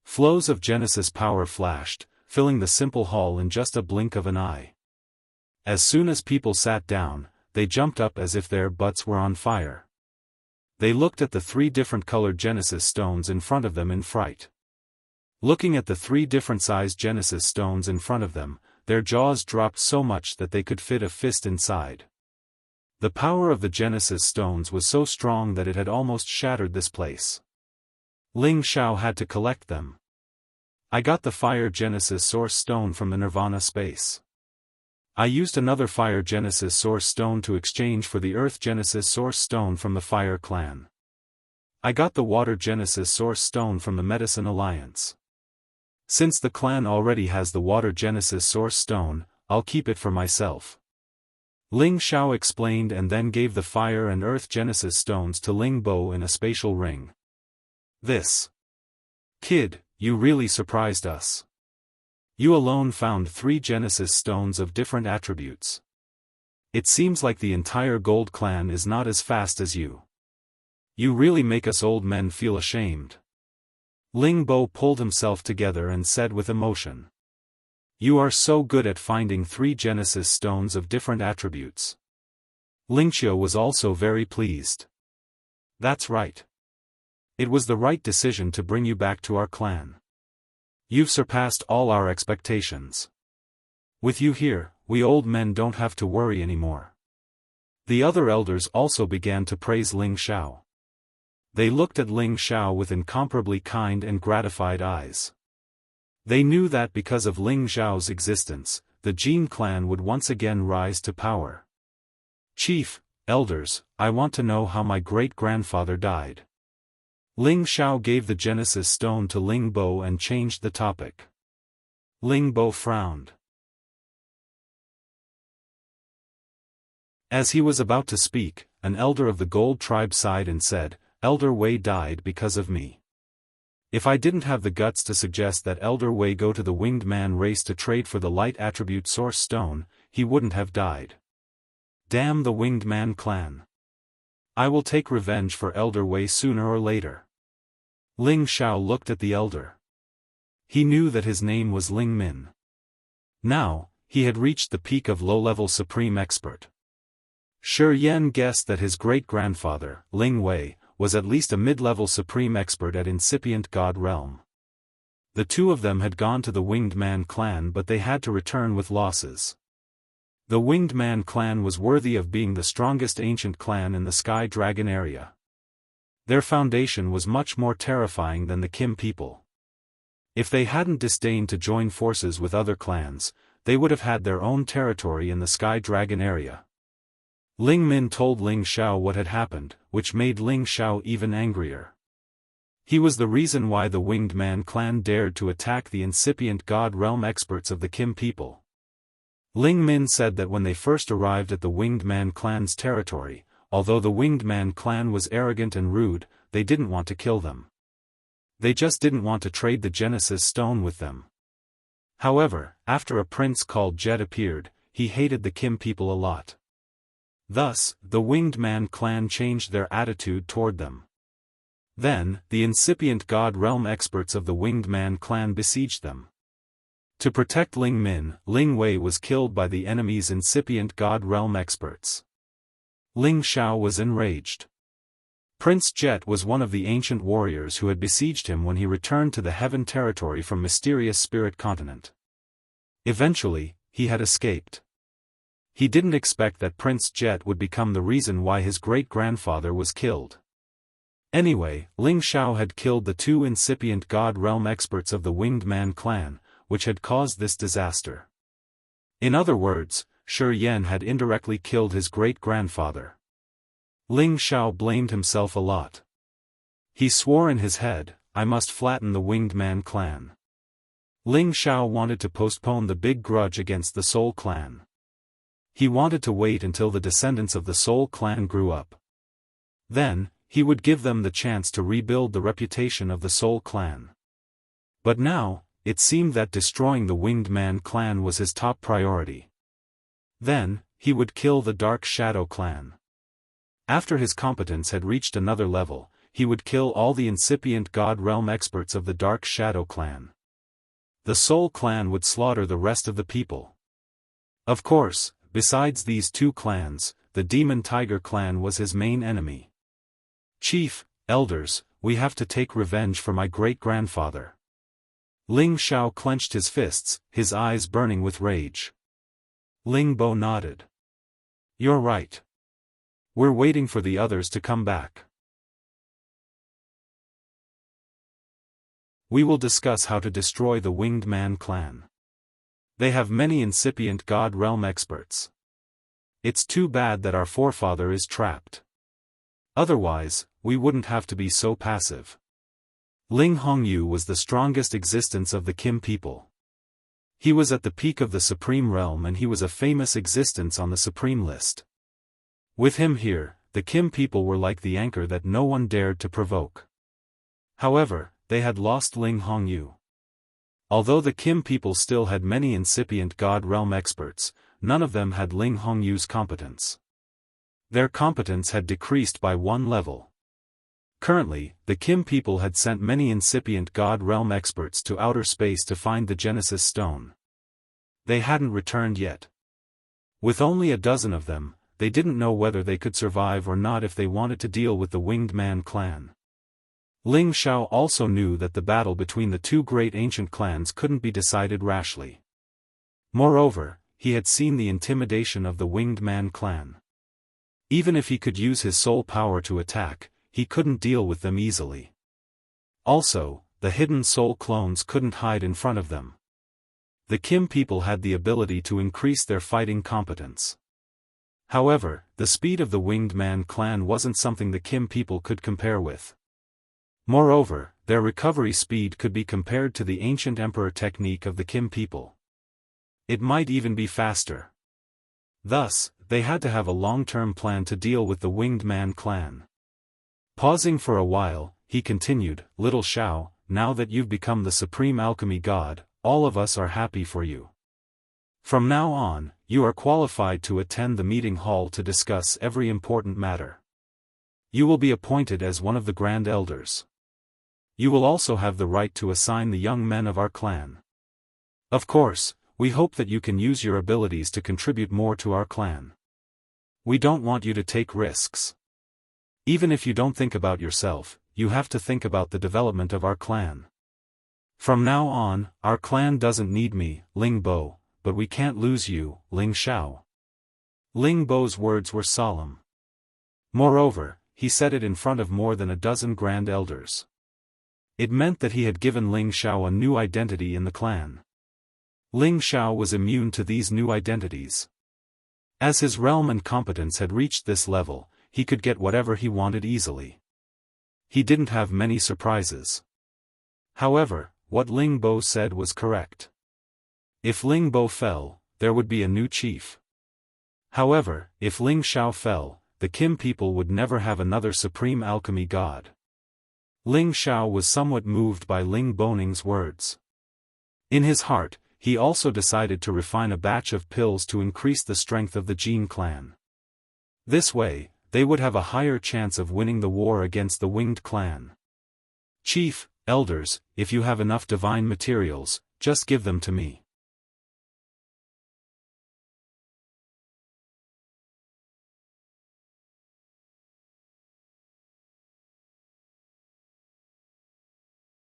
Flows of Genesis power flashed, filling the simple hall in just a blink of an eye. As soon as people sat down, they jumped up as if their butts were on fire. They looked at the 3 different colored Genesis stones in front of them in fright. Looking at the 3 different sized Genesis stones in front of them, their jaws dropped so much that they could fit a fist inside. The power of the Genesis stones was so strong that it had almost shattered this place. Ling Xiao had to collect them. I got the Fire Genesis Source Stone from the Nirvana space. I used another Fire Genesis Source Stone to exchange for the Earth Genesis Source Stone from the Fire Clan. I got the Water Genesis Source Stone from the Medicine Alliance. Since the clan already has the Water Genesis Source Stone, I'll keep it for myself. Ling Xiao explained and then gave the Fire and Earth Genesis Stones to Ling Bo in a spatial ring. This. Kid, you really surprised us. You alone found 3 Genesis Stones of different attributes. It seems like the entire Gold Clan is not as fast as you. You really make us old men feel ashamed. Ling Bo pulled himself together and said with emotion. You are so good at finding 3 Genesis stones of different attributes. Ling Qiu was also very pleased. That's right. It was the right decision to bring you back to our clan. You've surpassed all our expectations. With you here, we old men don't have to worry anymore. The other elders also began to praise Ling Xiao. They looked at Ling Xiao with incomparably kind and gratified eyes. They knew that because of Ling Xiao's existence, the Jin clan would once again rise to power. Chief, elders, I want to know how my great-grandfather died. Ling Xiao gave the Genesis Stone to Ling Bo and changed the topic. Ling Bo frowned. As he was about to speak, an elder of the Gold tribe sighed and said, Elder Wei died because of me. If I didn't have the guts to suggest that Elder Wei go to the Winged Man race to trade for the Light Attribute Source Stone, he wouldn't have died. Damn the Winged Man clan. I will take revenge for Elder Wei sooner or later. Ling Xiao looked at the elder. He knew that his name was Ling Min. Now, he had reached the peak of low-level Supreme Expert. Shi Yan guessed that his great-grandfather, Ling Wei, was at least a mid-level Supreme Expert at Incipient God Realm. The 2 of them had gone to the Winged Man clan, but they had to return with losses. The Winged Man clan was worthy of being the strongest ancient clan in the Sky Dragon area. Their foundation was much more terrifying than the Kim people. If they hadn't disdained to join forces with other clans, they would have had their own territory in the Sky Dragon area. Ling Min told Ling Xiao what had happened, which made Ling Xiao even angrier. He was the reason why the Winged Man clan dared to attack the incipient God Realm experts of the Kim people. Ling Min said that when they first arrived at the Winged Man clan's territory, although the Winged Man clan was arrogant and rude, they didn't want to kill them. They just didn't want to trade the Genesis Stone with them. However, after a prince called Jet appeared, he hated the Kim people a lot. Thus, the Winged Man clan changed their attitude toward them. Then, the incipient God Realm experts of the Winged Man clan besieged them. To protect Ling Min, Ling Wei was killed by the enemy's incipient God Realm experts. Ling Xiao was enraged. Prince Jet was one of the ancient warriors who had besieged him when he returned to the Heaven territory from mysterious Spirit Continent. Eventually, he had escaped. He didn't expect that Prince Jet would become the reason why his great-grandfather was killed. Anyway, Ling Xiao had killed the 2 incipient God Realm experts of the Winged Man clan, which had caused this disaster. In other words, Shi Yan had indirectly killed his great-grandfather. Ling Xiao blamed himself a lot. He swore in his head, I must flatten the Winged Man clan. Ling Xiao wanted to postpone the big grudge against the Soul clan. He wanted to wait until the descendants of the Soul clan grew up. Then, he would give them the chance to rebuild the reputation of the Soul clan. But now, it seemed that destroying the Winged Man clan was his top priority. Then, he would kill the Dark Shadow clan. After his competence had reached another level, he would kill all the incipient God Realm experts of the Dark Shadow clan. The Soul clan would slaughter the rest of the people. Of course, besides these two clans, the Demon Tiger clan was his main enemy. Chief, elders, we have to take revenge for my great-grandfather. Ling Xiao clenched his fists, his eyes burning with rage. Ling Bo nodded. You're right. We're waiting for the others to come back. We will discuss how to destroy the Winged Man clan. They have many incipient God Realm experts. It's too bad that our forefather is trapped. Otherwise, we wouldn't have to be so passive. Ling Hongyu was the strongest existence of the Kim people. He was at the peak of the Supreme Realm and he was a famous existence on the Supreme list. With him here, the Kim people were like the anchor that no one dared to provoke. However, they had lost Ling Hongyu. Although the Kim people still had many incipient God Realm experts, none of them had Ling Hongyu's competence. Their competence had decreased by one level. Currently, the Kim people had sent many incipient God Realm experts to outer space to find the Genesis Stone. They hadn't returned yet. With only a dozen of them, they didn't know whether they could survive or not if they wanted to deal with the Winged Man clan. Ling Xiao also knew that the battle between the two great ancient clans couldn't be decided rashly. Moreover, he had seen the intimidation of the Winged Man clan. Even if he could use his soul power to attack, he couldn't deal with them easily. Also, the hidden soul clones couldn't hide in front of them. The Kim people had the ability to increase their fighting competence. However, the speed of the Winged Man clan wasn't something the Kim people could compare with. Moreover, their recovery speed could be compared to the ancient emperor technique of the Kim people. It might even be faster. Thus, they had to have a long-term plan to deal with the Winged Man clan. Pausing for a while, he continued, Little Xiao, now that you've become the supreme alchemy god, all of us are happy for you. From now on, you are qualified to attend the meeting hall to discuss every important matter. You will be appointed as one of the Grand Elders. You will also have the right to assign the young men of our clan. Of course, we hope that you can use your abilities to contribute more to our clan. We don't want you to take risks. Even if you don't think about yourself, you have to think about the development of our clan. From now on, our clan doesn't need me, Ling Bo, but we can't lose you, Ling Xiao. Ling Bo's words were solemn. Moreover, he said it in front of more than a dozen Grand Elders. It meant that he had given Ling Xiao a new identity in the clan. Ling Xiao was immune to these new identities. As his realm and competence had reached this level, he could get whatever he wanted easily. He didn't have many surprises. However, what Ling Bo said was correct. If Ling Bo fell, there would be a new chief. However, if Ling Xiao fell, the Kim people would never have another supreme alchemy god. Ling Xiao was somewhat moved by Ling Boning's words. In his heart, he also decided to refine a batch of pills to increase the strength of the Jin clan. This way, they would have a higher chance of winning the war against the Winged clan. Chief, elders, if you have enough divine materials, just give them to me.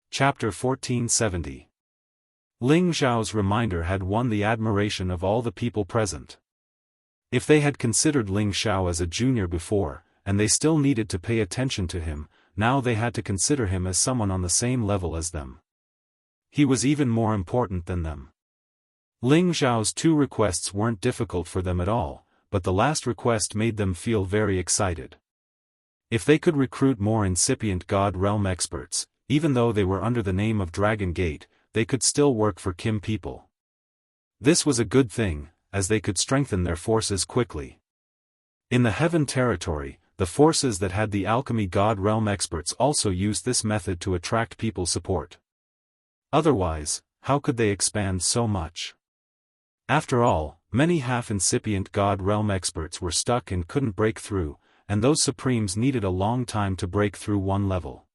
Chapter 1470. Ling Xiao's reminder had won the admiration of all the people present. If they had considered Ling Xiao as a junior before, and they still needed to pay attention to him, now they had to consider him as someone on the same level as them. He was even more important than them. Ling Zhao's 2 requests weren't difficult for them at all, but the last request made them feel very excited. If they could recruit more incipient God Realm experts, even though they were under the name of Dragon Gate, they could still work for Kim people. This was a good thing, as they could strengthen their forces quickly. In the Heaven territory, the forces that had the Alchemy God Realm experts also used this method to attract people support. Otherwise, how could they expand so much? After all, many half-incipient God Realm experts were stuck and couldn't break through, and those Supremes needed a long time to break through one level.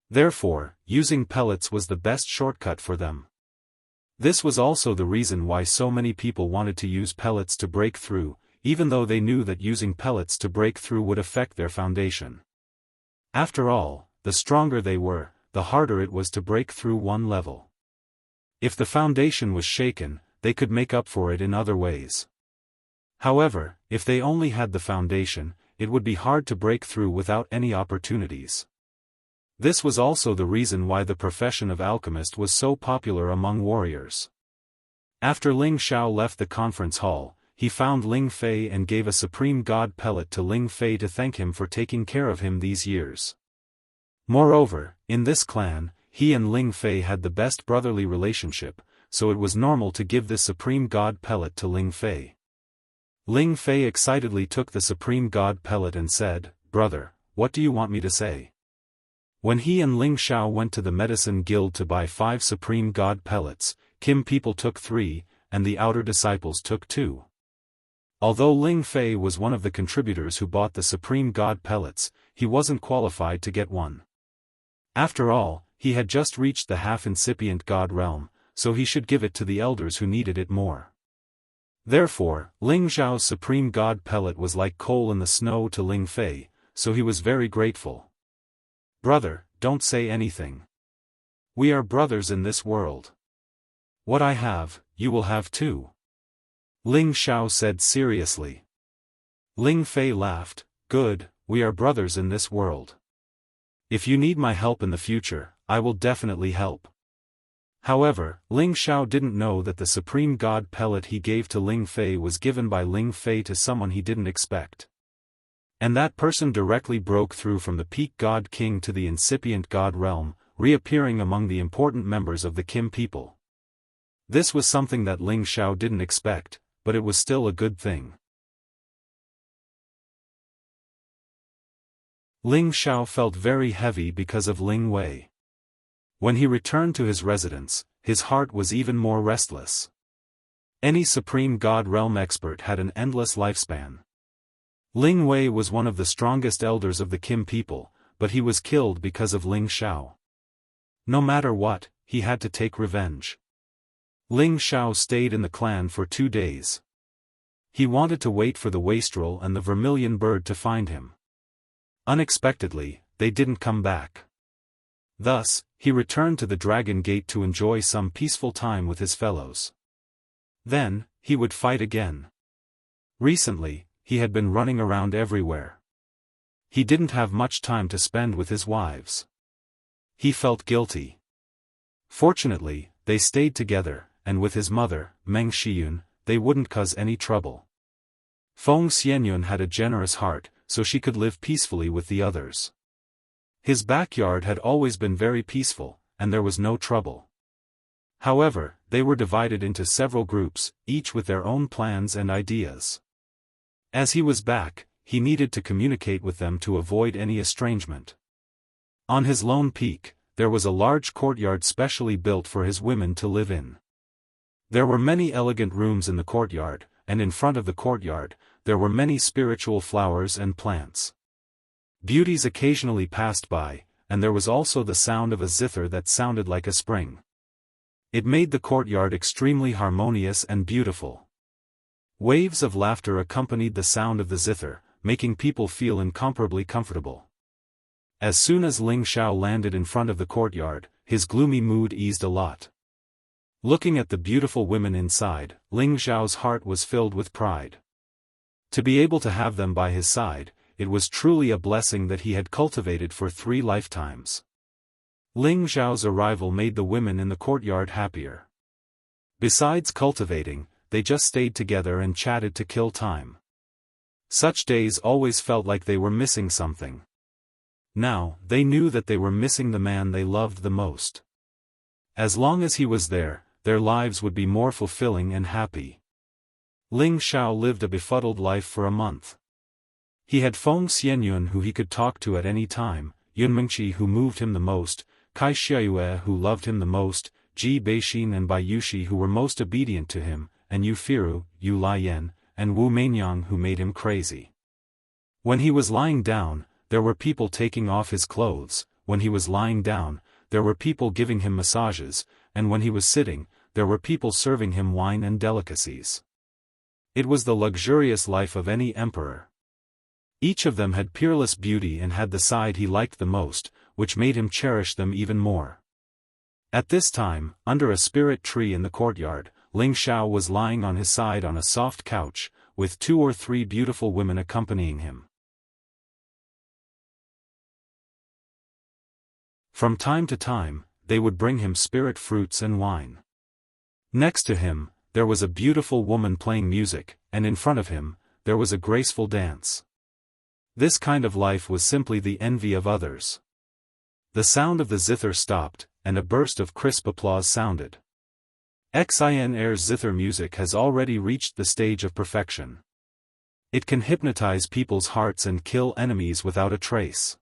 Therefore, using pellets was the best shortcut for them. This was also the reason why so many people wanted to use pellets to break through, even though they knew that using pellets to break through would affect their foundation. After all, the stronger they were, the harder it was to break through one level. If the foundation was shaken, they could make up for it in other ways. However, if they only had the foundation, it would be hard to break through without any opportunities. This was also the reason why the profession of alchemist was so popular among warriors. After Ling Xiao left the conference hall, he found Ling Fei and gave a supreme god pellet to Ling Fei to thank him for taking care of him these years. Moreover, in this clan, he and Ling Fei had the best brotherly relationship, so it was normal to give this supreme god pellet to Ling Fei. Ling Fei excitedly took the supreme god pellet and said, "Brother, what do you want me to say?" When he and Ling Xiao went to the medicine guild to buy 5 supreme god pellets, Kim people took 3, and the outer disciples took 2. Although Ling Fei was one of the contributors who bought the supreme god pellets, he wasn't qualified to get one. After all, he had just reached the half-incipient god realm, so he should give it to the elders who needed it more. Therefore, Ling Zhao's supreme god pellet was like coal in the snow to Ling Fei, so he was very grateful. "Brother, don't say anything. We are brothers in this world. What I have, you will have too," Ling Xiao said seriously. Ling Fei laughed, "Good, we are brothers in this world. If you need my help in the future, I will definitely help." However, Ling Xiao didn't know that the supreme god pellet he gave to Ling Fei was given by Ling Fei to someone he didn't expect. And that person directly broke through from the peak god king to the incipient god realm, reappearing among the important members of the Kim people. This was something that Ling Xiao didn't expect, but it was still a good thing. Ling Xiao felt very heavy because of Ling Wei. When he returned to his residence, his heart was even more restless. Any supreme god realm expert had an endless lifespan. Ling Wei was one of the strongest elders of the Kim people, but he was killed because of Ling Xiao. No matter what, he had to take revenge. Ling Xiao stayed in the clan for 2 days. He wanted to wait for the wastrel and the vermilion bird to find him. Unexpectedly, they didn't come back. Thus, he returned to the Dragon Gate to enjoy some peaceful time with his fellows. Then, he would fight again. Recently, he had been running around everywhere. He didn't have much time to spend with his wives. He felt guilty. Fortunately, they stayed together, and with his mother, Meng Shiyun, they wouldn't cause any trouble. Feng Xianyun had a generous heart, so she could live peacefully with the others. His backyard had always been very peaceful, and there was no trouble. However, they were divided into several groups, each with their own plans and ideas. As he was back, he needed to communicate with them to avoid any estrangement. On his lone peak, there was a large courtyard specially built for his women to live in. There were many elegant rooms in the courtyard, and in front of the courtyard, there were many spiritual flowers and plants. Beauties occasionally passed by, and there was also the sound of a zither that sounded like a spring. It made the courtyard extremely harmonious and beautiful. Waves of laughter accompanied the sound of the zither, making people feel incomparably comfortable. As soon as Ling Xiao landed in front of the courtyard, his gloomy mood eased a lot. Looking at the beautiful women inside, Ling Xiao's heart was filled with pride. To be able to have them by his side, it was truly a blessing that he had cultivated for 3 lifetimes. Ling Xiao's arrival made the women in the courtyard happier. Besides cultivating, they just stayed together and chatted to kill time. Such days always felt like they were missing something. Now, they knew that they were missing the man they loved the most. As long as he was there, their lives would be more fulfilling and happy. Ling Xiao lived a befuddled life for a month. He had Feng Xianyun who he could talk to at any time, Yun Mengqi who moved him the most, Kai Xiaoyue who loved him the most, Ji Beixin and Bai Yushi who were most obedient to him, and Yu Firu, Yu Laiyan, and Wu Meinyang who made him crazy. When he was lying down, there were people taking off his clothes, when he was lying down, there were people giving him massages, and when he was sitting, there were people serving him wine and delicacies. It was the luxurious life of any emperor. Each of them had peerless beauty and had the side he liked the most, which made him cherish them even more. At this time, under a spirit tree in the courtyard, Ling Xiao was lying on his side on a soft couch, with 2 or 3 beautiful women accompanying him. From time to time, they would bring him spirit fruits and wine. Next to him, there was a beautiful woman playing music, and in front of him, there was a graceful dance. This kind of life was simply the envy of others. The sound of the zither stopped, and a burst of crisp applause sounded. XINR's zither music has already reached the stage of perfection. It can hypnotize people's hearts and kill enemies without a trace.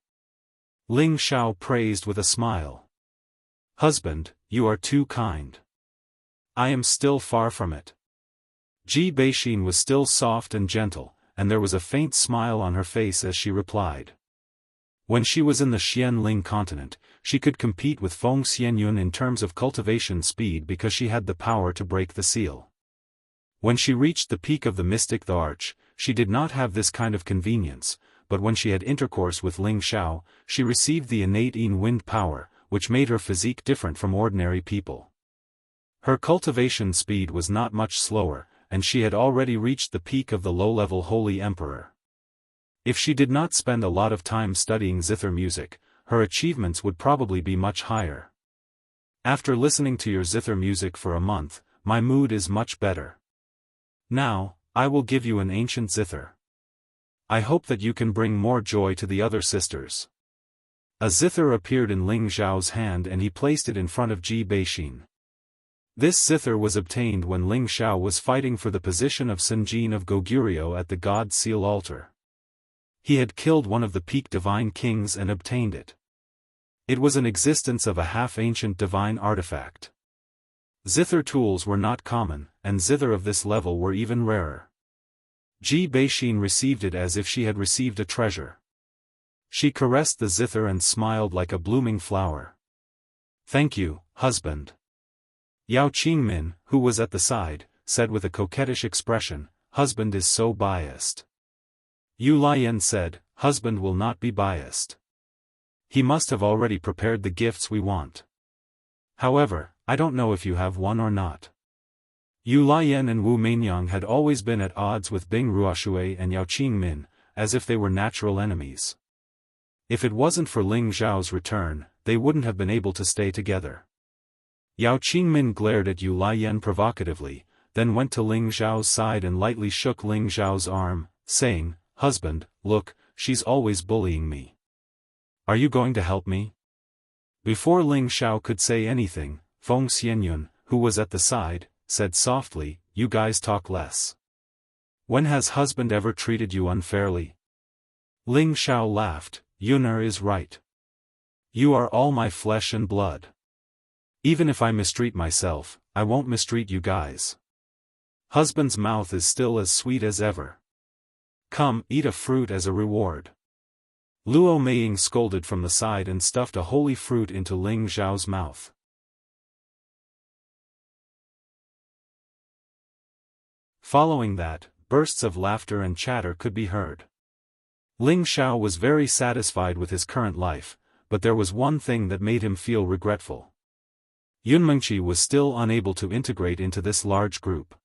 Ling Xiao praised with a smile. Husband, you are too kind. I am still far from it. Ji Beixin was still soft and gentle, and there was a faint smile on her face as she replied. When she was in the Xianling continent, she could compete with Feng Xianyun in terms of cultivation speed because she had the power to break the seal. When she reached the peak of the mystic arch, she did not have this kind of convenience, but when she had intercourse with Ling Xiao, she received the innate Yin wind power, which made her physique different from ordinary people. Her cultivation speed was not much slower, and she had already reached the peak of the low-level Holy Emperor. If she did not spend a lot of time studying zither music, her achievements would probably be much higher. After listening to your zither music for a month, my mood is much better. Now, I will give you an ancient zither. I hope that you can bring more joy to the other sisters. A zither appeared in Ling Xiao's hand and he placed it in front of Ji Beixin. This zither was obtained when Ling Xiao was fighting for the position of Senjin of Goguryeo at the God Seal altar. He had killed one of the peak divine kings and obtained it. It was an existence of a half-ancient divine artifact. Zither tools were not common, and zither of this level were even rarer. Ji Beixin received it as if she had received a treasure. She caressed the zither and smiled like a blooming flower. Thank you, husband. Yao Qingmin, who was at the side, said with a coquettish expression, husband is so biased. Yu Laiyan said, husband will not be biased. He must have already prepared the gifts we want. However, I don't know if you have one or not. Yu Laiyan and Wu Meinyang had always been at odds with Bing Ruoshui and Yao Qingmin, as if they were natural enemies. If it wasn't for Ling Xiao's return, they wouldn't have been able to stay together. Yao Qingmin glared at Yu Laiyan provocatively, then went to Ling Xiao's side and lightly shook Ling Xiao's arm, saying, husband, look, she's always bullying me. Are you going to help me? Before Ling Xiao could say anything, Feng Xianyun, who was at the side, said softly, you guys talk less. When has husband ever treated you unfairly? Ling Xiao laughed, Yunar is right. You are all my flesh and blood. Even if I mistreat myself, I won't mistreat you guys. Husband's mouth is still as sweet as ever. Come, eat a fruit as a reward. Luo Meiying scolded from the side and stuffed a holy fruit into Ling Xiao's mouth. Following that, bursts of laughter and chatter could be heard. Ling Xiao was very satisfied with his current life, but there was one thing that made him feel regretful. Yun Mengqi was still unable to integrate into this large group.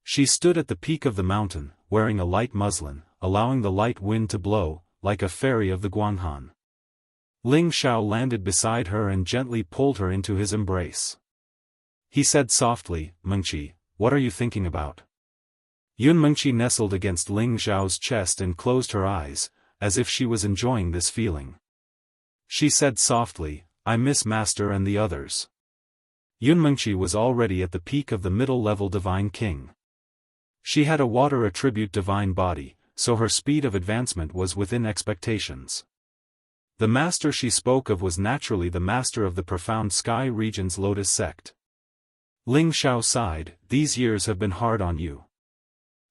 She stood at the peak of the mountain, wearing a light muslin, allowing the light wind to blow, like a fairy of the Guanghan. Ling Xiao landed beside her and gently pulled her into his embrace. He said softly, Mengqi, what are you thinking about? Yun Mengqi nestled against Ling Xiao's chest and closed her eyes, as if she was enjoying this feeling. She said softly, I miss Master and the others. Yun Mengqi was already at the peak of the middle-level Divine King. She had a water attribute divine body, so her speed of advancement was within expectations. The master she spoke of was naturally the master of the profound sky region's Lotus sect. Ling Xiao sighed, these years have been hard on you.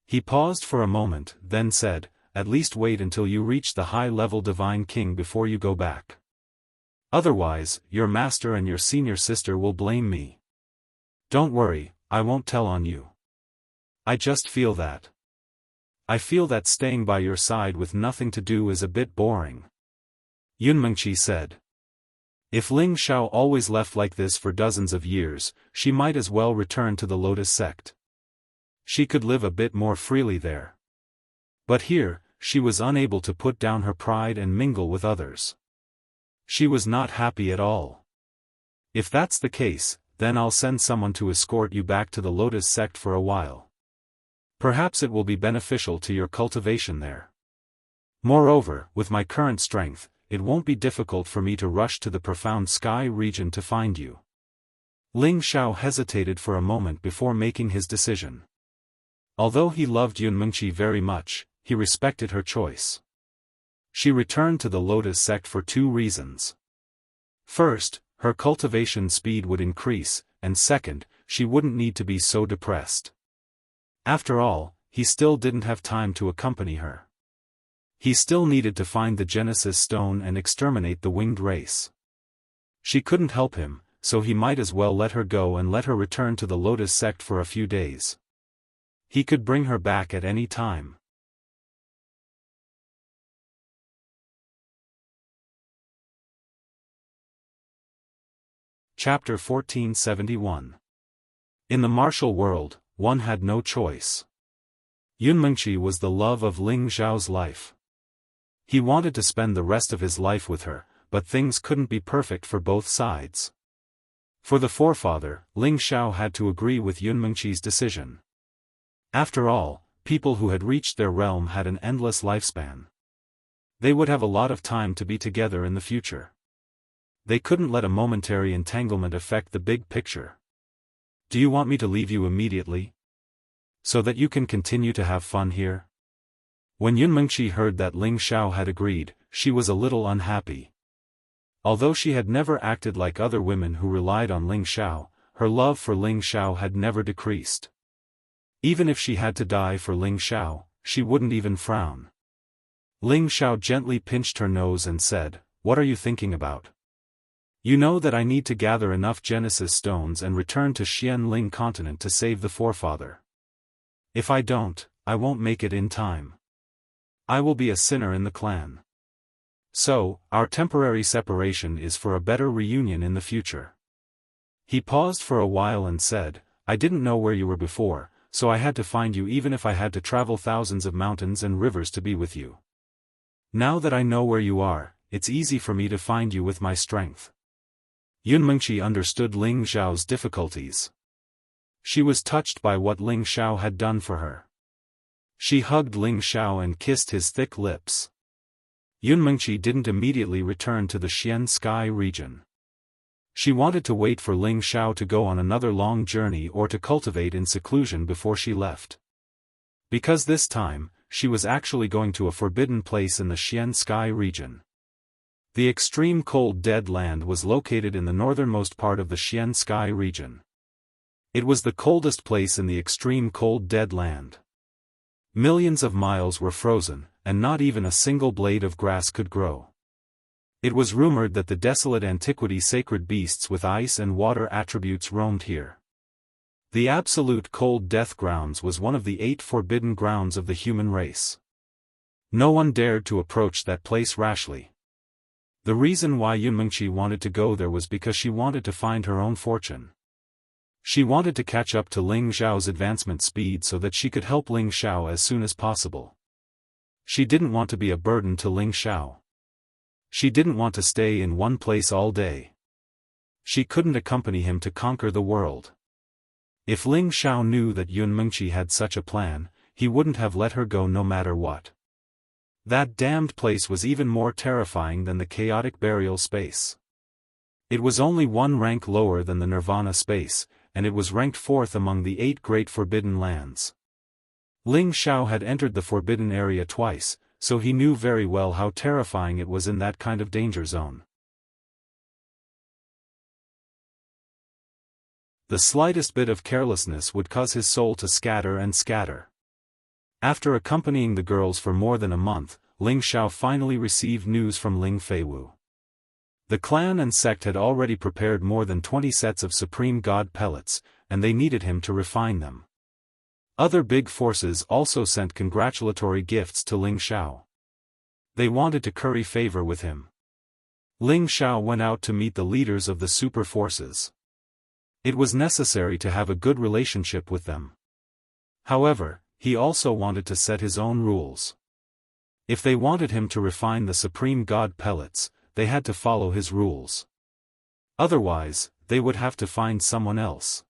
He paused for a moment, then said, at least wait until you reach the high-level Divine King before you go back. Otherwise, your master and your senior sister will blame me. Don't worry, I won't tell on you. I just feel that. I feel that staying by your side with nothing to do is a bit boring. Yun Mengqi said. If Ling Xiao always left like this for dozens of years, she might as well return to the Lotus sect. She could live a bit more freely there. But here, she was unable to put down her pride and mingle with others. She was not happy at all. If that's the case, then I'll send someone to escort you back to the Lotus sect for a while. Perhaps it will be beneficial to your cultivation there. Moreover, with my current strength, it won't be difficult for me to rush to the profound sky region to find you. Ling Xiao hesitated for a moment before making his decision. Although he loved Yun Mengqi very much, he respected her choice. She returned to the Lotus sect for two reasons. First, her cultivation speed would increase, and second, she wouldn't need to be so depressed. After all, he still didn't have time to accompany her. He still needed to find the Genesis Stone and exterminate the winged race. She couldn't help him, so he might as well let her go and let her return to the Lotus sect for a few days. He could bring her back at any time. Chapter 1471. In the martial world, one had no choice. Yun Mengqi was the love of Ling Xiao's life. He wanted to spend the rest of his life with her, but things couldn't be perfect for both sides. For the forefather, Ling Xiao had to agree with Yun Mengqi's decision. After all, people who had reached their realm had an endless lifespan. They would have a lot of time to be together in the future. They couldn't let a momentary entanglement affect the big picture. Do you want me to leave you immediately? So that you can continue to have fun here? When Yun Mengqi heard that Ling Xiao had agreed, she was a little unhappy. Although she had never acted like other women who relied on Ling Xiao, her love for Ling Xiao had never decreased. Even if she had to die for Ling Xiao, she wouldn't even frown. Ling Xiao gently pinched her nose and said, "What are you thinking about? You know that I need to gather enough Genesis stones and return to Xianling continent to save the forefather. If I don't, I won't make it in time. I will be a sinner in the clan. So, our temporary separation is for a better reunion in the future." He paused for a while and said, "I didn't know where you were before, so I had to find you even if I had to travel thousands of mountains and rivers to be with you. Now that I know where you are, it's easy for me to find you with my strength." Yun Mengqi understood Ling Xiao's difficulties. She was touched by what Ling Xiao had done for her. She hugged Ling Xiao and kissed his thick lips. Yun Mengqi didn't immediately return to the Xian sky region. She wanted to wait for Ling Xiao to go on another long journey or to cultivate in seclusion before she left. Because this time, she was actually going to a forbidden place in the Xian sky region. The extreme cold dead land was located in the northernmost part of the Xian sky region. It was the coldest place in the extreme cold dead land. Millions of miles were frozen, and not even a single blade of grass could grow. It was rumored that the desolate antiquity sacred beasts with ice and water attributes roamed here. The absolute cold death grounds was one of the 8 forbidden grounds of the human race. No one dared to approach that place rashly. The reason why Yun Mengqi wanted to go there was because she wanted to find her own fortune. She wanted to catch up to Ling Xiao's advancement speed so that she could help Ling Xiao as soon as possible. She didn't want to be a burden to Ling Xiao. She didn't want to stay in one place all day. She couldn't accompany him to conquer the world. If Ling Xiao knew that Yun Mengqi had such a plan, he wouldn't have let her go no matter what. That damned place was even more terrifying than the chaotic burial space. It was only one rank lower than the Nirvana space, and it was ranked 4th among the 8 great forbidden lands. Ling Xiao had entered the forbidden area twice, so he knew very well how terrifying it was in that kind of danger zone. The slightest bit of carelessness would cause his soul to scatter and scatter. After accompanying the girls for more than a month, Ling Xiao finally received news from Ling Feiwu. The clan and sect had already prepared more than 20 sets of Supreme God pellets, and they needed him to refine them. Other big forces also sent congratulatory gifts to Ling Xiao. They wanted to curry favor with him. Ling Xiao went out to meet the leaders of the super forces. It was necessary to have a good relationship with them. However, he also wanted to set his own rules. If they wanted him to refine the Supreme God pellets, they had to follow his rules. Otherwise, they would have to find someone else.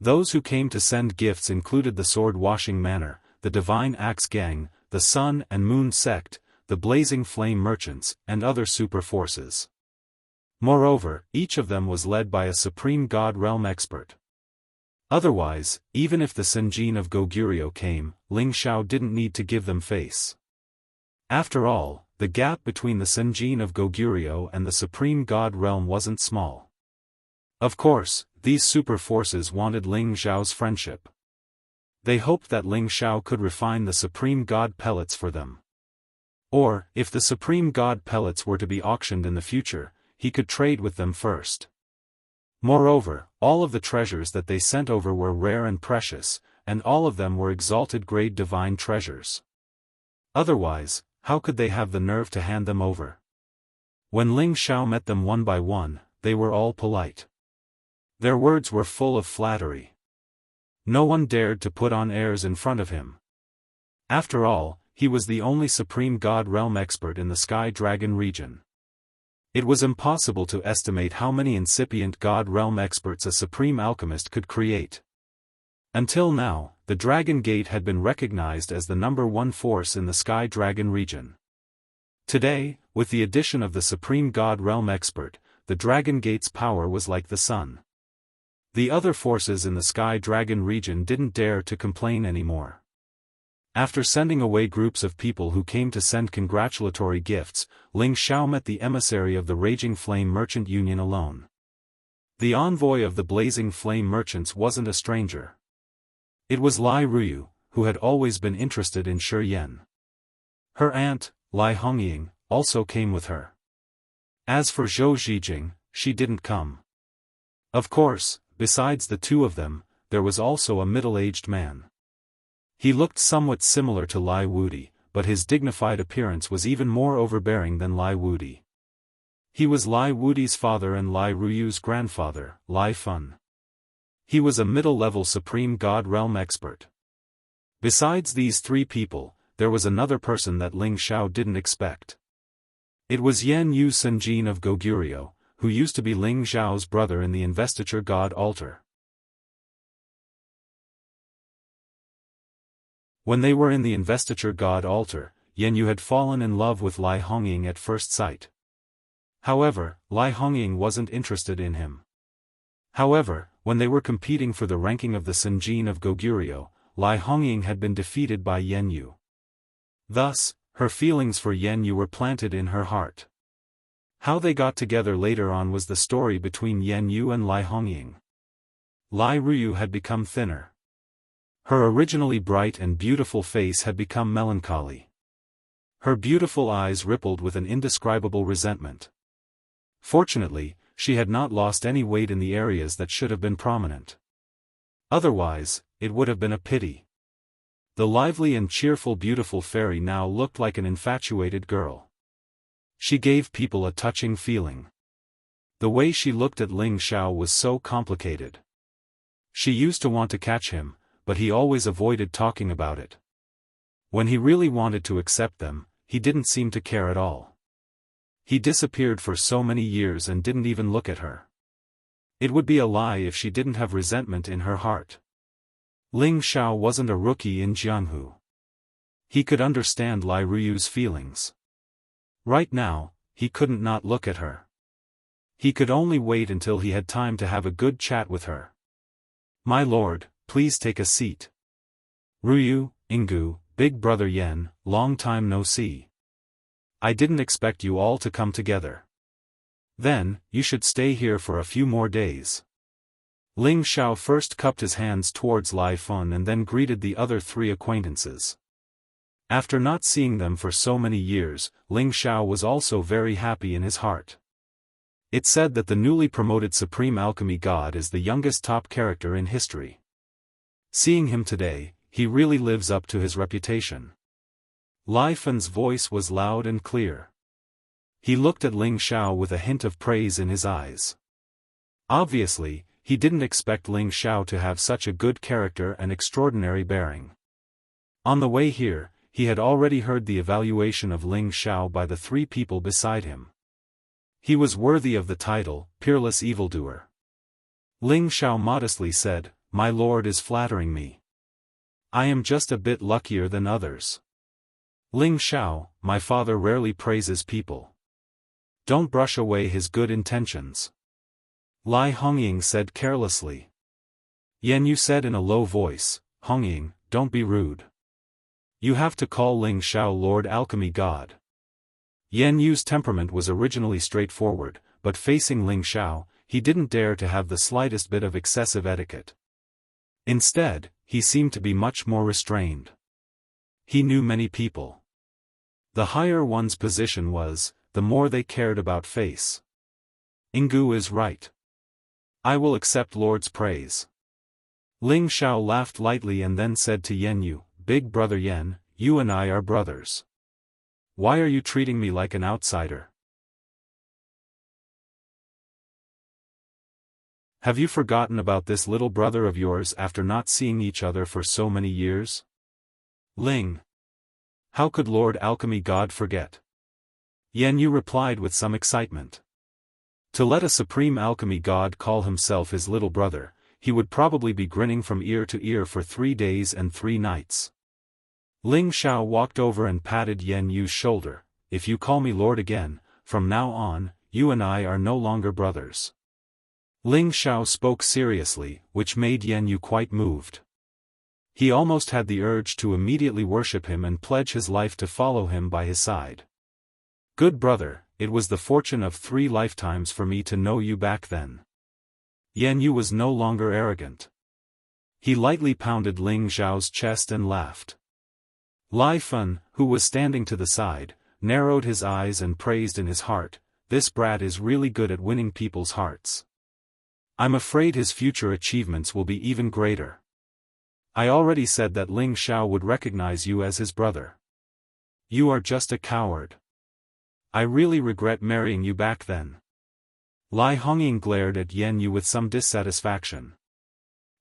Those who came to send gifts included the Sword Washing Manor, the Divine Axe Gang, the Sun and Moon Sect, the Blazing Flame Merchants, and other super forces. Moreover, each of them was led by a Supreme God realm expert. Otherwise, even if the Senjin of Goguryeo came, Ling Xiao didn't need to give them face. After all, the gap between the Senjin of Goguryeo and the Supreme God realm wasn't small. Of course, these super forces wanted Ling Xiao's friendship. They hoped that Ling Xiao could refine the Supreme God pellets for them. Or, if the Supreme God pellets were to be auctioned in the future, he could trade with them first. Moreover, all of the treasures that they sent over were rare and precious, and all of them were exalted grade divine treasures. Otherwise, how could they have the nerve to hand them over? When Ling Xiao met them one by one, they were all polite. Their words were full of flattery. No one dared to put on airs in front of him. After all, he was the only Supreme God realm expert in the Sky Dragon region. It was impossible to estimate how many incipient God realm experts a supreme alchemist could create. Until now, the Dragon Gate had been recognized as the #1 force in the Sky Dragon region. Today, with the addition of the Supreme God realm expert, the Dragon Gate's power was like the sun. The other forces in the Sky Dragon region didn't dare to complain anymore. After sending away groups of people who came to send congratulatory gifts, Ling Xiao met the emissary of the Raging Flame Merchant Union alone. The envoy of the Blazing Flame Merchants wasn't a stranger. It was Lai Ruyu, who had always been interested in Shi Yan. Her aunt, Lai Hongying, also came with her. As for Zhou Zhijing, she didn't come. Of course, besides the two of them, there was also a middle-aged man. He looked somewhat similar to Lai Wudi, but his dignified appearance was even more overbearing than Lai Wudi. He was Lai Wudi's father and Lai Ruyu's grandfather, Lai Fun. He was a middle-level Supreme God realm expert. Besides these three people, there was another person that Ling Xiao didn't expect. It was Yan Yu Senjin of Goguryeo, who used to be Ling Xiao's brother in the Investiture God altar. When they were in the Investiture God altar, Yan Yu had fallen in love with Lai Hongying at first sight. However, Lai Hongying wasn't interested in him. However, when they were competing for the ranking of the Senjin of Goguryeo, Lai Hongying had been defeated by Yan Yu. Thus, her feelings for Yan Yu were planted in her heart. How they got together later on was the story between Yan Yu and Lai Hongying. Lai Ruyu had become thinner. Her originally bright and beautiful face had become melancholy. Her beautiful eyes rippled with an indescribable resentment. Fortunately, she had not lost any weight in the areas that should have been prominent. Otherwise, it would have been a pity. The lively and cheerful beautiful fairy now looked like an infatuated girl. She gave people a touching feeling. The way she looked at Ling Xiao was so complicated. She used to want to catch him, but he always avoided talking about it. When he really wanted to accept them, he didn't seem to care at all. He disappeared for so many years and didn't even look at her. It would be a lie if she didn't have resentment in her heart. Ling Xiao wasn't a rookie in Jianghu. He could understand Lai Ruyu's feelings. Right now, he couldn't not look at her. He could only wait until he had time to have a good chat with her. "My lord, please take a seat." "Ruyu, Ingu, big brother Yan, long time no see. I didn't expect you all to come together." "Then, you should stay here for a few more days." Ling Xiao first cupped his hands towards Lai Fun and then greeted the other three acquaintances. After not seeing them for so many years, Ling Xiao was also very happy in his heart. It said that the newly promoted Supreme Alchemy God is the youngest top character in history. Seeing him today, he really lives up to his reputation. Lai Fun's voice was loud and clear. He looked at Ling Xiao with a hint of praise in his eyes. Obviously, he didn't expect Ling Xiao to have such a good character and extraordinary bearing. On the way here, he had already heard the evaluation of Ling Xiao by the three people beside him. He was worthy of the title, Peerless Evildoer. Ling Xiao modestly said, "My lord is flattering me. I am just a bit luckier than others." "Ling Xiao, my father rarely praises people. Don't brush away his good intentions." Lai Hongying said carelessly. Yan Yu said in a low voice, "Hongying, don't be rude. You have to call Ling Xiao Lord Alchemy God." Yan Yu's temperament was originally straightforward, but facing Ling Xiao, he didn't dare to have the slightest bit of excessive etiquette. Instead, he seemed to be much more restrained. He knew many people. The higher one's position was, the more they cared about face. Ingu is right. I will accept Lord's praise. Ling Xiao laughed lightly and then said to Yan Yu, "Big brother Yan, you and I are brothers. Why are you treating me like an outsider? Have you forgotten about this little brother of yours after not seeing each other for so many years?" "Ling. How could Lord Alchemy God forget?" Yan Yu replied with some excitement. To let a Supreme Alchemy God call himself his little brother, he would probably be grinning from ear to ear for 3 days and 3 nights. Ling Xiao walked over and patted Yan Yu's shoulder. "If you call me Lord again, from now on, you and I are no longer brothers." Ling Xiao spoke seriously, which made Yan Yu quite moved. He almost had the urge to immediately worship him and pledge his life to follow him by his side. "Good brother, it was the fortune of 3 lifetimes for me to know you back then." Yan Yu was no longer arrogant. He lightly pounded Ling Xiao's chest and laughed. Lai Fun, who was standing to the side, narrowed his eyes and praised in his heart, "This brat is really good at winning people's hearts. I'm afraid his future achievements will be even greater. I already said that Ling Xiao would recognize you as his brother. You are just a coward. I really regret marrying you back then." Lai Hongying glared at Yan Yu with some dissatisfaction.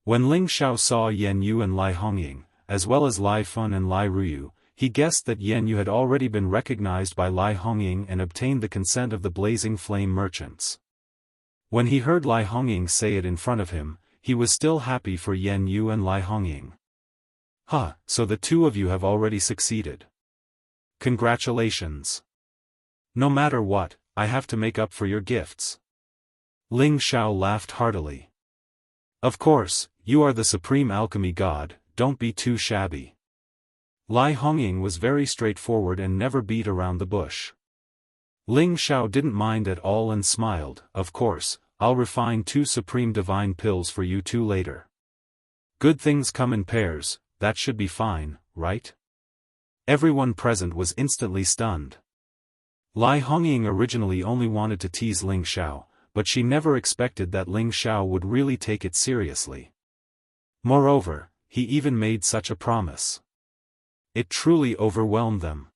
When Ling Xiao saw Yan Yu and Lai Hongying, as well as Lai Fun and Lai Ruyu, he guessed that Yan Yu had already been recognized by Lai Hongying and obtained the consent of the Blazing Flame merchants. When he heard Lai Hongying say it in front of him, he was still happy for Yan Yu and Lai Hongying. "Huh, so the two of you have already succeeded. Congratulations. No matter what, I have to make up for your gifts." Ling Xiao laughed heartily. "Of course, you are the Supreme Alchemy God, don't be too shabby." Lai Hongying was very straightforward and never beat around the bush. Ling Xiao didn't mind at all and smiled. "Of course, I'll refine 2 supreme divine pills for you 2 later. Good things come in pairs, that should be fine, right?" Everyone present was instantly stunned. Lai Hongying originally only wanted to tease Ling Xiao, but she never expected that Ling Xiao would really take it seriously. Moreover, he even made such a promise. It truly overwhelmed them.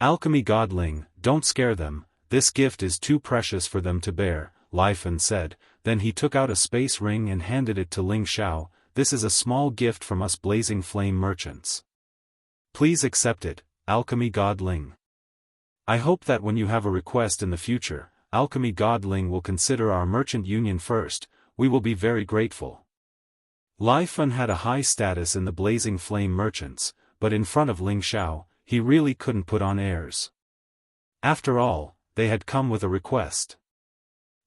"Alchemy God Ling, don't scare them, this gift is too precious for them to bear," Lai Fun said, then he took out a space ring and handed it to Ling Xiao. "This is a small gift from us Blazing Flame merchants. Please accept it, Alchemy God Ling. I hope that when you have a request in the future, alchemy god Ling will consider our merchant union first, we will be very grateful. Lai Fun had a high status in the Blazing Flame merchants, but in front of Ling Xiao, he really couldn't put on airs. After all, they had come with a request.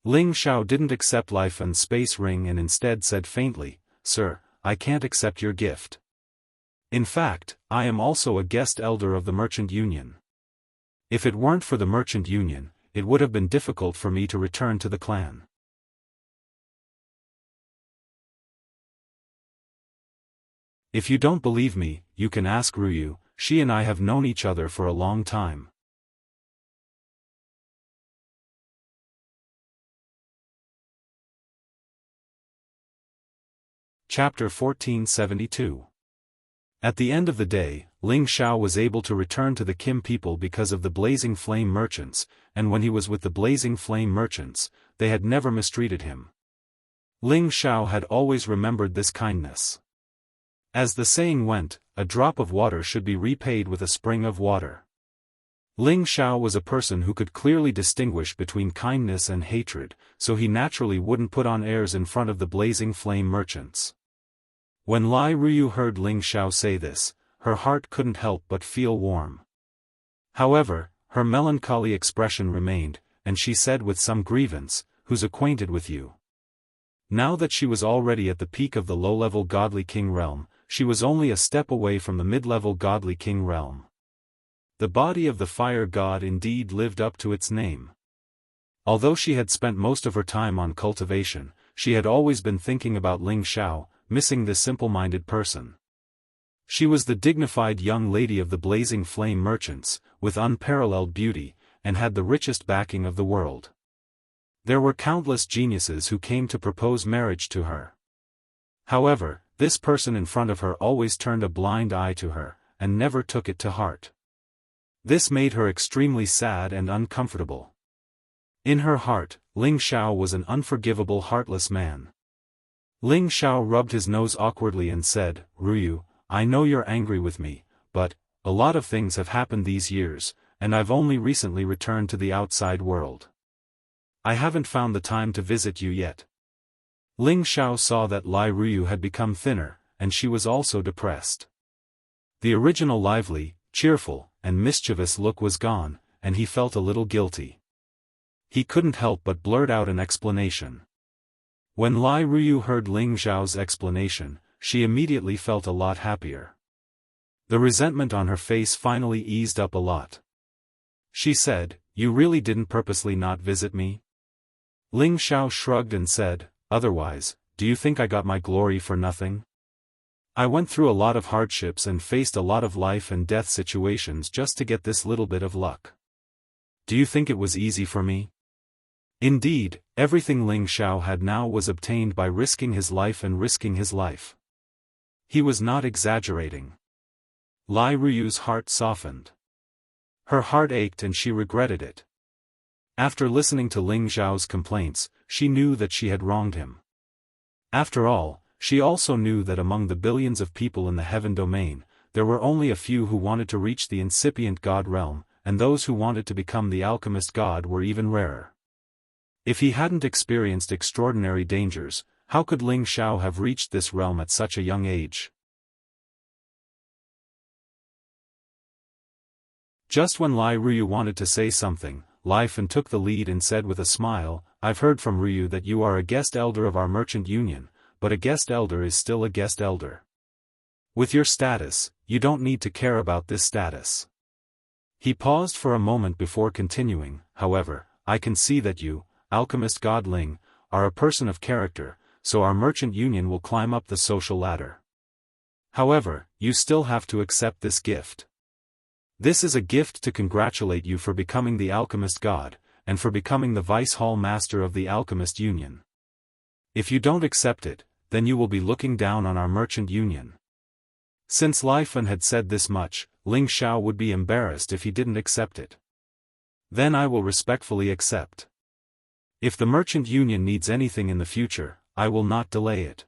Ling Xiao didn't accept Lai Fun's space ring and instead said faintly, "Sir, I can't accept your gift. In fact, I am also a guest elder of the Merchant Union. If it weren't for the Merchant Union, it would have been difficult for me to return to the clan." If you don't believe me, you can ask Ruyu, she and I have known each other for a long time. Chapter 1472. At the end of the day, Ling Xiao was able to return to the Kim people because of the Blazing Flame merchants, and when he was with the Blazing Flame merchants, they had never mistreated him. Ling Xiao had always remembered this kindness. As the saying went, a drop of water should be repaid with a spring of water. Ling Xiao was a person who could clearly distinguish between kindness and hatred, so he naturally wouldn't put on airs in front of the Blazing Flame merchants. When Lai Ruyu heard Ling Xiao say this, her heart couldn't help but feel warm. However, her melancholy expression remained, and she said with some grievance, "Who's acquainted with you?" Now that she was already at the peak of the low-level godly king realm, she was only a step away from the mid-level godly king realm. The body of the fire god indeed lived up to its name. Although she had spent most of her time on cultivation, she had always been thinking about Ling Xiao, missing this simple-minded person. She was the dignified young lady of the Blazing Flame merchants, with unparalleled beauty, and had the richest backing of the world. There were countless geniuses who came to propose marriage to her. However, this person in front of her always turned a blind eye to her, and never took it to heart. This made her extremely sad and uncomfortable. In her heart, Ling Xiao was an unforgivable heartless man. Ling Xiao rubbed his nose awkwardly and said, "Ruyu, I know you're angry with me, but a lot of things have happened these years, and I've only recently returned to the outside world. I haven't found the time to visit you yet." Ling Xiao saw that Lai Ruyu had become thinner, and she was also depressed. The original lively, cheerful, and mischievous look was gone, and he felt a little guilty. He couldn't help but blurt out an explanation. When Lai Ruyu heard Ling Xiao's explanation, she immediately felt a lot happier. The resentment on her face finally eased up a lot. She said, "You really didn't purposely not visit me?" Ling Xiao shrugged and said, "Otherwise, do you think I got my glory for nothing? I went through a lot of hardships and faced a lot of life and death situations just to get this little bit of luck. Do you think it was easy for me?" Indeed, everything Ling Xiao had now was obtained by risking his life and risking his life. He was not exaggerating. Lai Ruyu's heart softened. Her heart ached and she regretted it. After listening to Ling Xiao's complaints, she knew that she had wronged him. After all, she also knew that among the billions of people in the heaven domain, there were only a few who wanted to reach the incipient god realm, and those who wanted to become the alchemist god were even rarer. If he hadn't experienced extraordinary dangers, how could Ling Xiao have reached this realm at such a young age? Just when Lai Ruyu wanted to say something, Lai Fan took the lead and said with a smile, "I've heard from Ruyu that you are a guest elder of our merchant union, but a guest elder is still a guest elder. With your status, you don't need to care about this status." He paused for a moment before continuing, "However, I can see that you, alchemist god Ling, are a person of character, so our merchant union will climb up the social ladder. However, you still have to accept this gift. This is a gift to congratulate you for becoming the alchemist god, and for becoming the vice hall master of the alchemist union. If you don't accept it, then you will be looking down on our merchant union." Since Lai Fan had said this much, Ling Xiao would be embarrassed if he didn't accept it. "Then I will respectfully accept. If the merchant union needs anything in the future, I will not delay it."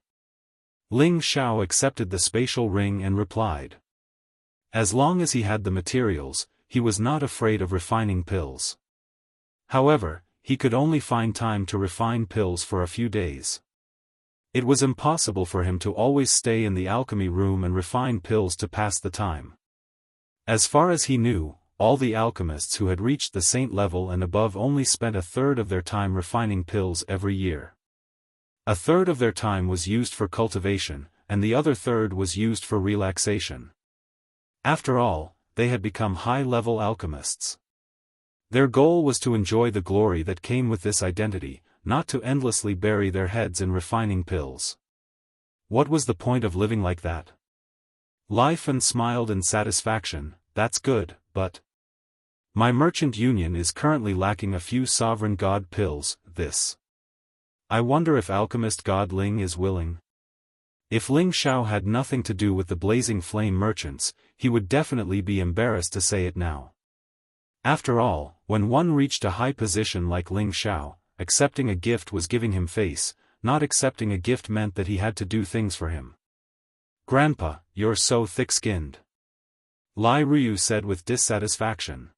Ling Xiao accepted the spatial ring and replied. As long as he had the materials, he was not afraid of refining pills. However, he could only find time to refine pills for a few days. It was impossible for him to always stay in the alchemy room and refine pills to pass the time. As far as he knew, all the alchemists who had reached the saint level and above only spent a third of their time refining pills every year. A third of their time was used for cultivation, and the other third was used for relaxation. After all, they had become high-level alchemists. Their goal was to enjoy the glory that came with this identity, not to endlessly bury their heads in refining pills. What was the point of living like that? Lai Fan smiled in satisfaction. That's good, but my merchant union is currently lacking a few sovereign god pills. I wonder if alchemist god Ling is willing. If Ling Xiao had nothing to do with the blazing flame merchants, he would definitely be embarrassed to say it now. After all, when one reached a high position like Ling Xiao, accepting a gift was giving him face, not accepting a gift meant that he had to do things for him. Grandpa, you're so thick-skinned, Lai Ruyu said with dissatisfaction.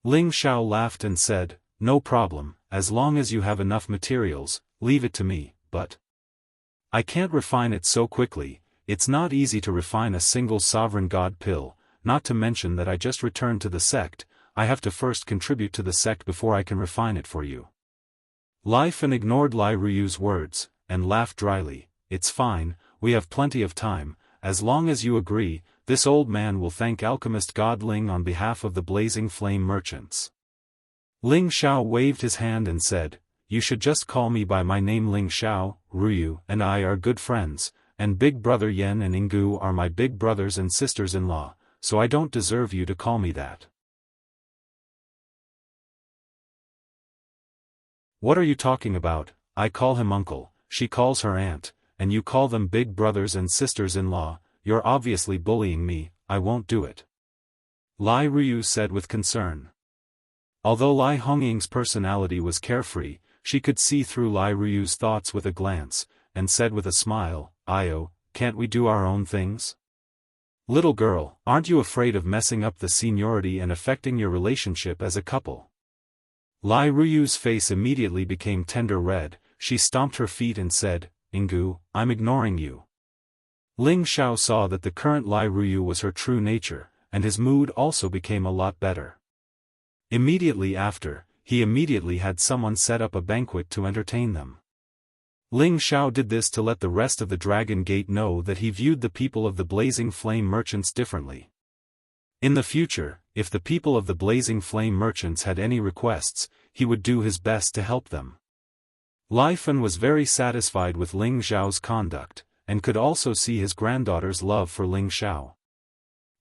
Ling Xiao laughed and said, no problem, as long as you have enough materials, leave it to me, but I can't refine it so quickly. It's not easy to refine a single sovereign god pill, not to mention that I just returned to the sect. I have to first contribute to the sect before I can refine it for you. Lai Fan ignored Lai Ruyu's words, and laughed dryly. It's fine, we have plenty of time, as long as you agree. This old man will thank alchemist god Ling on behalf of the blazing flame merchants. Ling Xiao waved his hand and said, you should just call me by my name. Ling Xiao, Ruyu and I are good friends, and big brother Yan and Yinggu are my big brothers and sisters-in-law, so I don't deserve you to call me that. What are you talking about? I call him uncle, she calls her aunt, and you call them big brothers and sisters-in-law. You're obviously bullying me. I won't do it. Lai Ruyu said with concern. Although Lai Hongying's personality was carefree, she could see through Lai Ruyu's thoughts with a glance, and said with a smile, Io, can't we do our own things? Little girl, aren't you afraid of messing up the seniority and affecting your relationship as a couple? Lai Ruyu's face immediately became tender red. She stomped her feet and said, Yinggu, I'm ignoring you. Ling Xiao saw that the current Lai Ruyu was her true nature, and his mood also became a lot better. Immediately after, he immediately had someone set up a banquet to entertain them. Ling Xiao did this to let the rest of the Dragon Gate know that he viewed the people of the Blazing Flame merchants differently. In the future, if the people of the Blazing Flame merchants had any requests, he would do his best to help them. Lai Fan was very satisfied with Ling Xiao's conduct, and could also see his granddaughter's love for Ling Xiao.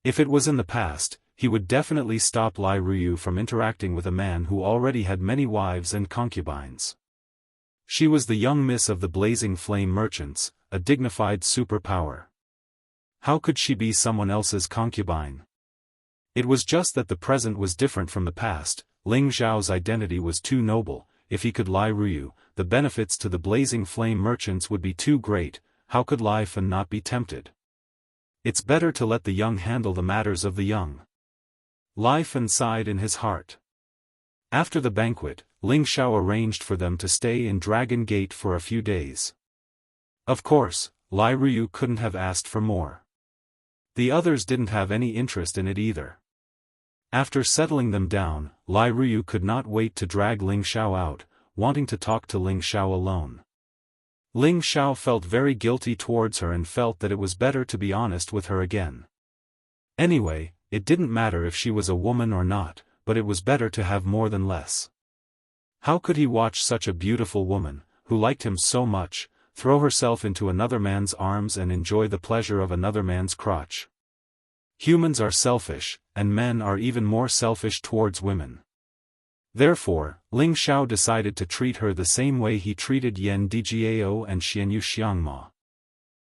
If it was in the past, he would definitely stop Lai Ruyu from interacting with a man who already had many wives and concubines. She was the young miss of the Blazing Flame merchants, a dignified superpower. How could she be someone else's concubine? It was just that the present was different from the past. Ling Xiao's identity was too noble. If he could Lai Ruyu, the benefits to the Blazing Flame merchants would be too great. How could Lai Fan not be tempted? It's better to let the young handle the matters of the young. Lai Fan sighed in his heart. After the banquet, Ling Xiao arranged for them to stay in Dragon Gate for a few days. Of course, Lai Ruyu couldn't have asked for more. The others didn't have any interest in it either. After settling them down, Lai Ruyu could not wait to drag Ling Xiao out, wanting to talk to Ling Xiao alone. Ling Xiao felt very guilty towards her and felt that it was better to be honest with her again. Anyway, it didn't matter if she was a woman or not, but it was better to have more than less. How could he watch such a beautiful woman, who liked him so much, throw herself into another man's arms and enjoy the pleasure of another man's crotch? Humans are selfish, and men are even more selfish towards women. Therefore, Ling Xiao decided to treat her the same way he treated Yan Djiao and Xianyu Xiangma.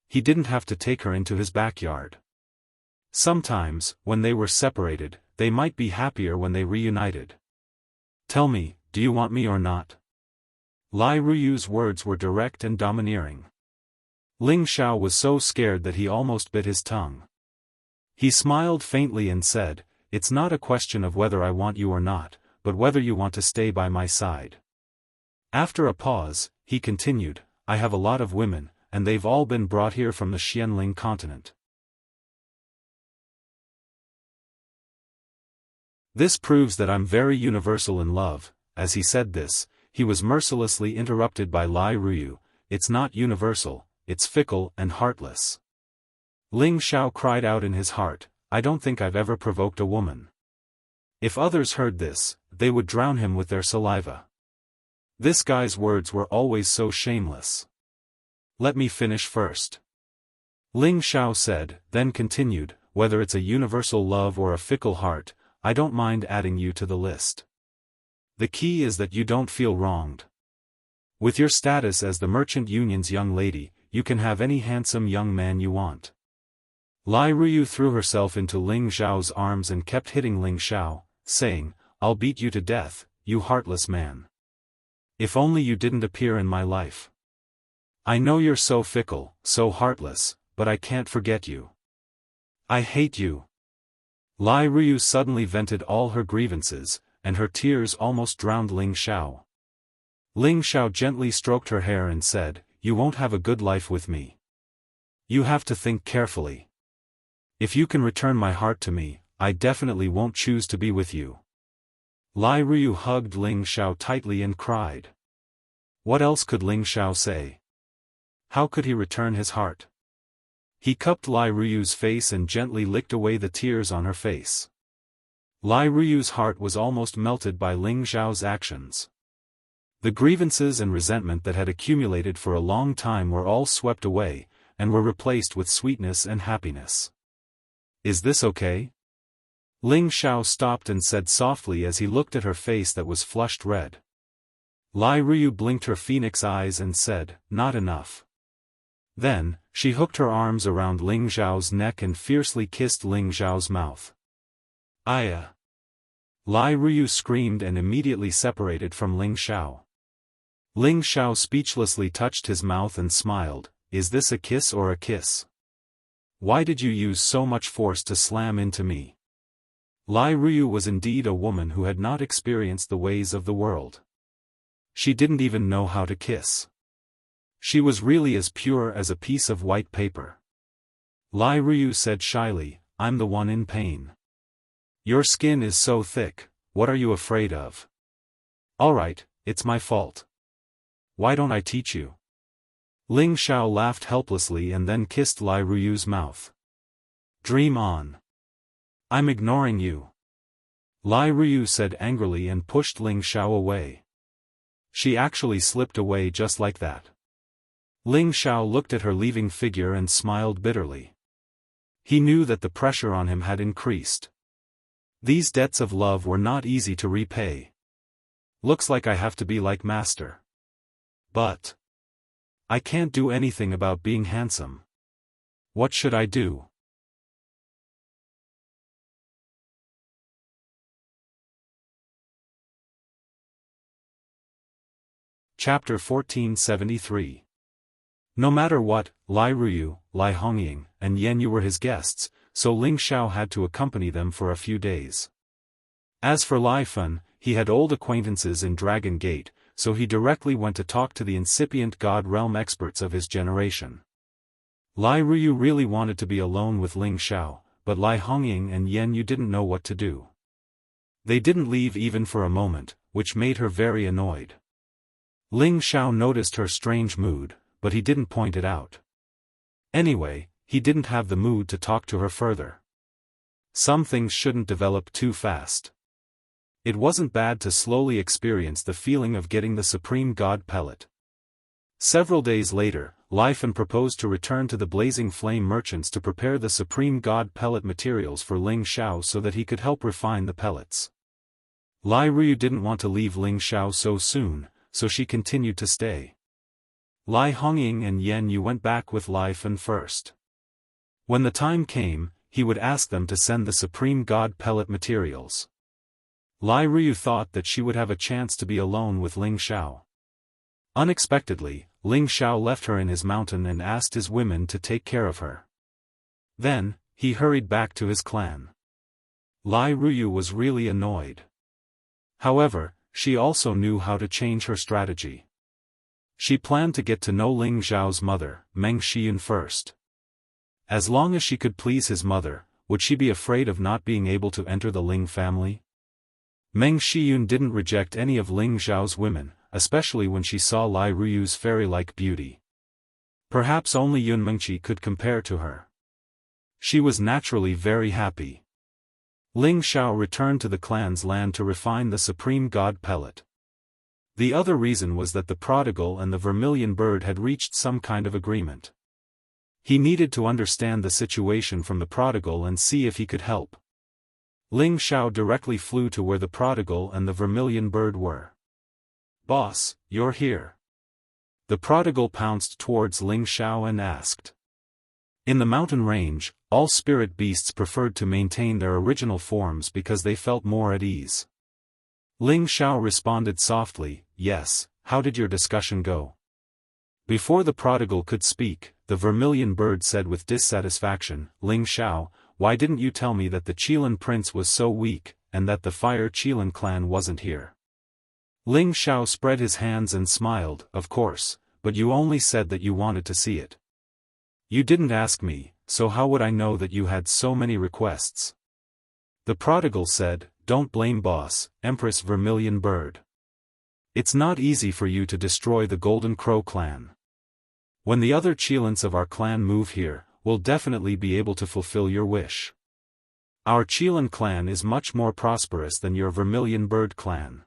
He didn't have to take her into his backyard. Sometimes, when they were separated, they might be happier when they reunited. Tell me, do you want me or not? Lai Ruyu's words were direct and domineering. Ling Xiao was so scared that he almost bit his tongue. He smiled faintly and said, it's not a question of whether I want you or not, but whether you want to stay by my side. After a pause, he continued, I have a lot of women, and they've all been brought here from the Xianling continent. This proves that I'm very universal in love. As he said this, he was mercilessly interrupted by Lai Ruyu. It's not universal, it's fickle and heartless. Ling Xiao cried out in his heart, I don't think I've ever provoked a woman. If others heard this, they would drown him with their saliva. This guy's words were always so shameless. Let me finish first. Ling Xiao said, then continued, whether it's a universal love or a fickle heart, I don't mind adding you to the list. The key is that you don't feel wronged. With your status as the Merchant Union's young lady, you can have any handsome young man you want. Lai Ruyu threw herself into Ling Xiao's arms and kept hitting Ling Xiao, saying, I'll beat you to death, you heartless man. If only you didn't appear in my life. I know you're so fickle, so heartless, but I can't forget you. I hate you. Lai Ruyu suddenly vented all her grievances, and her tears almost drowned Ling Xiao. Ling Xiao gently stroked her hair and said, You won't have a good life with me. You have to think carefully. If you can return my heart to me, I definitely won't choose to be with you. Lai Ruyu hugged Ling Xiao tightly and cried. What else could Ling Xiao say? How could he return his heart? He cupped Lai Ruyu's face and gently licked away the tears on her face. Lai Ruyu's heart was almost melted by Ling Xiao's actions. The grievances and resentment that had accumulated for a long time were all swept away, and were replaced with sweetness and happiness. Is this okay? Ling Xiao stopped and said softly as he looked at her face that was flushed red. Lai Ruyu blinked her phoenix eyes and said, Not enough. Then, she hooked her arms around Ling Xiao's neck and fiercely kissed Ling Xiao's mouth. Aya! Lai Ruyu screamed and immediately separated from Ling Xiao. Ling Xiao speechlessly touched his mouth and smiled, Is this a kiss or a kiss? Why did you use so much force to slam into me? Lai Ruyu was indeed a woman who had not experienced the ways of the world. She didn't even know how to kiss. She was really as pure as a piece of white paper. Lai Ruyu said shyly, I'm the one in pain. Your skin is so thick, what are you afraid of? Alright, it's my fault. Why don't I teach you? Ling Xiao laughed helplessly and then kissed Lai Ruyu's mouth. Dream on. I'm ignoring you. Lai Ruyu said angrily and pushed Ling Xiao away. She actually slipped away just like that. Ling Xiao looked at her leaving figure and smiled bitterly. He knew that the pressure on him had increased. These debts of love were not easy to repay. Looks like I have to be like Master. But I can't do anything about being handsome. What should I do? Chapter 1473. No matter what, Lai Ruyu, Lai Hongying, and Yan Yu were his guests, so Ling Xiao had to accompany them for a few days. As for Lai Fun, he had old acquaintances in Dragon Gate, so he directly went to talk to the incipient God Realm experts of his generation. Lai Ruyu really wanted to be alone with Ling Xiao, but Lai Hongying and Yan Yu didn't know what to do. They didn't leave even for a moment, which made her very annoyed. Ling Xiao noticed her strange mood, but he didn't point it out. Anyway, he didn't have the mood to talk to her further. Some things shouldn't develop too fast. It wasn't bad to slowly experience the feeling of getting the Supreme God pellet. Several days later, Lai Fan proposed to return to the Blazing Flame merchants to prepare the Supreme God pellet materials for Ling Xiao so that he could help refine the pellets. Lai Ruyu didn't want to leave Ling Xiao so soon, so she continued to stay. Lai Hongying and Yan Yu went back with Lai Fan first. When the time came, he would ask them to send the Supreme God pellet materials. Lai Ruyu thought that she would have a chance to be alone with Ling Xiao. Unexpectedly, Ling Xiao left her in his mountain and asked his women to take care of her. Then, he hurried back to his clan. Lai Ruyu was really annoyed. However, she also knew how to change her strategy. She planned to get to know Ling Xiao's mother, Meng Xiyun, first. As long as she could please his mother, would she be afraid of not being able to enter the Ling family? Meng Xiyun didn't reject any of Ling Xiao's women, especially when she saw Lai Ruyu's fairy-like beauty. Perhaps only Yun Mengqi could compare to her. She was naturally very happy. Ling Xiao returned to the clan's land to refine the supreme god pellet. The other reason was that the prodigal and the vermilion bird had reached some kind of agreement. He needed to understand the situation from the prodigal and see if he could help. Ling Xiao directly flew to where the prodigal and the vermilion bird were. "Boss, you're here." The prodigal pounced towards Ling Xiao and asked. In the mountain range, all spirit beasts preferred to maintain their original forms because they felt more at ease. Ling Xiao responded softly, "Yes, how did your discussion go?" Before the prodigal could speak, the vermilion bird said with dissatisfaction, "Ling Xiao, why didn't you tell me that the Qilin prince was so weak, and that the Fire Qilin clan wasn't here?" Ling Xiao spread his hands and smiled, "Of course, but you only said that you wanted to see it. You didn't ask me, so how would I know that you had so many requests?" The prodigal said, "Don't blame boss, Empress Vermilion Bird. It's not easy for you to destroy the Golden Crow clan. When the other Qilins of our clan move here, we'll definitely be able to fulfill your wish. Our Qilin clan is much more prosperous than your Vermilion Bird clan."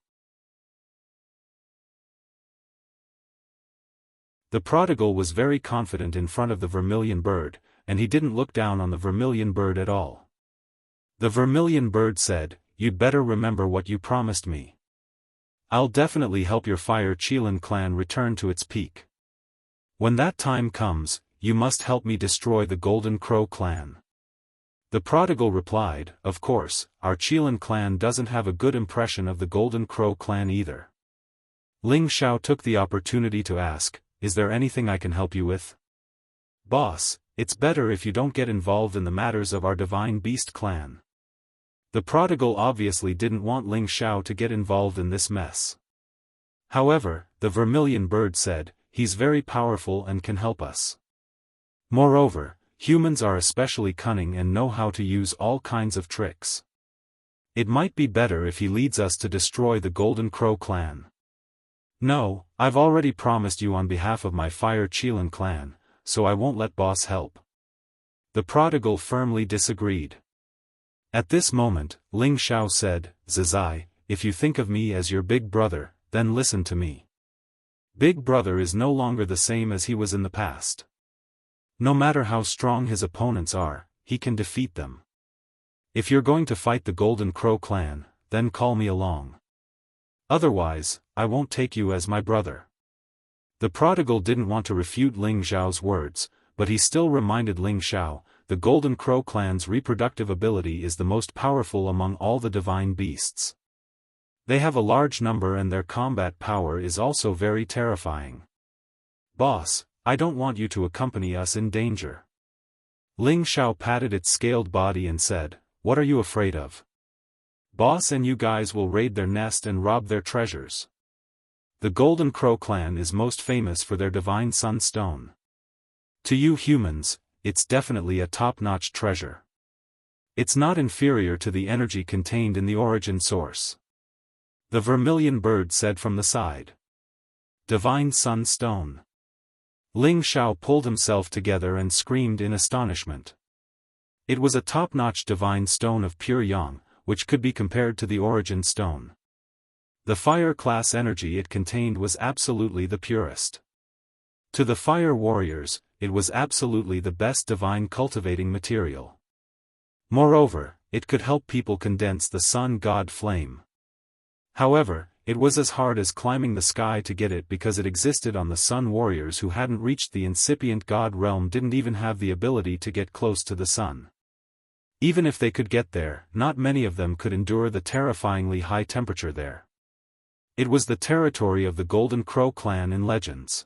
The prodigal was very confident in front of the vermilion bird, and he didn't look down on the vermilion bird at all. The vermilion bird said, "You'd better remember what you promised me. I'll definitely help your Fire Qilin clan return to its peak. When that time comes, you must help me destroy the Golden Crow clan." The prodigal replied, "Of course, our Qilin clan doesn't have a good impression of the Golden Crow clan either." Ling Xiao took the opportunity to ask, "Is there anything I can help you with?" "Boss, it's better if you don't get involved in the matters of our Divine Beast clan." The prodigal obviously didn't want Ling Xiao to get involved in this mess. However, the vermilion bird said, "He's very powerful and can help us. Moreover, humans are especially cunning and know how to use all kinds of tricks. It might be better if he leads us to destroy the Golden Crow clan." "No, I've already promised you on behalf of my Fire Qilin clan, so I won't let boss help." The prodigal firmly disagreed. At this moment, Ling Xiao said, "Zizai, if you think of me as your big brother, then listen to me. Big brother is no longer the same as he was in the past. No matter how strong his opponents are, he can defeat them. If you're going to fight the Golden Crow clan, then call me along. Otherwise, I won't take you as my brother." The prodigal didn't want to refute Ling Xiao's words, but he still reminded Ling Xiao, "The Golden Crow clan's reproductive ability is the most powerful among all the divine beasts. They have a large number and their combat power is also very terrifying. Boss, I don't want you to accompany us in danger." Ling Xiao patted its scaled body and said, "What are you afraid of? Boss and you guys will raid their nest and rob their treasures. The Golden Crow clan is most famous for their divine sun stone. To you humans, it's definitely a top-notch treasure. It's not inferior to the energy contained in the origin source." The vermilion bird said from the side. "Divine sun stone." Ling Xiao pulled himself together and screamed in astonishment. It was a top-notch divine stone of pure yang, which could be compared to the origin stone. The fire class energy it contained was absolutely the purest. To the fire warriors, it was absolutely the best divine cultivating material. Moreover, it could help people condense the sun god flame. However, it was as hard as climbing the sky to get it because it existed on the sun warriors who hadn't reached the incipient god realm didn't even have the ability to get close to the sun. Even if they could get there, not many of them could endure the terrifyingly high temperature there. It was the territory of the Golden Crow clan in legends.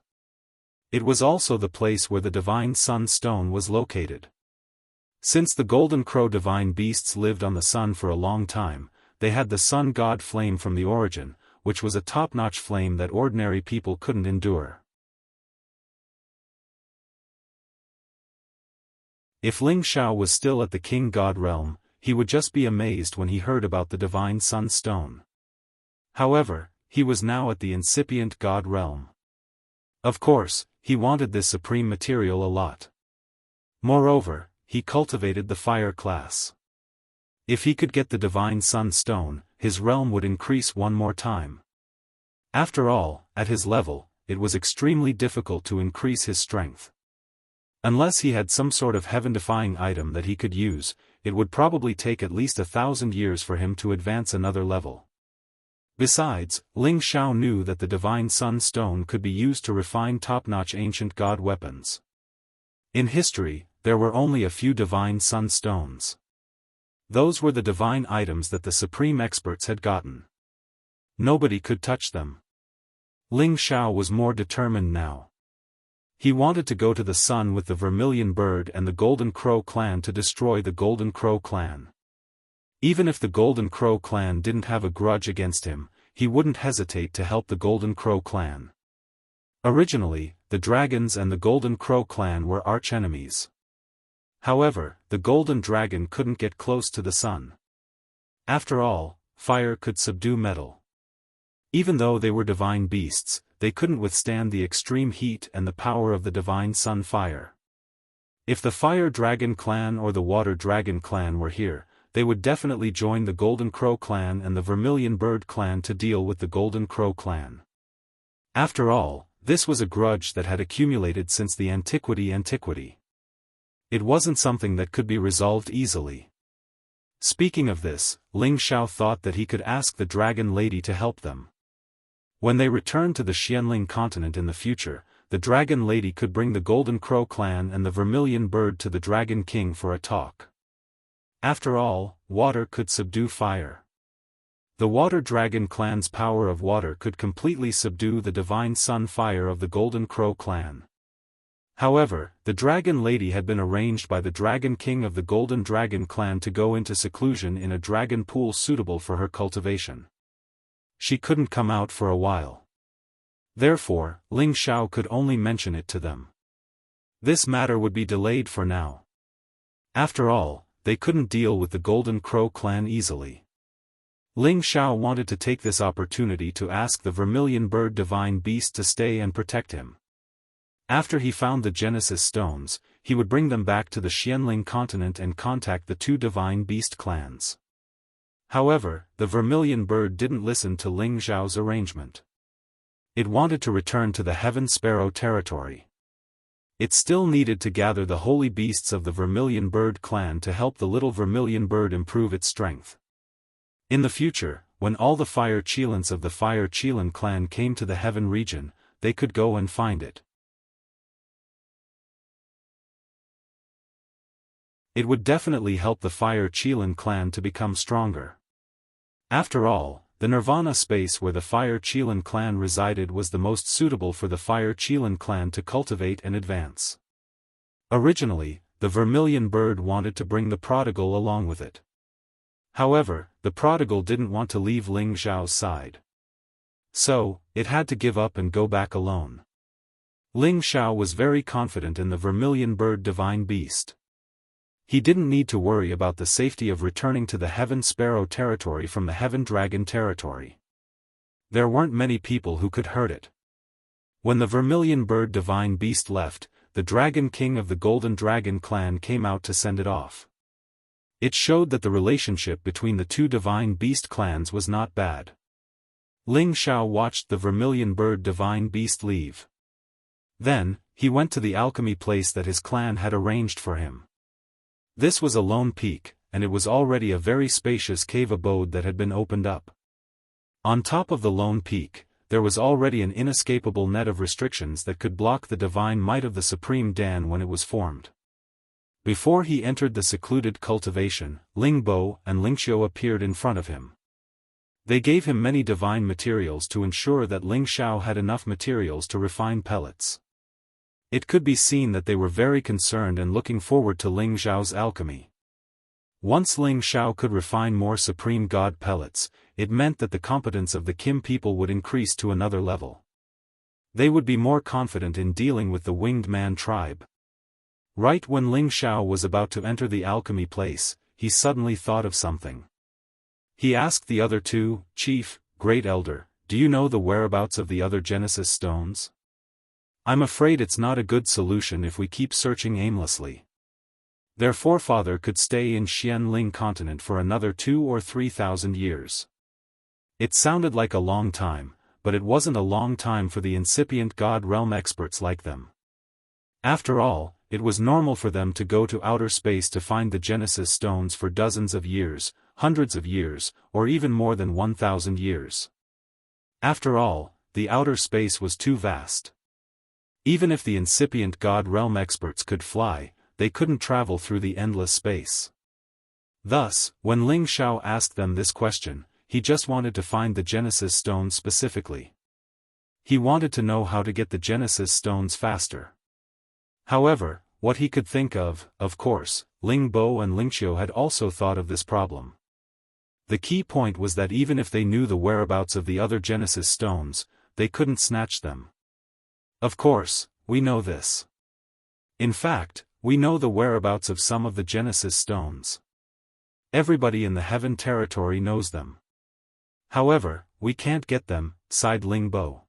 It was also the place where the divine sun stone was located. Since the Golden Crow divine beasts lived on the sun for a long time, they had the sun god flame from the origin, which was a top-notch flame that ordinary people couldn't endure. If Ling Xiao was still at the King God realm, he would just be amazed when he heard about the Divine Sun Stone. However, he was now at the incipient God realm. Of course, he wanted this supreme material a lot. Moreover, he cultivated the fire class. If he could get the Divine Sun Stone, his realm would increase one more time. After all, at his level, it was extremely difficult to increase his strength. Unless he had some sort of heaven-defying item that he could use, it would probably take at least 1,000 years for him to advance another level. Besides, Ling Xiao knew that the Divine Sun Stone could be used to refine top-notch ancient god weapons. In history, there were only a few Divine Sun Stones. Those were the divine items that the supreme experts had gotten. Nobody could touch them. Ling Xiao was more determined now. He wanted to go to the sun with the Vermilion Bird and the Golden Crow clan to destroy the Golden Crow clan. Even if the Golden Crow clan didn't have a grudge against him, he wouldn't hesitate to help the Golden Crow clan. Originally, the dragons and the Golden Crow clan were arch-enemies. However, the Golden Dragon couldn't get close to the sun. After all, fire could subdue metal. Even though they were divine beasts, they couldn't withstand the extreme heat and the power of the Divine Sun Fire. If the Fire Dragon clan or the Water Dragon clan were here, they would definitely join the Golden Crow clan and the Vermilion Bird clan to deal with the Golden Crow clan. After all, this was a grudge that had accumulated since the antiquity. It wasn't something that could be resolved easily. Speaking of this, Ling Xiao thought that he could ask the Dragon Lady to help them. When they returned to the Xianling continent in the future, the Dragon Lady could bring the Golden Crow clan and the Vermilion Bird to the Dragon King for a talk. After all, water could subdue fire. The Water Dragon clan's power of water could completely subdue the Divine Sun Fire of the Golden Crow clan. However, the Dragon Lady had been arranged by the Dragon King of the Golden Dragon clan to go into seclusion in a dragon pool suitable for her cultivation. She couldn't come out for a while. Therefore, Ling Xiao could only mention it to them. This matter would be delayed for now. After all, they couldn't deal with the Golden Crow clan easily. Ling Xiao wanted to take this opportunity to ask the Vermilion Bird Divine Beast to stay and protect him. After he found the Genesis Stones, he would bring them back to the Xianling continent and contact the two Divine Beast clans. However, the Vermilion Bird didn't listen to Ling Xiao's arrangement. It wanted to return to the Heaven Sparrow territory. It still needed to gather the holy beasts of the Vermilion Bird clan to help the little Vermilion Bird improve its strength. In the future, when all the Fire Qilins of the Fire Qilin clan came to the Heaven region, they could go and find it. It would definitely help the Fire Qilin clan to become stronger. After all, the Nirvana space where the Fire Qilin clan resided was the most suitable for the Fire Qilin clan to cultivate and advance. Originally, the Vermilion Bird wanted to bring the prodigal along with it. However, the prodigal didn't want to leave Ling Xiao's side. So, it had to give up and go back alone. Ling Xiao was very confident in the Vermilion Bird Divine Beast. He didn't need to worry about the safety of returning to the Heaven Sparrow territory from the Heaven Dragon territory. There weren't many people who could hurt it. When the Vermilion Bird Divine Beast left, the Dragon King of the Golden Dragon clan came out to send it off. It showed that the relationship between the two Divine Beast clans was not bad. Ling Xiao watched the Vermilion Bird Divine Beast leave. Then, he went to the alchemy place that his clan had arranged for him. This was a lone peak, and it was already a very spacious cave abode that had been opened up. On top of the lone peak, there was already an inescapable net of restrictions that could block the divine might of the Supreme Dan when it was formed. Before he entered the secluded cultivation, Ling Bo and Ling Xiao appeared in front of him. They gave him many divine materials to ensure that Ling Xiao had enough materials to refine pellets. It could be seen that they were very concerned and looking forward to Ling Xiao's alchemy. Once Ling Xiao could refine more supreme god pellets, it meant that the competence of the Kim people would increase to another level. They would be more confident in dealing with the Winged Man tribe. Right when Ling Xiao was about to enter the alchemy place, he suddenly thought of something. He asked the other two, "Chief, Great Elder, do you know the whereabouts of the other Genesis stones? I'm afraid it's not a good solution if we keep searching aimlessly. Their forefather could stay in Xianling continent for another 2,000 or 3,000 years." It sounded like a long time, but it wasn't a long time for the incipient God realm experts like them. After all, it was normal for them to go to outer space to find the Genesis stones for dozens of years, hundreds of years, or even more than 1,000 years. After all, the outer space was too vast. Even if the incipient God realm experts could fly, they couldn't travel through the endless space. Thus, when Ling Xiao asked them this question, he just wanted to find the Genesis stones specifically. He wanted to know how to get the Genesis stones faster. However, what he could think of course, Ling Bo and Ling Xiu had also thought of this problem. The key point was that even if they knew the whereabouts of the other Genesis stones, they couldn't snatch them. Of course, we know this. In fact, we know the whereabouts of some of the Genesis stones. Everybody in the Heaven territory knows them. However, we can't get them, sighed Ling Bo.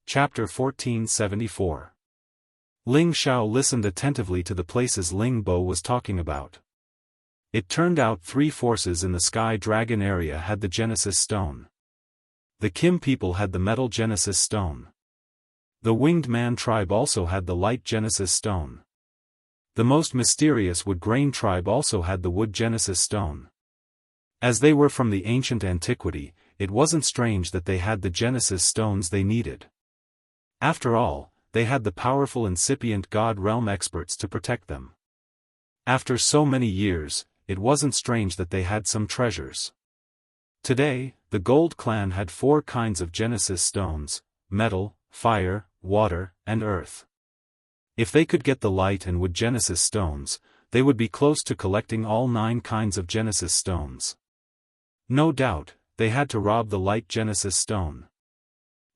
Chapter 1474. Ling Xiao listened attentively to the places Ling Bo was talking about. It turned out 3 forces in the Sky Dragon area had the Genesis stone. The Kim people had the Metal Genesis stone. The Winged Man tribe also had the Light Genesis stone. The most mysterious Wood Grain tribe also had the Wood Genesis stone. As they were from the ancient antiquity, it wasn't strange that they had the Genesis stones they needed. After all, they had the powerful incipient God realm experts to protect them. After so many years, it wasn't strange that they had some treasures. Today, the Gold Clan had 4 kinds of Genesis stones: metal, fire, water, and earth. If they could get the Light and Wood Genesis stones, they would be close to collecting all 9 kinds of Genesis stones. No doubt, they had to rob the Light Genesis stone.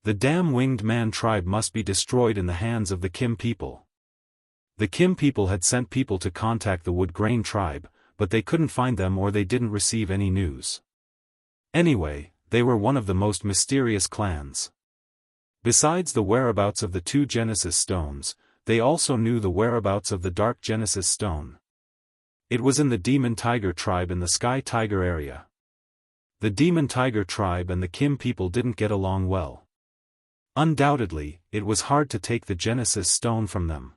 The damn Winged Man tribe must be destroyed in the hands of the Kim people. The Kim people had sent people to contact the Wood Grain tribe, but they couldn't find them or they didn't receive any news. Anyway, they were one of the most mysterious clans. Besides the whereabouts of the 2 Genesis stones, they also knew the whereabouts of the Dark Genesis stone. It was in the Demon Tiger tribe in the Sky Tiger area. The Demon Tiger tribe and the Kim people didn't get along well. Undoubtedly, it was hard to take the Genesis stone from them.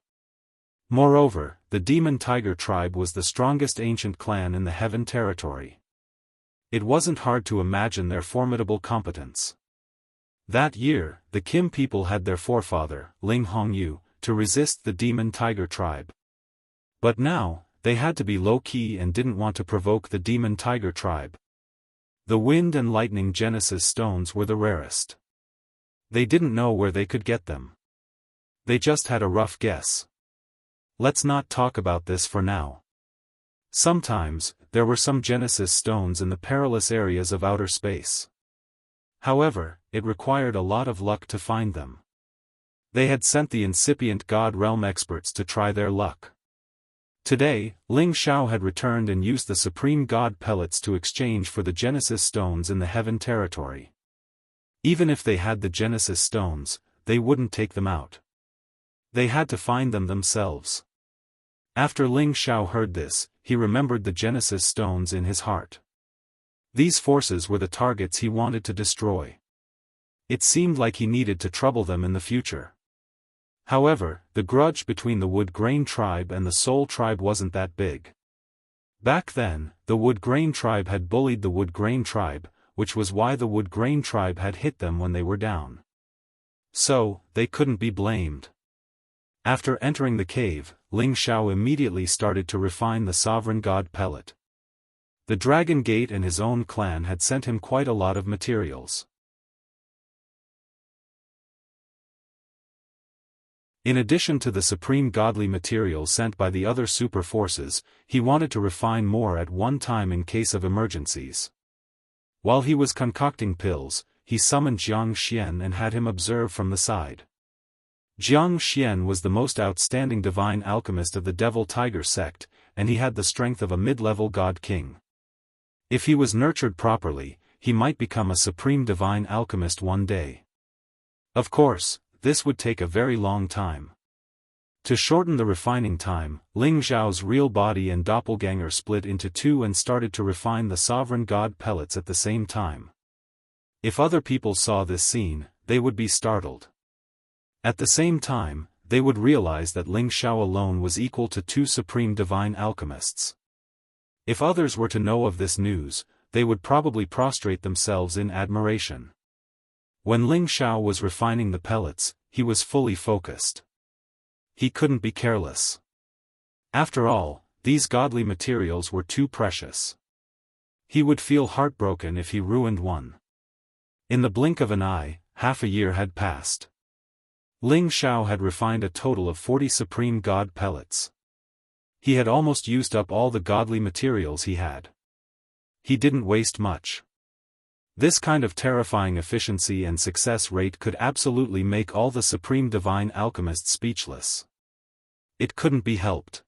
Moreover, the Demon Tiger tribe was the strongest ancient clan in the Heaven territory. It wasn't hard to imagine their formidable competence. That year, the Kim people had their forefather, Ling Hongyu, to resist the Demon Tiger tribe. But now, they had to be low-key and didn't want to provoke the Demon Tiger tribe. The Wind and Lightning Genesis stones were the rarest. They didn't know where they could get them. They just had a rough guess. Let's not talk about this for now. Sometimes, there were some Genesis stones in the perilous areas of outer space. However, it required a lot of luck to find them. They had sent the incipient God realm experts to try their luck. Today, Ling Xiao had returned and used the supreme God pellets to exchange for the Genesis stones in the Heaven territory. Even if they had the Genesis stones, they wouldn't take them out. They had to find them themselves. After Ling Xiao heard this, he remembered the Genesis stones in his heart. These forces were the targets he wanted to destroy. It seemed like he needed to trouble them in the future. However, the grudge between the Wood Grain tribe and the Soul tribe wasn't that big. Back then, the Wood Grain tribe had bullied the Wood Grain tribe, which was why the Wood Grain tribe had hit them when they were down. So, they couldn't be blamed. After entering the cave, Ling Xiao immediately started to refine the Sovereign God pellet. The Dragon Gate and his own clan had sent him quite a lot of materials. In addition to the supreme godly material sent by the other super forces, he wanted to refine more at one time in case of emergencies. While he was concocting pills, he summoned Jianghu Xian and had him observe from the side. Jianghu Xian was the most outstanding divine alchemist of the Devil Tiger sect, and he had the strength of a mid-level god king. If he was nurtured properly, he might become a supreme divine alchemist one day. Of course, this would take a very long time. To shorten the refining time, Ling Xiao's real body and doppelganger split into two and started to refine the sovereign god pellets at the same time. If other people saw this scene, they would be startled. At the same time, they would realize that Ling Xiao alone was equal to two supreme divine alchemists. If others were to know of this news, they would probably prostrate themselves in admiration. When Ling Xiao was refining the pellets, he was fully focused. He couldn't be careless. After all, these godly materials were too precious. He would feel heartbroken if he ruined one. In the blink of an eye, half a year had passed. Ling Xiao had refined a total of 40 supreme god pellets. He had almost used up all the godly materials he had. He didn't waste much. This kind of terrifying efficiency and success rate could absolutely make all the supreme divine alchemists speechless. It couldn't be helped.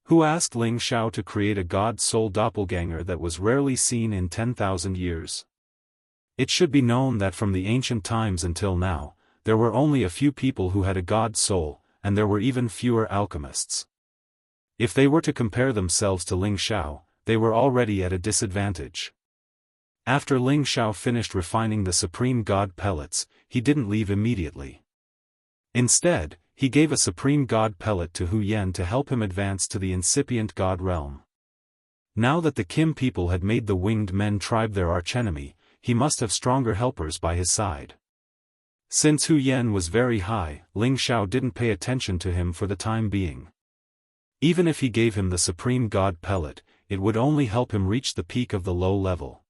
Who asked Ling Xiao to create a god soul doppelganger that was rarely seen in 10,000 years? It should be known that from the ancient times until now, there were only a few people who had a god soul, and there were even fewer alchemists. If they were to compare themselves to Ling Xiao, they were already at a disadvantage. After Ling Xiao finished refining the supreme god pellets, he didn't leave immediately. Instead, he gave a supreme god pellet to Hu Yan to help him advance to the incipient god realm. Now that the Kim people had made the winged men tribe their archenemy, he must have stronger helpers by his side. Since Hu Yan was very high, Ling Xiao didn't pay attention to him for the time being. Even if he gave him the supreme god pellet, it would only help him reach the peak of the low level.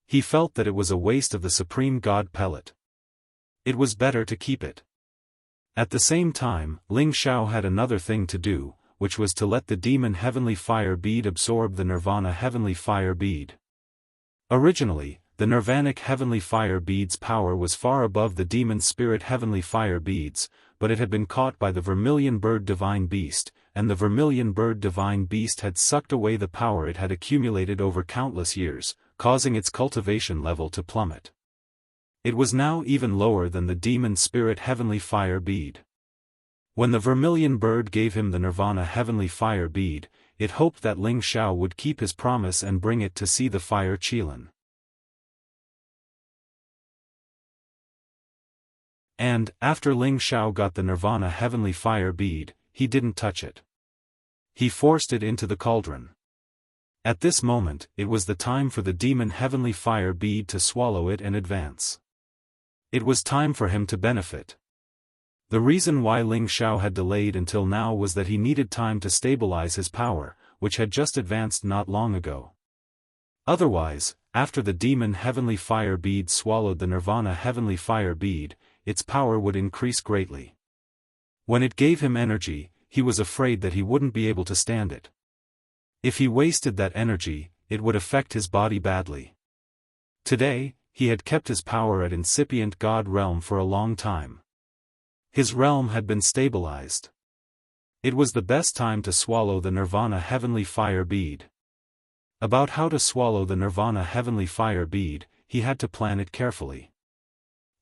He felt that it was a waste of the supreme god pellet. It was better to keep it. At the same time, Ling Xiao had another thing to do, which was to let the demon heavenly fire bead absorb the nirvana heavenly fire bead. Originally, the nirvanic heavenly fire bead's power was far above the demon spirit heavenly fire beads, but it had been caught by the vermilion bird divine beast, and the vermilion bird divine beast had sucked away the power it had accumulated over countless years, causing its cultivation level to plummet. It was now even lower than the demon spirit heavenly fire bead. When the vermilion bird gave him the nirvana heavenly fire bead, it hoped that Ling Xiao would keep his promise and bring it to see the fire Qilin. And, after Ling Xiao got the nirvana heavenly fire bead, he didn't touch it. He forced it into the cauldron. At this moment, it was the time for the demon heavenly fire bead to swallow it and advance. It was time for him to benefit. The reason why Ling Xiao had delayed until now was that he needed time to stabilize his power, which had just advanced not long ago. Otherwise, after the demon heavenly fire bead swallowed the nirvana heavenly fire bead, its power would increase greatly. When it gave him energy, he was afraid that he wouldn't be able to stand it. If he wasted that energy, it would affect his body badly. Today, he had kept his power at incipient god realm for a long time. His realm had been stabilized. It was the best time to swallow the nirvana heavenly fire bead. About how to swallow the nirvana heavenly fire bead, he had to plan it carefully.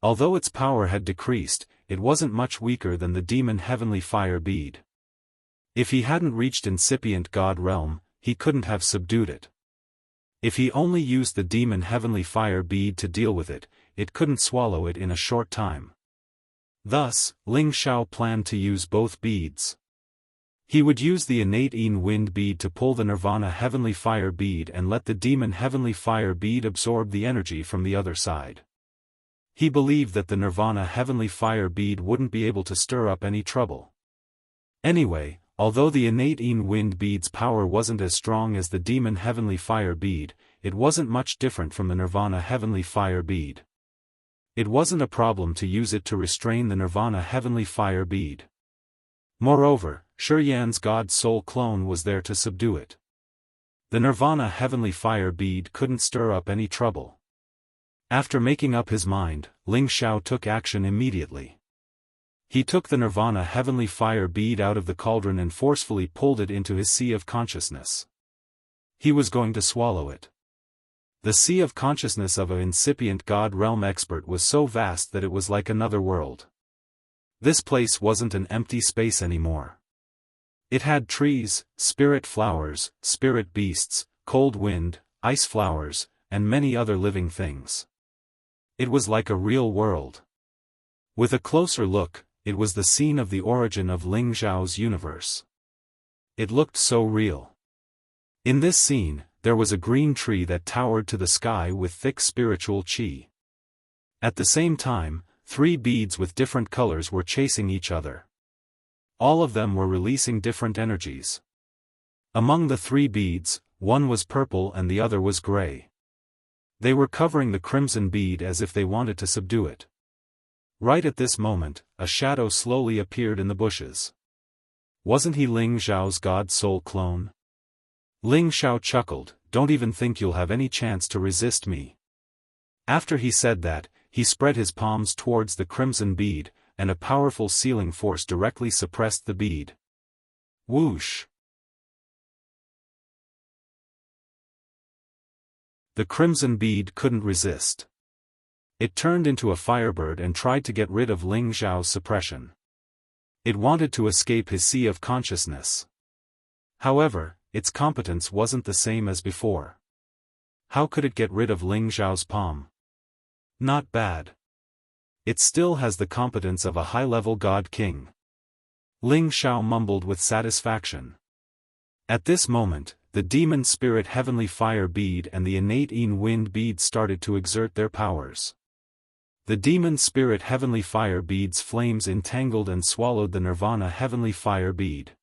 Although its power had decreased, it wasn't much weaker than the demon heavenly fire bead. If he hadn't reached incipient god realm, he couldn't have subdued it. If he only used the demon heavenly fire bead to deal with it, it couldn't swallow it in a short time. Thus, Ling Xiao planned to use both beads. He would use the innate Yin wind bead to pull the nirvana heavenly fire bead and let the demon heavenly fire bead absorb the energy from the other side. He believed that the nirvana heavenly fire bead wouldn't be able to stir up any trouble. Anyway, although the innate Yin wind bead's power wasn't as strong as the demon heavenly fire bead, it wasn't much different from the nirvana heavenly fire bead. It wasn't a problem to use it to restrain the Nirvana Heavenly Fire bead. Moreover, Shiyan's God Soul clone was there to subdue it. The Nirvana Heavenly Fire bead couldn't stir up any trouble. After making up his mind, Ling Xiao took action immediately. He took the Nirvana Heavenly Fire bead out of the cauldron and forcefully pulled it into his sea of consciousness. He was going to swallow it. The sea of consciousness of an incipient God realm expert was so vast that it was like another world. This place wasn't an empty space anymore. It had trees, spirit flowers, spirit beasts, cold wind, ice flowers, and many other living things. It was like a real world. With a closer look, it was the scene of the origin of Ling Xiao's universe. It looked so real. In this scene, there was a green tree that towered to the sky with thick spiritual qi. At the same time, 3 beads with different colors were chasing each other. All of them were releasing different energies. Among the 3 beads, one was purple and the other was gray. They were covering the crimson bead as if they wanted to subdue it. Right at this moment, a shadow slowly appeared in the bushes. Wasn't he Ling Xiao's God Soul clone? Ling Xiao chuckled, "Don't even think you'll have any chance to resist me." After he said that, he spread his palms towards the crimson bead, and a powerful sealing force directly suppressed the bead. Whoosh! The crimson bead couldn't resist. It turned into a firebird and tried to get rid of Ling Xiao's suppression. It wanted to escape his sea of consciousness. However, its competence wasn't the same as before. How could it get rid of Ling Xiao's palm? Not bad. It still has the competence of a high-level god king. Ling Xiao mumbled with satisfaction. At this moment, the demon spirit heavenly fire bead and the innate Yin wind bead started to exert their powers. The demon spirit heavenly fire bead's flames entangled and swallowed the Nirvana heavenly fire bead.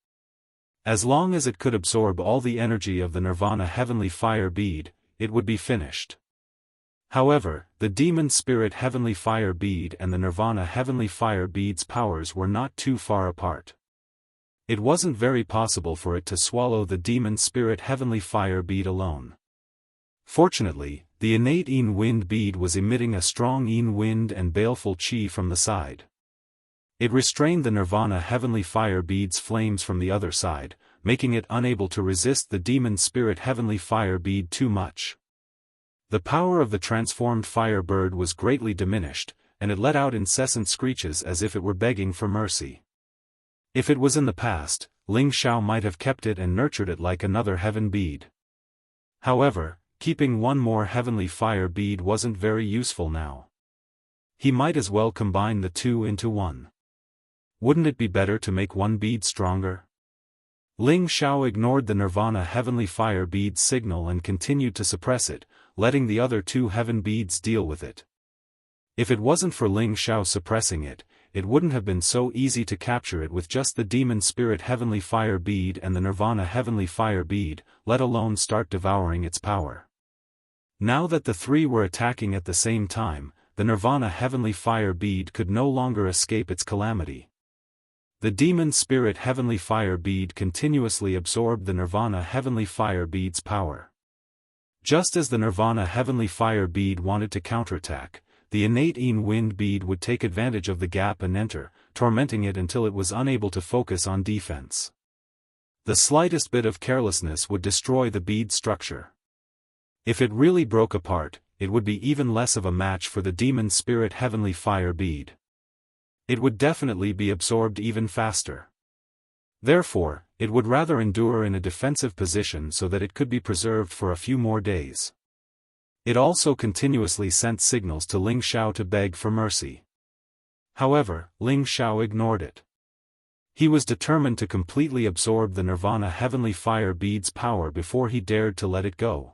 As long as it could absorb all the energy of the Nirvana heavenly fire bead, it would be finished. However, the demon spirit heavenly fire bead and the Nirvana heavenly fire bead's powers were not too far apart. It wasn't very possible for it to swallow the demon spirit heavenly fire bead alone. Fortunately, the innate Yin wind bead was emitting a strong Yin wind and baleful qi from the side. It restrained the Nirvana heavenly fire bead's flames from the other side, making it unable to resist the demon spirit heavenly fire bead too much. The power of the transformed fire bird was greatly diminished, and it let out incessant screeches as if it were begging for mercy. If it was in the past, Ling Xiao might have kept it and nurtured it like another heaven bead. However, keeping one more heavenly fire bead wasn't very useful now. He might as well combine the 2 into one. Wouldn't it be better to make one bead stronger? Ling Xiao ignored the Nirvana heavenly fire bead's signal and continued to suppress it, letting the other 2 heaven beads deal with it. If it wasn't for Ling Xiao suppressing it, it wouldn't have been so easy to capture it with just the demon spirit heavenly fire bead and the Nirvana heavenly fire bead, let alone start devouring its power. Now that the 3 were attacking at the same time, the Nirvana heavenly fire bead could no longer escape its calamity. The demon spirit heavenly fire bead continuously absorbed the Nirvana heavenly fire bead's power. Just as the Nirvana heavenly fire bead wanted to counterattack, the innate Yin wind bead would take advantage of the gap and enter, tormenting it until it was unable to focus on defense. The slightest bit of carelessness would destroy the bead's structure. If it really broke apart, it would be even less of a match for the demon spirit heavenly fire bead. It would definitely be absorbed even faster. Therefore, it would rather endure in a defensive position so that it could be preserved for a few more days. It also continuously sent signals to Ling Xiao to beg for mercy. However, Ling Xiao ignored it. He was determined to completely absorb the Nirvana heavenly fire bead's power before he dared to let it go.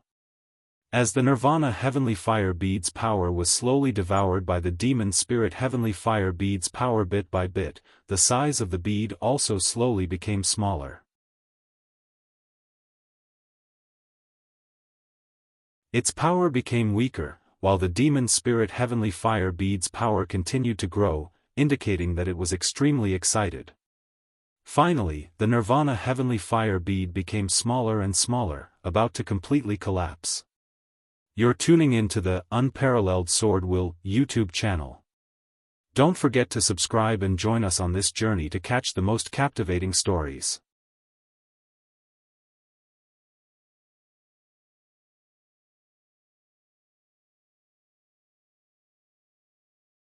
As the Nirvana heavenly fire bead's power was slowly devoured by the demon spirit heavenly fire bead's power bit by bit, the size of the bead also slowly became smaller. Its power became weaker, while the demon spirit heavenly fire bead's power continued to grow, indicating that it was extremely excited. Finally, the Nirvana heavenly fire bead became smaller and smaller, about to completely collapse. You're tuning in to the Unparalleled Sword Will YouTube channel. Don't forget to subscribe and join us on this journey to catch the most captivating stories.